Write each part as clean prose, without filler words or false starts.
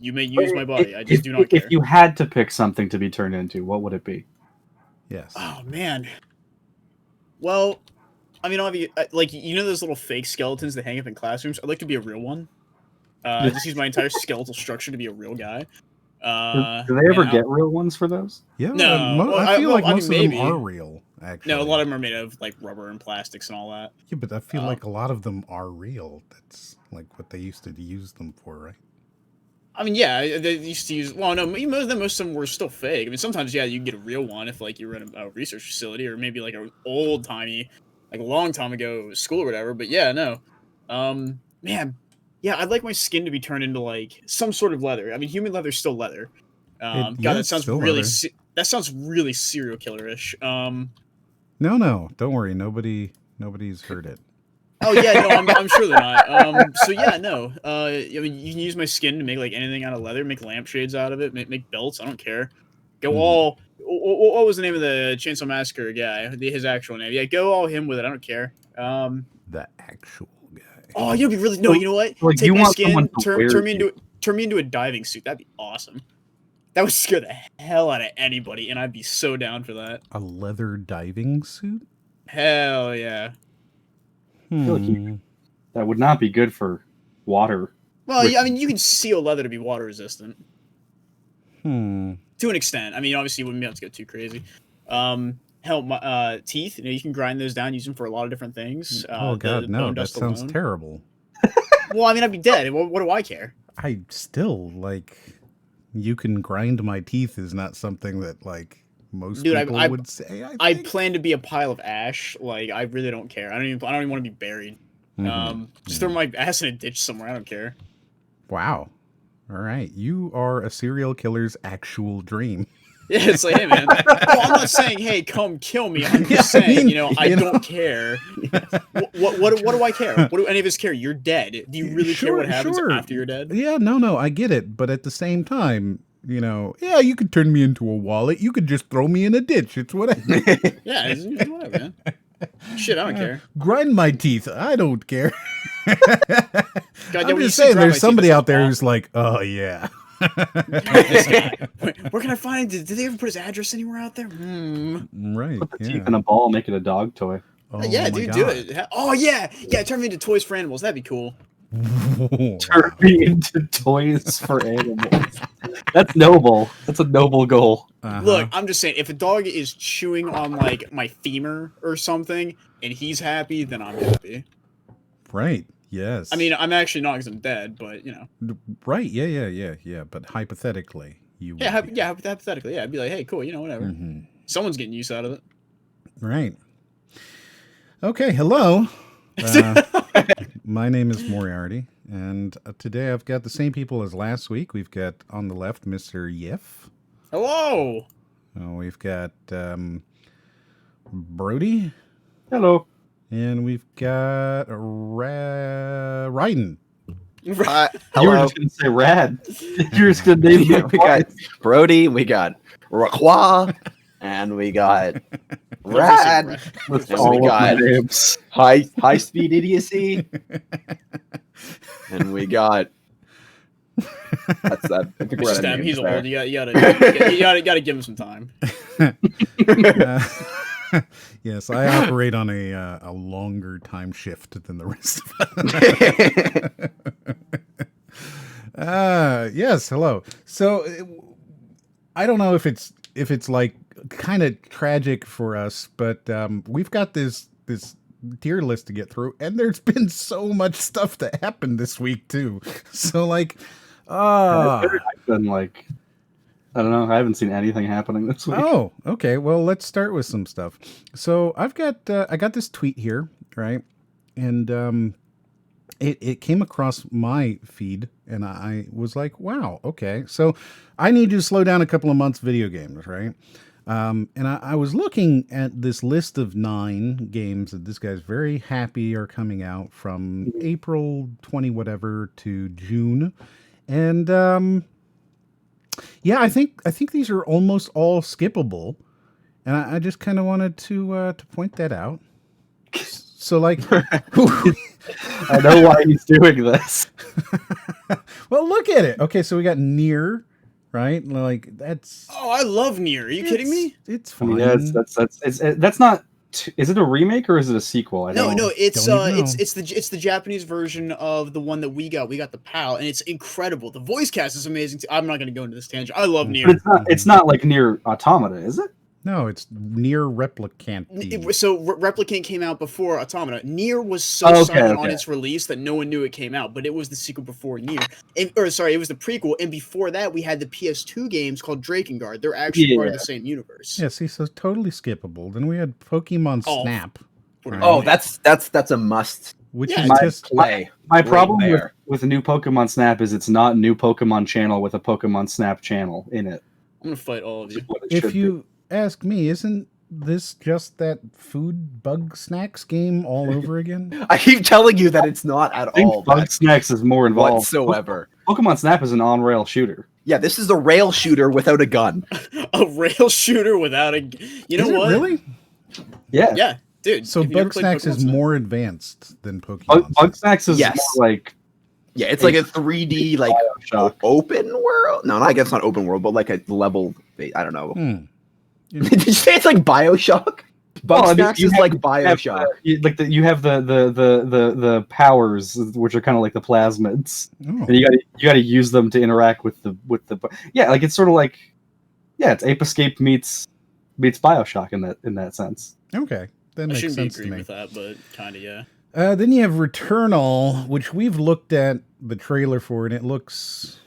You may use my body. I just do not care. If you had to pick something to be turned into, what would it be? Yes. Oh man. Well, I mean, like those little fake skeletons that hang up in classrooms. I'd like to be a real one. Just use my entire skeletal structure to be a real guy. Do they ever get real ones for those? Yeah. No. I feel like most of maybe. them are real. Actually, No, a lot of them are made of like rubber and plastics and all that. Yeah, but I feel like a lot of them are real. That's like what they used to use them for, right? I mean, yeah, they used to use. Well, no, most of them were still fake. I mean, sometimes, yeah, you can get a real one if like you were in a research facility or maybe like an old timey, like a long time ago school or whatever. But yeah, no, man, yeah, I'd like my skin to be turned into like some sort of leather. I mean, human leather's still leather. God, that sounds really that sounds really serial killer-ish. No, don't worry, nobody's heard it. Oh yeah, no, I'm sure they're not. So yeah, no. I mean, you can use my skin to make like anything out of leather, make lampshades out of it, make belts. I don't care. Go all. What was the name of the Chainsaw Massacre guy? His actual name? Yeah, go all him with it. I don't care. The actual guy. Oh, you'll be really no. You know what? Like, Take my skin, turn me into a diving suit. That'd be awesome. That would scare the hell out of anybody, and I'd be so down for that. A leather diving suit? Hell yeah. I feel like that would not be good for water. Well, yeah, I mean, you can seal leather to be water resistant. To an extent. I mean, obviously, you wouldn't be able to go too crazy. Hell, teeth. You can grind those down, use them for a lot of different things. Oh God, no, that sounds terrible. Well, I mean, I'd be dead. What do I care? I still like. You can grind my teeth is not something that like most people would say. I plan to be a pile of ash. Like I really don't care. I don't even want to be buried. Just throw my ass in a ditch somewhere. I don't care. Wow. All right, you are a serial killer's actual dream. Yeah, it's like, hey man. Well, I'm not saying, hey, come kill me. I'm just saying, I don't care. What do I care? What do any of us care? You're dead. Do you really care what happens after you're dead? Yeah, no, I get it. But at the same time, yeah, you could turn me into a wallet. You could just throw me in a ditch. It's whatever. Yeah, it's whatever, man. Shit, I don't care. Grind my teeth. I don't care. God, I'm just saying, there's somebody out there who's like, oh yeah. This guy. Where can I find? Did they ever put his address anywhere out there? Right. Put the teeth in a ball, make it a dog toy. Oh, yeah, dude, do it. Oh yeah, turn me into toys for animals. That'd be cool. Turn me into toys for animals. That's noble. That's a noble goal. Look, I'm just saying, if a dog is chewing on like my femur or something, and he's happy, then I'm happy. Right. Yes. I mean, I'm actually not because I'm dead, but Right. Yeah. But hypothetically, you. Yeah, hypothetically, yeah. I'd be like, hey, cool. Whatever. Someone's getting use out of it. Right. Okay. Hello. My name is Moriarty, and today I've got the same people as last week. We've got on the left Mr. Yif. Hello. We've got Brody. Hello. And we've got Ryden. Hello. You were just going to say Rad. You were just going to name it. We got Brody, we got RACROX, and we got Rad. With and all we of my got names. high speed idiocy. And we got that's that. I think we're Stem, he's there. old. You gotta give him some time. Yes, I operate on a longer time shift than the rest of us. Yes, hello. So I don't know if it's like kind of tragic for us, but we've got this tier list to get through, and there's been so much stuff that happened this week too. So like, I've been like, I don't know. I haven't seen anything happening this week. Oh, okay. Well, let's start with some stuff. So I got this tweet here, right? And it came across my feed, and I was like, wow, okay. So I need you to slow down a couple of months video games, right? And I was looking at this list of 9 games that this guy's very happy are coming out from April 20 whatever to June. And yeah, I think these are almost all skippable, and I just kind of wanted to point that out. So, like, I know why he's doing this. Well, look at it. Okay, so we got Nier, right? Like that's. Oh, I love Nier. Are you kidding me? It's I fine. mean, yeah, that's not. Is it a remake or is it a sequel? No, it's don't even know. it's the Japanese version of the one that we got. We got the PAL, and it's incredible. The voice cast is amazing. I'm not going to go into this tangent. I love Nier. But it's not like Nier Automata, is it? No, it's Nier Replicant. So Replicant came out before Automata. Nier was so silent on its release that no one knew it came out, but it was the sequel before Nier. It was the prequel, and before that we had the PS2 games called Drakengard. They're actually part of the same universe. Yeah, see, so totally skippable. Then we had Pokemon Snap. Right? Oh, that's a must. Which Yeah, is just play. My right problem there. with the new Pokemon Snap is it's not new Pokemon channel with a Pokemon Snap channel in it. I'm gonna fight all of you. if you ask me, isn't this just that food bug snacks game all over again? I keep telling you that it's not at I think all. Bug Snacks is more involved whatsoever. Pokemon Snap is an on-rail shooter. Yeah, this is a rail shooter without a gun. A rail shooter without a. You know Is it what? really? Yeah. Yeah, dude. So have you ever Bug played Snacks Pokemon is Snap? more advanced than Pokemon. Bug Snacks is Yes. more like Yeah, it's like a 3D like BioShock. open world. No, I guess not open world, but like a level. I don't know. Hmm. Did you say it's like BioShock? Bug Well, I mean, Snacks you is have- like you have, BioShock. you have the powers, which are kind of like the plasmids, Oh. and you gotta use them to interact with the like it's sort of like it's Ape Escape meets BioShock in that sense. Okay, that I makes shouldn't be sense to agreeing me. with that, but kind of yeah. Then you have Returnal, which we've looked at the trailer for, and it looks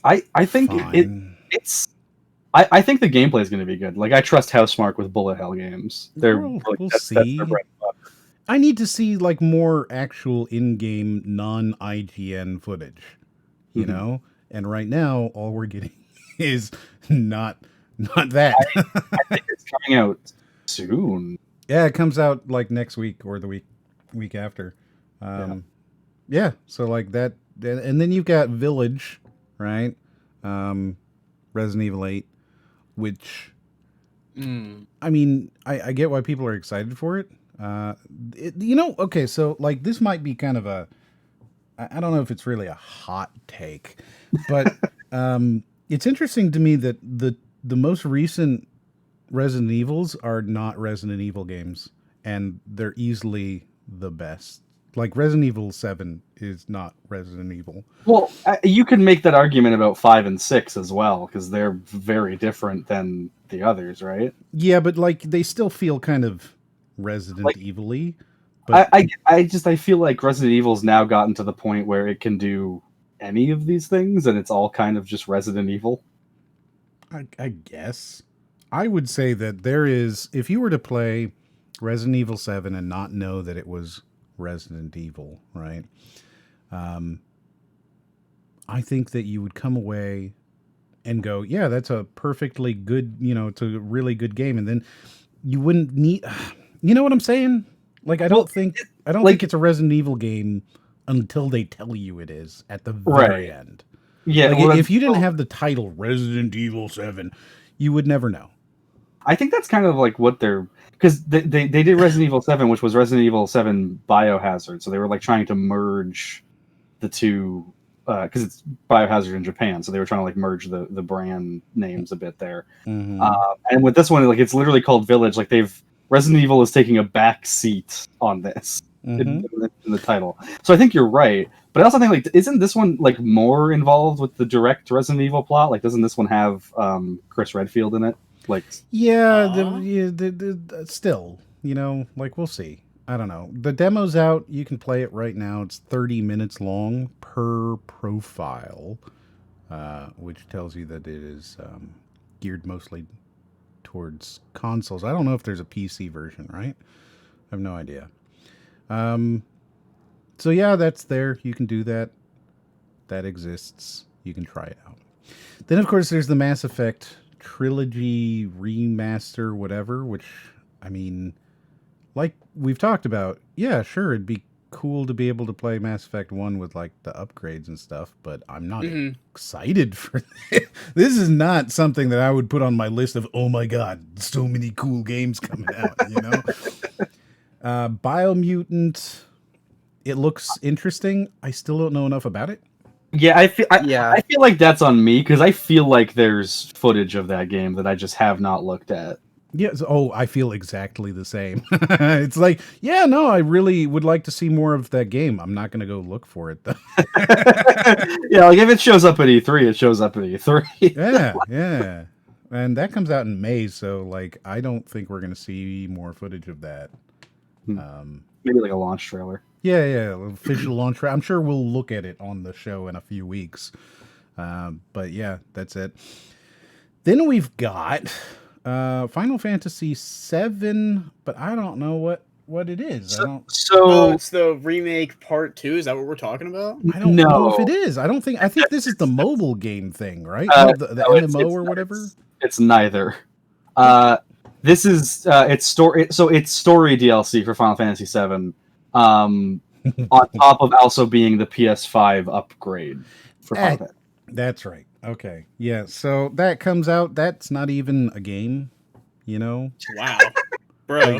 I think fine. it's. I think the gameplay is going to be good. Like I trust Housemarque with Bullet Hell games. We'll That's see. their bread and butter. I need to see like more actual in-game non-IGN footage, you Mhm. know. And right now, all we're getting is not that. I think it's coming out soon. Yeah, it comes out like next week or the week after. Yeah, so like that, and then you've got Village, right? Resident Evil 8, which I mean, I get why people are excited for it. Okay, so like this might be kind of a, I don't know if it's really a hot take, but it's interesting to me that the most recent Resident Evils are not Resident Evil games, and they're easily the best. Like Resident Evil 7 is not Resident Evil. Well, you can make that argument about 5 and 6 as well, because they're very different than the others, right? Yeah, but like they still feel kind of Resident Evil-y. But I feel like Resident Evil's now gotten to the point where it can do any of these things, and it's all kind of just Resident Evil. I guess I would say that there is, if you were to play Resident Evil 7 and not know that it was Resident Evil, right? I think that you would come away and go, yeah, that's a perfectly good, it's a really good game. And then you wouldn't need, you know what I'm saying? Like, I don't think it's a Resident Evil game until they tell you it is at the very end. Yeah. Like, if you didn't have the title Resident Evil 7, you would never know. I think that's kind of like what they're, because they did Resident Evil 7, which was Resident Evil 7 Biohazard. So they were like trying to merge the two, because it's Biohazard in Japan. So they were trying to like merge the brand names a bit there. Mm-hmm. And with this one, like it's literally called Village. Like Resident Evil is taking a back seat on this in the title. So I think you're right. But I also think like, isn't this one like more involved with the direct Resident Evil plot? Like, doesn't this one have Chris Redfield in it? Like, yeah, still, like we'll see. I don't know. The demo's out. You can play it right now. It's 30 minutes long per profile, which tells you that it is geared mostly towards consoles. I don't know if there's a PC version, right? I have no idea. So yeah, that's there. You can do that. That exists. You can try it out. Then, of course, there's the Mass Effect trilogy remaster, whatever, which, I mean, like we've talked about, yeah, sure, it'd be cool to be able to play Mass Effect 1 with like the upgrades and stuff, but I'm not excited for this. This is not something that I would put on my list of, oh my god, so many cool games coming out, Biomutant, it looks interesting. I still don't know enough about it. Yeah, I feel Yeah. I feel like that's on me because I feel like there's footage of that game that I just have not looked at. Yes. Oh, I feel exactly the same. It's like, yeah, no, I really would like to see more of that game. I'm not going to go look for it though. Yeah, like if it shows up at E3, it shows up at E3. Yeah. And that comes out in May, so like I don't think we're going to see more footage of that. Maybe like a launch trailer. Yeah, official launch. I'm sure we'll look at it on the show in a few weeks. But yeah, that's it. Then we've got Final Fantasy VII, but I don't know what it is. Oh, So it's the remake part 2. Is that what we're talking about? I don't know if no. it is. I think this is the mobile game thing, right? The No, MMO or whatever. It's neither. This is it's story. So it's story DLC for Final Fantasy VII. On top of also being the PS5 upgrade for Final Fantasy. That's right. Okay. Yeah. So that comes out. That's not even a game. You know. Wow, bro.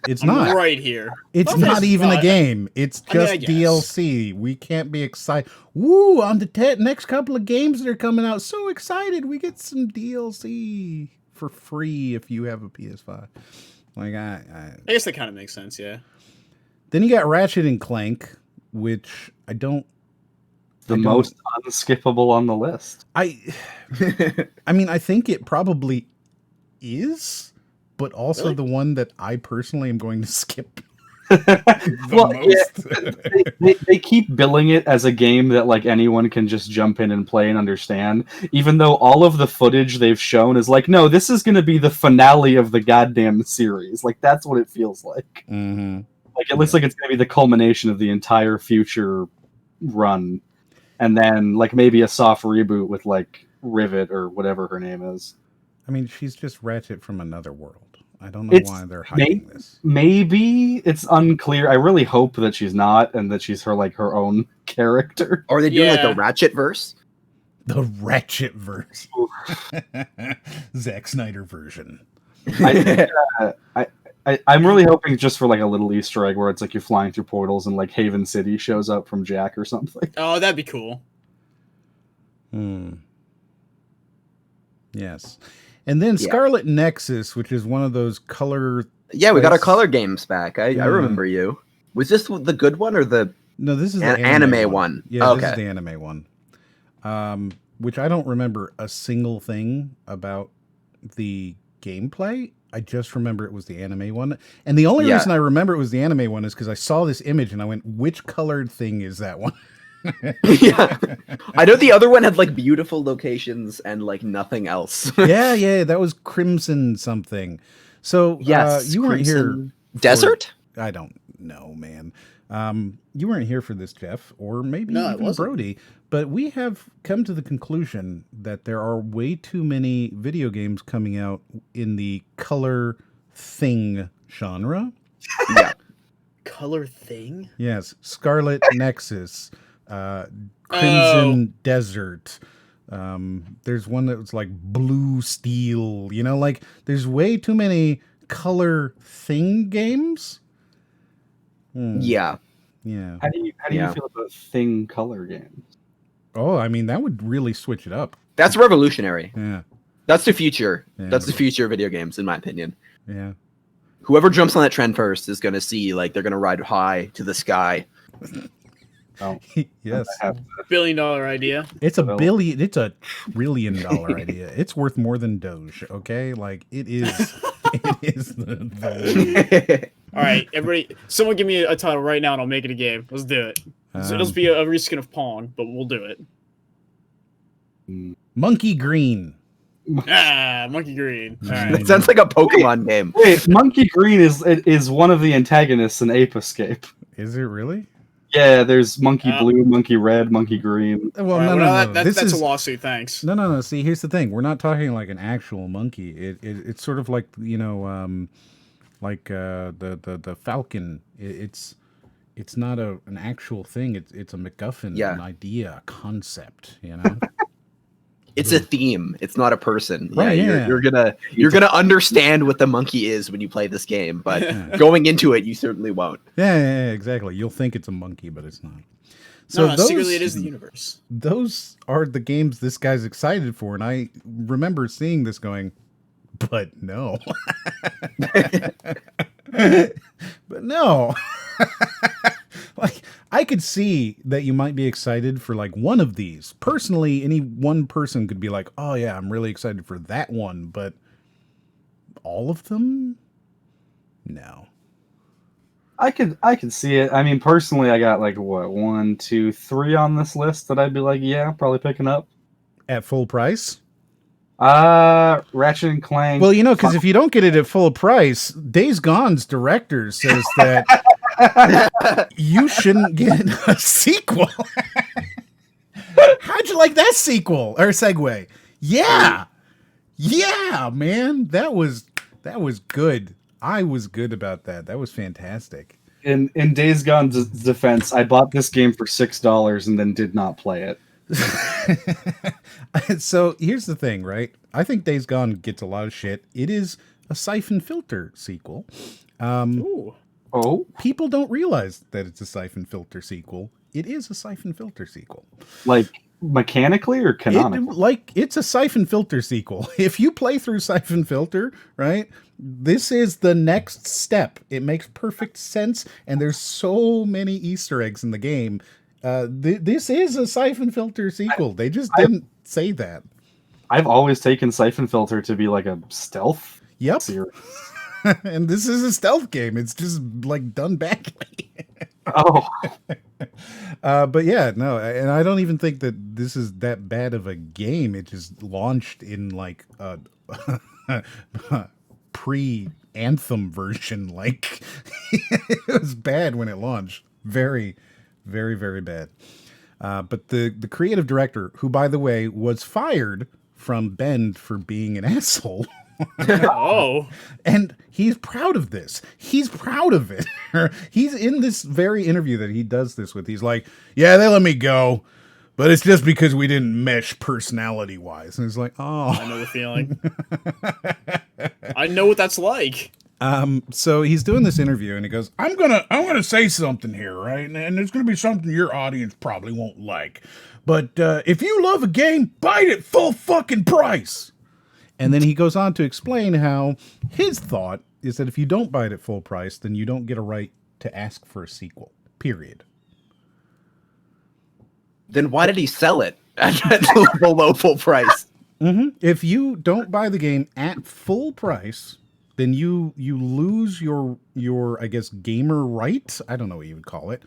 It's I'm not right here. It's Final not Fantasy even a V. game. It's I mean, just I guess. DLC. We can't be excited. Woo! On the next couple of games that are coming out. So excited! We get some DLC for free if you have a PS5. Like I guess that kind of makes sense. Yeah. Then you got Ratchet and Clank, which I don't. Most unskippable on the list. I mean, I think it probably is, but also Really? the one that I personally am going to skip. Well, most. they keep billing it as a game that like anyone can just jump in and play and understand, even though all of the footage they've shown is like, no, this is going to be the finale of the goddamn series. Like that's what it feels like. Mm-hmm. Like it looks like it's going to be the culmination of the entire future run, and then like maybe a soft reboot with like Rivet or whatever her name is. I mean, she's just Ratchet from another world. I don't know why they're hiding this. Maybe it's unclear. I really hope that she's not, and that she's her own character. Or are they doing like Yeah. the Ratchet verse? The Ratchet verse. Zack Snyder version. I'm really hoping just for like a little Easter egg where it's like you're flying through portals and like Haven City shows up from Jack or something. Oh, that'd be cool. Yes. And then Yeah. Scarlet Nexus, which is one of those color. Yeah, we got our Yes. color games back. I remember you. Was this the good one or the No, this is the anime one? Yeah, Okay. this is the anime one. Which I don't remember a single thing about the gameplay. I just remember it was the anime one. And the only Yeah. reason I remember it was the anime one is because I saw this image and I went, which colored thing is that one? Yeah. I know the other one had like beautiful locations and like nothing else. yeah, that was Crimson something. So Yes, you weren't here. Crimson Desert? I don't know, man. You weren't here for this, Jeff, or maybe No, I even wasn't. Brody. But we have come to the conclusion that there are way too many video games coming out in the color thing genre. Yeah. Color thing? Yes, Scarlet Nexus, Crimson Desert. There's one that was like Blue Steel. You know, like there's way too many color thing games. Yeah. Yeah. How do you Yeah. feel about thing color games? Oh, I mean, that would really switch it up. That's revolutionary. Yeah. That's the future. Yeah. That's the future of video games, in my opinion. Yeah. Whoever jumps on that trend first is going to see, like, they're going to ride high to the sky. Oh, Yes. I have to- $1 billion idea. It's a Well- $1 trillion idea. It's worth more than Doge, okay? Like it is the All right, everybody. Someone give me a title right now, and I'll make it a game. Let's do it. So it'll be a reskin of Pong, but we'll do it. Monkey Green. Monkey Green. All right. That sounds like a Pokemon game. Wait, Monkey Green is one of the antagonists in Ape Escape. Is it really? Yeah, there's Monkey Oh. Blue, Monkey Red, Monkey Green. Well, All right, no, well, no. that- This that's is a lawsuit. Thanks. no. See, here's the thing. We're not talking like an actual monkey. It's sort of like like the Falcon. It's not an actual thing. It's a MacGuffin, Yeah. an idea, a concept. You know. It's a theme. It's not a person. Right, Yeah, yeah. You're gonna understand what the monkey is when you play this game, but Yeah. going into it, you certainly won't. Yeah, exactly. You'll think it's a monkey, but it's not. So no, secretly it is the universe. Those are the games this guy's excited for, and I remember seeing this going, but no. But no. Like, I could see that you might be excited for like one of these. Personally, any one person could be like, oh yeah, I'm really excited for that one, but all of them? No. I could see it. I mean, personally, I got like what 1, 2, 3 on this list that I'd be like, yeah, probably picking up At full price? Ratchet and Clank. Well, you know, because if you don't get it at full price, Days Gone's director says that you shouldn't get a sequel. How'd you like that sequel or segue? Yeah, man, that was good. I was good about that. That was fantastic. In Days Gone's defense, I bought this game for $6 and then did not play it. So here's the thing, right? I think Days Gone gets a lot of shit. It is a Siphon Filter sequel. Ooh. Oh, People don't realize that it's a Siphon Filter sequel. It is a Siphon Filter sequel. like mechanically or canonically? It's a Siphon Filter sequel. If you play through Siphon Filter, right, this is the next step. It makes perfect sense, and there's so many Easter eggs in the game. This is a Siphon Filter sequel. They just didn't say that. I've always taken Siphon Filter to be like a stealth Yep. series. And this is a stealth game. It's just like done badly. Oh, But yeah, no, and I don't even think that this is that bad of a game. It just launched in like a pre-Anthem version. Like, it was bad when it launched. Very, very, very bad. But the creative director, who by the way was fired from Bend for being an asshole. Oh. And he's proud of this. He's proud of it. He's in this very interview that he does this with. He's like, yeah, they let me go, but it's just because we didn't mesh personality wise. And it's like, oh, I know the feeling. I know what that's like. So he's doing this interview and he goes, I'm gonna say something here, right? And there's gonna be something your audience probably won't like. But if you love a game, buy it at full fucking price. And then he goes on to explain how his thought is that if you don't buy it at full price, then you don't get a right to ask for a sequel, period. Then why did he sell it at below full price? Mm-hmm. If you don't buy the game at full price, then you lose your I guess gamer rights. I don't know what you would call it,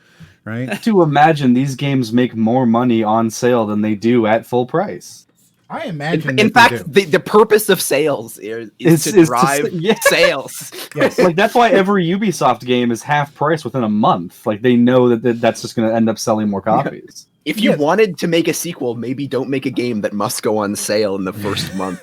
right? to imagine these games make more money on sale than they do at full price. I imagine. In fact, the purpose of sales is to drive sales. Yes. Like that's why every Ubisoft game is half price within a month. Like they know that's just going to end up selling more copies. If you wanted to make a sequel, maybe don't make a game that must go on sale in the first month.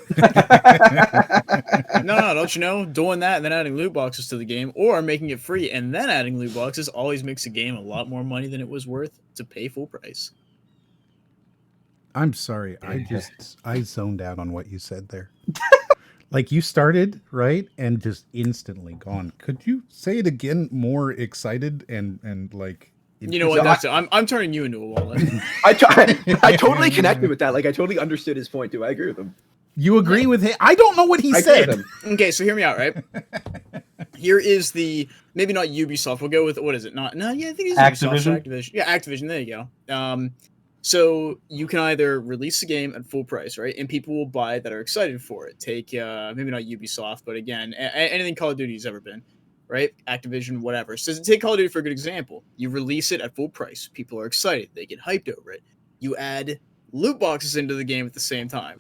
No, don't you know? Doing that and then adding loot boxes to the game, or making it free and then adding loot boxes, always makes a game a lot more money than it was worth to pay full price. I'm sorry. I zoned out on what you said there. Like you started, right? And just instantly gone. Could you say it again more excited and like... You know what? That's it. I'm turning you into a wallet. I totally connected with that. Like I totally understood his point too. I agree with him. You agree with him? I don't know what he said. Okay, so hear me out, right? Here is the maybe not Ubisoft. We'll go with what is it? I think it's Activision. Activision. Yeah, Activision. There you go. So you can either release a game at full price, right, and people will buy it that are excited for it. Take maybe not Ubisoft, but again, anything Call of Duty's ever been, right? Activision, whatever. So take Call of Duty for a good example. You release it at full price. People are excited. They get hyped over it. You add loot boxes into the game at the same time.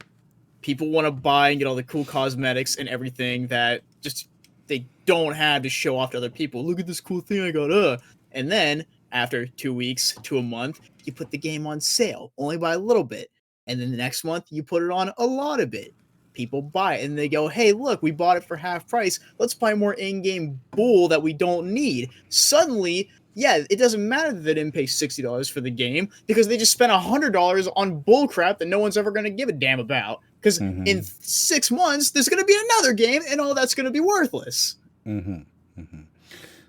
People want to buy and get all the cool cosmetics and everything that just they don't have to show off to other people. Look at this cool thing I got. And then after 2 weeks to a month, you put the game on sale only by a little bit. And then the next month, you put it on a lot of it. People buy it and they go, hey, look, we bought it for half price. Let's buy more in-game bull that we don't need. Suddenly, yeah, it doesn't matter that they didn't pay $60 for the game because they just spent $100 on bull crap that no one's ever going to give a damn about. Because in 6 months, there's going to be another game and all that's going to be worthless.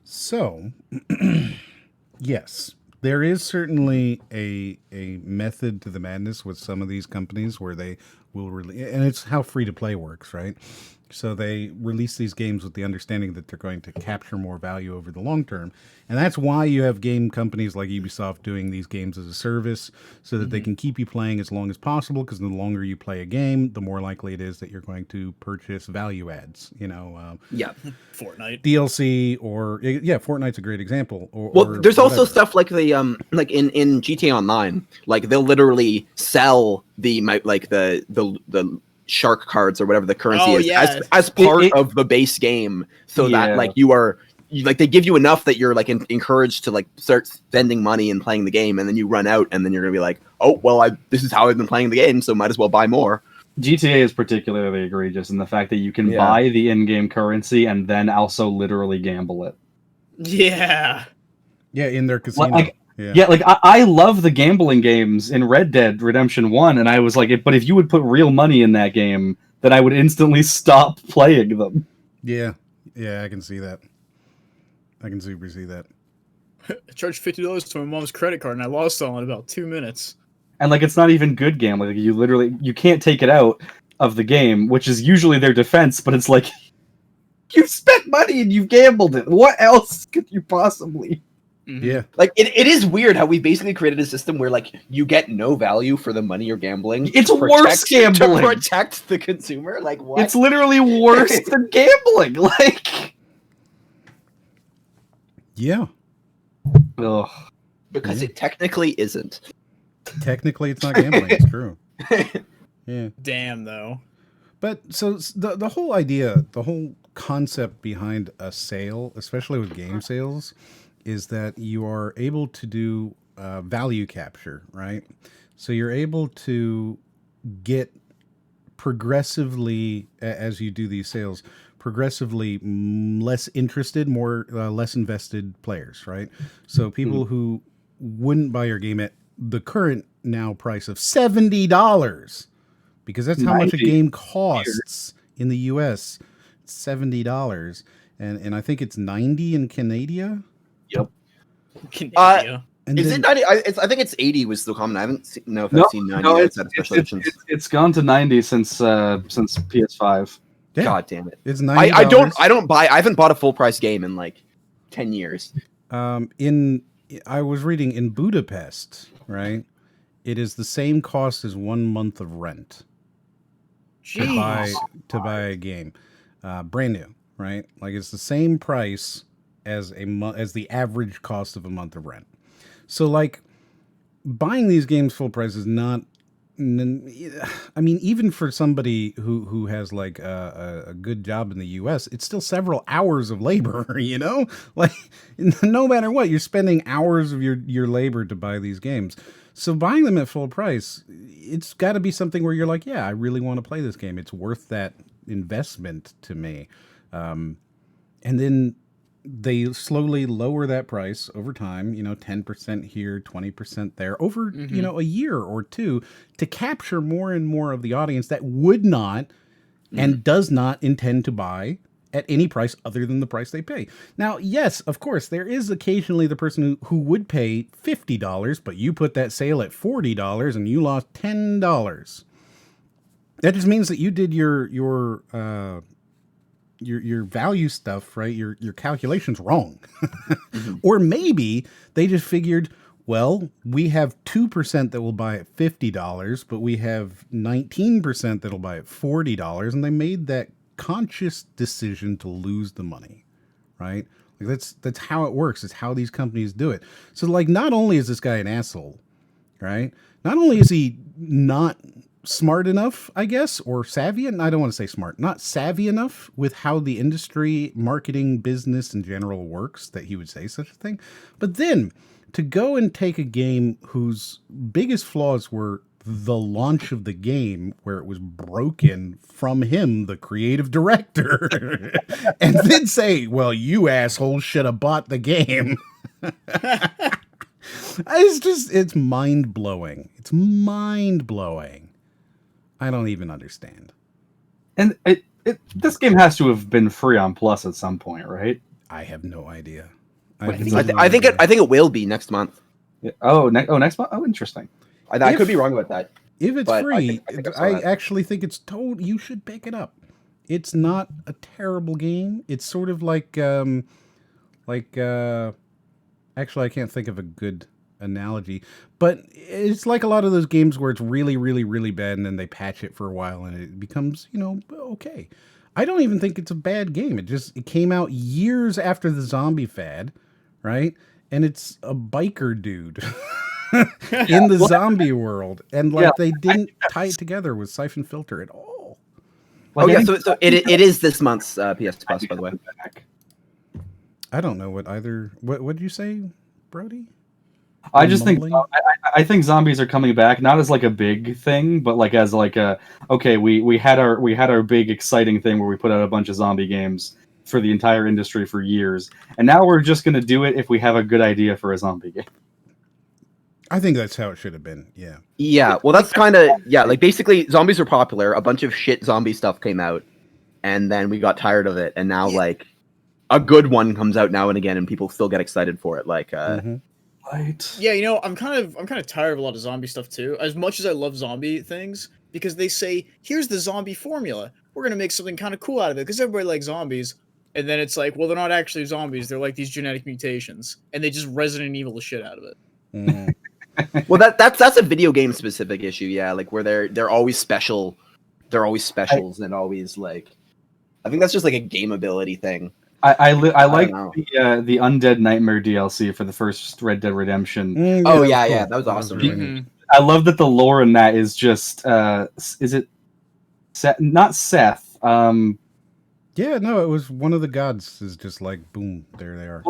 So, yes, There is certainly a method to the madness with some of these companies where they will really, and it's how free to play works, right? So they release these games with the understanding that they're going to capture more value over the long term. And that's why you have game companies like Ubisoft doing these games as a service so that they can keep you playing as long as possible, because the longer you play a game, the more likely it is that you're going to purchase value adds, Yeah. Fortnite. DLC Fortnite's a great example. Well, or there's also whatever. stuff like the like in GTA Online, like they'll literally sell the shark cards or whatever the currency is as part of the base game, so that like they give you enough that you're like encouraged to like start spending money and playing the game, and then you run out, and then you're gonna be like, oh well, this is how I've been playing the game, so might as well buy more. GTA is particularly egregious in the fact that you can buy the in-game currency and then also literally gamble it. Yeah. Yeah, in their casino. I love the gambling games in Red Dead Redemption 1, and I was like, but if you would put real money in that game, then I would instantly stop playing them. Yeah, I can see that. I can super see that. I charged $50 to my mom's credit card, and I lost all in about 2 minutes. And like, it's not even good gambling. You can't take it out of the game, which is usually their defense, but it's like, you've spent money and you've gambled it. What else could you possibly... Yeah. Like, it is weird how we basically created a system where, like, you get no value for the money you're gambling. It's worse gambling. To protect the consumer? Like, what? It's literally worse than gambling. Like... Yeah. Ugh. Because it technically isn't. Technically, it's not gambling. It's true. Yeah. Damn, though. But so the whole idea, the whole concept behind a sale, especially with game sales, is that you are able to do value capture, right? So you're able to get progressively, as you do these sales, progressively less interested, less invested players, right? So people who wouldn't buy your game at the current now price of $70, because that's how much a game costs in the US. It's $70, and I think it's 90 in Canada. Yep. Canada. Is it 90? I think it's 80 was the common. I haven't seen, I've seen 90. No, it's gone to 90 since PS5. Yeah. God damn it! It's $90. I haven't bought a full price game in like 10 years. I was reading in Budapest, right? It is the same cost as 1 month of rent to buy a game, brand new, right? Like it's the same price as the average cost of a month of rent. So like buying these games full price is not. I mean, even for somebody who has like a good job in the U.S., it's still several hours of labor, you know? Like, no matter what, you're spending hours of your labor to buy these games. So buying them at full price, it's got to be something where you're like, yeah, I really want to play this game. It's worth that investment to me. And then they slowly lower that price over time, 10% here, 20% there, over, a year or two, to capture more and more of the audience that would not and does not intend to buy at any price other than the price they pay. Now, yes, of course, there is occasionally the person who would pay $50, but you put that sale at $40 and you lost $10. That just means that you did your value stuff, right? Your calculations wrong. Or maybe they just figured, well, we have 2% that will buy at $50, but we have 19% that'll buy at $40, and they made that conscious decision to lose the money, right? Like that's how it works. It's how these companies do it. So like, not only is this guy an asshole, right? Not only is he not smart enough, I guess, or savvy, and I don't want to say smart, not savvy enough with how the industry, marketing, business in general works, that he would say such a thing. But then to go and take a game whose biggest flaws were the launch of the game, where it was broken from him, the creative director, and then say, well, you assholes should have bought the game. It's mind-blowing. It's mind-blowing. I don't even understand. And this game has to have been free on Plus at some point, right? I have no idea. I think it will be next month. Yeah. Next month. Oh, interesting. I could be wrong about that. If it's free, I actually think it's total. You should pick it up. It's not a terrible game. It's sort of like actually, I can't think of a good analogy, but it's like a lot of those games where it's really, really, really bad, and then they patch it for a while, and it becomes, okay. I don't even think it's a bad game. It came out years after the zombie fad, right? And it's a biker dude in the zombie world, and they didn't tie it together with Siphon Filter at all. So it is this month's PS Plus, by the way. I don't know what did you say, Brody? I just think I think zombies are coming back, not as like a big thing, but like as like we had our big exciting thing where we put out a bunch of zombie games for the entire industry for years, and now we're just gonna do it if we have a good idea for a zombie game. I think that's how it should have been. Yeah. Yeah. Well, that's kind of like basically zombies were popular. A bunch of shit zombie stuff came out, and then we got tired of it, and now like a good one comes out now and again, and people still get excited for it. Like. Right. Yeah, I'm kind of tired of a lot of zombie stuff too. As much as I love zombie things, because they say, here's the zombie formula. We're gonna make something kind of cool out of it, because everybody likes zombies. And then it's like, well, they're not actually zombies. They're like these genetic mutations, and they just Resident Evil the shit out of it. Mm. Well, that's a video game specific issue, yeah. Like where they're always special, they're always specials, and always like. I think that's just like a game ability thing. I like the Undead Nightmare DLC for the first Red Dead Redemption. That was awesome. Mm-hmm. I love that the lore in that is just is it Seth? Not Seth. Yeah, no, it was one of the gods. Is just like boom, there they are.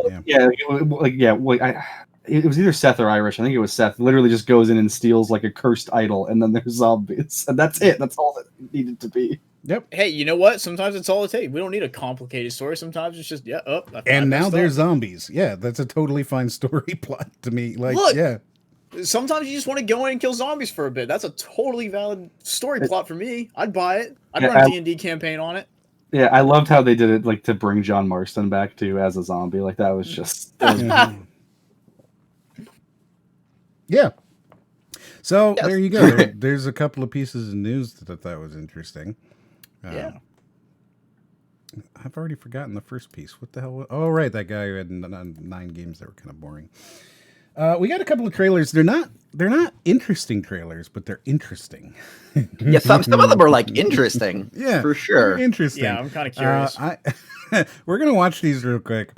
It was either Seth or Irish. I think it was Seth. Literally just goes in and steals like a cursed idol, and then there's zombies, and that's it. That's all that it needed to be. Yep. Hey, you know what? Sometimes it's all it takes. We don't need a complicated story. Sometimes it's just and now there's zombies. Yeah, that's a totally fine story plot to me. Like, look, yeah. Sometimes you just want to go in and kill zombies for a bit. That's a totally valid story plot for me. I'd buy it. I'd run a D&D campaign on it. Yeah, I loved how they did it, like to bring John Marston back too as a zombie. Like that was just. Yeah. So there you go. There's a couple of pieces of news that I thought was interesting. Yeah. I've already forgotten the first piece. What the hell? Oh, right. That guy who had 9 games that were kind of boring. We got a couple of trailers. They're not interesting trailers, but they're interesting. Yeah, some of them are like interesting. Yeah, for sure. Interesting. Yeah, I'm kind of curious. We're gonna watch these real quick.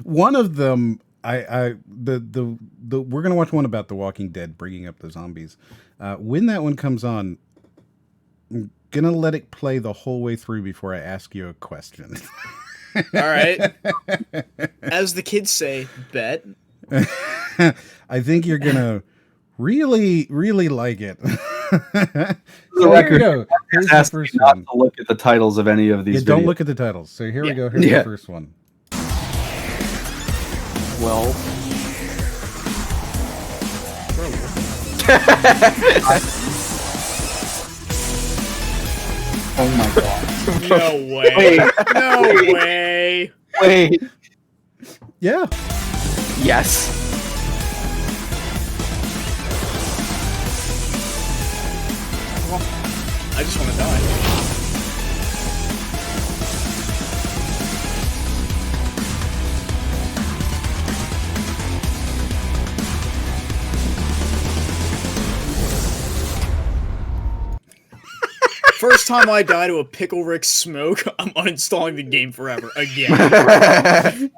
One of them, we're gonna watch one about The Walking Dead, bringing up the zombies. When that one comes on, I'm gonna let it play the whole way through before I ask you a question. All right. As the kids say, bet. I think you're gonna really, really like it. The record, here we go. Here's the first not one. to look at the titles of any of these. Yeah, don't look at the titles. So here we go. Here's the first one. Well. Oh my god. No way. Wait. No way. Wait. Yeah. Yes. I just want to die. First time I die to a Pickle Rick smoke, I'm uninstalling the game forever again.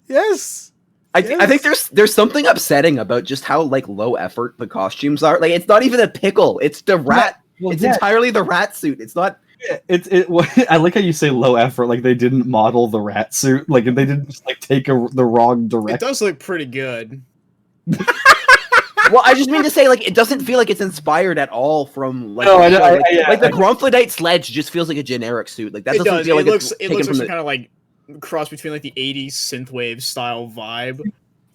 Yes. I think there's something upsetting about just how like low effort the costumes are. Like it's not even a pickle; it's the rat. It's entirely the rat suit. It's not. I like how you say low effort. Like they didn't model the rat suit. Like they didn't just like take the wrong direction. It does look pretty good. Well, I just mean to say, like, it doesn't feel like it's inspired at all from like, the Gromfledite sledge just feels like a generic suit. Like that doesn't feel like it looks like some kind of like cross between like the 80s synthwave style vibe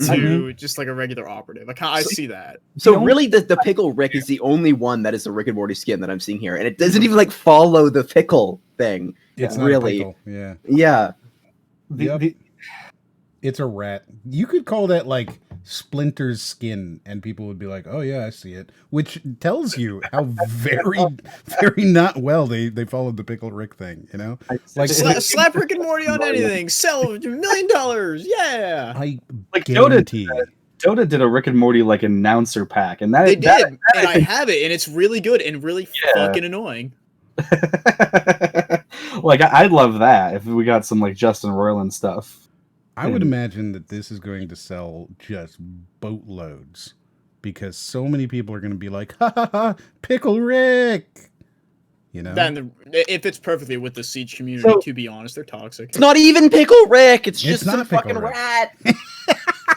to just like a regular operative. I see that. So really, the Pickle Rick is the only one that is a Rick and Morty skin that I'm seeing here, and it doesn't even like follow the pickle. thing. It's not really, a pickle. Yeah. yeah. It's a rat. You could call that like Splinter's skin, and people would be like, "Oh yeah, I see it," which tells you how very, very not well they followed the Pickle Rick thing. You know, like slap Rick and Morty on anything, sell $1 million. Yeah, I guarantee. Dota did a Rick and Morty like announcer pack, and they did, and I have it, and it's really good and really fucking annoying. Like I'd love that if we got some like Justin Roiland stuff. I would imagine that this is going to sell just boatloads because so many people are going to be like, "Ha ha ha, Pickle Rick." You know, then it fits perfectly with the Siege community. So, to be honest, they're toxic. It's not even Pickle Rick. It's just some fucking rat.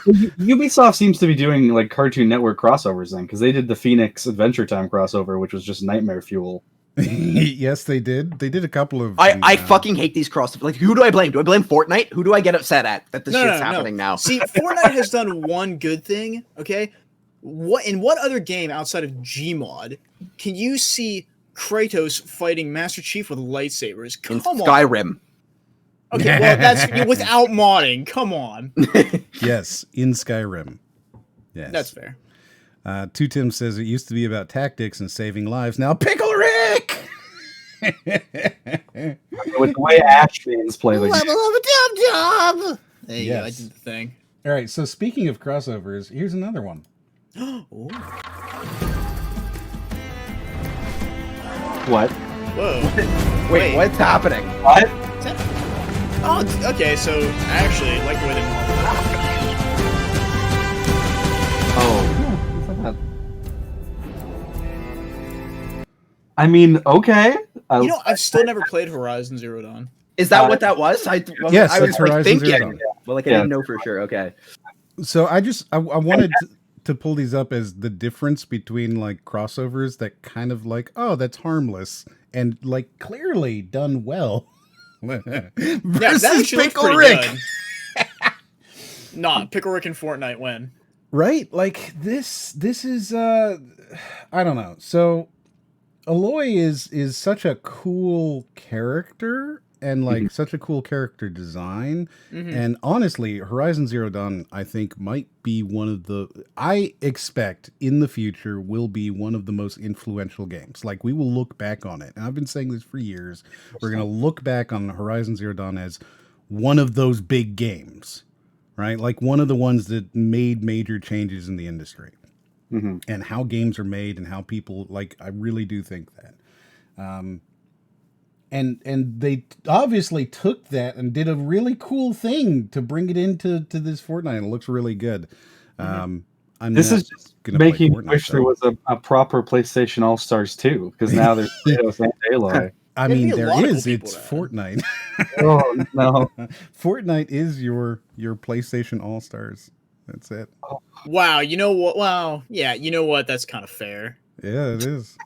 Ubisoft seems to be doing like Cartoon Network crossovers then, because they did the Phoenix Adventure Time crossover, which was just nightmare fuel. Yes, they did. They did a couple of. I fucking hate these crossovers. Like, who do I blame? Do I blame Fortnite? Who do I get upset at that this shit's happening now? See, Fortnite has done one good thing. Okay, what other game outside of Gmod can you see Kratos fighting Master Chief with lightsabers? Come on, Skyrim. Okay, well that's without modding. Come on. Yes, in Skyrim. Yes, that's fair. Two Tim says it used to be about tactics and saving lives. Now Pickle Rick. With the way Ash fans play the level of a dum-dum. There you go. I did the thing. All right. So speaking of crossovers, here's another one. What? Whoa. Wait, what's happening? What? Oh, okay. So actually, like the way they modeled it. I mean, okay. You know, I've still never played Horizon Zero Dawn. Is that what that was? Yes, I was Horizon thinking. Zero Dawn. Well, like I didn't know for sure. Okay. So I wanted to pull these up as the difference between like crossovers that kind of like, oh, that's harmless and like clearly done well. Versus Pickle Rick. Nah, Pickle Rick and Fortnite win. Right? Like this is I don't know. So ALOY is such a cool character and like such a cool character design. And honestly, Horizon Zero Dawn, I think, might be I expect in the future will be one of the most influential games. Like we will look back on it. And I've been saying this for years. We're going to look back on Horizon Zero Dawn as one of those big games, right? Like one of the ones that made major changes in the industry. And how games are made and how people like, I really do think that. And they obviously took that and did a really cool thing to bring it into this Fortnite. It looks really good. This is just making me wish there was a proper PlayStation All-Stars 2, because now there's Kratos and ALOY. I mean, there is. It's Fortnite. Oh, no. Fortnite is your PlayStation All-Stars. That's it. Wow, you know what? Wow, yeah, you know what? That's kind of fair. Yeah, it is.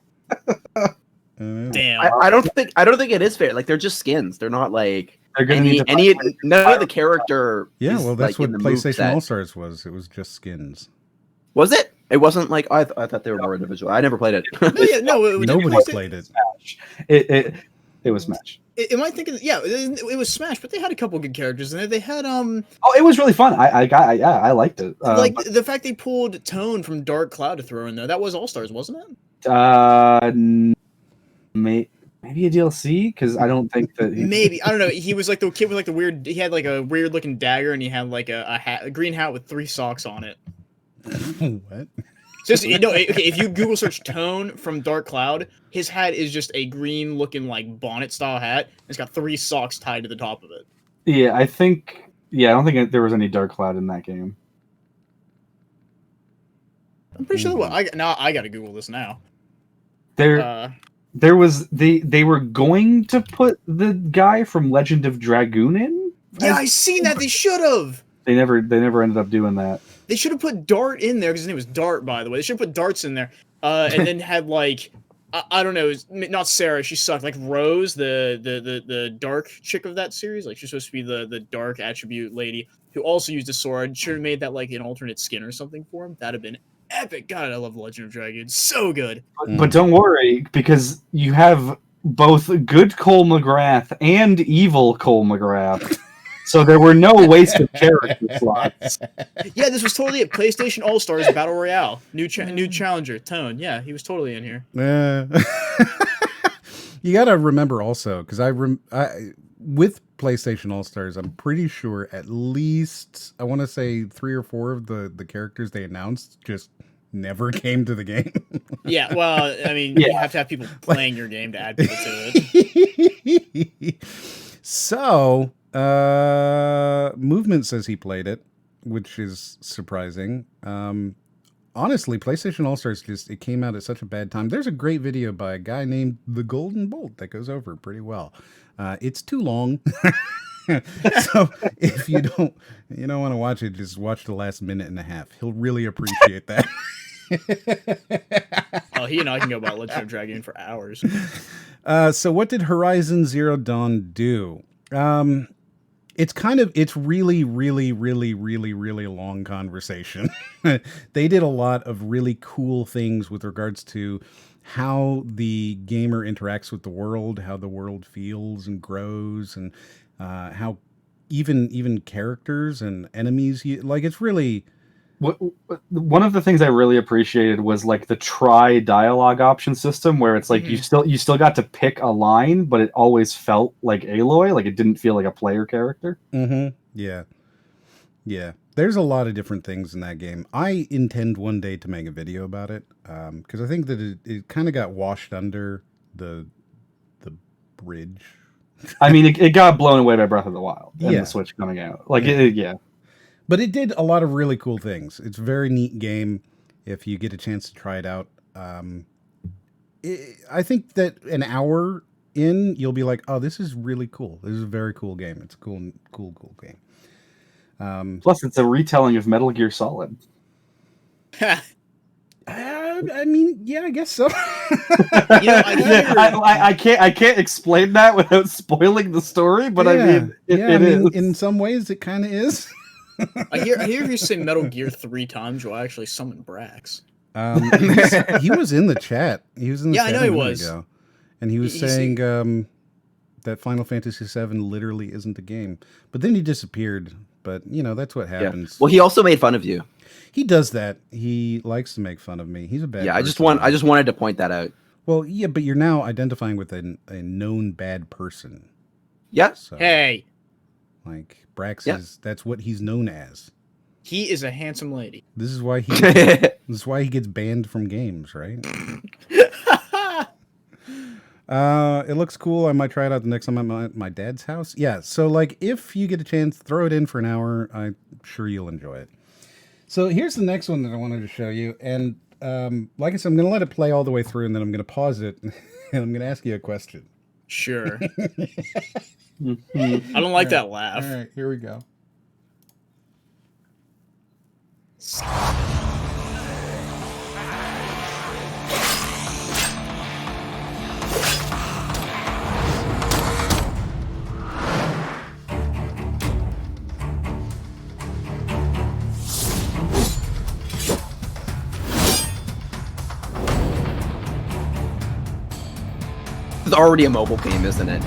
Damn. I don't think it is fair. Like they're just skins. They're not like none of the character. Yeah, well, that's like what PlayStation All Stars was. It was just skins. Was it? It wasn't like I thought they were more individual. I never played it. Nobody played it. It was Smash. Am I thinking? Yeah, it was Smash, but they had a couple good characters in there. They had Oh, it was really fun. I liked it. Like the fact they pulled Tone from Dark Cloud to throw in there. That was All Stars, wasn't it? Maybe a DLC, because I don't think that maybe I don't know. He was like the kid with like the weird. He had like a weird looking dagger, and he had like a green hat with 3 socks on it. What? Just okay, if you Google search Tone from Dark Cloud, his hat is just a green looking like bonnet style hat. It's got 3 socks tied to the top of it. Yeah, I don't think there was any Dark Cloud in that game. I'm pretty sure there was. I gotta Google this now. There was they were going to put the guy from Legend of Dragoon in. Yeah, I seen that. They should have. They never ended up doing that. They should have put Dart in there, because his name was Dart, by the way. They should have put Darts in there, and then had like I don't know, not Sarah. She sucked. Like Rose, the dark chick of that series. Like she's supposed to be the dark attribute lady who also used a sword. Should have made that like an alternate skin or something for him. That'd have been epic. God, I love Legend of Dragoon. So good. But don't worry, because you have both good Cole McGrath and evil Cole McGrath. So there were no wasted character slots. Yeah, this was totally at PlayStation All Stars Battle Royale. New challenger, Tone. Yeah, he was totally in here. You got to remember also, because with PlayStation All Stars, I'm pretty sure at least, I want to say 3 or 4 of the characters they announced just never came to the game. Yeah, well, I mean, you have to have people playing your game to add people to it. So, Movement says he played it, which is surprising. Honestly, PlayStation All Stars it came out at such a bad time. There's a great video by a guy named The Golden Bolt that goes over it pretty well. It's too long. So if you don't want to watch it, just watch the last minute and a half. He'll really appreciate that. Oh, he and I can go about Legend of Dragon for hours. So what did Horizon Zero Dawn do? It's really, really, really, really, really long conversation. They did a lot of really cool things with regards to how the gamer interacts with the world, how the world feels and grows, and how even characters and enemies, it's really... One of the things I really appreciated was like the try dialogue option system, where it's like you still got to pick a line, but it always felt like Aloy, like it didn't feel like a player character. Yeah. There's a lot of different things in that game. I intend one day to make a video about it, because I think that it kind of got washed under the bridge. I mean, it got blown away by Breath of the Wild and the Switch coming out. But it did a lot of really cool things. It's a very neat game if you get a chance to try it out. I think that an hour in, you'll be like, oh, this is really cool. This is a very cool game. It's a cool game. Plus, it's a retelling of Metal Gear Solid. I mean, yeah, I guess so. I can't explain that without spoiling the story, but I mean, it is. In some ways, it kind of is. I hear you say Metal Gear 3 times. You'll actually summon Brax. He was in the chat. He was in the chat. I know he was. Ago, and he was saying that Final Fantasy VII literally isn't a game. But then he disappeared. But that's what happens. Yeah. Well, he also made fun of you. He does that. He likes to make fun of me. He's a bad. Yeah, person. I just wanted to point that out. Well, yeah, but you're now identifying with a known bad person. Yeah. So, hey. Like Brax is that's what he's known as. He is a handsome lady. This is why he gets banned from games, right? It looks cool. I might try it out the next time I'm at my dad's house. Yeah, so if you get a chance, throw it in for an hour. I'm sure you'll enjoy it. So here's the next one that I wanted to show you. And like I said, I'm going to let it play all the way through, and then I'm going to pause it, and I'm going to ask you a question. Sure. I don't like that laugh. All right, here we go. It's already a mobile game, isn't it?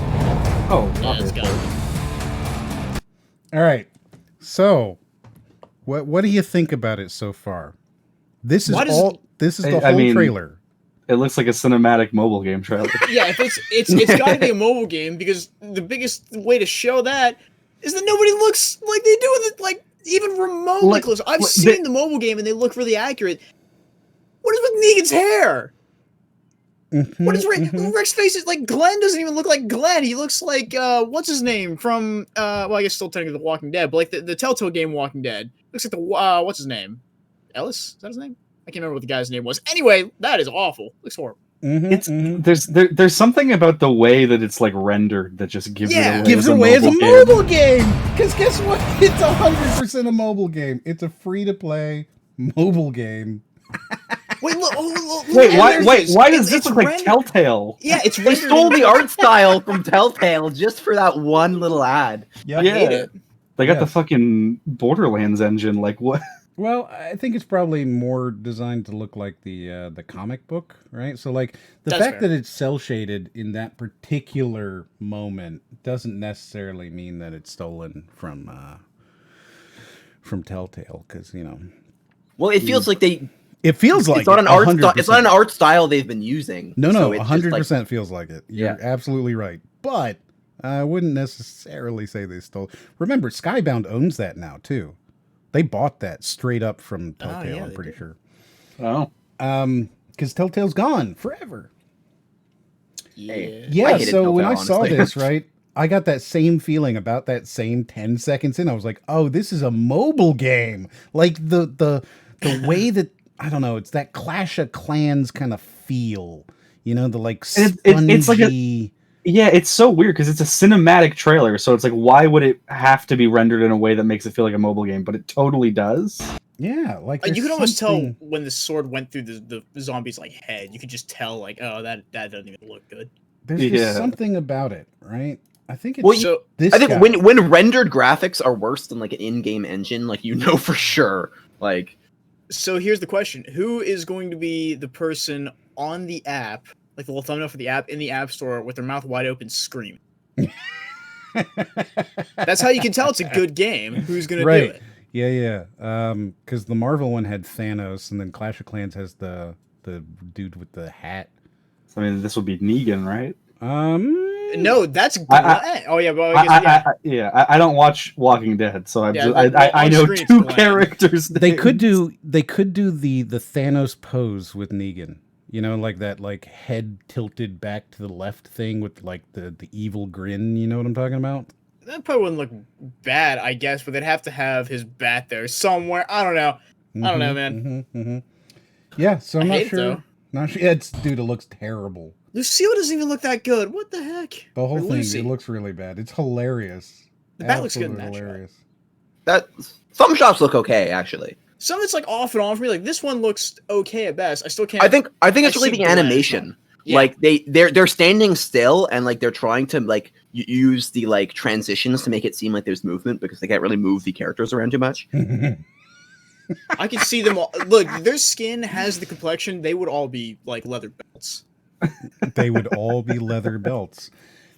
Oh, yeah, it's got it. All right. So, what do you think about it so far? This is the whole trailer. It looks like a cinematic mobile game trailer. Yeah, if it's got to be a mobile game, because the biggest way to show that is that nobody looks like they do with it, even remotely close. I've seen the mobile game and they look really accurate. What is with Negan's hair? What is Rick's face? Is Glenn doesn't even look like Glenn. He looks like what's his name from well, I guess still technically The Walking Dead, but the Telltale game Walking Dead. Looks like the what's his name? Ellis? Is that his name? I can't remember what the guy's name was. Anyway, that is awful. Looks horrible. There's something about the way that it's rendered that just gives it away as a mobile game. Because guess what? It's 100% a mobile game. It's a free to play mobile game. Wait, look! Why does this look like Telltale? Yeah, it's they stole the art style from Telltale just for that one little ad. Yeah, I hate it. They got the fucking Borderlands engine. What? Well, I think it's probably more designed to look like the comic book, right? So like the That's fact fair. that it's cell shaded in that particular moment doesn't necessarily mean that it's stolen from Telltale, because Well, it feels like they. it feels like It's not an art. It's not an 100%. art style they've been using. No, so it's just 100% feels like it. You're absolutely right, but I wouldn't necessarily say they stole. Remember, Skybound owns that now too. They bought that straight up from Telltale. yeah, I'm pretty sure. Oh, Because Telltale's gone forever. Yeah. Yeah. hated So when I Telltale, saw honestly. this, right, I got that same feeling about that same 10 seconds in. I was like, oh, this is a mobile game. Like the way that, I don't know, it's that Clash of Clans kind of feel. The like spongy. it's like it's so weird because it's a cinematic trailer, so it's like, why would it have to be rendered in a way that makes it feel like a mobile game? But it totally does. Yeah, like You could almost tell something- when the sword went through the zombie's like head. You could just tell, like, oh, that doesn't even look good. There's just something about it, right? I think it's Well, So this. I think guy. when rendered graphics are worse than like an in-game engine, like for sure. Like, so here's the question: who is going to be the person on the app, like the little thumbnail for the app in the app store, with their mouth wide open, screaming? That's how you can tell it's a good game. Who's gonna do it? Yeah. Because the Marvel one had Thanos, and then Clash of Clans has the dude with the hat. I mean, this would be Negan, right? No, that's I- oh yeah, but I guess, I don't watch Walking Dead, so Yeah, I on know screen it's two Glenn. characters. They could names. do the Thanos pose with Negan. Like that, like head tilted back to the left thing with like the evil grin. You know what I'm talking about? that probably wouldn't look bad, I guess, but they'd have to have his bat there somewhere. I don't know. I don't know, man. Yeah, so I'm I not hate it, sure. though. Not sure. Dude, it looks terrible. Lucille doesn't even look that good. What the heck? The whole Or thing, Lucy. it looks really bad. It's hilarious. The bat looks good in Absolutely that shot. hilarious. that some shots look okay, actually. Some of it's like off and on for me. Like this one looks okay at best. I still can't. I think it's really see the Glenn, animation. Yeah. Like they're standing still and like they're trying to like use the like transitions to make it seem like there's movement because they can't really move the characters around too much. I can see them all. Look, their skin has the complexion. They would all be like leather belts. They would all be leather belts.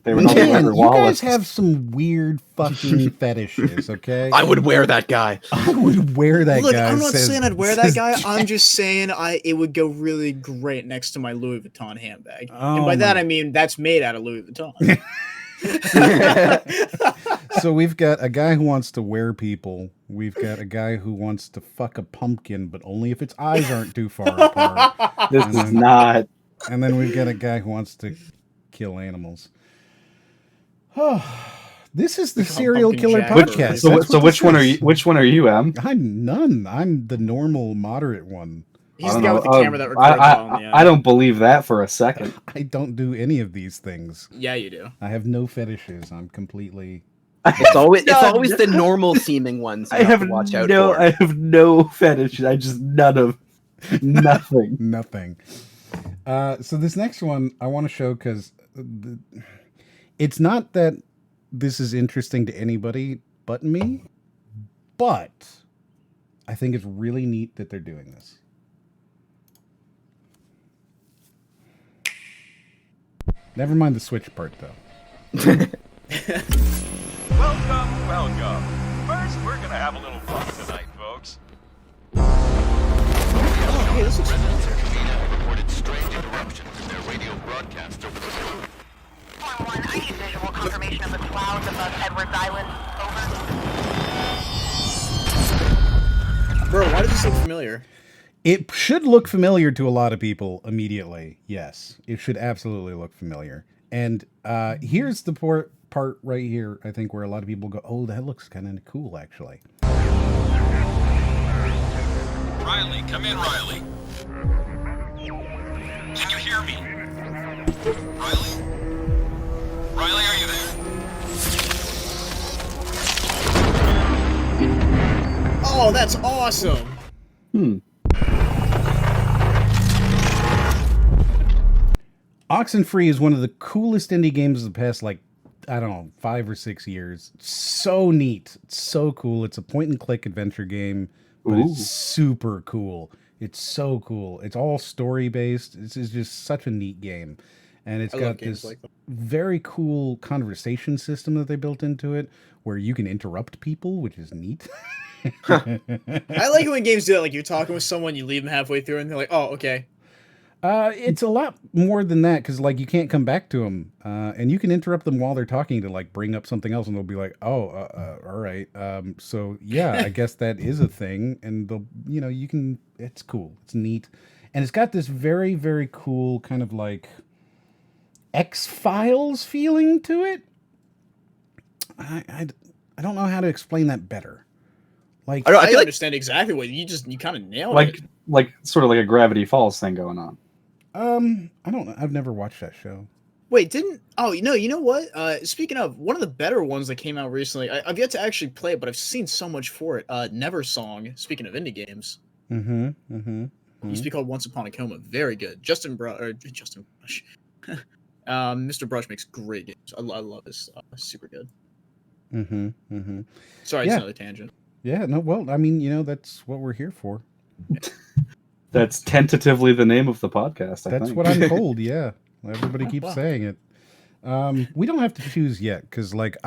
They were not Man, Leather you Wallace. guys have some weird fucking fetishes, okay? I would wear that guy. I would wear that Look, guy. I'm not says- saying I'd wear that says guy. Jack. I'm just saying it would go really great next to my Louis Vuitton handbag. Oh and by that my- I mean that's made out of Louis Vuitton. So we've got a guy who wants to wear people. We've got a guy who wants to fuck a pumpkin, but only if its eyes aren't too far apart. This is not. And then we've got a guy who wants to kill animals. Oh, this is the Become serial Pumpkin killer Jack. podcast. So, That's so what which this one are is. you? Which one are you, Em? I'm none. I'm the normal, moderate one. He's I the don't guy know. with the camera that records I, all in the I don't believe that for a second. I don't do any of these things. Yeah, you do. I have no fetishes. I'm completely. It's always None. the normal seeming ones you I have have to watch out no. for. I have no fetish. I just none of nothing. Nothing. So this next one I want to show because it's not that this is interesting to anybody but me, but I think it's really neat that they're doing this. Never mind the Switch part, though. Welcome. First, we're gonna have a little fun tonight, folks. Oh, hey, this looks Reported strange interruptions in their radio broadcast over the phone. Form 1, I need visual confirmation of the clouds above Edwards Island. Over. Bro, why does this look familiar? It should look familiar to a lot of people immediately. Yes, it should absolutely look familiar. And here's the part right here, I think, where a lot of people go, oh, that looks kind of cool, actually. Riley, come in, Riley. Can you hear me? Riley? Riley, are you there? Oh, that's awesome. Oxenfree is one of the coolest indie games of the past, like, I don't know, 5 or 6 years. So neat. It's so cool. It's a point-and-click adventure game but it's super cool. It's so cool. It's all story based. It's just such a neat game, and it's got this very cool conversation system that they built into it, where you can interrupt people, which is neat. I like it when games do that. Like you're talking with someone, you leave them halfway through, and they're like, "Oh, okay." It's a lot more than that, because like you can't come back to them, and you can interrupt them while they're talking to like bring up something else, and they'll be like, "Oh, all right." So yeah, I guess that is a thing, and they'll, you can. It's cool. It's neat, and it's got this very, very cool kind of like X-Files feeling to it. I don't know how to explain that better. Like I understand exactly what you kind of nailed it. Like sort of like a Gravity Falls thing going on. I don't know. I've never watched that show. Wait, you know what? Speaking of, one of the better ones that came out recently, I've yet to actually play it, but I've seen so much for it. Never Song, speaking of indie games. It used to be called Once Upon a Coma. Very good. Justin Brush. Mr. Brush makes great games. I love this. Super good. Sorry, it's another tangent. Yeah, no, well, I mean, that's what we're here for. That's tentatively the name of the podcast, I That's think. what I'm told, yeah. Everybody keeps saying it. We don't have to choose yet, because, like,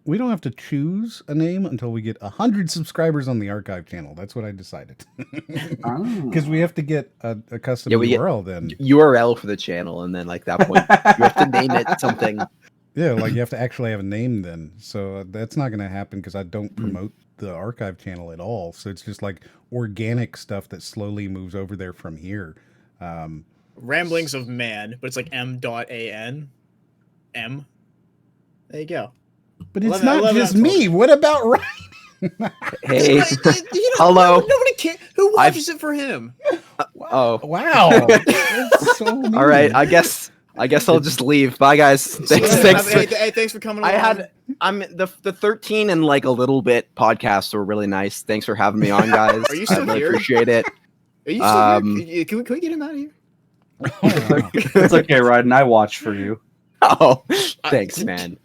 we don't have to choose a name until we get 100 subscribers on the archive channel. That's what I decided. Because we have to get a custom URL then. URL for the channel, and then, like, that point, you have to name it something. Yeah, like, you have to actually have a name then. So that's not going to happen, because I don't promote the archive channel at all. So it's just, like, organic stuff that slowly moves over there from here. Ramblings of Man, but it's like M.AN. M. There you go. But it's not just me. What about Ryan? Hey, hello. Nobody cares. Who watches it for him? Oh, wow. That's so mean. All right. I guess I'll just leave. Bye, guys. Thanks for coming. I'm the 13 and like a little bit podcasts were really nice. Thanks for having me on, guys. Are you still I here? Appreciate it. Are you still here? Can we get him out of here? It's okay, Ryden. I watch for you. Oh, thanks, man.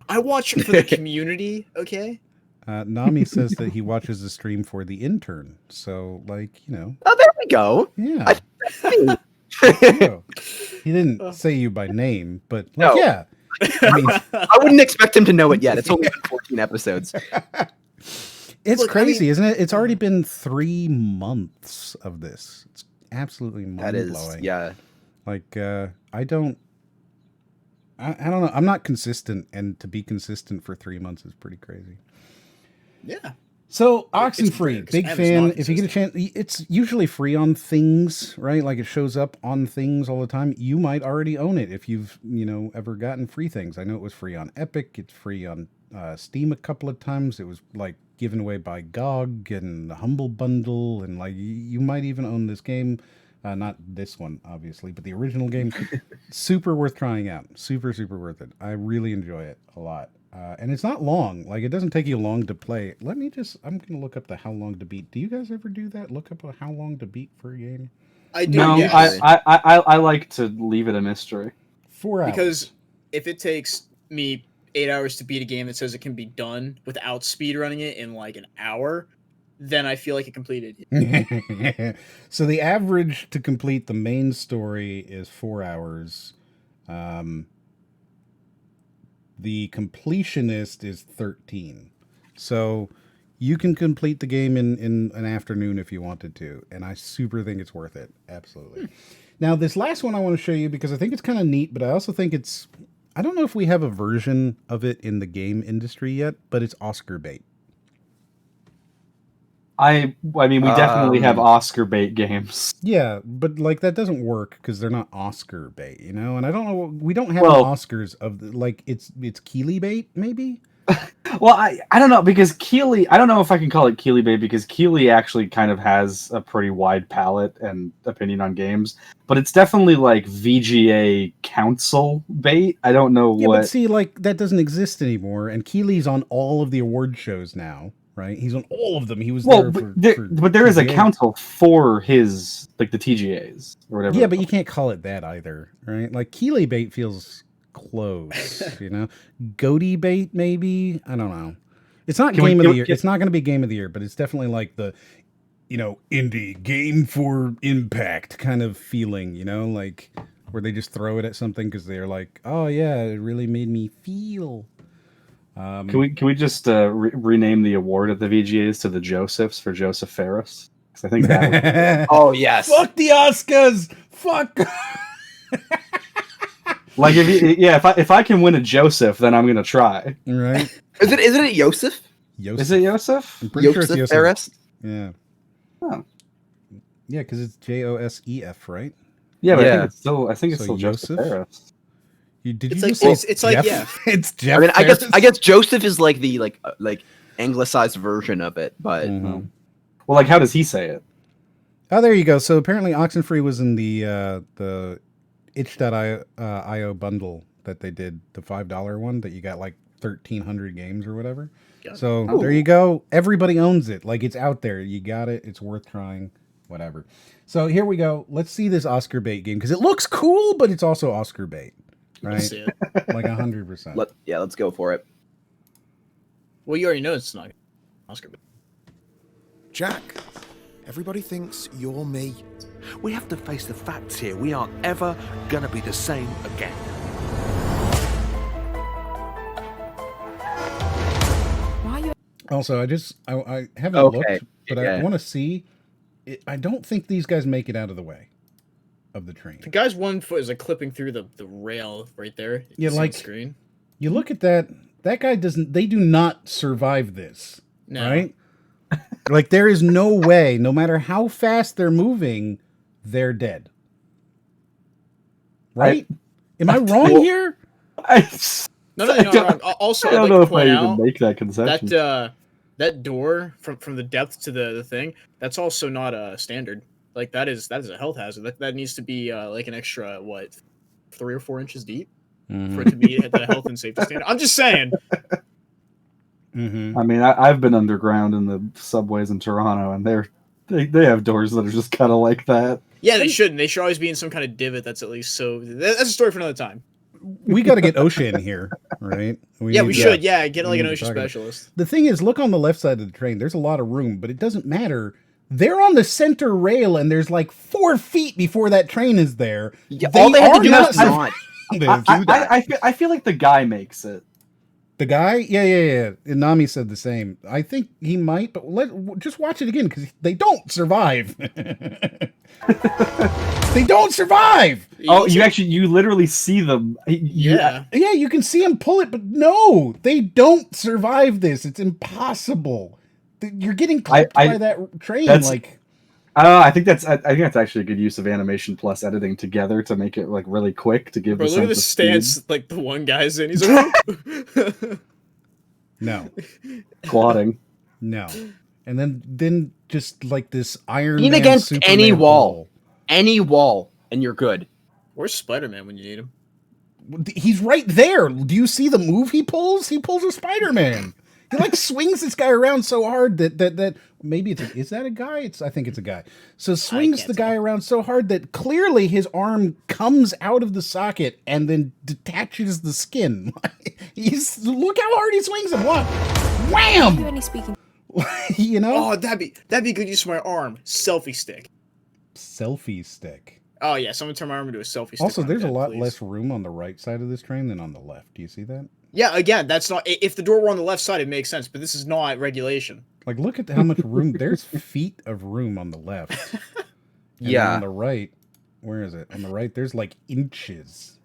I watch for the community. Okay. Nami says that he watches the stream for the intern. So, like, Oh, there we go. Yeah. He didn't say you by name, but like, No. yeah. I mean, I wouldn't expect him to know it yet. It's only been 14 episodes. It's crazy, isn't it? It's already been 3 months of this. It's absolutely mind-blowing. That is, yeah. Like, I don't know. I'm not consistent, and to be consistent for 3 months is pretty crazy. Yeah. So, Oxenfree, big fan. If you get a chance, it's usually free on things, right? Like it shows up on things all the time. You might already own it if you've, ever gotten free things. I know it was free on Epic. It's free on Steam a couple of times. It was like given away by GOG and the Humble Bundle, and like you might even own this game. Not this one, obviously, but the original game. Super worth trying out. Super, super worth it. I really enjoy it a lot. And it's not long. Like, it doesn't take you long to play. I'm going to look up the how long to beat. Do you guys ever do that? Look up a how long to beat for a game? I do. No, yes. I like to leave it a mystery. 4 hours. Because if it takes me 8 hours to beat a game that says it can be done without speedrunning it in like an hour, then I feel like a complete idiot. So the average to complete the main story is 4 hours. The completionist is 13. So you can complete the game in an afternoon if you wanted to. And I super think it's worth it. Absolutely. Now, this last one I want to show you because I think it's kind of neat, but I also think I don't know if we have a version of it in the game industry yet, but it's Oscar bait. I mean, we definitely have Oscar bait games. Yeah, but like that doesn't work because they're not Oscar bait, And I don't know. We don't have Oscars of it's Keeley bait, maybe. Well, I don't know because Keeley. I don't know if I can call it Keeley bait because Keeley actually kind of has a pretty wide palette and opinion on games, but it's definitely like VGA council bait. I don't know what. But see, like that doesn't exist anymore, and Keeley's on all of the award shows now. Right, he's on all of them. He was but there is a council for his like the TGAs or whatever. Yeah, but you can't call it that either, right? Like Keeley bait feels close, Goaty bait maybe. I don't know. It's not game of the year. It's not going to be game of the year, but it's definitely like the indie game for impact kind of feeling, like where they just throw it at something because they're like, oh yeah, it really made me feel. Can we just rename the award at the VGAs to the Josephs for Joseph Ferris? Because I think that Oh yes. Fuck the Oscars. Fuck. like if I can win a Joseph, then I'm gonna try. Right. Is it Joseph? Is it Joseph? I'm pretty sure it's Joseph Joseph. Ferris? Yeah. Oh. Yeah, because it's Josef, right? Yeah, but Yeah. I think it's So still Joseph Ferris. Did It's you like- just say it's like, Jeff? yeah. It's Jeff. I mean, Ferris? I guess Joseph is like the like anglicized version of it, but Mhm. Well, like, how does he say it? Oh, there you go. So apparently, Oxenfree was in the itch.io bundle that they did, the $5 one that you got like 1,300 games or whatever. Yeah. So Oh. there you go. Everybody owns it. Like, it's out there. You got it. It's worth trying. Whatever. So here we go. Let's see this Oscar bait game because it looks cool, but it's also Oscar bait, right? Let's see it. Like 100%. let's go for it. Well, you already know it's not Oscar. Jack, everybody thinks you're me. We have to face the facts here. We aren't ever gonna be the same again. Also, I haven't Okay, looked, but I yeah. want to see. I don't think these guys make it out of the way of the train. The guy's 1 foot is like clipping through the rail right there. Yeah, You see on like- screen. You look at that. That guy doesn't. They do not survive this, No. right? Like, there is no way. No matter how fast they're moving, they're dead. Right? Am I wrong Well, here? No, you're not wrong. Also, I I'd don't like know to if I point even out make that concession. that door from the depth to the thing, that's also not a standard. Like, that is a health hazard. That needs to be like an extra 3 or 4 inches deep for it to be at the health and safety standard. I'm just saying. Mm-hmm. I mean, I've been underground in the subways in Toronto, and they have doors that are just kind of like that. Yeah, they shouldn't. They should always be in some kind of divot that's at least so. That's a story for another time. We got to get OSHA in here, right? Yeah, we need- should. Yeah, get like we an need to OSHA talk about it. specialist. The thing is, look on the left side of the train. There's a lot of room, but it doesn't matter. They're on the center rail, and there's like 4 feet before that train is there. Yeah, all they had to do was not. I feel like the guy makes it. The guy? Yeah. And Nami said the same. I think he might, but just watch it again because they don't survive. They don't survive. Oh, you literally see them. Yeah. Yeah, you can see him pull it, but no, they don't survive this. It's impossible. You're getting clipped by that train. Like, I think that's actually a good use of animation plus editing together to make it like really quick to give. Bro, the look at the sense of speed. stance like the one guy's in. He's like, no, Squatting. no, and then just like this Iron Lean Man, against Superman any wall. pull. Any wall, and you're good. where's Spider-Man when you need him? He's right there. Do you see the move he pulls? He pulls a Spider-Man. He like swings this guy around so hard that maybe is that a guy? I think it's a guy. So swings can't the guy around so hard that clearly his arm comes out of the socket and then detaches the skin. Look how hard he swings him. What? Wham! Do any speaking? You know? Oh, that'd be good use of my arm. Selfie stick. Selfie stick. Oh yeah, someone turn my arm into a selfie stick. Also, when I'm there's a dead, lot please. less room on the right side of this train than on the left. Do you see that? Yeah, again, that's not. If the door were on the left side, it makes sense. But this is not regulation. Like, look at how much room. There's feet of room on the left. And then Yeah. on the right, where is it? On the right, there's like inches.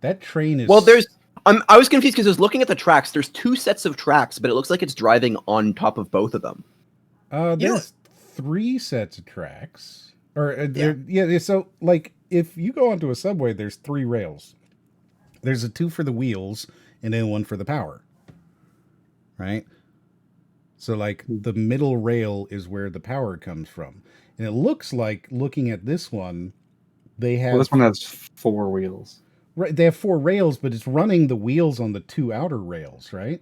That train is. Well, there's. I was confused because I was looking at the tracks. There's 2 sets of tracks, but it looks like it's driving on top of both of them. There's 3 sets of tracks. Yeah. So, like, if you go onto a subway, there's 3 rails. There's a 2 for the wheels, and then 1 for the power. Right? So, like, the middle rail is where the power comes from. And it looks like, looking at this one, they have... Well, this one has 4 wheels. Right, they have 4 rails, but it's running the wheels on the 2 outer rails, right?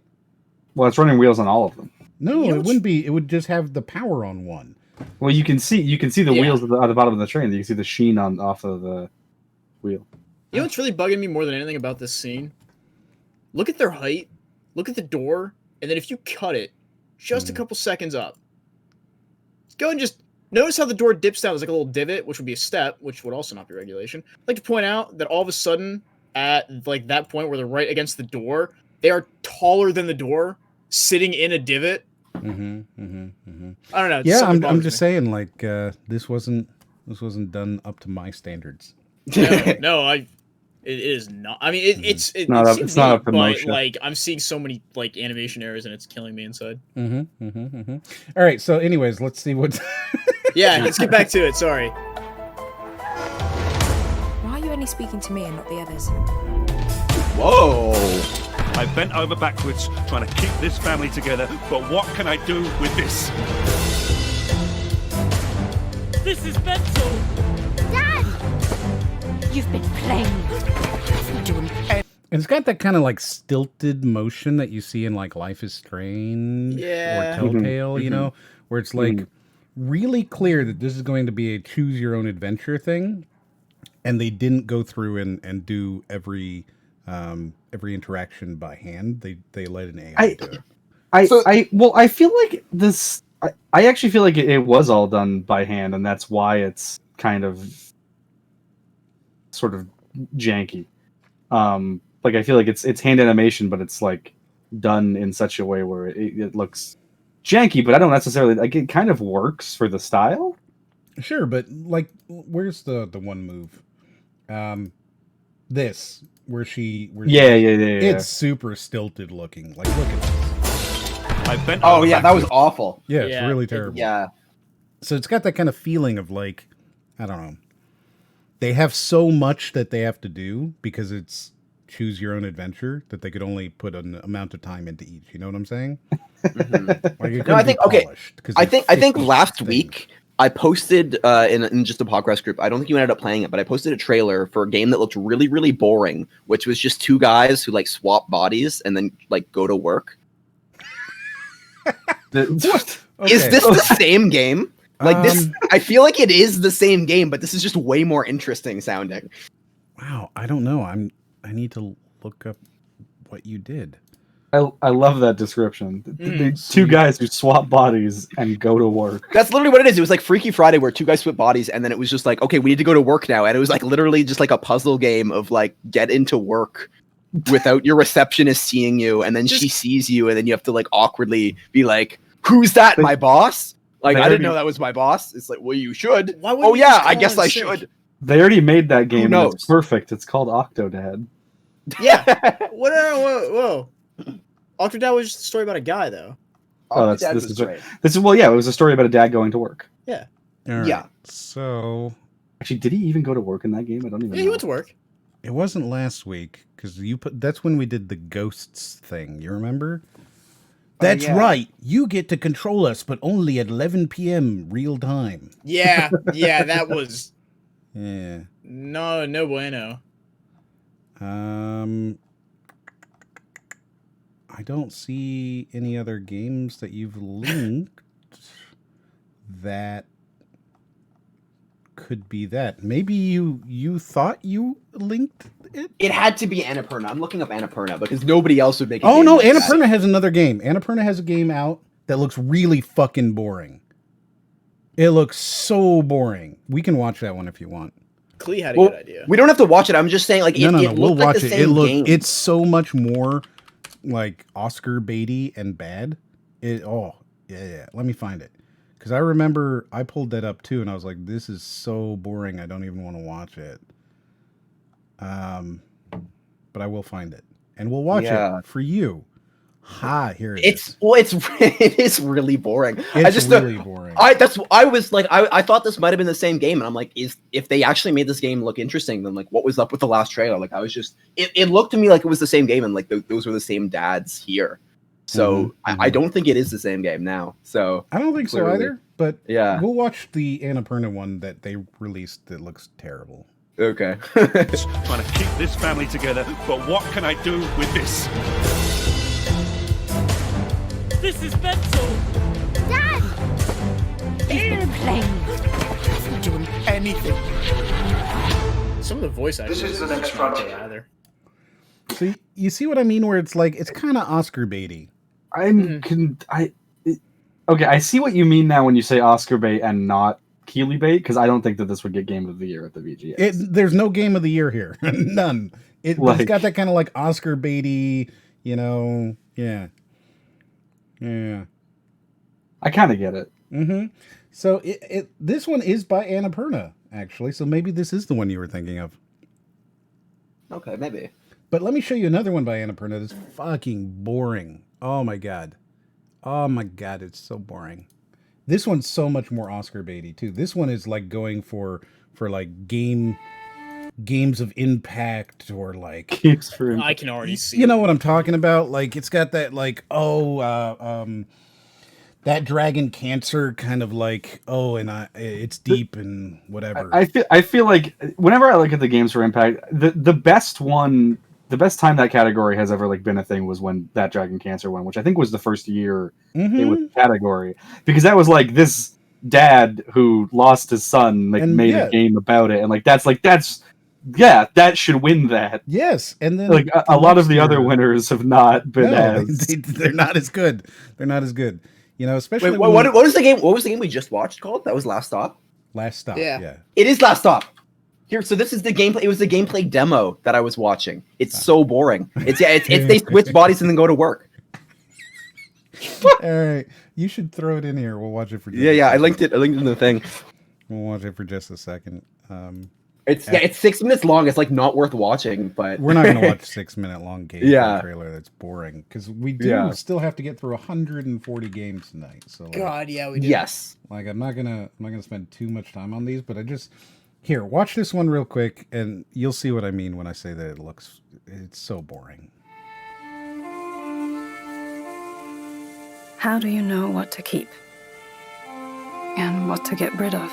Well, it's running wheels on all of them. No, it wouldn't be. It would just have the power on one. Well, you can see the Yeah. wheels at the bottom of the train. You can see the sheen off of the wheel. You know what's really bugging me more than anything about this scene? Look at their height. Look at the door, and then if you cut it just a couple seconds up, go and just notice how the door dips down. There's like a little divot, which would be a step, which would also not be regulation. I'd like to point out that all of a sudden, at like that point where they're right against the door, they are taller than the door, sitting in a divot. I don't know. Yeah, I'm just saying, like, this wasn't done up to my standards. No, it is not. I mean, it's not up to my but like I'm seeing so many like animation errors, and it's killing me inside. All right. So, anyways, let's see what. Yeah, let's get back to it. Sorry. Why are you only speaking to me and not the others? Whoa. I bent over backwards trying to keep this family together, but what can I do with this? This is mental! Dad! You've been playing. And it's got that kind of like stilted motion that you see in like Life is Strange or Telltale, you know, where it's like really clear that this is going to be a choose your own adventure thing. And they didn't go through and do every interaction by hand. They let an AI do it. I feel like this. I actually feel like it was all done by hand, and that's why it's kind of sort of janky. Like I feel like it's hand animation, but it's like done in such a way where it looks janky. But I don't necessarily like it. Kind of works for the style. Sure, but like, where's the one move? This where she yeah. It's super stilted looking. Like, look at this. I bent Oh yeah, that was awful. Yeah, it's really terrible. Yeah. So it's got that kind of feeling of like, I don't know. They have so much that they have to do because it's choose your own adventure that they could only put an amount of time into each. You know what I'm saying? Like, No, I think I think last week I posted in just a podcast group. I don't think you ended up playing it, but I posted a trailer for a game that looked really, really boring, which was just two guys who like swap bodies and then like go to work. What? Is this the same game? Like this, I feel like it is the same game, but this is just way more interesting sounding. Wow, I don't know. I need to look up what you did. I love that description. Two guys who swap bodies and go to work. That's literally what it is. It was like Freaky Friday where two guys swap bodies, and then it was just like, okay, we need to go to work now. And it was like literally just like a puzzle game of like get into work without your receptionist seeing you, and then she sees you, and then you have to like awkwardly be like, "Who's that? My boss?" Like, I didn't know that was my boss. It's like, well, you should. Oh yeah, I guess I should. They already made that game. And it's perfect. It's called Octodad. Yeah. Whoa. Octodad was just a story about a guy, though. Oh, this is well, yeah. It was a story about a dad going to work. Yeah. Right. Yeah. So, actually, did he even go to work in that game? I don't even know. Yeah, he went to work. It wasn't last week because that's when we did the ghosts thing. You remember? That's right. You get to control us, but only at 11 p.m. real time. Yeah, that was. Yeah. No bueno. I don't see any other games that you've linked that could be that. Maybe you thought you linked it? It had to be Annapurna. I'm looking up Annapurna because nobody else would make it. Oh no, Annapurna has another game. Annapurna has a game out that looks really fucking boring. It looks so boring. We can watch that one if you want. Clee had a good idea. We don't have to watch it. I'm just saying, like, no, we'll watch like it. It's so much more like Oscar baity and bad. Yeah. Let me find it. Because I remember I pulled that up too, and I was like, "This is so boring. I don't even want to watch it." But I will find it, and we'll watch it for you. Here it is. It is really boring. It's really boring. I thought this might have been the same game, and I'm like, if they actually made this game look interesting, then like, what was up with the last trailer? Like, I was just, it looked to me like it was the same game, and like those were the same dads here. So I don't think it is the same game now. So I don't think so either. But yeah, we'll watch the Annapurna one that they released that looks terrible. Okay. Trying to keep this family together, but what can I do with this? This is mental! Dad! You've been playing. Not doing anything. Some of the voice acting This is the next frontier. either. So you see what I mean? Where it's like it's kind of Oscar baity. Okay, Okay, I see what you mean now when you say Oscar bait and not Keeley bait, because I don't think that this would get Game of the Year at the VGA. There's no Game of the Year here. None. But it's got that kind of like Oscar baity, yeah. I kind of get it. Mm-hmm. So this one is by Annapurna, actually. So maybe this is the one you were thinking of. Okay, maybe. But let me show you another one by Annapurna that's fucking boring. Oh my god. Oh my god, it's so boring. This one's so much more Oscar baity too. This one is like going for like games of impact or like I can already see. You know what I'm talking about? Like it's got that like that Dragon Cancer kind of like it's deep and whatever. I feel like whenever I look at the games for impact, the best time that category has ever like been a thing was when that Dragon Cancer won, which I think was the first year it was a category, because that was like this dad who lost his son made a game about it, and like that's that should win that. Yes, and then like a lot of the other winners have not been they're not as good. They're not as good. Especially what was the game? What was the game we just watched called? That was Last Stop. Last Stop. Yeah. It is Last Stop. Here, so this is the gameplay. It was the gameplay demo that I was watching. It's so boring. It's they switch bodies and then go to work. All right, you should throw it in here. We'll watch it for. Yeah. I linked it in the thing. We'll watch it for just a second. It's 6 minutes long. It's like not worth watching, but we're not going to watch 6 minute long gameplay trailer. That's boring because we do still have to get through 140 games tonight. So God, yeah, we do. Yes. Like I'm not gonna spend too much time on these, but here, watch this one real quick, and you'll see what I mean when I say that it's so boring. How do you know what to keep and what to get rid of?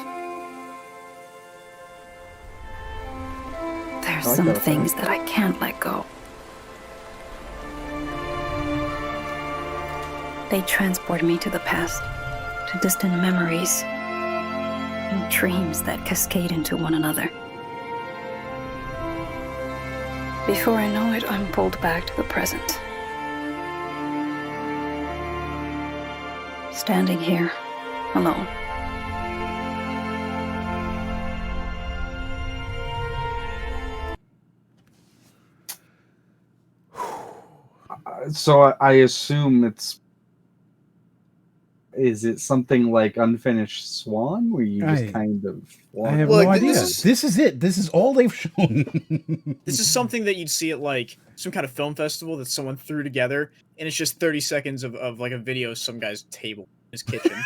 There's some things that I can't let go. They transport me to the past, to distant memories, and dreams that cascade into one another. Before I know it, I'm pulled back to the present. Standing here, alone. So I assume is it something like Unfinished Swan, where you just kind of... I have no idea. This is it. This is all they've shown. This is something that you'd see at like some kind of film festival that someone threw together, and it's just 30 seconds of like a video of some guy's table in his kitchen.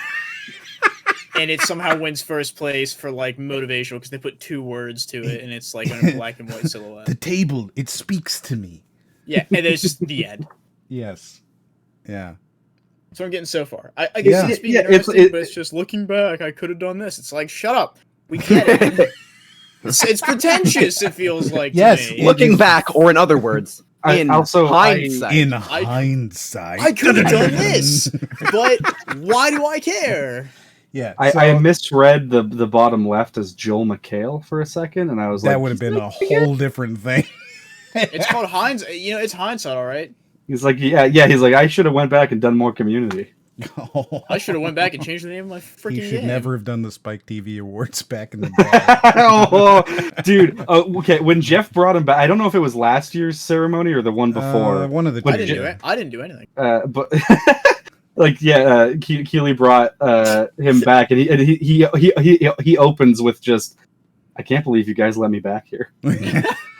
And it somehow wins first place for like motivational because they put 2 words to it, and it's like in a black and white silhouette. The table, it speaks to me. Yeah, and then it's just the end. Yes. Yeah. So I'm getting so far. I guess it's being interesting, but it's just looking back. I could have done this. It's like, shut up. We get it. It's pretentious. It feels like. Yes. To me. Looking back, or in other words, hindsight. In hindsight, I could have done this, but why do I care? Yeah, I misread the bottom left as Joel McHale for a second, and I was that would have been a whole different thing. It's called hindsight. It's hindsight, all right. He's like, he's like, I should have went back and done more Community. I should have went back and changed the name of my freaking game. You should never have done the Spike TV Awards back in the day. Dude. Okay, when Jeff brought him back, I don't know if it was last year's ceremony or the one before. One of the two. I didn't do anything. But like, Keeley brought him back, and he opens with just, I can't believe you guys let me back here.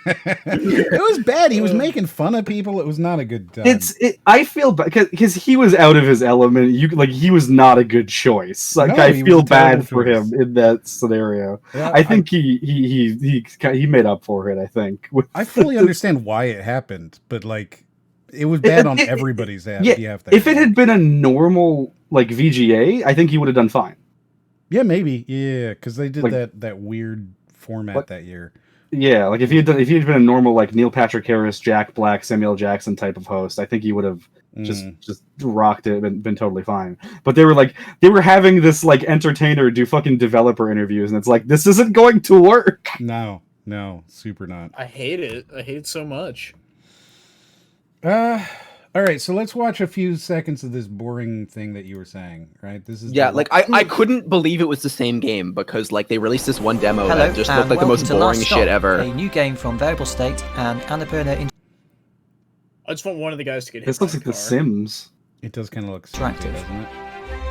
It was bad. He was making fun of people. It was not a good time. I feel bad because he was out of his element. He was not a good choice. Like, I feel bad for him in that scenario. Yeah, I think he made up for it. I think I fully understand why it happened, but like, it was bad on everybody's behalf. If it had been a normal like VGA, I think he would have done fine. Yeah, maybe. Yeah, because they did that weird format that year. Yeah, like if he had been a normal like Neil Patrick Harris, Jack Black, Samuel Jackson type of host, I think he would have just rocked it and been totally fine. But they were having this like entertainer do fucking developer interviews, and it's like, this isn't going to work. No, super not. I hate it. I hate it so much. All right, so let's watch a few seconds of this boring thing that you were saying, right? This is like I couldn't believe it was the same game because like they released this one demo that just looked like the most boring shit ever. A new game from Variable State and Annapurna. I just want one of the guys to get hit. This looks like The Sims. It does kind of look attractive, doesn't it?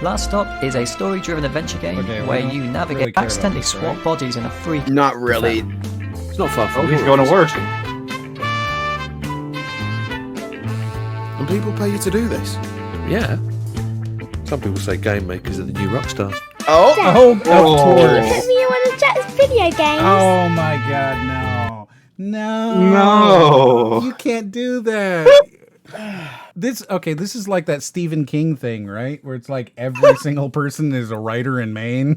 Last Stop is a story-driven adventure game where you navigate accidentally swap bodies in a free. Not really. It's not far from. Oh, he's going to work. And people pay you to do this? Yeah. Some people say game makers are the new rock stars. Of course. Put me on a Jack's video game. Oh my god, no. You can't do that. This is like that Stephen King thing, right? Where it's like every single person is a writer in Maine.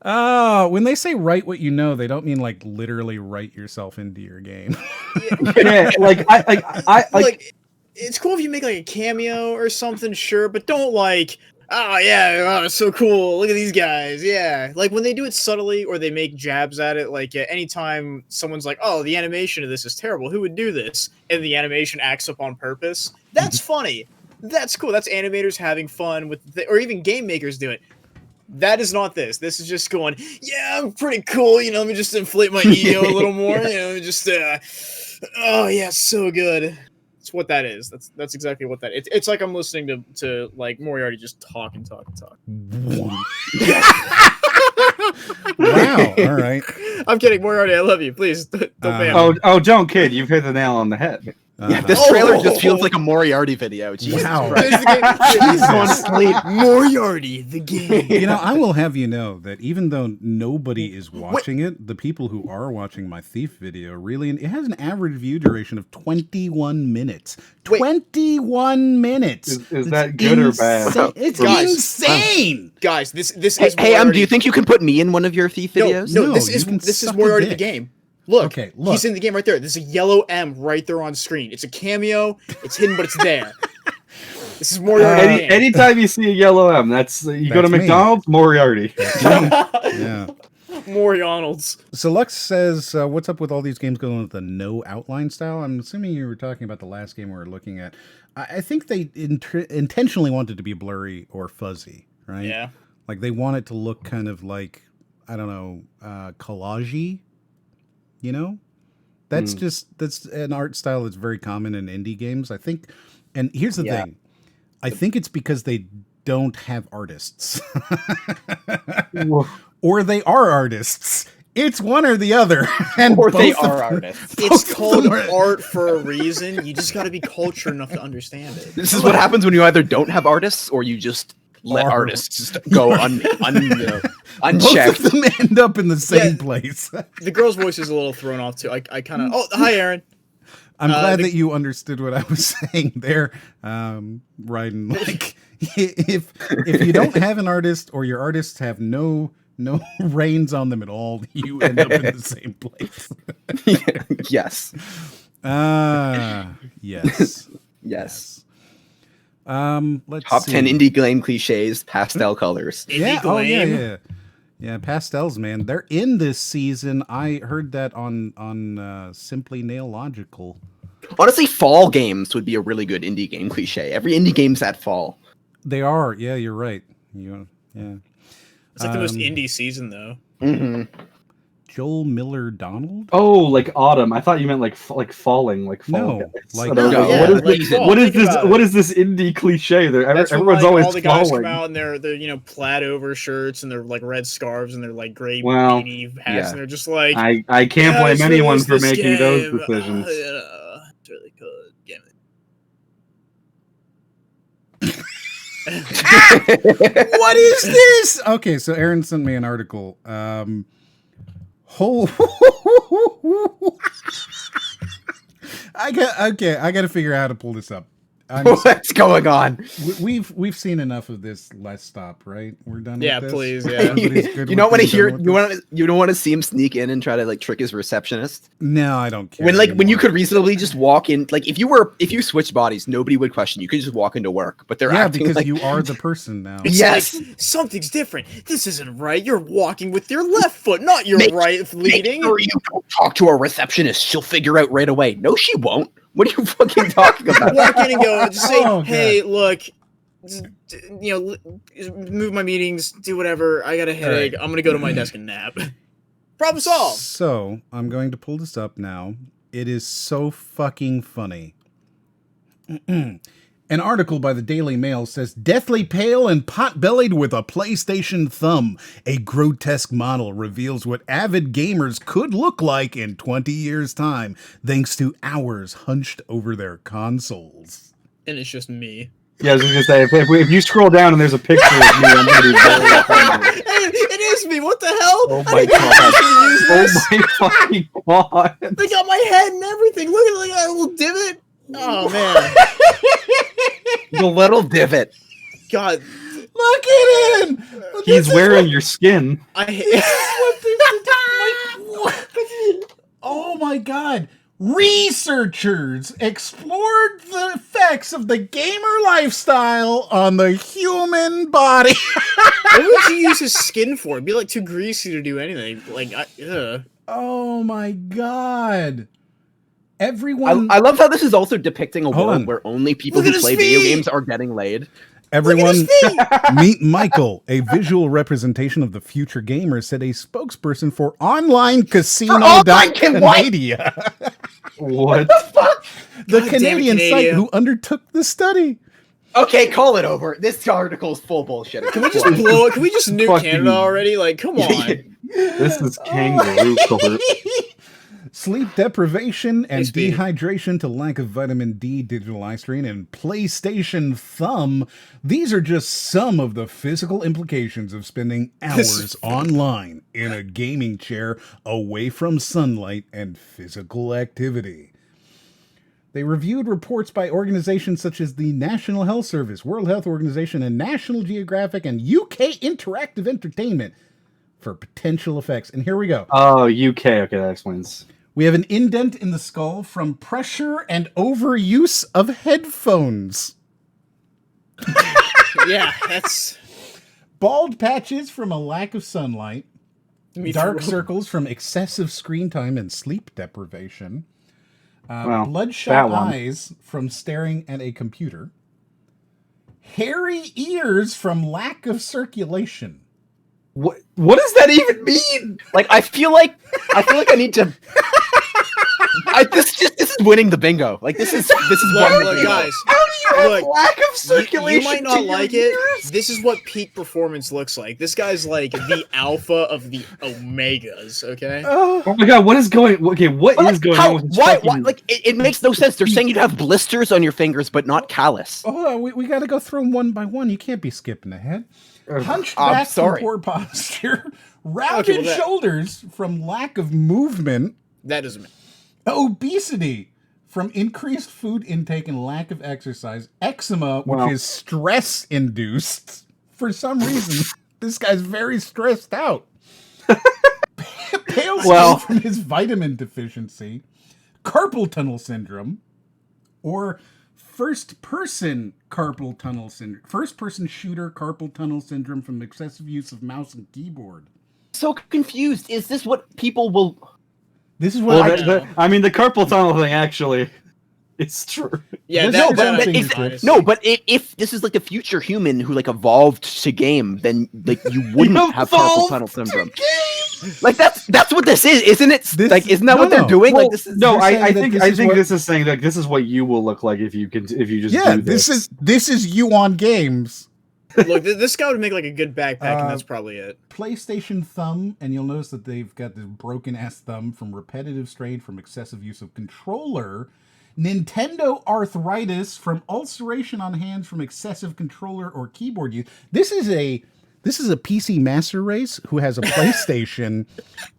When they say write what you know, they don't mean like literally write yourself into your game. Like it's cool if you make like a cameo or something, sure, but don't like, it's so cool. Look at these guys. Yeah. Like when they do it subtly or they make jabs at it, like anytime someone's like, oh, the animation of this is terrible. Who would do this? And the animation acts up on purpose. That's funny. That's cool. That's animators having fun with, or even game makers do it. That is not this. This is just going, yeah, I'm pretty cool. Let me just inflate my ego a little more. Just, oh yeah, so good. That's what that is. That's exactly what that is. It's like I'm listening to like Moriarty just talk and talk and talk. Wow. All right. I'm kidding, Moriarty. I love you. Please don't ban me. Don't kid. You've hit the nail on the head. This trailer just feels like a Moriarty video. Jesus Christ. Moriarty, the game. I will have you know that even though nobody is watching it, the people who are watching my Thief video it has an average view duration of 21 minutes. 21 minutes. Is that good or bad? It's insane. Guys, this is Hey, do you think you can put me in one of your Thief videos? No, this is Moriarty the game. Look, he's in the game right there. There's a yellow M right there on screen. It's a cameo. It's hidden, but it's there. This is Moriarty. Anytime you see a yellow M, that's go to McDonald's, Moriarty. Yeah. Moriarnolds. So Lux says, what's up with all these games going with the no outline style? I'm assuming you were talking about the last game we were looking at. I think they intentionally wanted to be blurry or fuzzy, right? Yeah. Like they want it to look kind of like, I don't know, collage-y. That's an art style that's very common in indie games, I think. And here's the thing. I think it's because they don't have artists. Or they are artists. It's one or the other. Or they are artists. It's called art for a reason. You just got to be cultured enough to understand it. This is what happens when you either don't have artists or you just let artists go unchecked. Both of them end up in the same place. The girl's voice is a little thrown off too. I kind of. Oh, hi, Aaron. I'm glad that you understood what I was saying there, Ryden. Like, if you don't have an artist or your artists have no reins on them at all, you end up in the same place. Yes. Yes. Yes. Let's Top see. 10 indie game cliches, pastel colors. Yeah, pastels, man. They're in this season. I heard that on Simply Nailogical. Honestly, fall games would be a really good indie game cliche. Every indie game's that fall. They are. Yeah, you're right. Yeah. It's like the most indie season, though. Mm-hmm. Joel Miller Donald? Oh, like autumn. I thought you meant like falling, like fall. No, what is this indie cliche? Everyone's always all the guys falling. come out in their plaid overshirts and their like red scarves and their like gray beanie hats, and they're just like I can't blame anyone for making those decisions. It's really good. What is this? Okay, so Aaron sent me an article. I got to figure out how to pull this up. What's going on? We've seen enough of this. Let's stop. Right? We're done. Yeah, with this? please. Yeah. You don't want to hear. You don't want to see him sneak in and try to like trick his receptionist. No, I don't care. When you could reasonably just walk in, like if you switched bodies, nobody would question you. You could just walk into work. But they're acting because like you are the person now. It's yes, like, something's different. This isn't right. You're walking with your left foot, not your right leading. Make sure you don't talk to a receptionist. She'll figure out right away. No, she won't. What are you fucking talking about? Walk in and go, just say, hey, look, move my meetings, do whatever. I got a headache. I'm going to go to my desk and nap. Problem solved. So, I'm going to pull this up now. It is so fucking funny. An article by the Daily Mail says, deathly pale and pot-bellied with a PlayStation thumb. A grotesque model reveals what avid gamers could look like in 20 years' time, thanks to hours hunched over their consoles. And it's just me. Yeah, I was just going to say, if you scroll down and there's a picture of me, I'm going to be very offended. It is me. What the hell? Oh my god. Oh my fucking god. They got my head and everything. Look at that little divot. Oh, man. The little divot. God. Look at him. He's wearing your skin. Oh my god. Researchers explored the effects of the gamer lifestyle on the human body. What would you use his skin for? It'd be like too greasy to do anything. Like, oh my god. Everyone, I love how this is also depicting a world where only people who play video games are getting laid. Everyone, meet Michael, a visual representation of the future gamer, said a spokesperson for online casino.canada. What the fuck? The Canadian site who undertook the study. Okay, call it over. This article is full bullshit. Can we just blow it? Can we just nuke Canada already? Like, come on. This is kangaroo court. Sleep deprivation and dehydration to lack of vitamin D, digital eye strain, and PlayStation thumb. These are just some of the physical implications of spending hours online in a gaming chair away from sunlight and physical activity. They reviewed reports by organizations such as the National Health Service, World Health Organization, and National Geographic and UK Interactive Entertainment for potential effects. And here we go. Oh, UK. Okay, that explains. We have an indent in the skull from pressure and overuse of headphones. Yeah, that's... Bald patches from a lack of sunlight. Dark circles from excessive screen time and sleep deprivation. Bloodshot eyes from staring at a computer. Hairy ears from lack of circulation. What does that even mean? Like, I feel like I need to. This is winning the bingo. Like this is look, guys. How do you have lack of circulation? You might not like it. This is what peak performance looks like. This guy's like the alpha of the omegas. Okay. Oh my god, what is going? Okay, what is going on with this why? Like it makes no sense. They're saying you'd have blisters on your fingers, but not callus. Hold on, we got to go through them one by one. You can't be skipping ahead. Hunched back from poor posture, rounded shoulders from lack of movement. That doesn't mean. Obesity from increased food intake and lack of exercise. Eczema, which is stress-induced. For some reason, this guy's very stressed out. Pale skin from his vitamin deficiency. Carpal tunnel syndrome. Or first-person carpal tunnel syndrome. First-person shooter carpal tunnel syndrome from excessive use of mouse and keyboard. So confused. Is this what people will... This is what I mean, the carpal tunnel thing, actually, it's true. Yeah, but if this is like a future human who like evolved to game, then like you wouldn't have carpal tunnel syndrome. Like that's what this is, isn't it? Isn't that what they're doing? Well, like this is I think this is saying like this is what you will look like if you just do this. This is you on games. Look, this guy would make like a good backpack, and that's probably it. PlayStation thumb, and you'll notice that they've got this broken-ass thumb from repetitive strain from excessive use of controller. Nintendo arthritis from ulceration on hands from excessive controller or keyboard use. This is a PC master race who has a PlayStation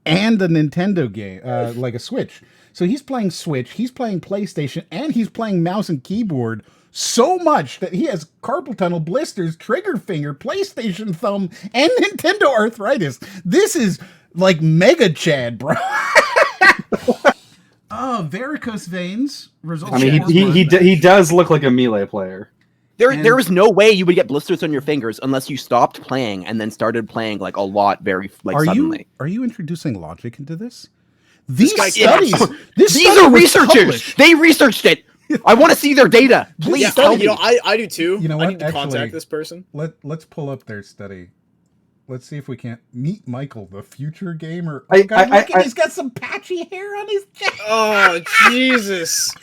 and a Nintendo game, like a Switch. So he's playing Switch, he's playing PlayStation, and he's playing mouse and keyboard so much that he has carpal tunnel, blisters, trigger finger, PlayStation thumb, and Nintendo arthritis. This is like Mega Chad, bro. Varicose veins. I mean, he does look like a Melee player. There was no way you would get blisters on your fingers unless you stopped playing and then started playing like a lot very suddenly. Are you introducing logic into this? These studies. These are researchers. They researched it. I want to see their data. Please tell me. I do too. You know what? I need to contact this person. Let's pull up their study. Let's see if we can't meet Michael, the future gamer. Oh, God, look at he's got some patchy hair on his chest. Oh, Jesus.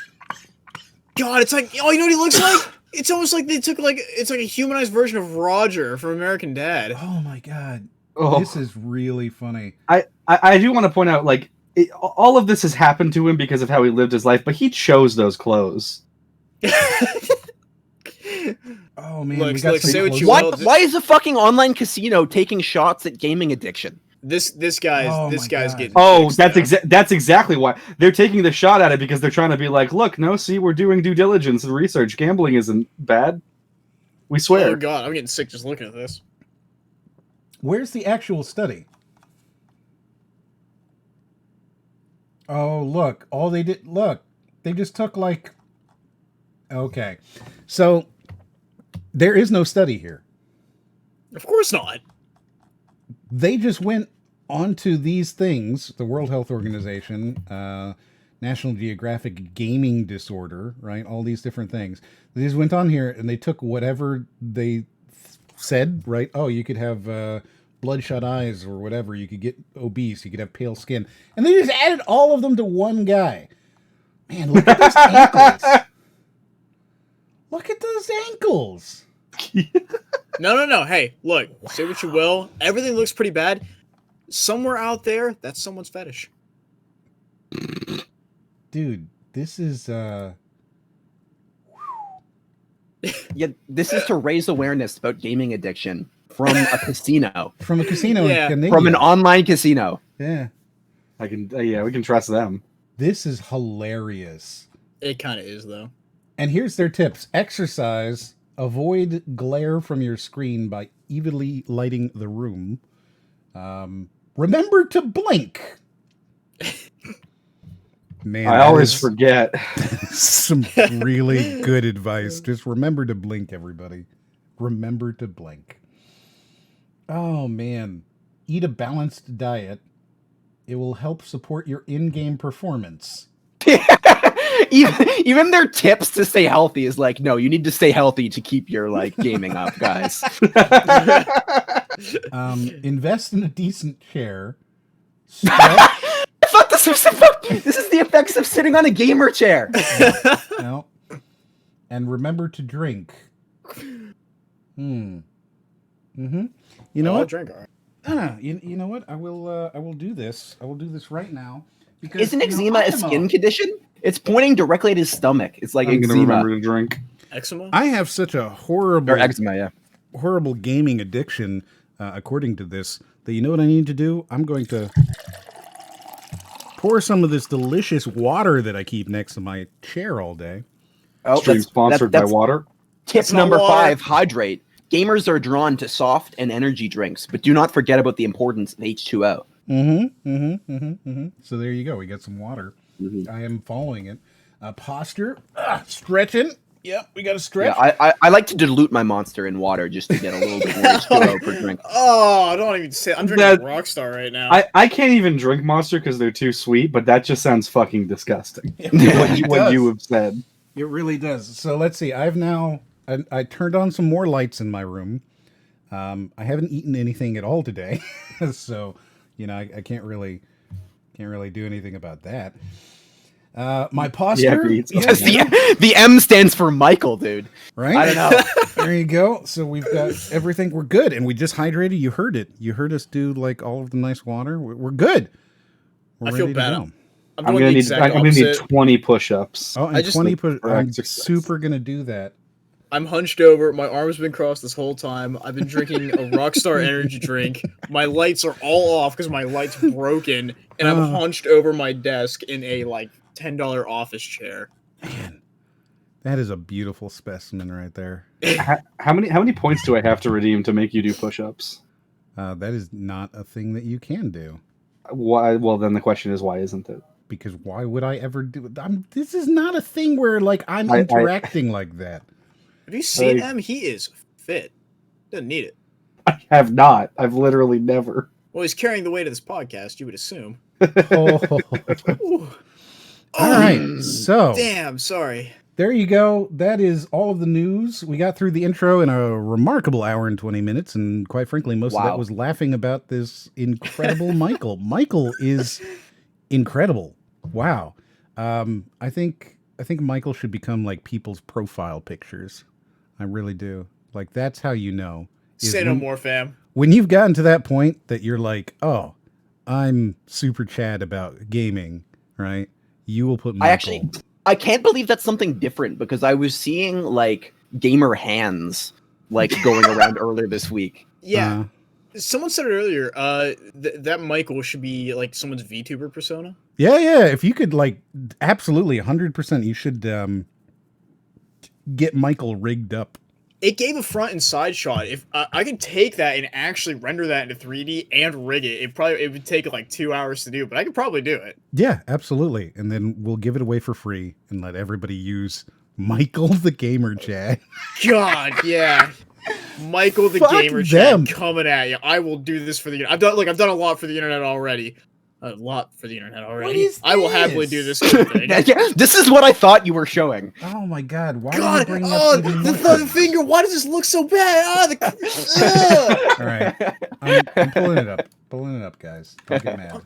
God, it's like, oh, you know what he looks like? It's almost like they took it's like a humanized version of Roger from American Dad. Oh my God. Oh. This is really funny. I do want to point out, like, all of this has happened to him because of how he lived his life, but he chose those clothes. Oh man, look, say what you will. Why is a fucking online casino taking shots at gaming addiction? This guy's getting. Oh, that's exactly why they're taking the shot at it, because they're trying to be like, look, no, see, we're doing due diligence and research. Gambling isn't bad. We swear. Oh God, I'm getting sick just looking at this. Where's the actual study? Oh, look, they just took like. Okay, so there is no study here. Of course not. They just went onto these things, the World Health Organization, National Geographic Gaming Disorder, right? All these different things. They just went on here and they took whatever they said, right? Oh, you could have bloodshot eyes or whatever. You could get obese. You could have pale skin. And they just added all of them to one guy. Man, look at those ankles. Look at those ankles. No. Hey, look, say what you will. Everything looks pretty bad. Somewhere out there, that's someone's fetish. Dude, this is yeah, this is to raise awareness about gaming addiction from a casino. From a casino, yeah. From an online casino. Yeah. We can trust them. This is hilarious. It kind of is, though. And here's their tips. Exercise. Avoid glare from your screen by evenly lighting the room. Remember to blink. Man, I always forget. Some really good advice. Just remember to blink, everybody. Remember to blink. Oh, man. Eat a balanced diet. It will help support your in-game performance. Even their tips to stay healthy is like, no, you need to stay healthy to keep your gaming up, guys. Invest in a decent chair. I thought this is the effects of sitting on a gamer chair. No. And remember to drink. You know what? Drink. You know what? I will do this. I will do this right now. Because, isn't eczema a skin condition? It's pointing directly at his stomach. It's like I'm eczema. gonna remember to drink. Eczema? I have such a horrible eczema, yeah. Horrible gaming addiction, according to this, that you know what I need to do? I'm going to pour some of this delicious water that I keep next to my chair all day. Oh, Stream sponsored by water. Tip number 5, hydrate. Gamers are drawn to soft and energy drinks, but do not forget about the importance of H2O. So there you go. We got some water. I am following it. Posture, stretching. Yep, we got to stretch. Yeah, I like to dilute my Monster in water just to get a little bit more H2O per drink. Oh, don't even say. I'm drinking Rockstar right now. I can't even drink Monster because they're too sweet, but that just sounds fucking disgusting. What you have said. It really does. So let's see. I turned on some more lights in my room. I haven't eaten anything at all today, so I can't really do anything about that. My posture. The M stands for Michael, dude. Right? I don't know. There you go. So we've got everything. We're good, and we just hydrated. You heard it. You heard us do all of the nice water. We're good. I feel bad. I'm gonna need 20 push-ups. Oh, and 20 push. I'm super gonna do that. I'm hunched over. My arm's been crossed this whole time. I've been drinking a Rockstar energy drink. My lights are all off because my light's broken, and I'm hunched over my desk in a $10 office chair. Man, That is a beautiful specimen right there. How many points do I have to redeem to make you do push-ups? That is not a thing that you can do. Why? Well, then the question is, why isn't it? Because why would I ever do it? This is not a thing where like I'm interacting like that. Have you seen him? He is fit. Doesn't need it. I have not. I've literally never. Well, he's carrying the weight of this podcast, you would assume. All right, so damn, sorry. There you go. That is all of the news. We got through the intro in a remarkable hour and 20 minutes, and quite frankly, most of that was laughing about this incredible Michael. Michael is incredible. Wow. I think Michael should become like people's profile pictures. I really do. Like that's how you know. Say no more, fam. When you've gotten to that point that you're like, oh, I'm super Chad about gaming, right? You will put Michael. I can't believe that's something different because I was seeing like gamer hands like going around earlier this week. Yeah. Someone said it earlier, that Michael should be like someone's VTuber persona. Yeah. If you could like absolutely 100%, you should get Michael rigged up. It gave a front and side shot. If I could take that and actually render that into 3D and rig it, it would take like 2 hours to do, but I could probably do it. Yeah, absolutely. And then we'll give it away for free and let everybody use Michael the Gamer Chad. God, yeah. Michael the Gamer Chad coming at you. I will do this for the I've done a lot for the internet already. I will happily do this kind of thing. Yeah, this is what I thought you were showing. Oh my God! Why are you bringing up the thumb finger? Why does this look so bad? All right, I'm pulling it up. Pulling it up, guys. Don't get mad.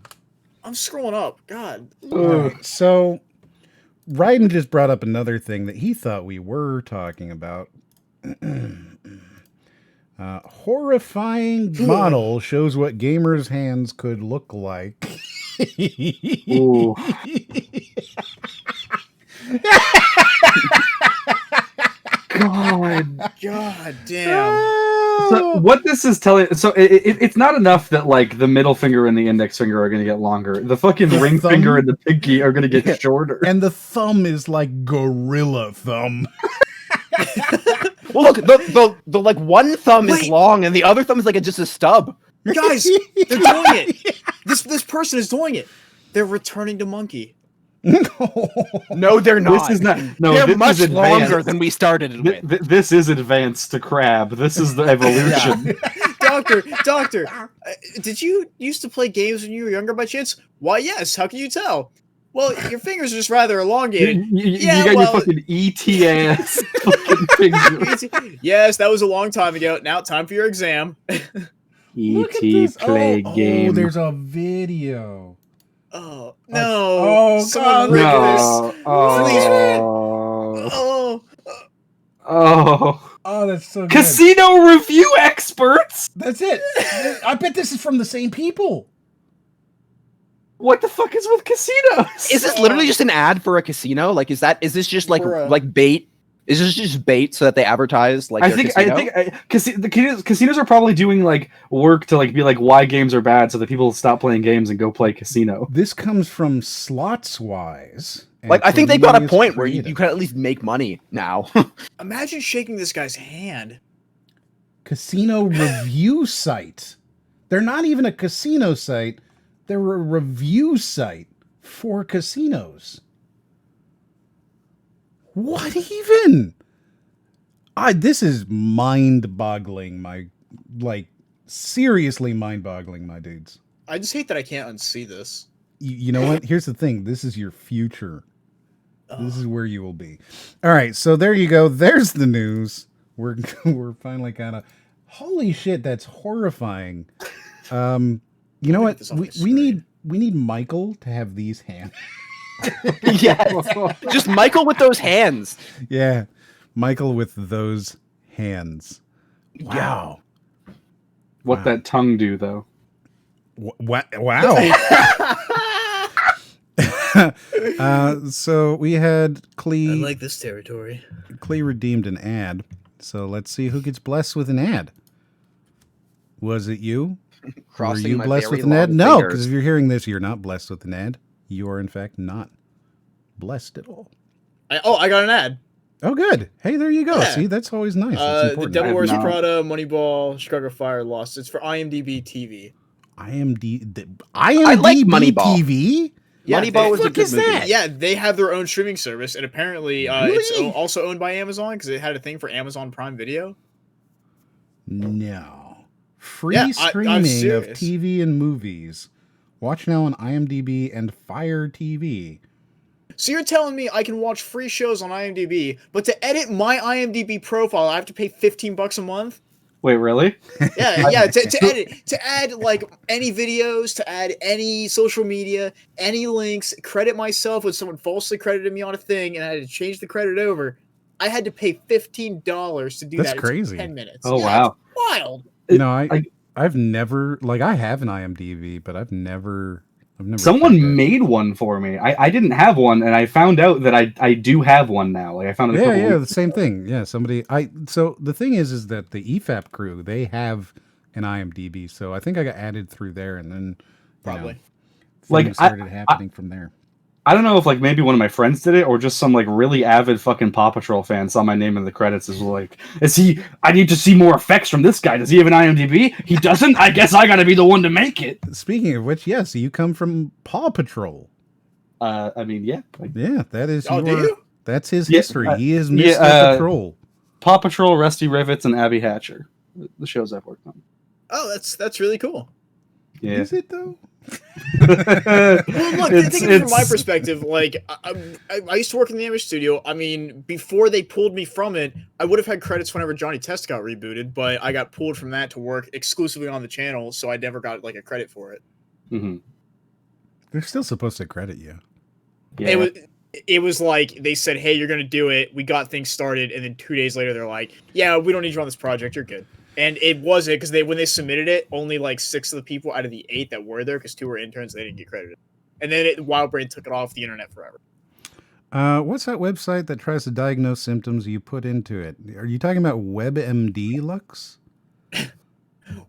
I'm scrolling up. God. Right, so, Ryden just brought up another thing that he thought we were talking about. Horrifying model shows what gamers' hands could look like. Ooh. God damn. So what this is telling, so it's not enough that like the middle finger and the index finger are going to get longer. The fucking ring finger and the pinky are going to get shorter. And the thumb is like gorilla thumb. Well, look, the like one thumb is long and the other thumb is like just a stub. Guys, they're doing it. This person is doing it. They're returning to monkey. No, they're not. This is not. No, they're this much is longer than we started it with. This is advanced to crab. This is the evolution. Doctor, did you used to play games when you were younger by chance? Why, yes. How can you tell? Well, your fingers are just rather elongated. You got your fucking ET-ass fucking finger. Yes, that was a long time ago. Now, time for your exam. E.T. play game. Oh, there's a video. Oh, no. Oh, God. Look at this. Oh, that's so good. Casino review experts? That's it. I bet this is from the same people. What the fuck is with casinos? Is this literally just an ad for a casino? Like, is this just like bait? Is this just bait so that they advertise like? I think the casinos are probably doing like work to like be like why games are bad so that people stop playing games and go play casino. This comes from Slotswise. Like I think they got a point where you can at least make money now. Imagine shaking this guy's hand. Casino review site. They're not even a casino site. They're a review site for casinos. What even? This is mind-boggling, seriously mind-boggling, my dudes. I just hate that I can't unsee this. You know what? Here's the thing. This is your future. This is where you will be. All right, so there you go. There's the news. We're finally kind of... Holy shit, that's horrifying. You know what? We need Michael to have these hands. Yeah, just Michael with those hands. Yeah, Michael with those hands. Wow. What that tongue do though? Wow. So we had Klee. I like this territory. Klee redeemed an ad. So let's see who gets blessed with an ad. Was it you? Were you blessed with an ad? No, because if you're hearing this, you're not blessed with an ad. You are, in fact, not blessed at all. I got an ad. Oh, good. Hey, there you go. Yeah. See, that's always nice. That's The important. Devil Wears Prada, Moneyball, Chicago Fire, Lost. It's for IMDb TV. IMDb like Moneyball. TV? Yeah, Moneyball was a good movie. Yeah, they have their own streaming service, and apparently it's also owned by Amazon because it had a thing for Amazon Prime Video. No. Free I'm streaming of serious. TV and movies. Watch now on IMDb and Fire TV. So you're telling me I can watch free shows on IMDb, but to edit my IMDb profile, I have to pay $15 a month? Wait, really? Yeah. To edit, to add like any videos, to add any social media, any links, credit myself when someone falsely credited me on a thing, and I had to change the credit over. I had to pay $15 to do that. That's crazy. 10 minutes. Oh, wow. It's wild. You know, I've never, like, I have an IMDb, but I've never. Someone made one for me. I didn't have one, and I found out that I do have one now. Like I found it. The same thing. Yeah, somebody. So the thing is that the EFAP crew, they have an IMDb, so I think I got added through there, and then probably things started happening from there. I don't know if like maybe one of my friends did it, or just some like really avid fucking Paw Patrol fan saw my name in the credits. Is like, I need to see more effects from this guy. Does he have an IMDb? He doesn't. I guess I got to be the one to make it. Speaking of which, yes, you come from Paw Patrol. I mean, yeah, that is. Oh, do you? That's his history. He is Mr. Patrol. Paw Patrol, Rusty Rivets, and Abby Hatcher, the shows I've worked on. Oh, that's really cool. Yeah. Is it though? Well, look, think of it from my perspective. Like, I used to work in the image studio. I mean, before they pulled me from it, I would have had credits whenever Johnny Test got rebooted, but I got pulled from that to work exclusively on the channel, so I never got like a credit for it. Mm-hmm. They're still supposed to credit you. Yeah. It was like they said, "Hey, you're gonna do it." We got things started, and then 2 days later, they're like, "Yeah, we don't need you on this project. You're good." And it wasn't because when they submitted it, only like 6 of the people out of the 8 that were there, because 2 were interns, they didn't get credited. And then Wildbrain took it off the internet forever. What's that website that tries to diagnose symptoms you put into it? Are you talking about WebMD, Lux?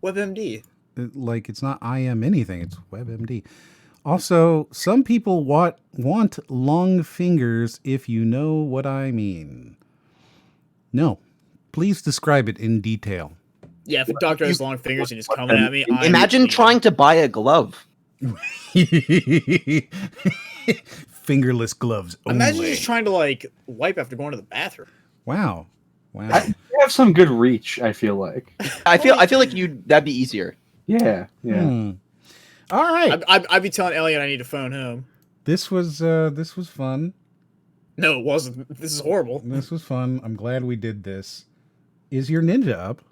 WebMD. Like, it's not IM anything, it's WebMD. Also, some people want long fingers, if you know what I mean. No. Please describe it in detail. Yeah, if a doctor has long fingers and is coming at me, imagine trying to buy a glove. Fingerless gloves only. Imagine just trying to like wipe after going to the bathroom. Wow. You have some good reach, I feel like. I feel like that'd be easier. Yeah. All right. I'd be telling Elliot I need to phone home. This was fun. No, it wasn't. This is horrible. This was fun. I'm glad we did this. Is your ninja up?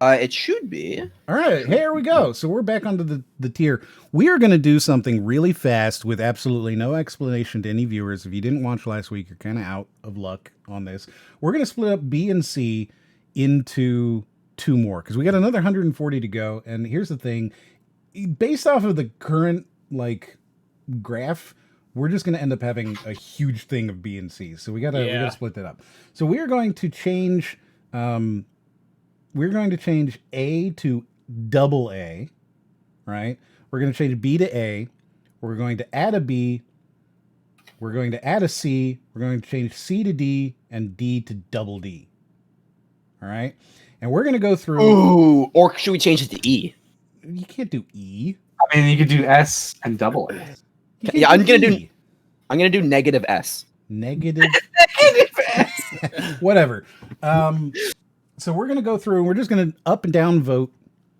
It should be. All right, here we go. So we're back onto the tier. We are going to do something really fast with absolutely no explanation to any viewers. If you didn't watch last week, you're kind of out of luck on this. We're going to split up B and C into 2 more because we got another 140 to go. And here's the thing. Based off of the current like graph, we're just going to end up having a huge thing of B and C. So we got to split that up. So we are going to change... we're going to change A to AA, right? We're going to change B to A. We're going to add a B. We're going to add a C. We're going to change C to D and D to double D. All right? And we're going to go through... Ooh, or should we change it to E? You can't do E. I mean, you could do S and double S. Yeah, I'm going to do negative S. Negative S. Whatever. So we're going to go through and we're just going to up and down vote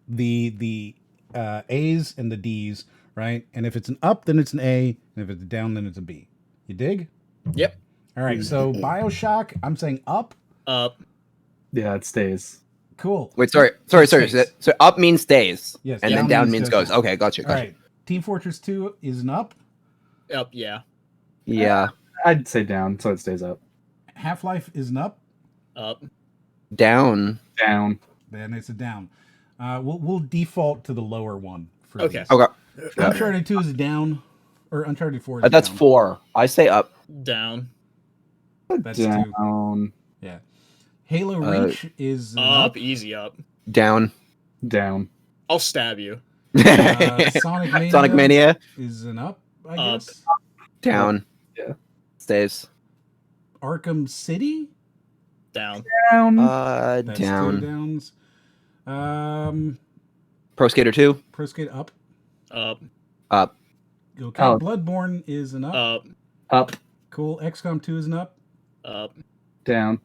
the A's and the D's, right? And if it's an up, then it's an A. And if it's a down, then it's a B. You dig? Yep. All right. So BioShock, I'm saying up. Up. Yeah, it stays. Cool. Wait, sorry. So up means stays. Yes. And then down means goes. Okay, gotcha. All right. Team Fortress 2 is an up. Up, yeah. Yeah. I'd say down, so it stays up. Half-Life is an up. Up. Down. Then it's a down. We'll default to the lower one. For okay. These. Okay. Uncharted 2 is a down. Or Uncharted 4 is that's down. 4. I say up. Down. That's down. 2. Yeah. Halo Reach is up. Easy up. Down. I'll stab you. Sonic Mania is an up, I up. guess. Down. Yeah. Stays. Arkham City? Down. That's Down. 2 downs. Pro Skater 2. Pro Skate up. Up. Up. Okay. Bloodborne is an up. Up. Up. Cool. XCOM 2 is an up. Up. Down.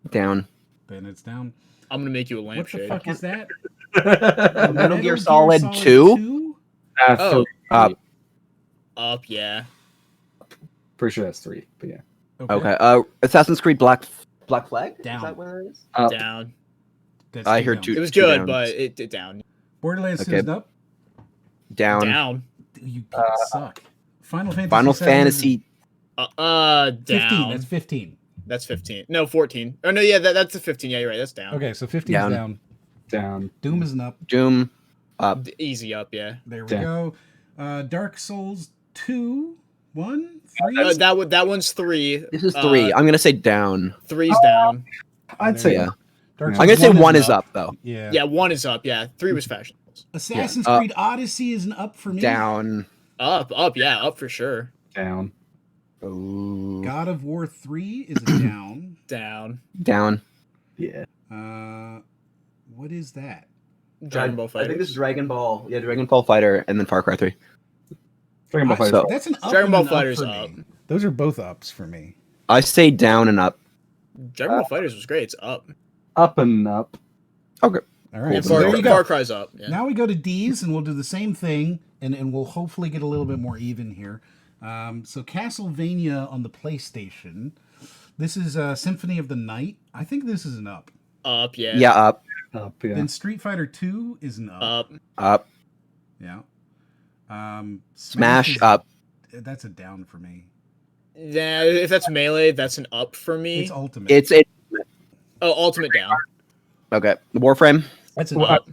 Down. Then it's down. I'm gonna make you a lampshade. What the fuck is that? Metal Gear Solid 2? Oh. Up. Up, yeah. Pretty sure that's 3, but yeah. Okay. Assassin's Creed Black Flag? Down. Is that what it is? Up. Down. That's I 2 heard downs. 2. It was 2 good, downs. but it down. Borderlands 2 Okay. is an up. Down. Down. You suck. Final Fantasy. Final 7 Fantasy. Down. 15. That's 15. That's 15. No, 14. Oh no, yeah, that's the 15. Yeah, you're right. That's down. Okay, so 15 is down. Down. Doom is an up. Doom. Up. Easy up, yeah. There we Down. go. Dark Souls 2, 1, 3. That one's 3. This is 3. I'm gonna say down. 3's down. I'd say Yeah. Dark I'm gonna Souls say 1 1 is up though. Yeah. Yeah, 1 is up. Yeah, 3 was fashion. Assassin's Creed Odyssey is an up for me. Down. Up, yeah, up for sure. Down. Ooh. God of War 3 is a down. Down. Yeah. What is that? Dragon Ball I Fighter. think this is Dragon Ball. Yeah, Dragon Ball Fighter, and then Far Cry 3. Dragon Ball So- Fighter. That's an up. Dragon and Ball an Fighter's for up. me. Those are both ups for me. I say down and up. Dragon Ball Fighters was great. It's up. Up and up. Okay. All right. And So there you go. Far Cry's up. Yeah. Now we go to D's, and we'll do the same thing, and we'll hopefully get a little bit more even here. So Castlevania on the PlayStation. This is Symphony of the Night. I think this is an up. Up, yeah. Yeah, up. Up, yeah. Then Street Fighter 2 is an up. Up. Yeah. Smash is- up. That's a down for me. Yeah, if that's Melee, that's an up for me. It's Ultimate. It's Ultimate down. okay. Warframe. That's an Well, up.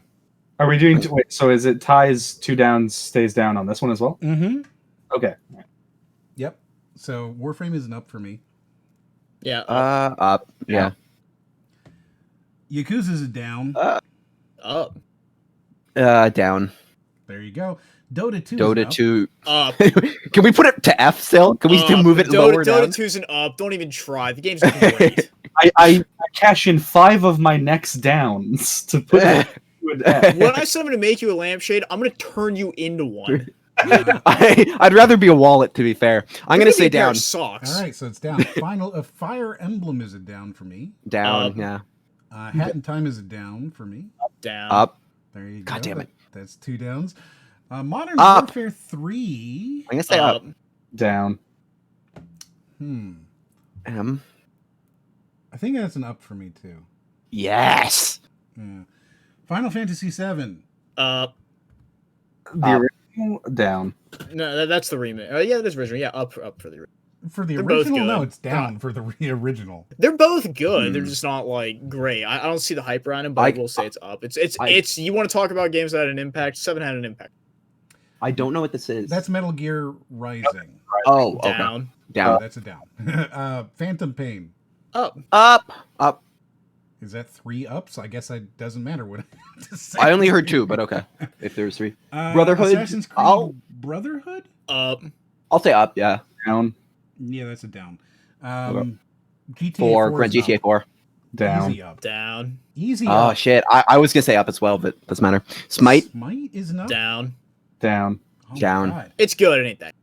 Are we doing? Wait, so is it ties 2 downs, stays down on this one as well? Mm-hmm. Okay. Yep. So Warframe is an up for me. Yeah. Up. Yeah. Yakuza's a down. Up. Down. There you go. Dota 2 Dota is an up. 2. Up. Can we put it to F still? Can we still move it lower down? Dota 2's an up. Don't even try. The game's great. I cash in 5 of my next downs to put it to an F. When I said I'm going to make you a lampshade, I'm going to turn you into one. I'd rather be a wallet, to be fair. I'm going to say down. Socks. All right, so it's down. Fire Emblem is a down for me. Down, yeah. Hat in Time is a down for me. Down. Up. There you go. God damn it. That's 2 downs. Modern Up. Warfare 3. I'm going to say up. Down. M. I think that's an up for me too. Yes. Yeah. Final Fantasy 7. Up. The original, down. No, that's the remake. Yeah, that is original. Yeah, up for the original. For the They're both original, no, good. it's down for the original. They're both good. They're just not like great. I don't see the hype around them, but I will say it's up. It's you want to talk about games that had an impact. 7 had an impact. I don't know what this is. That's Metal Gear Rising. Oh, okay. Down. Down. That's a down. Phantom Pain. Up. Up. Is that 3 ups? I guess it doesn't matter what I have to say. I only heard 2, but okay. If there's 3. Brotherhood. Assassin's Creed Brotherhood? Up. I'll say up, yeah. Down. Yeah, that's a down. GTA GTA 4. 4 Grand is GTA up. 4. Down. Easy up. Down. Easy Oh, up. shit. I was going to say up as well, but doesn't matter. Smite. Smite is an up. Down. Down. Oh my Down. God. It's good. It ain't that.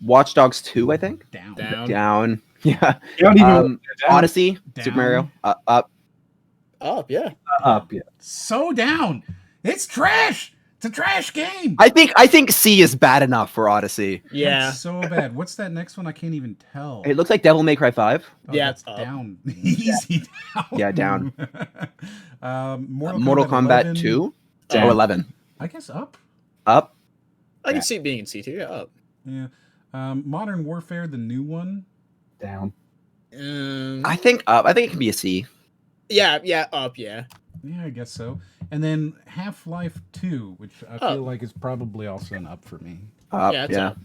Watch Dogs 2, I think. Down. Down. Yeah. You don't even Down. Odyssey. Down. Super Mario. Up. Up. Yeah. up, yeah. So down. It's trash. It's a trash game. I think C is bad enough for Odyssey. Yeah. That's so bad. What's that next one? I can't even tell. It looks like Devil May Cry 5. Oh, Yeah, that's it's up. down. Easy down. Yeah, down. Mortal Kombat 11. 2. Down. Oh, 11. I guess up. Up. I can see it being in C tier. Yeah. Up. Yeah. Modern Warfare, the new one. Down. I think up. I think it can be a C. Yeah. Yeah. Up. Yeah. Yeah, I guess so. And then Half-Life 2, which I feel like is probably also an up for me. Up. Yeah, it's Yeah. up.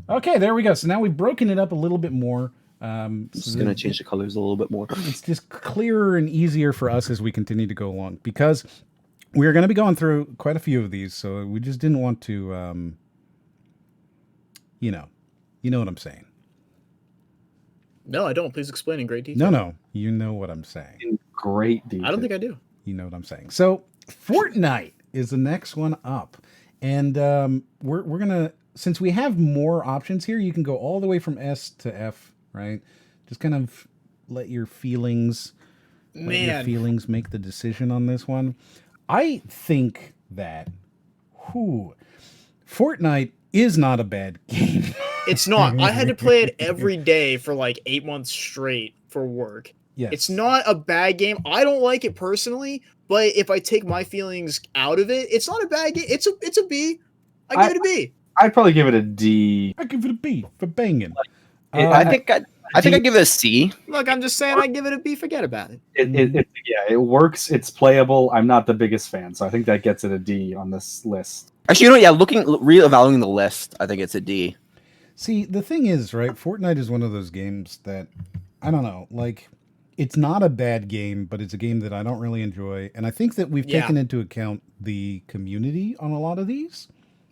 Okay, there we go. So now we've broken it up a little bit more. Just going to change the colors a little bit more. It's just clearer and easier for us as we continue to go along, because we're going to be going through quite a few of these, so we just didn't want to, you know what I'm saying. No, I don't. Please explain in great detail. No, you know what I'm saying. In great detail. I don't think I do. You know what I'm saying. So, FORTNITE is the next one up, and we're gonna, since we have more options here, you can go all the way from S to F, right? Just kind of let your feelings, make the decision on this one. I think that, FORTNITE is not a bad game. It's not. I had to play it every day for like 8 months straight for work. Yes. It's not a bad game. I don't like it personally, but if I take my feelings out of it, it's not a bad game. It's a B. I give it a B. I'd probably give it a D. I give it a B for banging. I think I give it a C. Look, I'm just saying I give it a B. Forget about it. It works. It's playable. I'm not the biggest fan, so I think that gets it a D on this list. Actually, you know, yeah, reevaluating the list, I think it's a D. See, the thing is, right, FORTNITE is one of those games that, I don't know, like, it's not a bad game, but it's a game that I don't really enjoy. And I think that we've taken into account the community on a lot of these,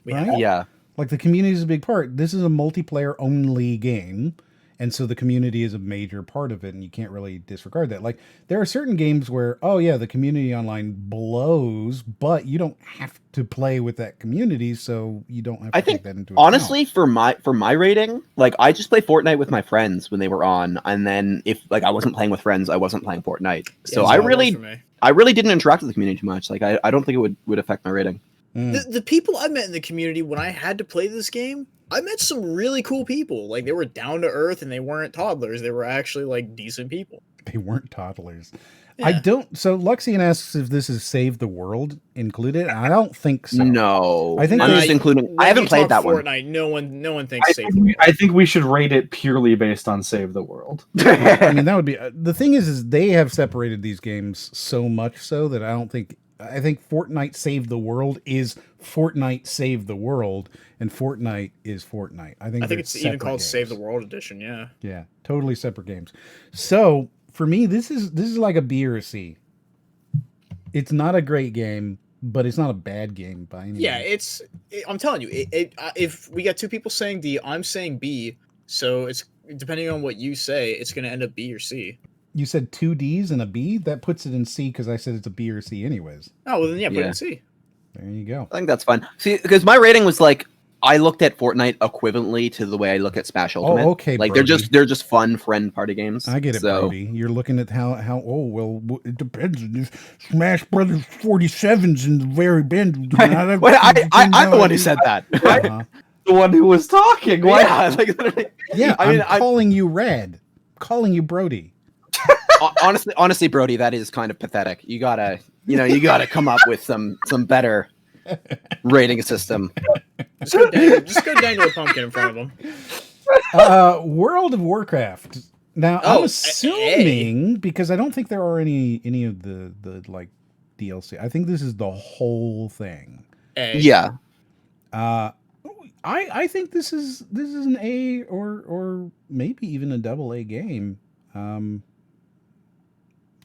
right? Yeah. Like, the community is a big part. This is a multiplayer-only game, and so the community is a major part of it, and you can't really disregard that. Like, there are certain games where, oh yeah, the community online blows, but you don't have to play with that community, so you don't have to take that into account. Honestly, for my rating, like, I just play FORTNITE with my friends when they were on, and then if like I wasn't playing with friends, I wasn't playing FORTNITE. So I really didn't interact with the community too much. Like, I don't think it would affect my rating. The people I met in the community when I had to play this game, I met some really cool people. Like, they were down to earth and they weren't toddlers. They were actually like decent people. They weren't toddlers. Yeah. I don't. So Luxian asks if this is Save the World included. I don't think so. No, I think I'm just including. I haven't played that one. FORTNITE, no one thinks Save the World. I think we should rate it purely based on Save the World. I mean, that would be the thing. Is they have separated these games so much so that I don't think. I think FORTNITE Save the World is FORTNITE Save the World, and FORTNITE is FORTNITE. I think it's even called games. Save the World Edition. Yeah. Yeah, totally separate games. So for me, this is like a B or a C. It's not a great game, but it's not a bad game by any means. I'm telling you, if we got two people saying D, I'm saying B. So it's depending on what you say, it's going to end up B or C. You said 2 Ds and a B? That puts it in C because I said it's a B or a C anyways. Oh, well then put it in C. There you go. I think that's fine. See, because my rating was like, I looked at FORTNITE equivalently to the way I look at Smash Ultimate. Oh, okay, like Brody. they're just fun friend party games. I get it, Brody. You're looking at how it depends. If Smash Brothers 47's in the very end. I'm the one who said that. The one who was talking. Yeah, I'm calling you Red. Calling you Brody. Honestly, Brody, that is kind of pathetic. You gotta come up with some better rating system. Just go dangle a pumpkin in front of them. World of Warcraft. Now I'm assuming because I don't think there are any of the like DLC. I think this is the whole thing. Yeah. I think this is an A or maybe even a AA game.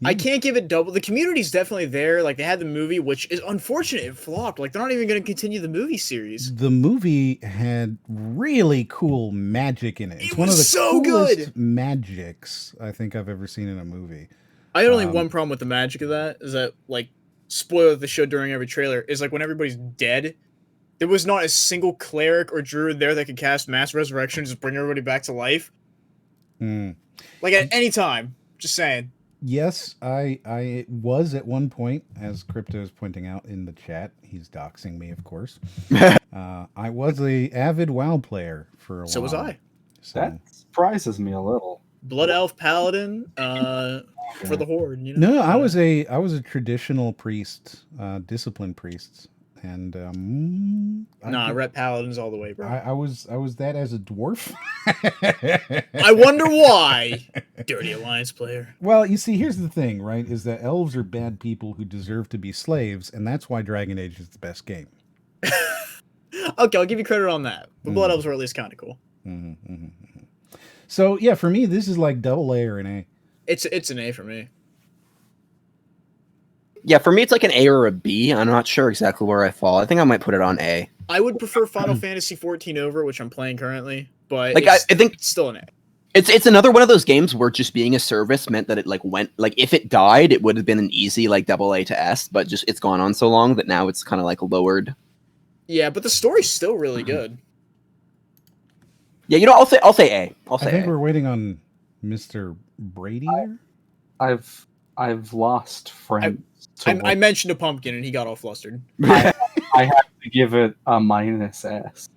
I can't give it double. The community's definitely there. Like, they had the movie, which is unfortunate. It flopped. Like, they're not even going to continue the movie series. The movie had really cool magic in it. It's one of the so coolest good magics I think I've ever seen in a movie. I had only one problem with the magic of that is that, like, spoiler the show during every trailer is like when everybody's dead, there was not a single cleric or druid there that could cast mass resurrection and just bring everybody back to life. Like, at any time. Just saying. Yes, I was at one point, as Crypto is pointing out in the chat. He's doxing me, of course. I was a avid WoW player for a while. So was I. So. That surprises me a little. Blood Elf Paladin for the Horde. You know? No, I was a traditional priest, disciplined priest. And I rep paladins all the way, bro. I was that as a dwarf. I wonder why. Dirty Alliance player. Well, you see, here's the thing, right? Is that elves are bad people who deserve to be slaves, and that's why Dragon Age is the best game. Okay, I'll give you credit on that. But Blood Elves were at least kind of cool. So yeah, for me, this is like AA or an A. It's an A for me. Yeah, for me, it's like an A or a B. I'm not sure exactly where I fall. I think I might put it on A. I would prefer Final Fantasy 14 over, which I'm playing currently, but like I think it's still an A. It's another one of those games where just being a service meant that it like went like if it died, it would have been an easy like AA to S, but just it's gone on so long that now it's kind of like lowered. Yeah, but the story's still really good. Yeah, you know, I'll say A. I think we're waiting on Mr. Brady there. I've lost friends. I mentioned a pumpkin and he got all flustered. I have to give it a -S.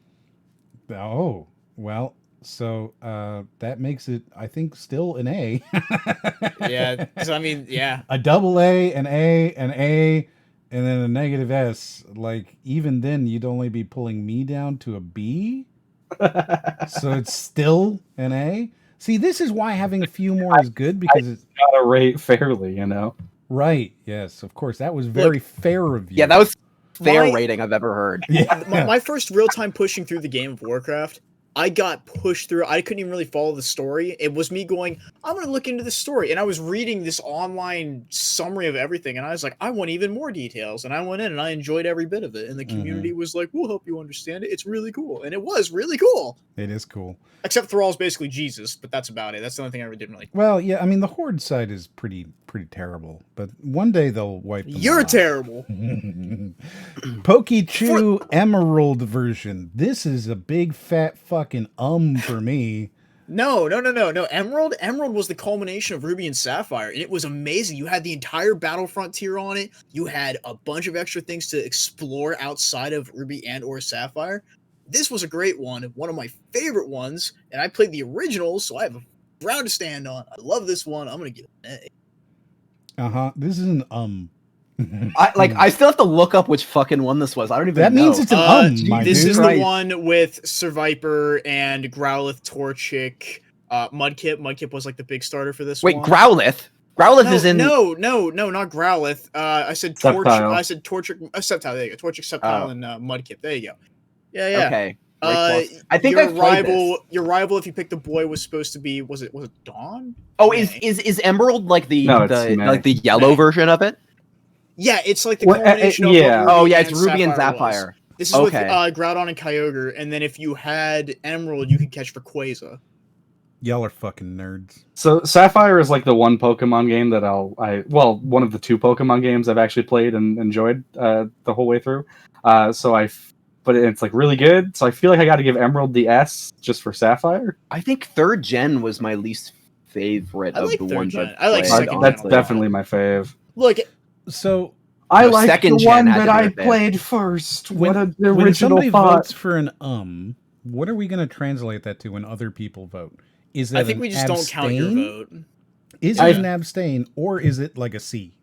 Oh, well, so that makes it, I think, still an A. Yeah, because I mean, yeah. A AA, an A, an A, and then a -S. Like, even then, you'd only be pulling me down to a B. So it's still an A. See, this is why having a few more is good, because it's got to rate fairly, you know. Right. Yes, of course. That was very fair of you. Yeah, that was fair rating I've ever heard. Yeah. My first real time pushing through the game of Warcraft, I got pushed through. I couldn't even really follow the story. It was me going, I'm going to look into the story. And I was reading this online summary of everything. And I was like, I want even more details. And I went in and I enjoyed every bit of it. And the community was like, we'll help you understand it. It's really cool. And it was really cool. It is cool. Except Thrall's basically Jesus, but that's about it. That's the only thing I really didn't like. Well, yeah, I mean, the Horde side is pretty terrible. But one day they'll wipe them You're out. terrible. Pokechew Emerald version. This is a big fat fucking for me. No. Emerald was the culmination of Ruby and Sapphire, and it was amazing. You had the entire battle frontier on it. You had a bunch of extra things to explore outside of Ruby and or Sapphire. This was a great one of my favorite ones, and I played the originals, so I have a ground to stand on. I love this one. I'm gonna give it an A. This is an I still have to look up which fucking one this was. I don't even know. That means it's an my This dude. is the one with Sir Viper and Growlithe, Torchic, Mudkip. Mudkip was like the big starter for this one. Wait, Growlithe? Growlithe is in... No, not Growlithe. I said Torchic. I said Torchic. Sceptile, there you go. Torchic, Sceptile, and Mudkip. There you go. Yeah. Okay. I think your rival, if you pick the boy, was supposed to be was it Dawn? Oh, is Emerald like the yellow version of it? Yeah, it's like the combination of it's Ruby and Sapphire. This is with Groudon and Kyogre, and then if you had Emerald, you could catch Rayquaza. Y'all are fucking nerds. So Sapphire is like the one Pokemon game that one of the two Pokemon games I've actually played and enjoyed the whole way through. But it's like really good. So I feel like I got to give Emerald the S just for Sapphire. I think 3rd gen was my least favorite of the ones I've played. I like 2nd gen. That's definitely my fave. Look, so I like the one that I played first. When somebody votes for an what are we going to translate that to when other people vote? Is that I think we just don't count your vote. Is it an abstain or is it like a C?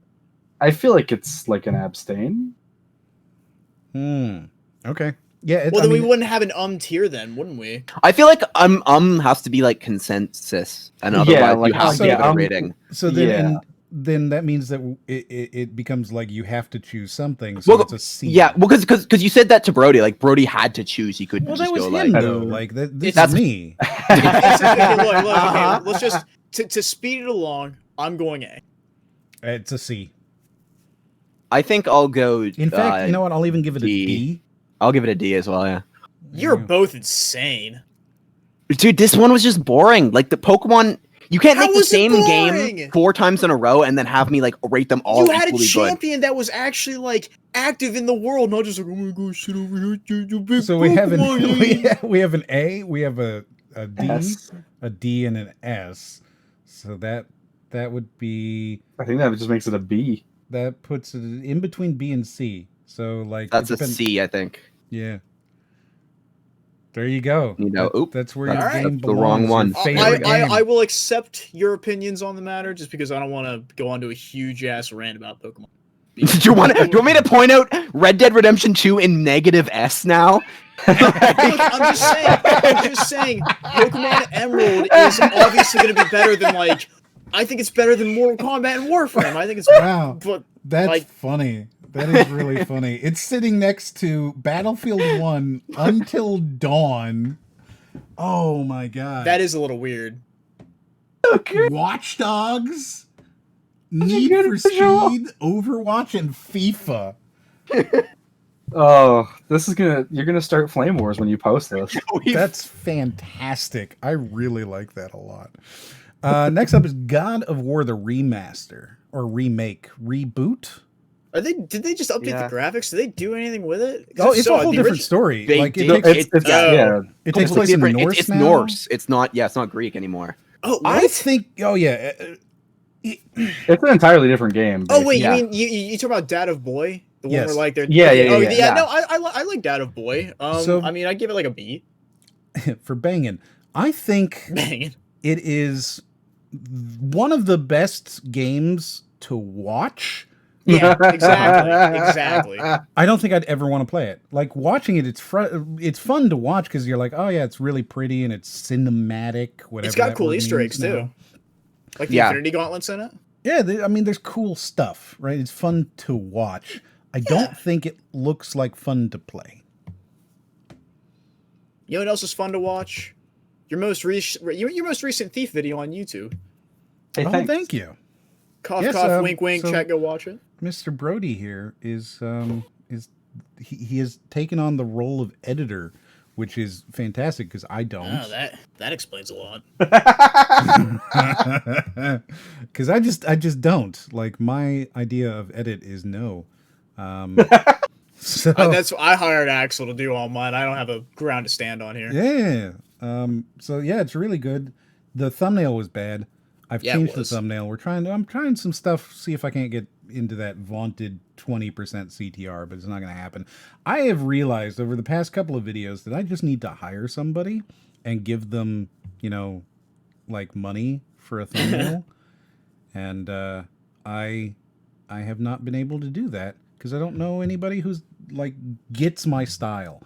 I feel like it's like an abstain. Okay. Yeah. Then we wouldn't have an tier then, wouldn't we? I feel like has to be like consensus, and otherwise you have to give it a rating. So then, then that means that it becomes like you have to choose something. So it's a C. Yeah, well, because you said that to Brody, like Brody had to choose. He couldn't just go him, like, though. Like that's me. Okay, let's just to speed it along. I'm going A. It's a C. I think I'll go. In fact, you know what? I'll even give it a D. I'll give it a D as well, yeah. You're both insane. Dude, this one was just boring. Like, the Pokemon... You can't make the same game 4 times in a row and then have me, like, rate them all equally good. You had a champion that was actually, like, active in the world, not just like, oh my gosh, shit over here, you big So we have an A, we have a D, a D, and an S. So that would be... I think that just makes it a B. That puts it in between B and C. So like that's a C, I think. Yeah. There you go. You know, that's where your game belongs. The wrong one. I will accept your opinions on the matter, just because I don't want to go on to a huge ass rant about Pokemon. Do you want me to point out Red Dead Redemption 2 in -S now? Look, I'm just saying, Pokemon Emerald is obviously going to be better than like. I think it's better than Mortal Kombat and Warframe. I think it's but that's funny. That is really funny. It's sitting next to Battlefield 1 Until Dawn. Oh my god. That is a little weird. Okay. Watch Dogs, Need for Speed, Overwatch, and FIFA. Oh, you're gonna start Flame Wars when you post this. That's fantastic. I really like that a lot. Next up is God of War the remaster or remake, reboot. Did they just update the graphics? Did they do anything with it? Oh, it's a whole different story. Like it takes place in Norse. It's Norse. It's not. Yeah, it's not Greek anymore. Oh, I think. Oh yeah. It's an entirely different game. Oh wait, you mean you talk about Dad of Boy? The one where like they're yeah. No, I like Dad of Boy. I mean, I give it like a B for banging. I think it is one of the best games to watch. Yeah, exactly. I don't think I'd ever want to play it. Like watching it, it's fun to watch because you're like, oh yeah, it's really pretty and it's cinematic. Whatever. It's got cool Easter eggs too, like the Infinity Gauntlets in it. Yeah, I mean, there's cool stuff, right? It's fun to watch. I don't think it looks like fun to play. You know what else is fun to watch? Your most recent Thief video on YouTube. Hey, thank you. Cough, cough, wink, wink. Chat, go watch it. Mr. Brody here is he has taken on the role of editor, which is fantastic because I don't. Oh, that explains a lot. Because I just don't. Like my idea of edit is no. So I hired Axel to do all mine. I don't have a ground to stand on here. Yeah. So yeah, it's really good. The thumbnail was bad. I've changed the thumbnail. I'm trying some stuff, see if I can't get into that vaunted 20% CTR, but it's not going to happen. I have realized over the past couple of videos that I just need to hire somebody and give them, like money for a thumbnail. And I have not been able to do that because I don't know anybody who's like gets my style.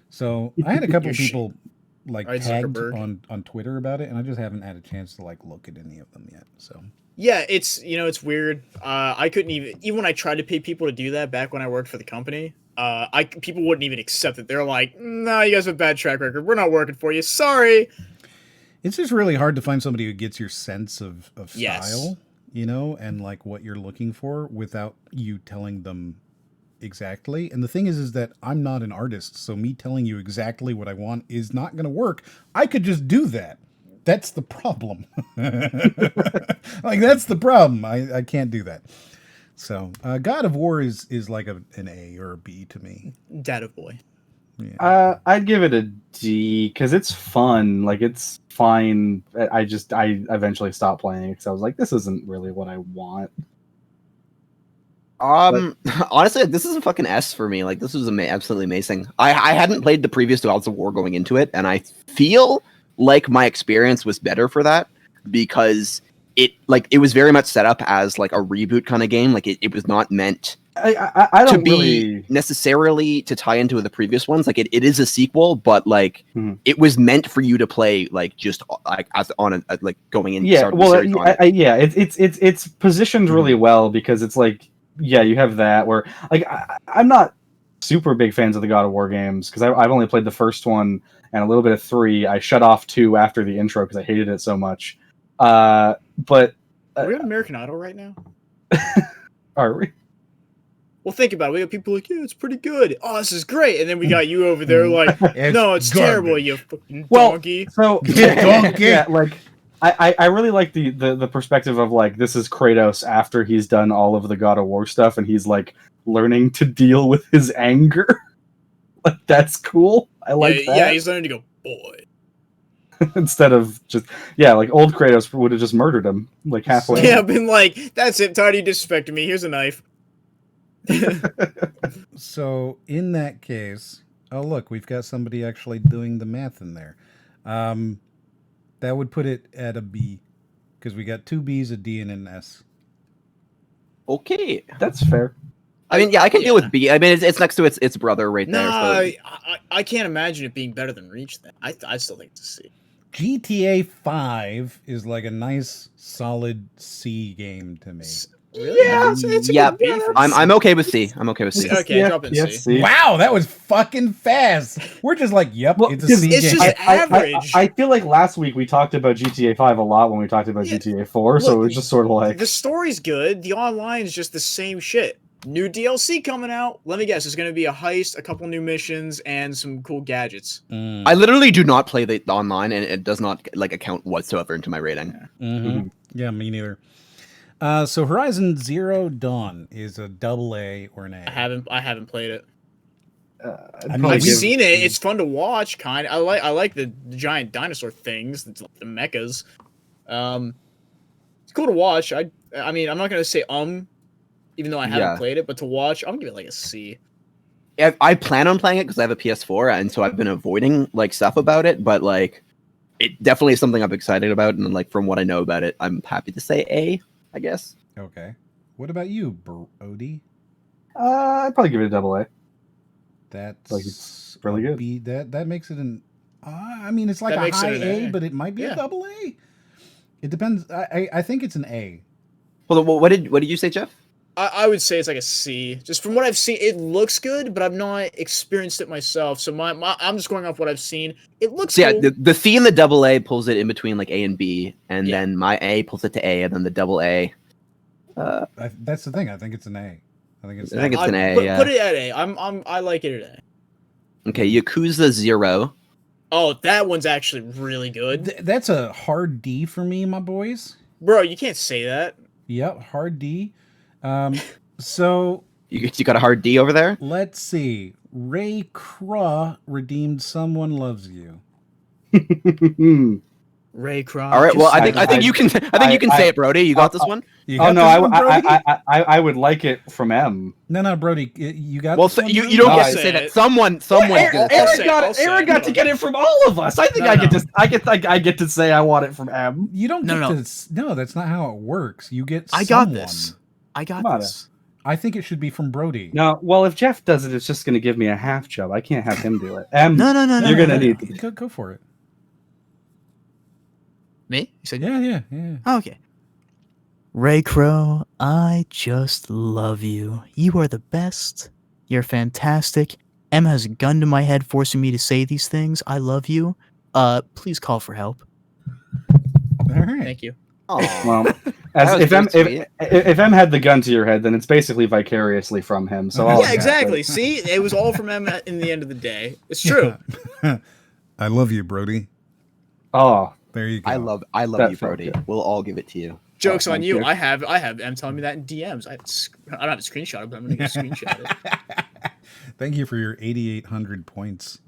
So I had a couple of people like tagged on Twitter about it, and I just haven't had a chance to like look at any of them yet. So yeah, it's it's weird. I couldn't even when I tried to pay people to do that back when I worked for the company. People wouldn't even accept it. They're like, "No, you guys have a bad track record. We're not working for you. Sorry." It's just really hard to find somebody who gets your sense of style, and like what you're looking for without you telling them exactly. And the thing is that I'm not an artist, so me telling you exactly what I want is not going to work. I could just do that. That's the problem. Like that's the problem. I can't do that. So God of War is like an A or a B to me. Dad of Boy. Yeah. I'd give it a D because it's fun. Like it's fine. I eventually stopped playing it because I was like, this isn't really what I want. Honestly, this is a fucking S for me. Like this was absolutely amazing. I hadn't played the previous Gods of War going into it, and I feel like my experience was better for that because it was very much set up as like a reboot kind of game. Like it was not meant I don't to be necessarily to tie into the previous ones. Like it is a sequel, but like it was meant for you to play like just like as on a like going in. Yeah, well, it's positioned really well because it's like. Yeah, you have that where like I'm not super big fans of the God of War games because I've only played the first one and a little bit of 3. I shut off 2 after the intro because I hated it so much. But are we on American Idol right now? Are we? Well, think about it. We got people like, yeah, it's pretty good. Oh, this is great. And then we got you over there like, no, it's terrible, you fucking donkey. So donkey. Yeah, like I really like the perspective of like this is Kratos after he's done all of the God of War stuff and he's like learning to deal with his anger. Like that's cool. I like that. Yeah, he's learning to go, boy. Instead of just like old Kratos would have just murdered him like halfway. Yeah, been like, that's it, Tidy disrespected me. Here's a knife. So in that case, oh look, we've got somebody actually doing the math in there. That would put it at a B, because we got 2 Bs, a D, and an S. Okay, that's fair. I mean, yeah, I can deal with B. I mean, it's next to its brother right there. So. I can't imagine it being better than Reach. Then I still think it's a C. GTA 5 is like a nice, solid C game to me. Really? Yeah, it's a good B for I'm okay with C. I'm okay with C. Okay, drop in C. Wow, that was fucking fast. We're just like, yep, it's a C game. It's just average. I feel like last week we talked about GTA 5 a lot when we talked about GTA 4, so it was just sort of like... The story's good. The online is just the same shit. New DLC coming out. Let me guess. It's going to be a heist, a couple new missions, and some cool gadgets. I literally do not play the online, and it does not like account whatsoever into my rating. Yeah, me neither. So Horizon Zero Dawn is a AA or an A. I haven't played it. I've seen it. It's fun to watch. Kind of. I like the giant dinosaur things, the mechas. It's cool to watch. I mean, I'm not gonna say even though I haven't played it, but to watch, I'm gonna give it like a C. I plan on playing it because I have a PS4, and so I've been avoiding like stuff about it. But like, it definitely is something I'm excited about, and like from what I know about it, I'm happy to say A, I guess. Okay. What about you, Brody? I'd probably give it a AA. That's like it's really good. B, that makes it an. I mean, it's like a high A, but it might be a AA. It depends. I think it's an A. Well, what did you say, Jeff? I would say it's like a C. Just from what I've seen, it looks good, but I've not experienced it myself. So I'm just going off what I've seen. It looks cool. Yeah, the C and the AA pulls it in between like A and B, and then my A pulls it to A, and then the AA. That's the thing. I think it's an A. I think it's an A. Put it at A. I like it at A. Okay, Yakuza 0. Oh, that one's actually really good. That's a hard D for me, my boys. Bro, you can't say that. Yep, hard D. So you got a hard D over there? Let's see. RACROX redeemed Someone Loves You. RACROX. All right. Well, I think you can say it, Brody. You got this one. I would like it from M. No, Brody, you got. Well, you don't get to say that. Someone. Aaron got to get it from all of us. I think I get to say I want it from M. You don't get to. No, that's not how it works. You get. I got this. I think it should be from Brody. No, well, if Jeff does it, it's just going to give me a half job. I can't have him do it. No. You're going to need. Go for it. Me? You said yeah. Oh, okay. RACROX, I just love you. You are the best. You're fantastic. M has a gun to my head forcing me to say these things. I love you. Please call for help. All right. Thank you. Well, if M had the gun to your head, then it's basically vicariously from him. So yeah, exactly. See, it was all from M in the end of the day. It's true. I love you, Brody. Oh, there you go. I love you, Brody. We'll all give it to you. Joke's on you. I have M telling me that in DMs. I don't have a screenshot, but I'm gonna screenshot it. Thank you for your 8,800 points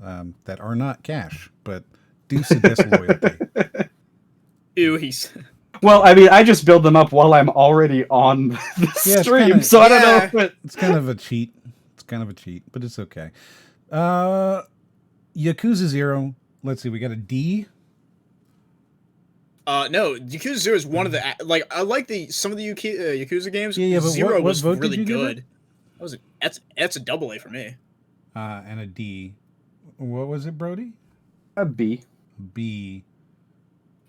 that are not cash, but do suggest loyalty. Ew, he's. Well, I mean, I just build them up while I'm already on the stream, so I don't know if it's kind of a cheat. It's kind of a cheat, but it's okay. Yakuza 0. Let's see, we got a D. No, Yakuza 0 is one of the I like some of the Yakuza games. Yeah, but 0 was vote really did you good. That's a AA for me. And a D. What was it, Brody? A B. B.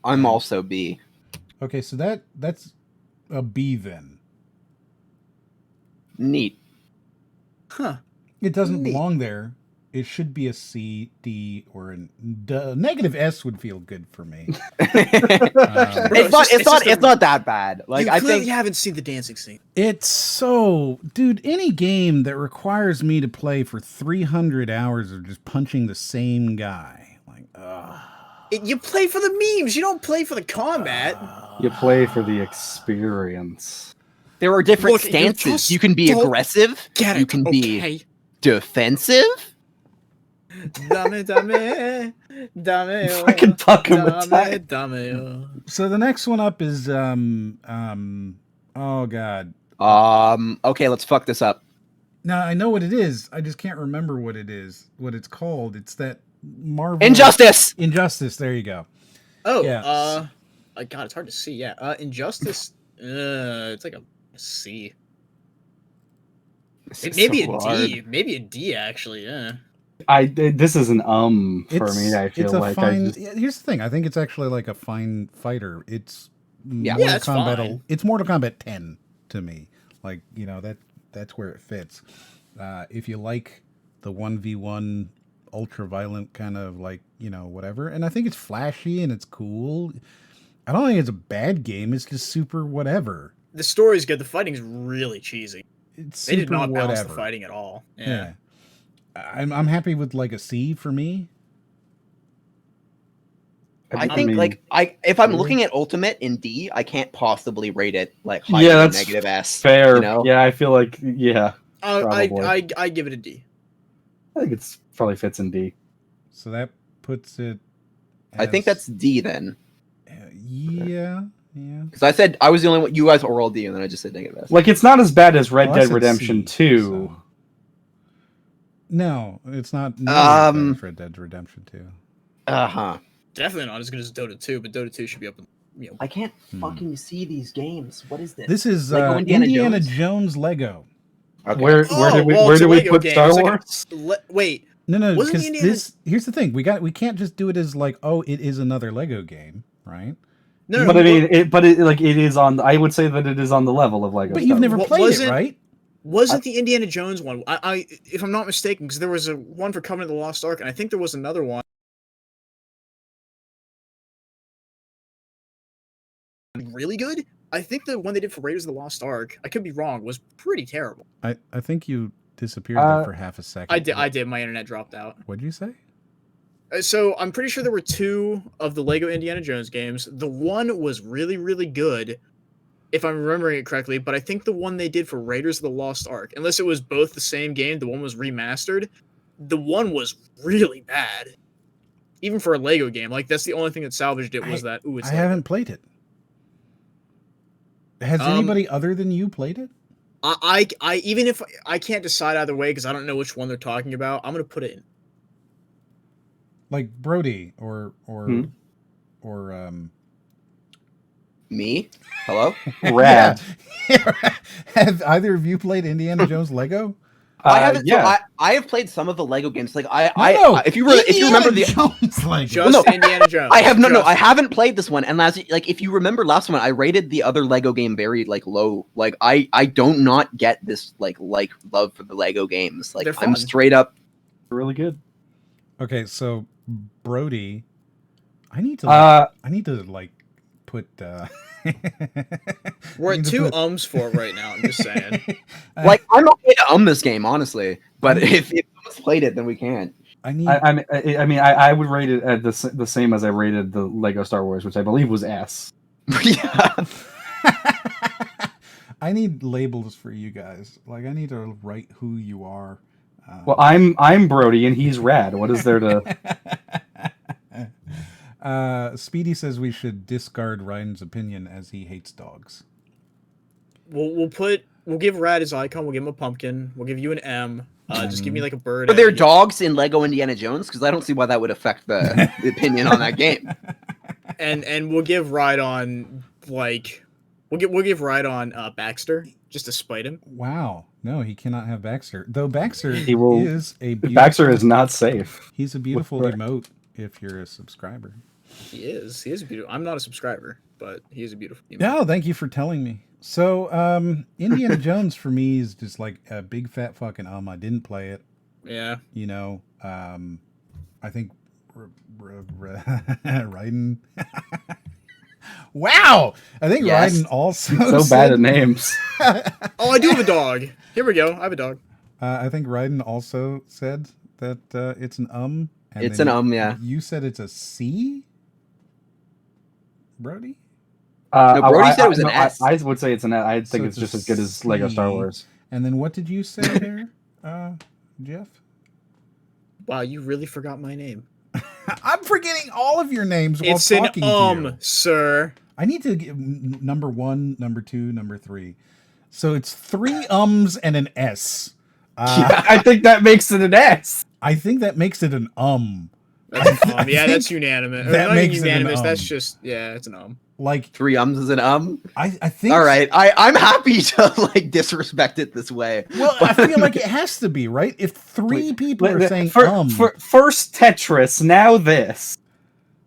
I'm also B. Okay, so that's a B then. Neat. Huh. It doesn't belong there. It should be a C, D, or a negative S would feel good for me. It's not that bad. Like you I think you haven't seen the dancing scene. It's so, dude. Any game that requires me to play for 300 hours of just punching the same guy, like, you play for the memes. You don't play for the combat. You play for the experience. There are different stances. You can be aggressive. You can be defensive. Dame. Fucking fuck him with that. Dame. So the next one up is oh god. Okay, let's fuck this up. Now I know what it is. I just can't remember what it is. What it's called. It's that Marvel Injustice. There you go. Oh, yeah. God, it's hard to see. Yeah, Injustice. It's like a C. Maybe a D. Maybe a D actually. Yeah. This is an for me. I feel like here's the thing. I think it's actually like a fine fighter. It's it's fine. It's Mortal Kombat 10 to me. Like, you know, that's where it fits. If you like the 1v1 ultra violent kind of like, you know, whatever, and I think it's flashy and it's cool. I don't think it's a bad game. It's just super whatever. The story's good. The fighting's really cheesy. it's They did super not balance the whatever. fighting at all. Yeah. I'm happy with like a C for me. I think like if I'm looking at Ultimate in D, I can't possibly rate it like higher Yeah, than that's negative S. fair. You know? Yeah, I feel like probably. I give it a D. I think it's probably fits in D. So that puts it. I think that's D then. Yeah. Because I said I was the only one. You guys were all D, and then I just said negative S. Like it's not as bad as Red I Dead said Redemption C, 2. so- No, it's not. Red Dead Redemption 2. Definitely not as good as Dota 2, but Dota 2 should be up. I can't fucking see these games. What is this? This is Lego Indiana Jones Lego. Okay. Where do we put Star Wars? Wait. No, Wasn't because Indiana- here's the thing. We can't just do it as like, oh, it is another Lego game, right? No, but I mean, it is on. I would say that it is on the level of Lego. But Star you've never Wars. played it, right? Wasn't the Indiana Jones one? I if I'm not mistaken, because there was a one for Covenant of the Lost Ark, and I think there was another one. Really good. I think the one they did for Raiders of the Lost Ark, I could be wrong, was pretty terrible. I think you disappeared there for half a second. I did. My internet dropped out. What'd you say? So I'm pretty sure there were 2 of the Lego Indiana Jones games. The one was really, really good, if I'm remembering it correctly. But I think the one they did for Raiders of the Lost Ark, unless it was both the same game, the one was remastered. The one was really bad, even for a Lego game. Like that's the only thing that salvaged it was that. Ooh, it's. I haven't played it. Has anybody other than you played it? I even if I can't decide either way because I don't know which one they're talking about, I'm gonna put it in. Like Brody or me? Hello? Rad. Have either of you played Indiana Jones Lego? I haven't. Yeah. So I have played some of the Lego games. Like if you remember the Jones Lego. Just Indiana Jones. I have no. I haven't played this one. And if you remember last one, I rated the other Lego game very low. Like I don't not get this like love for the Lego games. Like I'm straight up really good. Okay, so Brody, I need to like put. We're at 2 ums for it right now. I'm just saying. Like I'm okay to this game, honestly. But if someone's played it, then we can't. I mean, I would rate it at the same as I rated the Lego Star Wars, which I believe was S. Yeah. I need labels for you guys. Like I need to write who you are. Well, I'm Brody and he's Rad. What is there to? Speedy says we should discard Ryan's opinion as he hates dogs. We'll give Rad his icon. We'll give him a pumpkin. We'll give you an M. Just give me like a bird. Are there dogs in Lego Indiana Jones? Because I don't see why that would affect the opinion on that game. And we'll give Rhydon we'll give Rhydon Baxter just to spite him. Wow. No, he cannot have Baxter. Though Baxter is a beautiful, Baxter is not safe. He's a beautiful emote if you're a subscriber. He is a beautiful. I'm not a subscriber, but he is a beautiful emote. No, thank you for telling me. So, Indiana Jones for me is just like a big fat fucking I didn't play it. Yeah. You know, I think Raiden. Wow, I think Raiden also so bad at names. Oh, I do have a dog. Here we go. I have a dog. I think Raiden also said that it's an And it's an yeah. You said it's a C, No, Brody? Brody said it was an S. I would say it's an S. I think it's just as good as Lego Star Wars. And then what did you say there, Jeff? Wow, you really forgot my name. I'm forgetting all of your names while it's talking an to you. Sir. I need to get number 1, number 2, number 3. So it's 3 ums and an S. Yeah, I think that makes it an S. I think that makes it an That's an yeah, that's unanimous. That makes unanimous. it an That's just it's an Like 3 ums is an I think. All right, I'm happy to like disrespect it this way. Well, I feel like it has to be right. If 3 people are saying first Tetris, now this.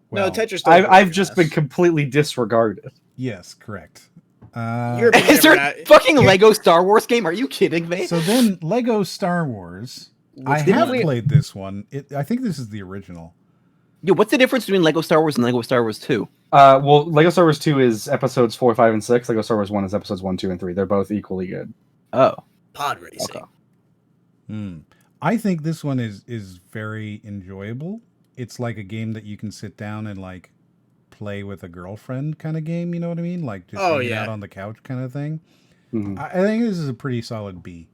Well, no, Tetris. I've just been completely disregarded. Yes, correct. Is there a fucking Lego Star Wars game? Are you kidding me? So then Lego Star Wars. I have played this one. I think this is the original. Yo, what's the difference between Lego Star Wars and Lego Star Wars 2? Well, Lego Star Wars 2 is episodes 4, 5, and 6. Lego Star Wars 1 is episodes 1, 2, and 3. They're both equally good. Oh. pod racing. Okay. I think this one is very enjoyable. It's like a game that you can sit down and like play with a girlfriend kind of game. You know what I mean? Like just hanging out on the couch kind of thing. Mm-hmm. I think this is a pretty solid B.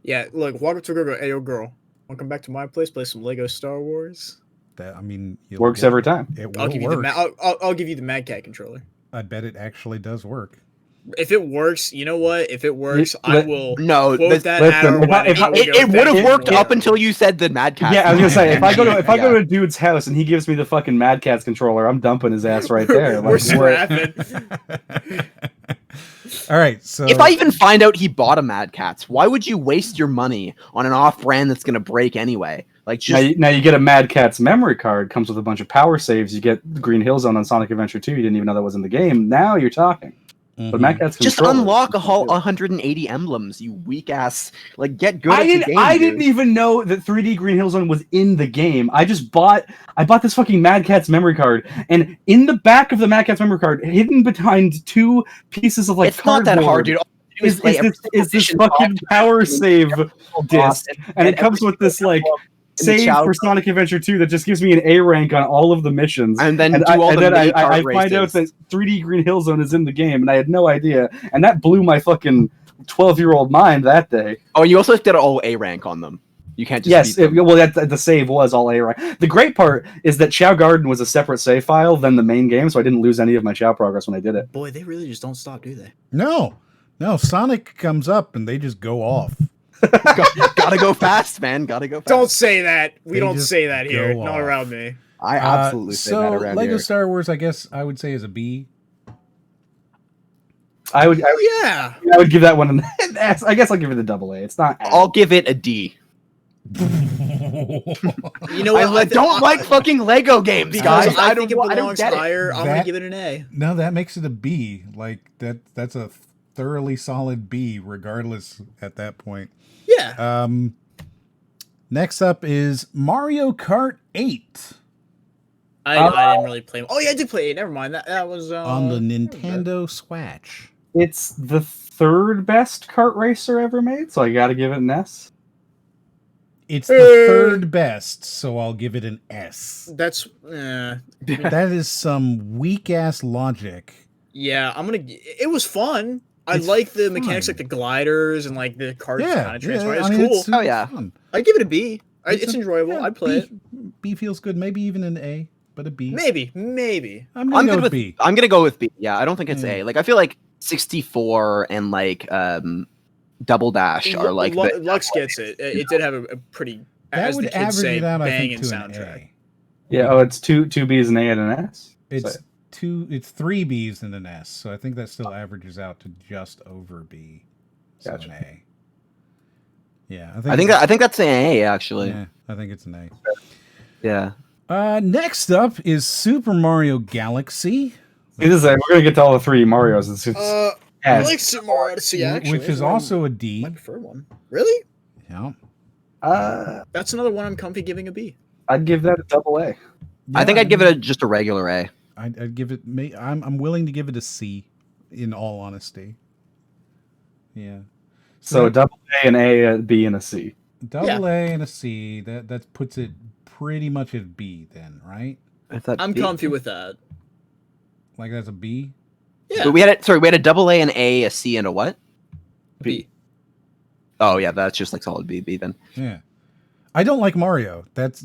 Yeah, look, walk up to a girl, go, hey, yo, girl, want to come back to my place, play some Lego Star Wars? That, I mean, works every time. It will I'll give you work. I'll give you the Mad Cat controller. I bet it actually does work. If it works, you know what? If it works, I will no. Quote that at our wedding. It would have worked up until you said the Mad Cat. Yeah, I was gonna say if I go to a dude's house and he gives me the fucking Mad Cat's controller, I'm dumping his ass right there. We're scrapping. All right, so if I even find out he bought a Mad Cat's, why would you waste your money on an off-brand that's gonna break anyway? Like just now you get a Mad Cat's memory card, comes with a bunch of power saves. You get the Green Hill Zone on Sonic Adventure 2. You didn't even know that was in the game. Now you're talking. But Mad Cat's just unlock a whole 180 emblems, you weak ass. Like get good. I didn't even know that 3D Green Hill Zone was in the game. I bought this fucking Mad Cat's memory card, and in the back of the Mad Cat's memory card, hidden behind 2 pieces of like it's not that hard, dude. Is this fucking power save disc, and it comes with this like save for Sonic Adventure 2 that just gives me an A rank on all of the missions, and then I find out that 3D Green Hill Zone is in the game, and I had no idea, and that blew my fucking 12-year-old mind that day. Oh, you also did all A rank on them. You can't just the save was all A rank. The great part is that Chao Garden was a separate save file than the main game, so I didn't lose any of my Chao progress when I did it. Boy, they really just don't stop, do they? No, Sonic comes up and they just go off. Gotta go fast, man. Gotta go fast. Don't say that. We don't say that here. Not around me. I absolutely say that around Lego here. Star Wars, I guess I would say is a B. I would give that one an S. I guess I'll give it a double A. It's not. I'll give it a D. You know what? I don't like fucking Lego games, guys. I think it belongs higher. I'm gonna give it an A. No, that makes it a B. Like that's a thoroughly solid B, regardless at that point. Yeah. Next up is Mario Kart 8. I didn't really play. Oh yeah, I did play 8. Never mind. That was on the Nintendo Switch. It's the 3rd best kart racer ever made, so I got to give it an S. It's the 3rd best, so I'll give it an S. That's that is some weak ass logic. Yeah, it was fun. I like the mechanics, like the gliders and like the carts kind of transfer. It's cool. Fun. I'd give it a B. It's enjoyable. I'd play it. B feels good. Maybe even an A, but a B. Maybe. I'm gonna go with B. I'm gonna go with B. Yeah, I don't think it's A. Like I feel like 64 and like Double Dash are like Lux gets it. It did have a pretty, as the kids say, banging soundtrack. Yeah. It's two B's, an A, and an S. It's 3 B's and an S, so I think that still averages out to just over B. So gotcha. An A. Yeah, I think that's an A actually. Yeah, I think it's an A. Yeah. Next up is Super Mario Galaxy. We're gonna get to all the 3 Marios. It's I like Super Mario Odyssey, actually. Which is also a D. My preferred one. Really? Yeah. That's another one I'm comfy giving a B. I'd give that a double A. Yeah, I think I'd give it just a regular A. I'd give it. I'm willing to give it a C. In all honesty. Yeah. So double A, an A, a B, and a C. Double A and a C. That puts it pretty much at B then, right? I'm comfy with that. Like that's a B. Yeah. But we had a double A, an A, a C, and a what? B. Oh yeah, that's just like solid B then. Yeah. I don't like Mario. That's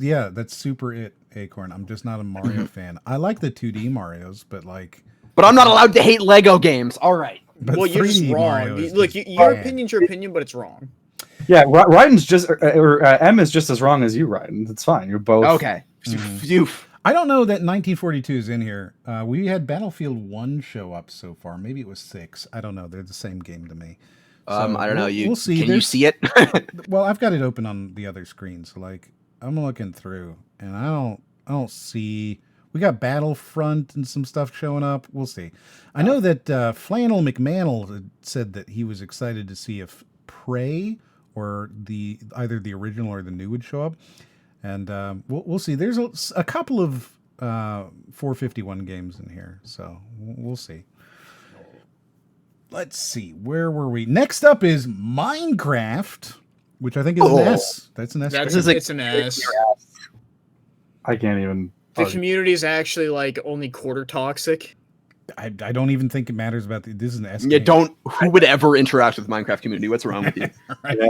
super it, Acorn. I'm just not a Mario fan. I like the 2D Marios, but I'm not allowed to hate Lego games. All right. Well, you're just wrong. Look, your opinion's your opinion, but it's wrong. Yeah, Ryden's just M is just as wrong as you, Ryden. It's fine. You're both okay. I don't know that 1942 is in here. We had Battlefield 1 show up so far. Maybe it was 6. I don't know. They're the same game to me. So I don't know. We'll see. Can you see it? Well, I've got it open on the other screen, so I'm looking through, and I don't see. We got Battlefront and some stuff showing up. We'll see. I know that Flannel McManel had said that he was excited to see if Prey or either the original or the new would show up, and we'll see. There's a couple of 451 games in here, so we'll see. let's see, where were we? Next up is Minecraft, which I think is an S. That's an S. It's an S. I can't even. The community is actually like only quarter toxic. I don't even think it matters about this is an S. Yeah, who would ever interact with the Minecraft community? What's wrong with you? Right. Yeah.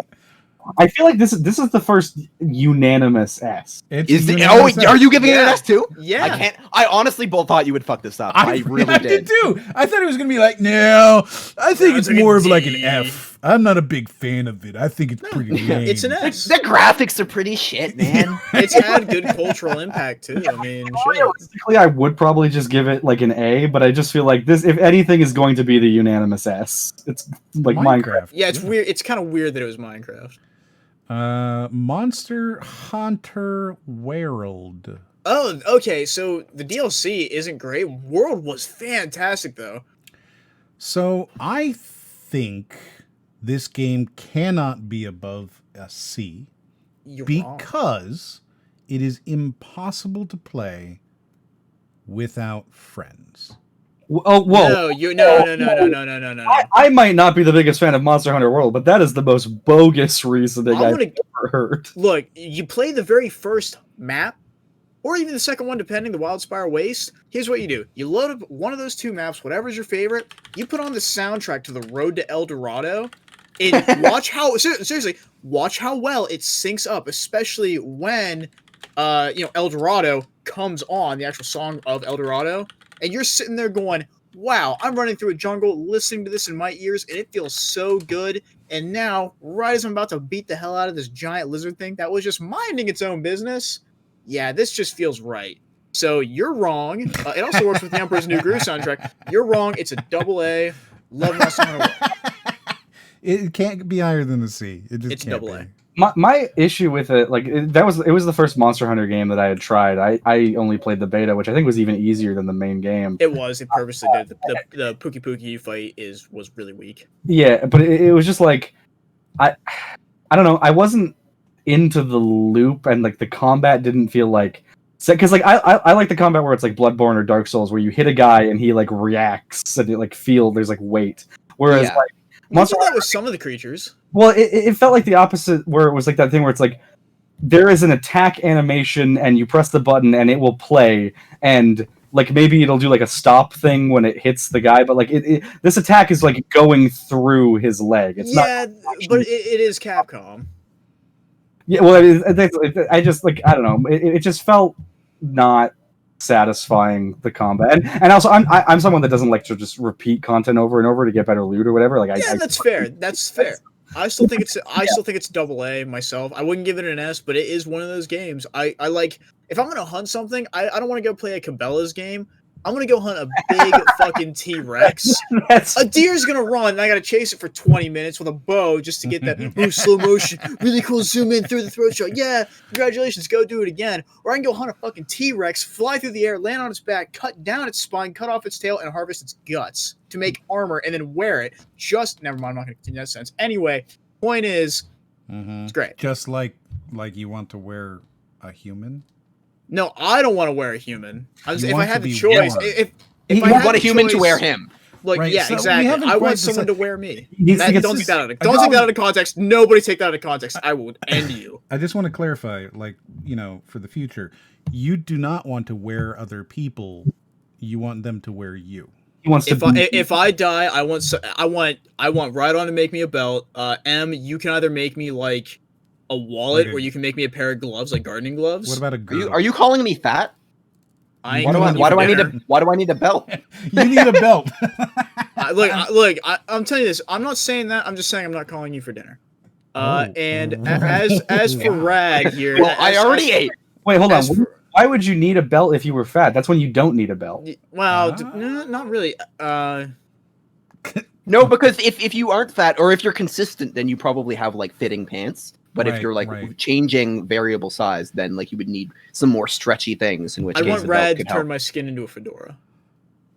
I feel like this is the first unanimous S. Are you giving it an S too? Yeah. I honestly both thought you would fuck this up. I really did too. I thought it was gonna be like, no, I think it's more of like an F. I'm not a big fan of it. I think it's pretty lame. It's an S. The graphics are pretty shit, man. It's had good cultural impact too. I mean, realistically, I would probably just give it like an A, but I just feel like this, if anything, is going to be the unanimous S. It's like Minecraft. Yeah, it's weird. It's kind of weird that it was Minecraft. Monster Hunter World. Oh, okay. So the DLC isn't great. World was fantastic, though. So I think this game cannot be above a C because it is impossible to play without friends. Oh, whoa! No. I might not be the biggest fan of Monster Hunter World, but that is the most bogus reasoning I've ever heard. Look, you play the very first map, or even the second one, depending, the Wildspire Waste. Here's what you do. You load up one of those two maps, whatever's your favorite, you put on the soundtrack to the Road to El Dorado, and watch how, seriously, watch how well it syncs up, especially when, El Dorado comes on, the actual song of El Dorado. And you're sitting there going, wow, I'm running through a jungle, listening to this in my ears, and it feels so good. And now, right as I'm about to beat the hell out of this giant lizard thing that was just minding its own business, yeah, this just feels right. So you're wrong. It also works with the Emperor's New Groove soundtrack. You're wrong. It's a AA. Love Monster Hunter World. It can't be higher than the C. It's AA. My issue with it, like it was the first Monster Hunter game that I had tried. I only played the beta, which I think was even easier than the main game. It was. It purposely did. The Pookie Pookie fight was really weak. Yeah, but it was just like I don't know. I wasn't into the loop, and like the combat didn't feel like, because like I like the combat where it's like Bloodborne or Dark Souls, where you hit a guy and he like reacts and it like there's like weight. Whereas like Monster Hunter was some of the creatures. Well, it felt like the opposite, where it was like that thing where it's like there is an attack animation and you press the button and it will play, and like maybe it'll do like a stop thing when it hits the guy, but like this attack is like going through his leg. It's not but it is Capcom. Yeah, well, I just like, I don't know. It just felt not satisfying, the combat, and also I'm someone that doesn't like to just repeat content over and over to get better loot or whatever. Like, that's fair. That's fair. I still think it's AA myself. I wouldn't give it an S, but it is one of those games. I like, if I'm gonna hunt something, I don't want to go play a Cabela's game. I'm gonna go hunt a big fucking T-Rex. A deer's gonna run, and I gotta chase it for 20 minutes with a bow just to get that slow motion, really cool zoom in through the throat shot. Yeah, congratulations, go do it again. Or I can go hunt a fucking T-Rex, fly through the air, land on its back, cut down its spine, cut off its tail, and harvest its guts to make armor, and then wear it. Never mind, I'm not gonna continue that sentence. Anyway, point is, it's great. Just like you want to wear a human. No, I don't want to wear a human. If I had the choice, if I want a human to wear him. Like, right, yeah, so exactly. I want someone to wear me. Don't take that out of context. Nobody take that out of context. I will end you. I just want to clarify, like, for the future, you do not want to wear other people. You want them to wear you. If I die, I want Right On to make me a belt. M, you can either make me like a wallet, or you can make me a pair of gloves, like gardening gloves. What about a girl? Are you calling me fat? Why do I need a belt? You need a belt. Look, I'm telling you this. I'm not saying that. I'm just saying I'm not calling you for dinner. And as for Rag here, well, I already ate. Wait, hold on. Why would you need a belt if you were fat? That's when you don't need a belt. Well, not really. No, because if you aren't fat, or if you're consistent, then you probably have like fitting pants. But if you're like changing variable size, then like you would need some more stretchy things. In which case, I want Rad to turn my skin into a fedora.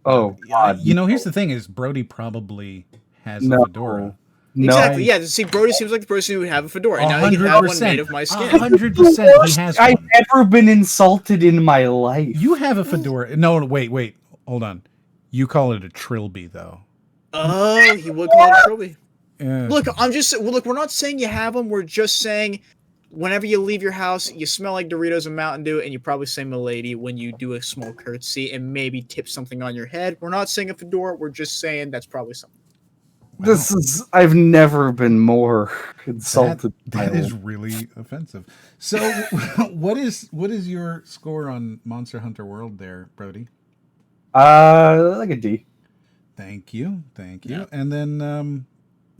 Oh God! Here's the thing: is Brody probably has a fedora. No. Exactly. Yeah. See, Brody seems like the person who would have a fedora, and now he can have one made of my skin. 100%. He has one. I've never been insulted in my life. You have a fedora. No, wait. Hold on. You call it a trilby, though. Oh, he would call it a trophy. Yeah. Look, we're not saying you have them. We're just saying whenever you leave your house, you smell like Doritos and Mountain Dew, and you probably say "milady" when you do a small curtsy and maybe tip something on your head. We're not saying a fedora. We're just saying that's probably something. Wow. I've never been more insulted. That is really offensive. So, what is your score on Monster Hunter World there, Brody? Like a D. Thank you. Yeah. And then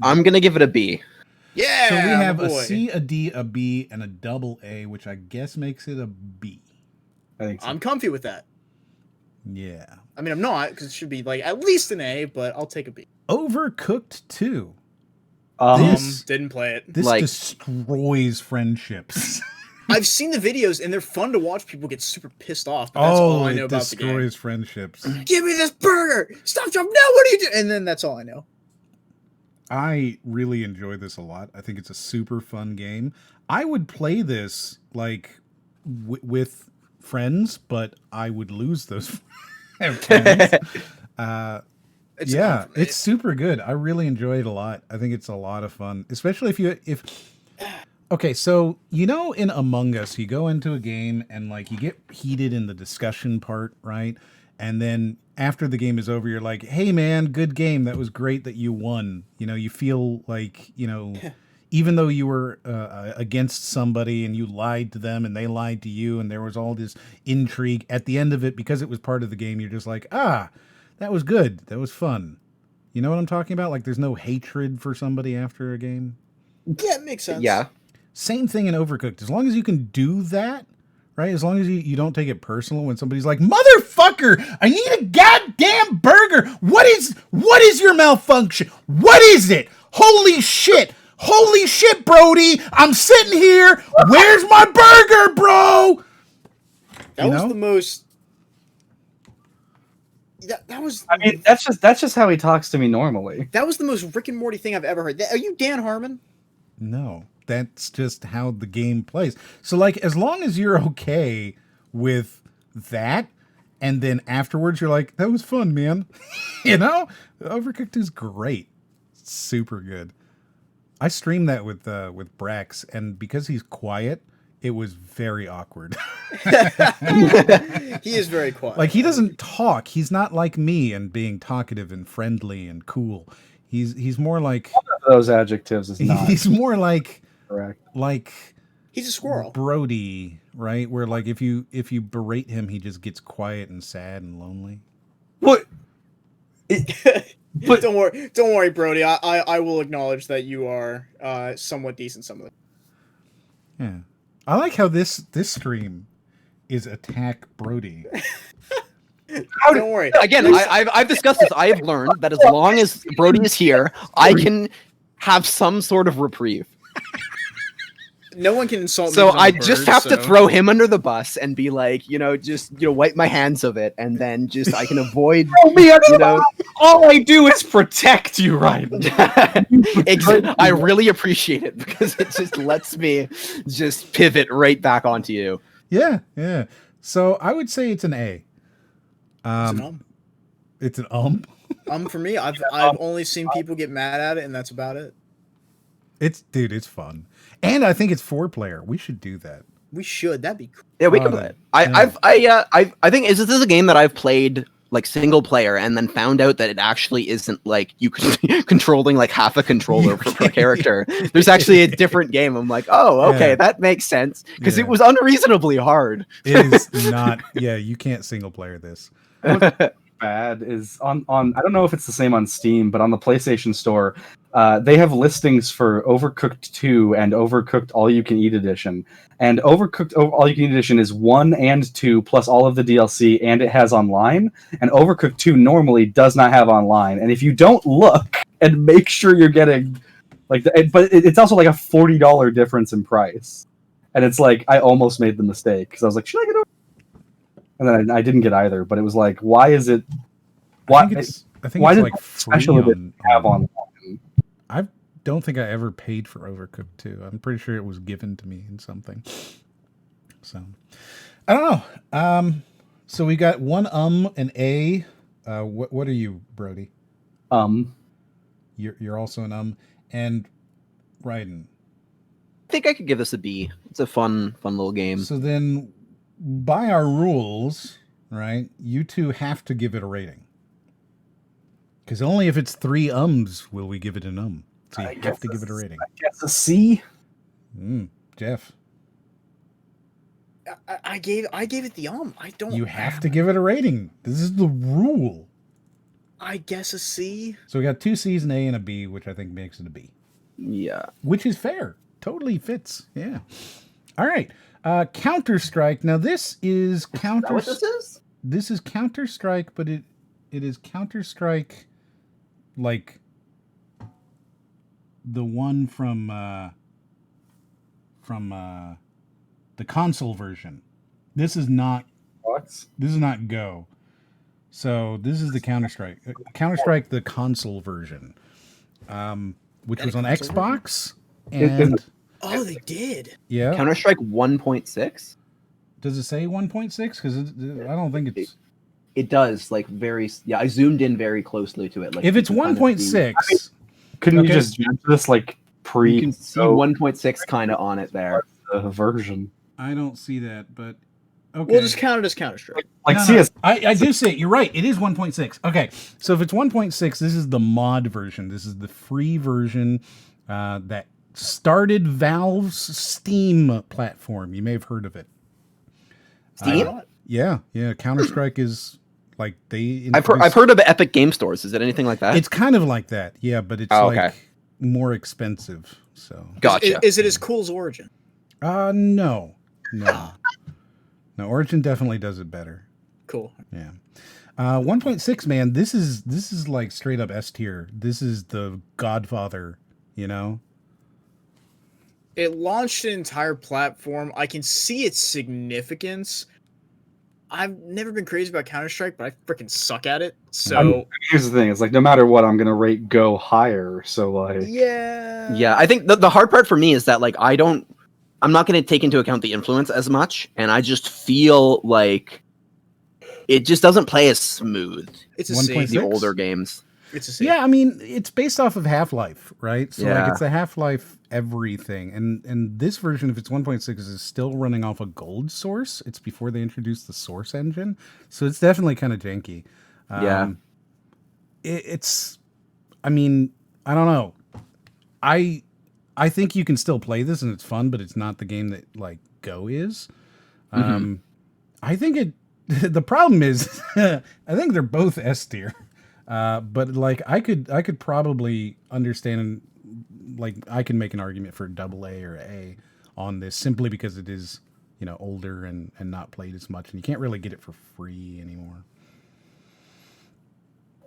I'm gonna give it a B. Yeah. So we have a C, a D, a B, and a double A, which I guess makes it a B. I think so. I'm comfy with that. Yeah. I mean, I'm not, because it should be like at least an A, but I'll take a B. Overcooked 2. Didn't play it. This destroys friendships. I've seen the videos, and they're fun to watch people get super pissed off. But that's all I know about the game. Destroys friendships. Give me this burger! Stop jumping! No, what are you doing? And then that's all I know. I really enjoy this a lot. I think it's a super fun game. I would play this like with friends, but I would lose those friends. It's super good. I really enjoy it a lot. I think it's a lot of fun, especially if okay, so in Among Us, you go into a game and like you get heated in the discussion part, right? And then after the game is over, you're like, "Hey man, good game. That was great that you won." You feel like, even though you were against somebody and you lied to them and they lied to you and there was all this intrigue at the end of it, because it was part of the game, you're just like, that was good. That was fun. You know what I'm talking about? Like there's no hatred for somebody after a game. Yeah, it makes sense. Yeah. Same thing in Overcooked. As long as you can do that, right? As long as you don't take it personal when somebody's like, "Motherfucker, I need a goddamn burger. What is your malfunction? What is it? Holy shit, Brody. I'm sitting here. Where's my burger, bro?" That was the most... That was... I mean, that's just how he talks to me normally. That was the most Rick and Morty thing I've ever heard. Are you Dan Harmon? No, that's just how the game plays. So, like, as long as you're okay with that, and then afterwards you're like, "That was fun, man." Overcooked is great. Super good. I streamed that with Brax, and because he's quiet, it was very awkward. He is very quiet. Like, he doesn't talk. He's not like me and being talkative and friendly and cool. He's more like... One of those adjectives is not... He's more like... Correct. Like... He's a squirrel. Brody, right? Where, like, if you berate him, he just gets quiet and sad and lonely. What? But don't worry, Brody. I will acknowledge that you are somewhat decent some of it. Yeah. I like how this stream is Attack Brody. Don't worry. Again, I've discussed this. I have learned that as long as Brody is here, I can have some sort of reprieve. No one can insult me. So I just have to throw him under the bus and be like, wipe my hands of it, and then just I can avoid. All I do is protect you, right? I really appreciate it because it just lets me just pivot right back onto you. Yeah. So I would say it's an A. It's an for me. I've only seen people get mad at it, and that's about it. It's fun, and I think it's 4-player. We should do that. We should. That'd be cool. Yeah, we can play it. I think this is a game that I've played like single player and then found out that it actually isn't like you could be controlling like half a controller per character. There's actually a different game. I'm like, oh, okay, that makes sense because it was unreasonably hard. It is not. Yeah, you can't single player this. Bad is on I don't know if it's the same on Steam, but on the PlayStation Store, they have listings for Overcooked 2 and Overcooked All You Can Eat Edition. And Overcooked All You Can Eat Edition is 1 and 2 plus all of the DLC, and it has online. And Overcooked 2 normally does not have online. And if you don't look and make sure you're getting but it's also like a $40 difference in price. And it's like I almost made the mistake because I was like, should I get over? And then I didn't get either, but it was like, why is it? Why? I think it's like special edition have online? I don't think I ever paid for Overcooked 2. I'm pretty sure it was given to me in something. So I don't know. So we got one an A. What are you, Brody? You're also an and Raiden. I think I could give this a B. It's a fun little game. So then, by our rules, right, you two have to give it a rating. Because only if it's 3 ums will we give it an So you have to give it a rating. I guess a C. Jeff. I gave it the I don't. You have to give it a rating. This is the rule. I guess a C. So we got 2 C's, an A, and a B, which I think makes it a B. Yeah. Which is fair. Totally fits. Yeah. All right. Counter-Strike. Now this is Counter. Is that what this is? This is Counter-Strike, but it is Counter-Strike like the one from the console version. This is not Go. So this is the Counter-Strike. Counter-Strike the console version. Which was on Xbox. And oh, they did. Yeah. Counter-Strike 1.6? Does it say 1.6? Because I don't think it's. It does, like very. Yeah, I zoomed in very closely to it. Like if it's 1.6, couldn't you just jump this like pre? You can see 1.6 kind of on it there. The version. I don't see that, but okay. We'll just count it as Counter-Strike. CS. I do see it. You're right. It is 1.6. Okay, so if it's 1.6, this is the mod version. This is the free version that started Valve's Steam platform. You may have heard of it. Steam? Yeah. Counter-Strike is like they. I've heard of Epic Game Stores. Is it anything like that? It's kind of like that. Yeah, but it's like more expensive. So gotcha. Is it as cool as Origin? No. Origin definitely does it better. Cool. Yeah. 1.6, man. This is like straight up S tier. This is the Godfather. You know. It launched an entire platform. I can see its significance. I've never been crazy about Counter-Strike, but I freaking suck at it. So here's the thing: it's like no matter what, I'm gonna rate Go higher. So like, yeah. I think the hard part for me is that like I'm not going to take into account the influence as much, and I just feel like it just doesn't play as smooth. It's a C. The older games. It's a C. Yeah, I mean, it's based off of Half-Life, right? So Yeah. like it's a Half-Life everything. And this version, if it's 1.6, is still running off a gold source. It's before they introduced the source engine. So it's definitely kind of janky. Yeah. It's I mean, I don't know. I think you can still play this and it's fun, but it's not the game that like Go is. I think the problem is I think they're both S tier. But like I could probably understand, like I can make an argument for AA or A on this simply because it is, older and not played as much, and you can't really get it for free anymore.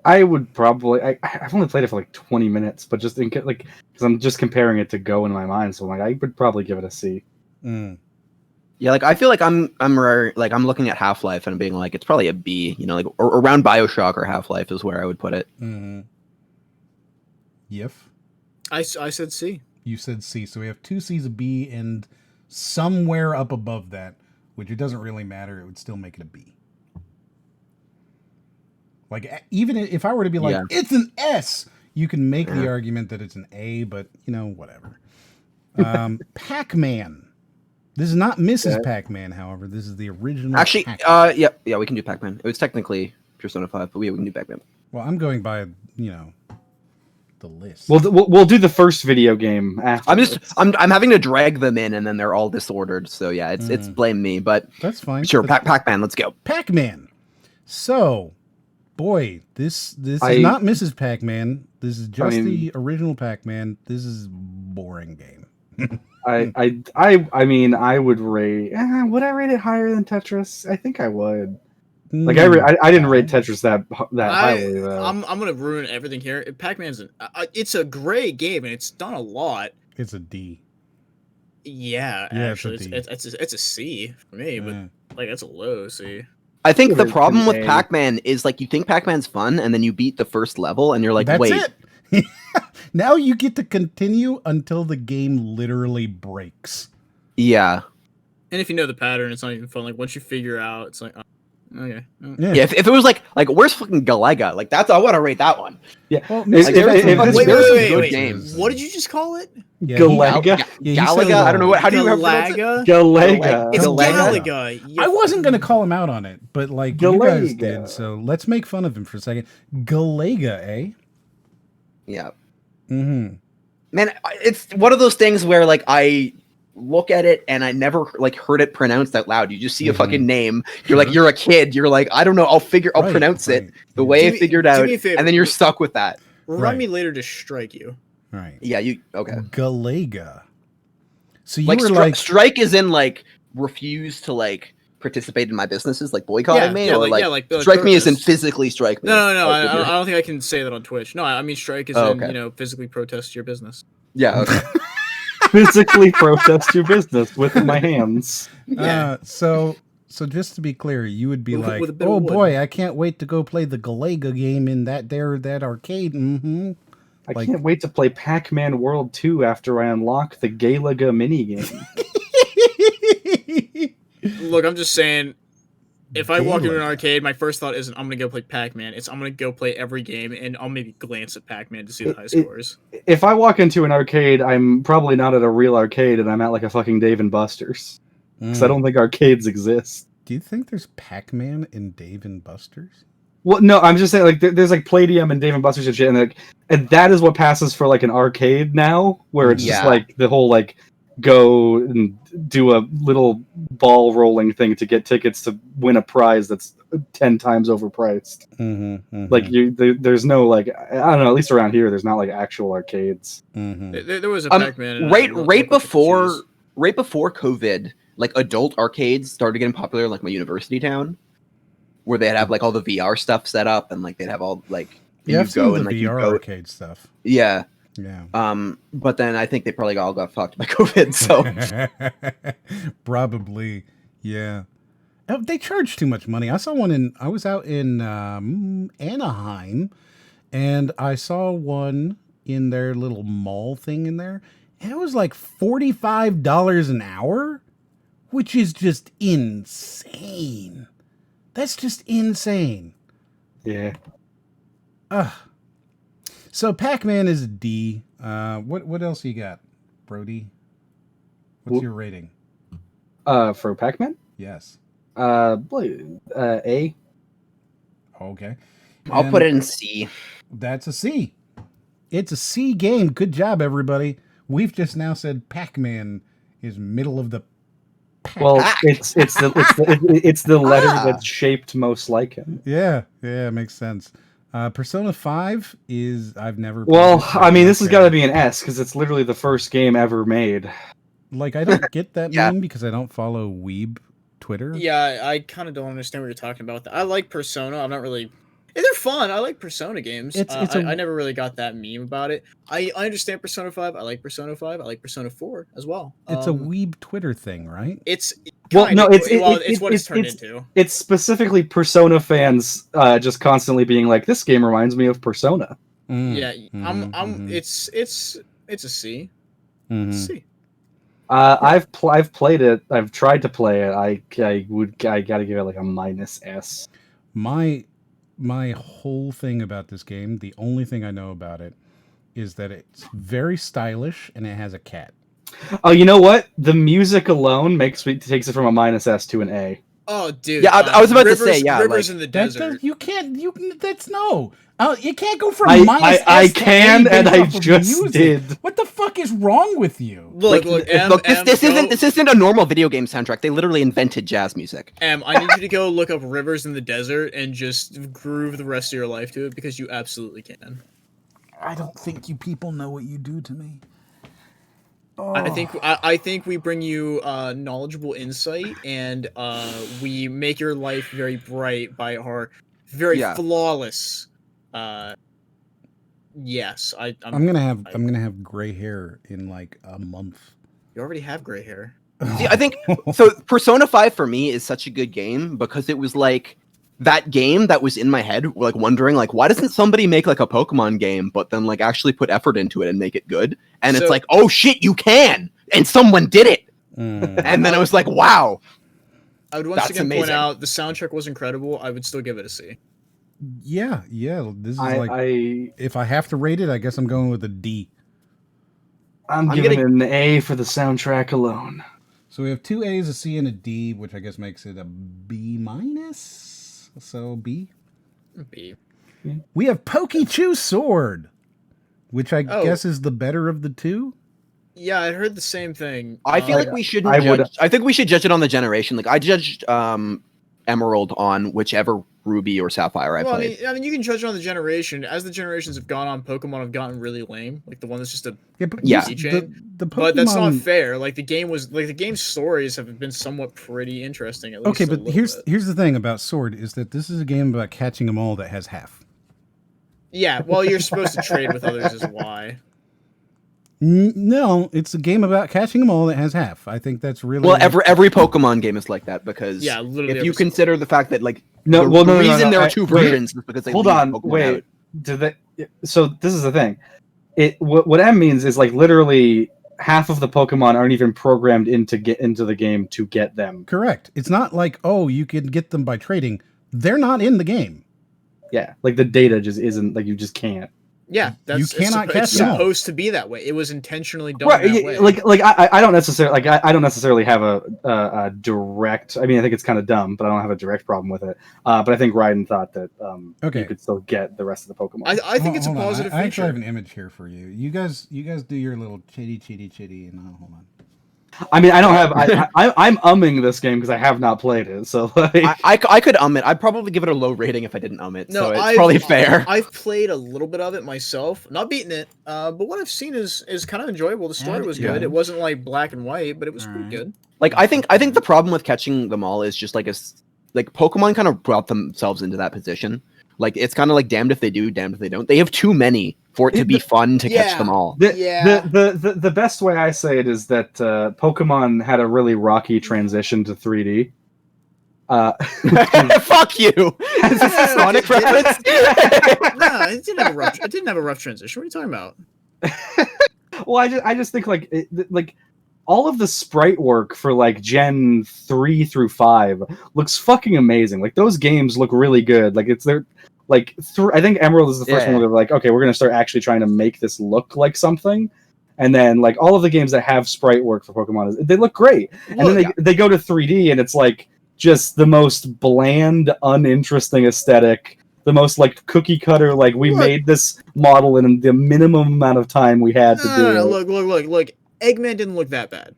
I would probably. I've only played it for like 20 minutes, but just because I'm just comparing it to Go in my mind, so I would probably give it a C. Yeah, like I feel like I'm looking at Half-Life and being like it's probably a B, or around BioShock or Half-Life is where I would put it. Yif. I said C. You said C, so we have 2 C's, a B, and somewhere up above that, which it doesn't really matter. It would still make it a B. Like even if I were to be like it's an S, you can make the argument that it's an A, but whatever. Pac-Man. This is not Mrs. Pac-Man, however. This is the original. Actually, Pac-Man. yeah, we can do Pac-Man. It was technically Persona 5, but we can do Pac-Man. Well, I'm going by, the list. We'll do the first video game after. I'm having to drag them in, and then they're all disordered. So yeah, it's blame me, but that's fine. Sure, Pac-Man, let's go. Pac-Man. So, boy, this is not Mrs. Pac-Man. This is just the original Pac-Man. This is a boring game. I mean, I would rate. Would I rate it higher than Tetris? I think I would. Like I didn't rate Tetris that highly. Though. I'm gonna ruin everything here. Pac-Man's it's a great game and it's done a lot. It's a D. Yeah, actually, it's a C for me, but like that's a low C. I think the problem with Pac-Man is like you think Pac-Man's fun, and then you beat the first level, and you're like, wait. It. Now you get to continue until the game literally breaks. Yeah. And if you know the pattern, it's not even fun. Like once you figure out, it's like Okay. Yeah. If it was like where's fucking Galaga? Like that's I want to rate that one. Yeah. Well, Wait. Good games. What did you just call it? Yeah, Galaga. Galaga. I don't know what. How do you pronounce it? Galaga. It's Galaga. Galaga. I wasn't gonna call him out on it, but like you guys did, so let's make fun of him for a second. Galaga, eh? Yeah. Mm-hmm. Man, it's one of those things where like I look at it and I never like heard it pronounced out loud. You just see a fucking name. You're like, you're a kid. You're like, I don't know. I'll pronounce it the way I figured out, and then you're stuck with that. Remind me later to strike you. Right. Yeah. Okay. Galaga. So you like were like strike is in like refuse to like participate in my businesses, like boycotting me, or like strike me as in physically strike me. No. I don't think I can say that on Twitch. No, I mean strike is in physically protest your business. Yeah. Okay. Physically protest your business with my hands. Yeah. So just to be clear, you would be like, oh boy, I can't wait to go play the Galaga game in that arcade. Mm-hmm. I can't wait to play Pac-Man World 2 after I unlock the Galaga minigame. Look, I'm just saying, if I walk into an arcade, my first thought isn't I'm gonna go play Pac-Man. It's I'm gonna go play every game, and I'll maybe glance at Pac-Man to see the high scores. If I walk into an arcade, I'm probably not at a real arcade, and I'm at like a fucking Dave and Buster's. Because I don't think arcades exist. Do you think there's Pac-Man in Dave and Buster's? Well, no, I'm just saying, like, there's like Palladium and Dave and Buster's and shit, and that is what passes for like an arcade now, where it's just like the whole like go and do a little ball rolling thing to get tickets to win a prize that's 10 times overpriced. Like there's no like I don't know, at least around here, there's not like actual arcades. There was a Pac-Man. Right before COVID, like adult arcades started getting popular, like my university town, where they'd have like all the VR stuff set up, and like they'd have all like I've seen the VR arcade stuff. Yeah. But then I think they probably all got fucked by COVID. So probably, yeah. They charge too much money. I saw one I was out in Anaheim, and I saw one in their little mall thing in there, and it was like $45 an hour, which is just insane. That's just insane. Yeah. So Pac-Man is a D. What else you got, Brody? What's your rating? For Pac-Man? Yes. A. Okay. I'll put it in C. That's a C. It's a C game. Good job, everybody. We've just now said Pac-Man is middle of the pack. Well, it's the letter that's shaped most like him. Yeah, makes sense. Persona 5 is I've never. Well, I mean, this has got to be an S because it's literally the first game ever made. Like, I don't get that meme because I don't follow Weeb Twitter. Yeah, I kind of don't understand what you're talking about. I like Persona. I'm not really. They're fun. I like Persona games. I never really got that meme about it. I understand Persona 5. I like Persona 5. I like Persona 4 as well. It's a Weeb Twitter thing, right? It's what it's turned into. It's specifically Persona fans just constantly being like, "This game reminds me of Persona." Yeah, it's a C. C. I've played it. I've tried to play it. I gotta give it like a -S. My whole thing about this game, the only thing I know about it, is that it's very stylish and it has a cat. Oh, you know what? The music alone takes it from a -S to an A. Oh, dude. Yeah, I was about to say, Rivers in the Desert. You can't go from -S I to can, A and I based off of just music. did. What the fuck is wrong with you? Look, this isn't a normal video game soundtrack. They literally invented jazz music. I need you to go look up Rivers in the Desert and just groove the rest of your life to it because you absolutely can. I don't think you people know what you do to me. Oh. I think we bring you knowledgeable insight, and we make your life very bright by our very flawless. Yes, I'm gonna have gray hair in like a month. You already have gray hair. See, I think so. Persona 5 for me is such a good game because it was like that game that was in my head, like wondering, like, why doesn't somebody make like a Pokemon game, but then like actually put effort into it and make it good? And it's like, oh shit, you can, and someone did it. And then I was like, wow. I would once again point out the soundtrack was incredible. I would still give it a C. Yeah. This is if I have to rate it, I guess I'm going with a D. I'm giving it an A for the soundtrack alone. So we have 2 A's, a C, and a D, which I guess makes it a B minus. So B. B. We have Pokechew Sword, which I guess is the better of the two. Yeah, I heard the same thing. I feel like we shouldn't judge. I think we should judge it on the generation. Like I judged Emerald on whichever Ruby or Sapphire I played. I mean, you can judge it on the generation. As the generations have gone on, Pokemon have gotten really lame. Like the one that's just a chain. But that's not fair. Like the game's stories have been somewhat pretty interesting. At least okay, but here's the thing about Sword is that this is a game about catching them all that has half. Yeah, well, you're supposed to trade with others is why. No, it's a game about catching them all that has half. I think that's really every Pokemon game is like that because if you consider the fact that like the reason there are two versions is because they wait. So this is the thing. What M means is like literally half of the Pokemon aren't even programmed to get into the game to get them. Correct. It's not like you can get them by trading. They're not in the game. Yeah, like the data just isn't like you just can't. Yeah, you cannot catch it's them all. supposed to be that way. It was intentionally done that way. I don't necessarily have a direct. I mean, I think it's kind of dumb, but I don't have a direct problem with it. But I think Raiden thought that you could still get the rest of the Pokemon. I think it's a positive feature. I actually have an image here for you. You guys do your little chitty, and hold on. I mean, I don't have. I'm umming this game because I have not played it. So like, I could it. I'd probably give it a low rating if I didn't it. No, so it's probably fair. I've played a little bit of it myself, not beating it. But what I've seen is kind of enjoyable. The story was good. It wasn't like black and white, but it was pretty good. Like I think the problem with catching them all is just like Pokemon kind of brought themselves into that position. Like it's kind of like damned if they do, damned if they don't. They have too many for it to be fun to catch them all. The best way I say it is that Pokemon had a really rocky transition to 3D. Fuck you! Is this a Sonic reference? No, it didn't have a rough transition. What are you talking about? Well, I just think like all of the sprite work for like Gen 3 through 5 looks fucking amazing. Like those games look really good. Like I think Emerald is the first one where they're like, okay, we're gonna start actually trying to make this look like something. And then like all of the games that have sprite work for Pokemon, they look great. And then they go to 3D and it's like just the most bland, uninteresting aesthetic. The most like cookie cutter, like we made this model in the minimum amount of time we had to do. No, look. Eggman didn't look that bad.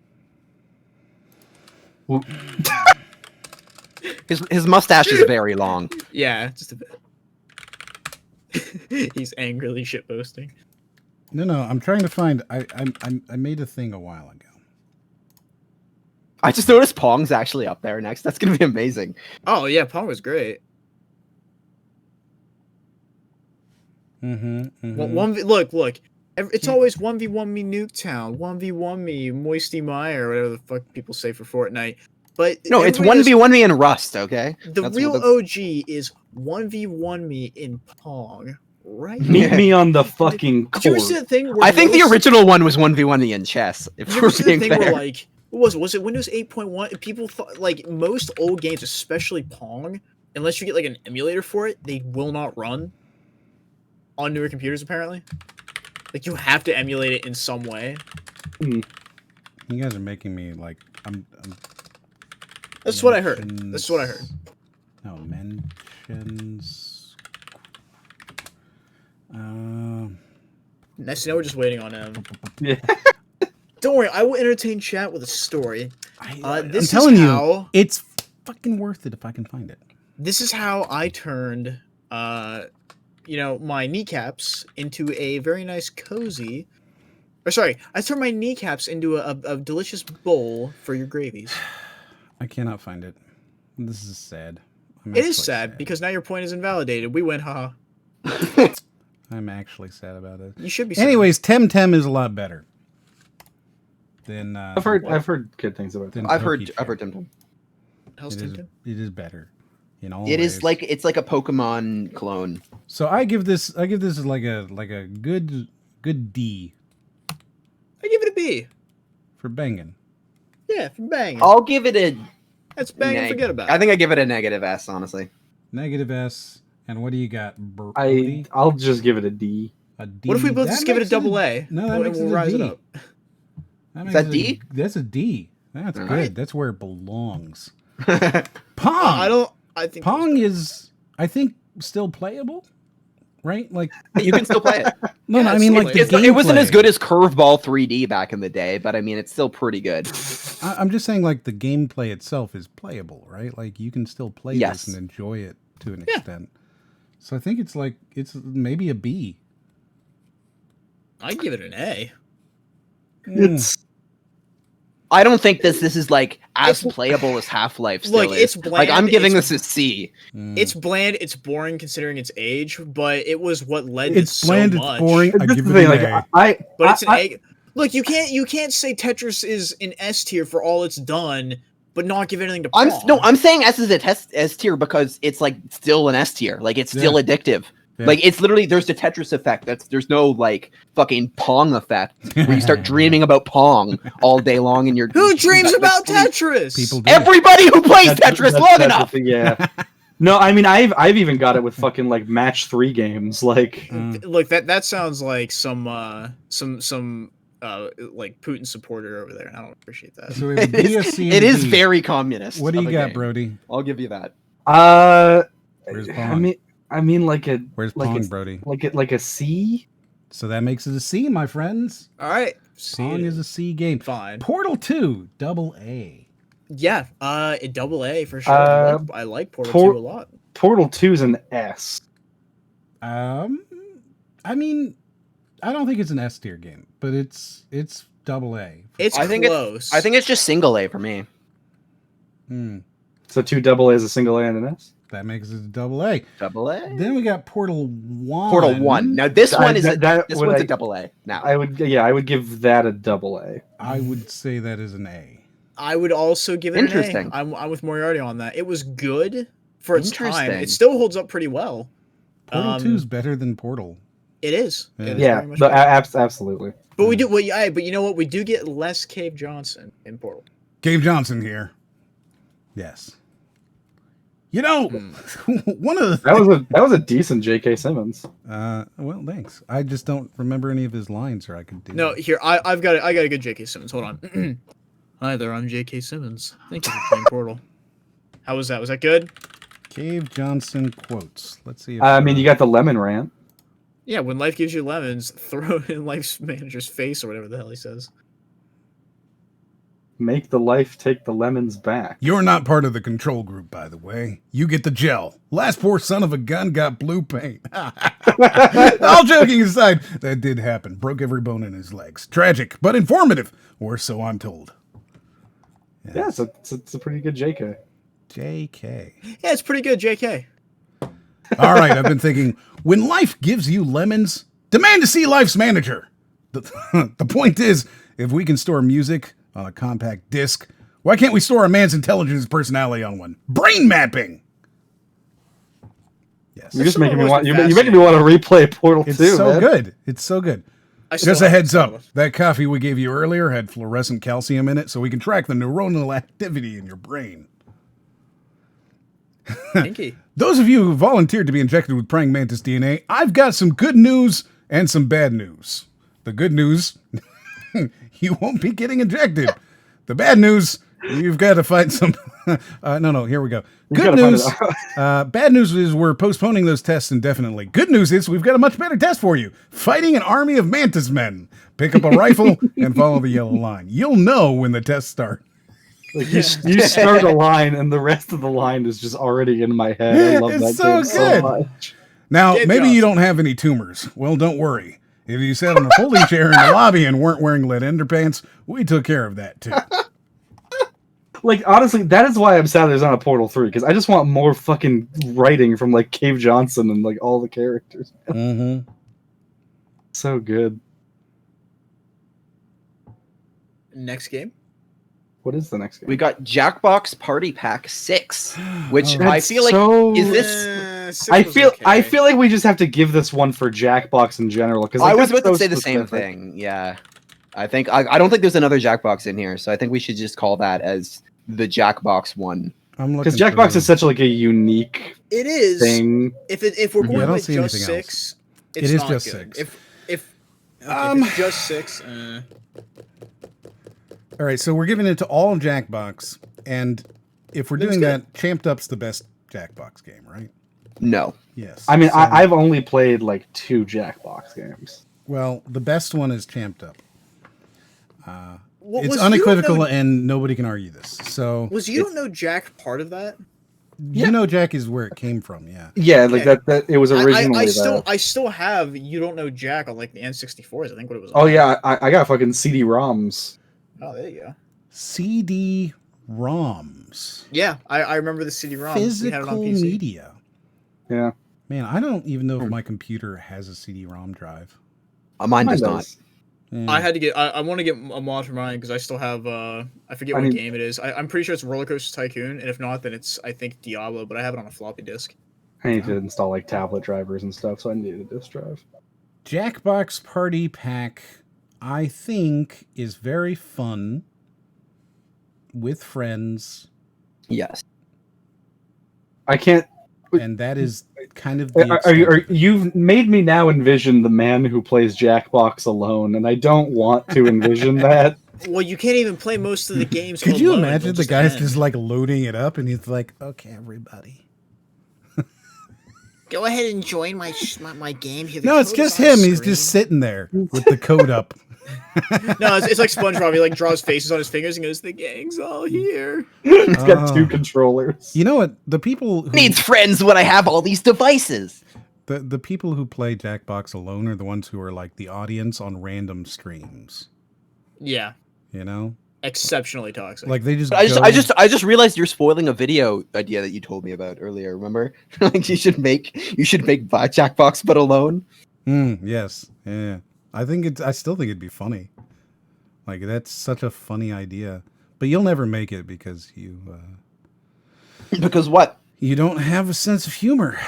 His mustache is very long. Yeah, just a bit. He's angrily shitposting. No, I'm trying to find. I made a thing a while ago. I just noticed Pong's actually up there next. That's gonna be amazing. Oh yeah, Pong was great. Look. It's always 1v1 me Nuketown, 1v1 me Moisty Mire, whatever the fuck people say for Fortnite. But no, it's 1v1 me in Rust, okay? The real OG is 1v1 me in Pong, right? Meet me on the fucking court. Did you ever see that thing where I think the original one was 1v1 me in chess. If you ever see the thing where like was it Windows 8.1? People thought like most old games, especially Pong, unless you get like an emulator for it, they will not run on newer computers apparently. Like you have to emulate it in some way. You guys are making me like I'm That's what I heard. No mentions. Next, now we're just waiting on him. Yeah. Don't worry, I will entertain chat with a story. I'm telling you, it's fucking worth it if I can find it. This is how I turned my kneecaps into a very nice cozy. Or sorry, I turned my kneecaps into a delicious bowl for your gravies. I cannot find it. This is sad. It is sad because now your point is invalidated. We win, haha. I'm actually sad about it. You should be sad. Anyways, Temtem is a lot better than I've heard good things about it. I've heard Temtem. How's Temtem? It is better. It's like a Pokemon clone. So I give this like a good D. I give it a B. For banging. Yeah, for banging. I'll give it a That's bang and forget about it. I think I give it a negative S, honestly. Negative S. And what do you got, Brody? I'll just give it a D. A D. What if we both just give it a double A? No, that makes we'll it a rise D. it up. Is that D? That's a D. That's good. Right. That's where it belongs. Pong. I think Pong is, I think, still playable, right? Like you can still play it. No, I mean like it wasn't as good as Curveball 3D back in the day, but I mean it's still pretty good. I'm just saying, like the gameplay itself is playable, right? Like you can still play this and enjoy it to an extent. So I think it's maybe a B. I'd give it an A. I don't think this is like as playable as Half-Life still is. It's bland. Like I'm giving this a C. It's bland. It's boring considering its age, but it was what led it's to bland, so it's much. boring. I give it an A. But it's an A. Look, you can't say Tetris is an S tier for all it's done, but not give anything to Pong. I'm saying S is a S tier because it's like still an S tier. Like it's still addictive. Yeah. Like it's literally there's the Tetris effect. There's no like fucking Pong effect where you start dreaming about Pong all day long in your Who dreams about Tetris? People do. Everybody who plays Tetris long enough. Yeah. No, I mean I've even got it with fucking like match 3 games. Like look, that sounds like some like Putin supporter over there. I don't appreciate that. So it is very communist. What do you got, Brody? I'll give you that. Where's Pong? I mean, like a where's Pong, Brody? Like a C. So that makes it a C, my friends. All right, Pong is a C game. Fine. Portal 2, double A. Yeah, a double A for sure. I like Portal 2 a lot. Portal 2 is an S. I mean, I don't think it's an S tier game, but it's double A. It's close. I think it's just single A for me. So 2 double A's, a single A, and an S. That makes it a double A. Double A. Then we got Portal 1. Portal 1. Now this one's a double A. Now I would give that a double A. I would say that is an A. I would also give it an A. I'm with Moriarty on that. It was good for its time. It still holds up pretty well. Portal 2 is better than Portal. It is. Yeah, absolutely. But we do. Well, but you know what? We do get less Cave Johnson in Portal. Cave Johnson here. Yes. You know, one of the that was a decent J.K. Simmons. Well, thanks. I just don't remember any of his lines, or I could do. No, here I got a good J.K. Simmons. Hold on. Hi there, I'm J.K. Simmons. Thank you for playing Portal. How was that? Was that good? Cave Johnson quotes. Let's see. I mean, you got the lemon rant. Yeah, when life gives you lemons, throw it in life's manager's face or whatever the hell he says. Make the life take the lemons back. You're not part of the control group, by the way. You get the gel. Last poor son of a gun got blue paint. All joking aside, that did happen. Broke every bone in his legs. Tragic, but informative. Or so I'm told. Yes. Yeah, it's a pretty good JK. JK. Yeah, it's pretty good, JK. All right, I've been thinking, when life gives you lemons, demand to see life's manager. The point is, if we can store music on a compact disc, why can't we store a man's intelligence and personality on one? Brain mapping! Yes. You're just making me want. You're making me want to replay Portal 2. It's so good. It's so good. Just a heads up, that coffee we gave you earlier had fluorescent calcium in it, so we can track the neuronal activity in your brain. Thank Those of you who volunteered to be injected with praying mantis DNA, I've got some good news and some bad news. The good news, you won't be getting injected. The bad news, you've got to find some... No, here we go. Good news, bad news is we're postponing those tests indefinitely. Good news is we've got a much better test for you. Fighting an army of mantis men. Pick up a rifle and follow the yellow line. You'll know when the tests start. Like you start a line and the rest of the line is just already in my head. I love that so game good. so much. Now, maybe you don't have any tumors. Well, don't worry. If you sat on a folding chair in the lobby and weren't wearing lead underpants, we took care of that too. Like, honestly, that is why I'm sad there's not a Portal 3, because I just want more fucking writing from, like, Cave Johnson and, like, all the characters. Mm-hmm. So good. Next game? What is the next game? We got Jackbox Party Pack 6, which I feel like is this. I feel like we just have to give this one for Jackbox in general, because I was about to say the same thing. Yeah, I don't think there's another Jackbox in here, so I think we should just call that as the Jackbox one. Because Jackbox is such like a unique thing. If we're going with just 6, it's it is not just good. 6. If it's just 6. All right, so we're giving it to all Jackbox, and if we're doing that, Champed Up's the best Jackbox game, right? No. Yes. I mean, I've only played like 2 Jackbox games. Well, the best one is Champed Up. It's was unequivocal, and nobody can argue this. So was You Don't Know Jack part of that? You Know Jack is where it came from, yeah. Yeah, like that it was originally I still have You Don't Know Jack on like the N64s, I think what it was on. Oh yeah, I got fucking CD-ROMs. Oh, there you go. CD-ROMs. Yeah, I remember the CD-ROMs. Physical we had it on PC. media. Yeah. Man, I don't even know if my computer has a CD-ROM drive. Mine does not. Yeah. I had to get. I want to get a mod for mine because I still have. I forget what game it is. I'm pretty sure it's Roller Coaster Tycoon, and if not, then it's I think Diablo. But I have it on a floppy disk. I need to install like tablet drivers and stuff, so I need a disk drive. Jackbox Party Pack, I think, is very fun with friends. Yes. I can't. And that is kind of the you've made me now envision the man who plays Jackbox alone, and I don't want to envision that. Well, you can't even play most of the games. Could you alone. imagine the guy's just like loading it up, and he's like, "Okay, everybody, go ahead and join my game here." No, it's just him. He's just sitting there with the code up. No, it's like SpongeBob. He like draws faces on his fingers and goes, "The gang's all here." It's got 2 controllers. You know what? The people who needs friends when I have all these devices. The people who play Jackbox alone are the ones who are like the audience on random streams. Yeah. You know? Exceptionally toxic. Like they just I just realized you're spoiling a video idea that you told me about earlier, remember? Like you should make Jackbox but alone. Yes. Yeah. I still think it'd be funny. Like that's such a funny idea. But you'll never make it because you because what? You don't have a sense of humor.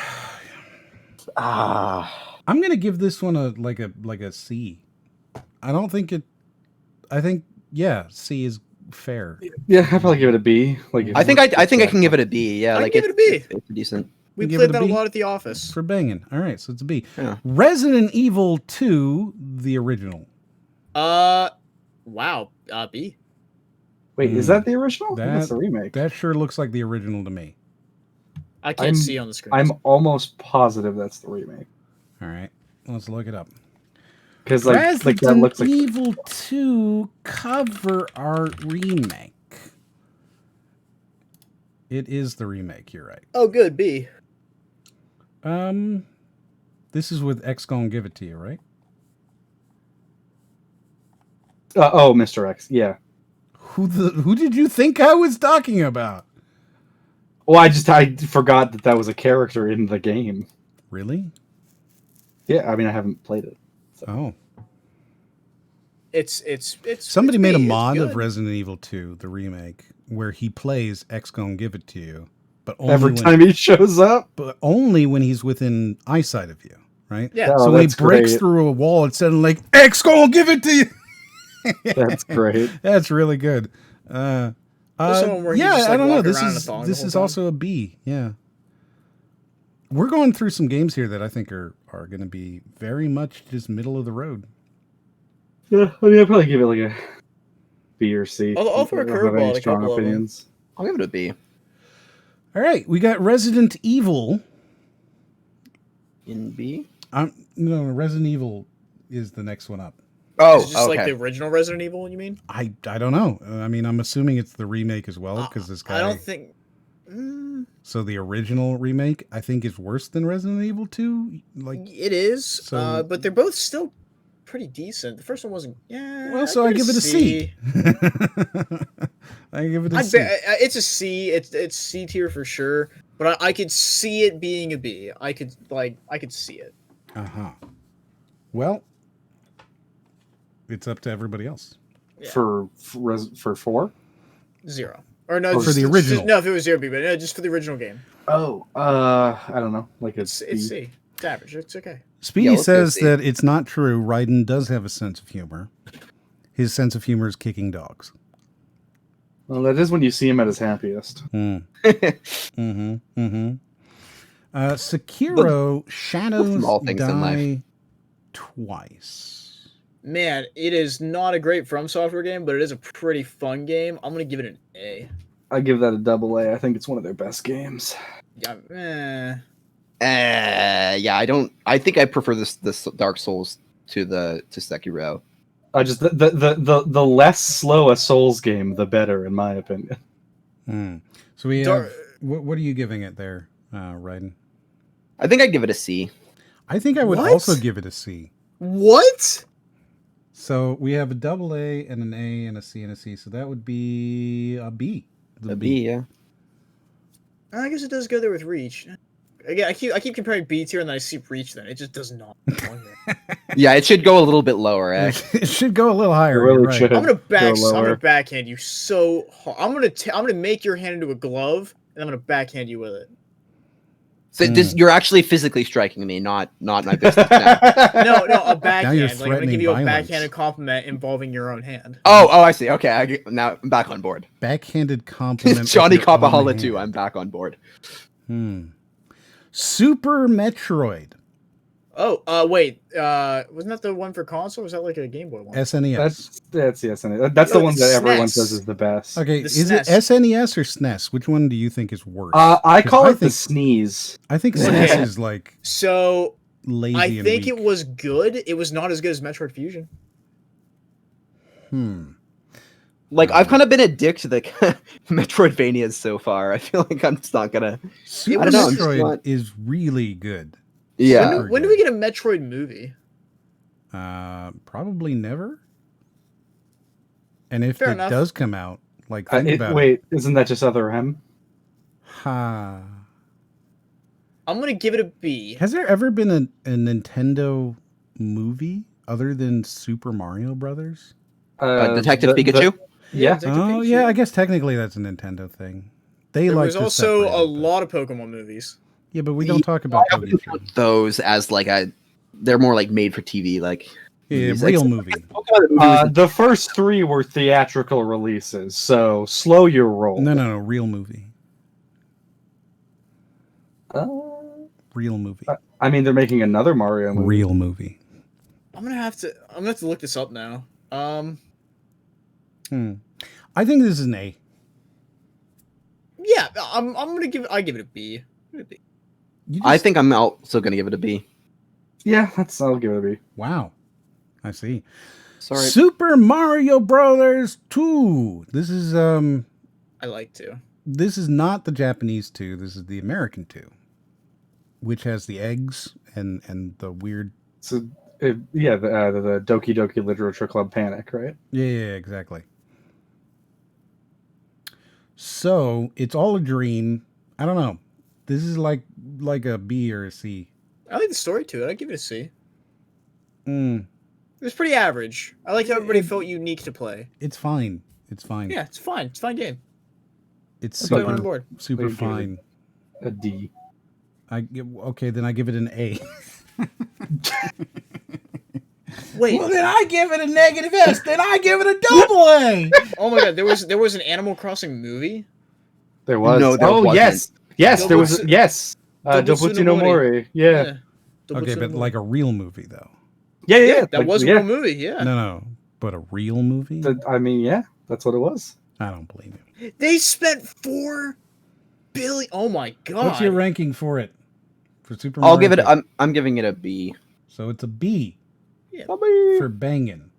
I'm gonna give this one a C. I don't think it. I think C is fair. Yeah, I'd probably give it a B. Like I think I can give it a B. Yeah, like give it a B. It's decent. We played that a lot at the office for banging. All right, so it's a B. Yeah. Resident Evil 2, the original. Wow. B. Wait, is that the original? That's the remake. That sure looks like the original to me. I can't see on the screen. I'm almost positive that's the remake. All right, let's look it up. Because Resident that looks like Evil 2 cover art remake. It is the remake. You're right. Oh, good. B. This is with X Gon Give It To You, right? Mr. X. Yeah. Who did you think I was talking about? Well, I forgot that was a character in the game. Really? Yeah, I mean I haven't played it. So. Oh. It's somebody made a mod of Resident Evil 2, the remake, where he plays X Gon Give It To You, but only every time he shows up, but only when he's within eyesight of you, right? Yeah. So when he breaks through a wall, it's suddenly like X Gon Give It To You. That's great. That's really good. I don't know. This is also a B. Yeah. We're going through some games here that I think are going to be very much just middle of the road. Yeah, I mean, I'd probably give it like a B or C. I'll throw a curveball at a couple opinions. I'll give it a B. All right, we got Resident Evil. In B? No, Resident Evil is the next one up. Oh, is it just like the original Resident Evil, you mean? I don't know. I mean, I'm assuming it's the remake as well, because this guy... I don't think... So the original remake, I think, is worse than Resident Evil 2? Like it is, but they're both still pretty decent. The first one wasn't... Yeah, well, so I give it a C. I give it a C. It's a C. It's C tier for sure, but I could see it being a B. I could see it. Uh-huh. Well... It's up to everybody else. Yeah. For 4? 0. Or no, for the original. No, if it was 0, but no, just for the original game. Oh, I don't know. Like it's C. It's average. It's okay. Speedy says that it's not true. Raiden does have a sense of humor. His sense of humor is kicking dogs. Well, that is when you see him at his happiest. Sekiro Shadows Die Twice. Man, it is not a great From Software game, but it is a pretty fun game. I'm gonna give it an A. I give that a AA. I think it's one of their best games. Yeah, I think I prefer this Dark Souls to Sekiro. Just the less slow a Souls game, the better, in my opinion. So we have, what are you giving it there, Raiden? I think I'd give it a C. I think I would also give it a C. What? So we have a AA and an A and a C and a C. So that would be a B. A B, yeah. I guess it does go there with Reach. Again, I keep comparing B tier and then I see Reach. Then it just does not. Yeah, it should go a little bit lower. It should go a little higher. Really right. I'm gonna backhand you so hard. I'm gonna make your hand into a glove and I'm gonna backhand you with it. So you're actually physically striking me, not my business. No, a backhand. Now like I'm gonna give you a backhanded compliment involving your own hand. Oh, I see. Okay, now I'm back on board. Backhanded compliment. Johnny Kapahala 2. I'm back on board. Super Metroid. Oh, wait. Wasn't that the one for console? Or was that like a Game Boy one? SNES. That's the SNES. That's the one that everyone says is the best. Okay, is it SNES or SNES? Which one do you think is worse? I call it the sneeze. I think SNES is like lazy. I think it was good. It was not as good as Metroid Fusion. Like I've kind of been addicted to the Metroidvanias so far. I feel like I'm just not gonna. Super Metroid is really good. Yeah. When do we get a Metroid movie? Probably never. And if it does come out, like think about wait, isn't that just Other M? Ha. I'm gonna give it a B. Has there ever been a Nintendo movie other than Super Mario Brothers? Detective Pikachu? Yeah. Oh, yeah. I guess technically that's a Nintendo thing. There's also a lot of Pokemon movies. Yeah, but we don't talk about those as like they're more like made for TV, like real movie. The first 3 were theatrical releases, so slow your roll. No, real movie. Real movie. I mean, they're making another Mario movie. Real movie. I'm gonna have to look this up now. I think this is an A. Yeah, I give it a B. I think I'm also gonna give it a B. Yeah, I'll give it a B. Wow, I see. Sorry. Super Mario Brothers 2. This is I like to. This is not the Japanese 2. This is the American 2, which has the eggs and the weird. So the Doki Doki Literature Club Panic, right? Yeah, exactly. So it's all a dream. I don't know. This is like a B or a C. I like the story to it. I'd give it a C. It was pretty average. I like how everybody felt unique to play. It's fine. It's fine. Yeah, it's fine. It's a fine game. It's super fine. A D. Okay, then I give it an A. Wait. Well, then I give it a negative S. Then I give it a double A. Oh my god, there was an Animal Crossing movie. There was. No, there wasn't. Yes, there was. Yes. Dobutsu no Mori. Yeah. Okay, but like a real movie though. Yeah. That was a real movie. Yeah. No, but a real movie. I mean, yeah, that's what it was. I don't believe it. They spent $4 billion. Oh my god. What's your ranking for it? For Super I'll Mario? give it. I'm giving it a B. So it's a B. Yeah. For banging.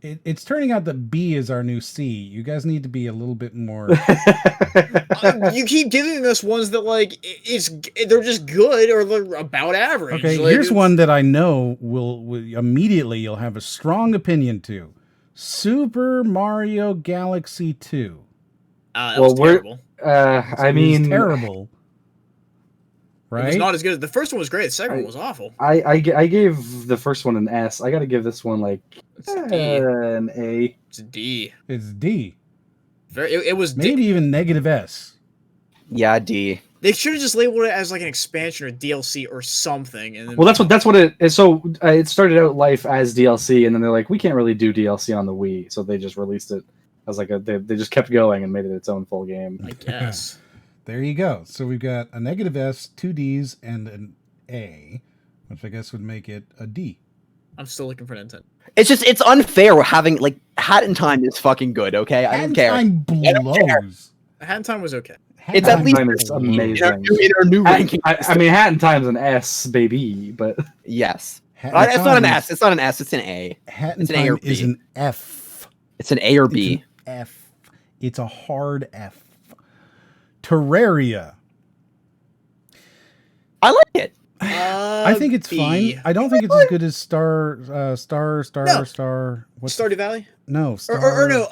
It's turning out that B is our new C. You guys need to be a little bit more. You keep giving us ones that they're just good or they're about average. Okay, here's one that I know will immediately you'll have a strong opinion to. Super Mario Galaxy 2. That was terrible. I mean, terrible. Right? It's not as good. The first one was great. The second one was awful. I gave the first one an S. I got to give this one an A. It's a D. It's D. It was maybe even negative S. Yeah, D. They should have just labeled it as like an expansion or DLC or something. And then well, that's what it is. So it started out life as DLC, and then they're like, we can't really do DLC on the Wii, so they just released it as like they just kept going and made it its own full game. I guess. There you go. So we've got a -S, 2 Ds, and an A, which I guess would make it a D. I'm still looking for an intent. It's unfair having like Hat in Time is fucking good. Okay, I don't care. Hat in Time blows. Hat in Time was okay. It's at least amazing. In our new ranking. I mean, Hat in Time's an S, baby, but yes, it's not an S. It's not an S. It's an A. Hat in Time is an F. It's an A or B. It's an F. It's a hard F. Terraria. I like it. I think it's fine. I don't think it's as good as Stardew Valley? No, or no,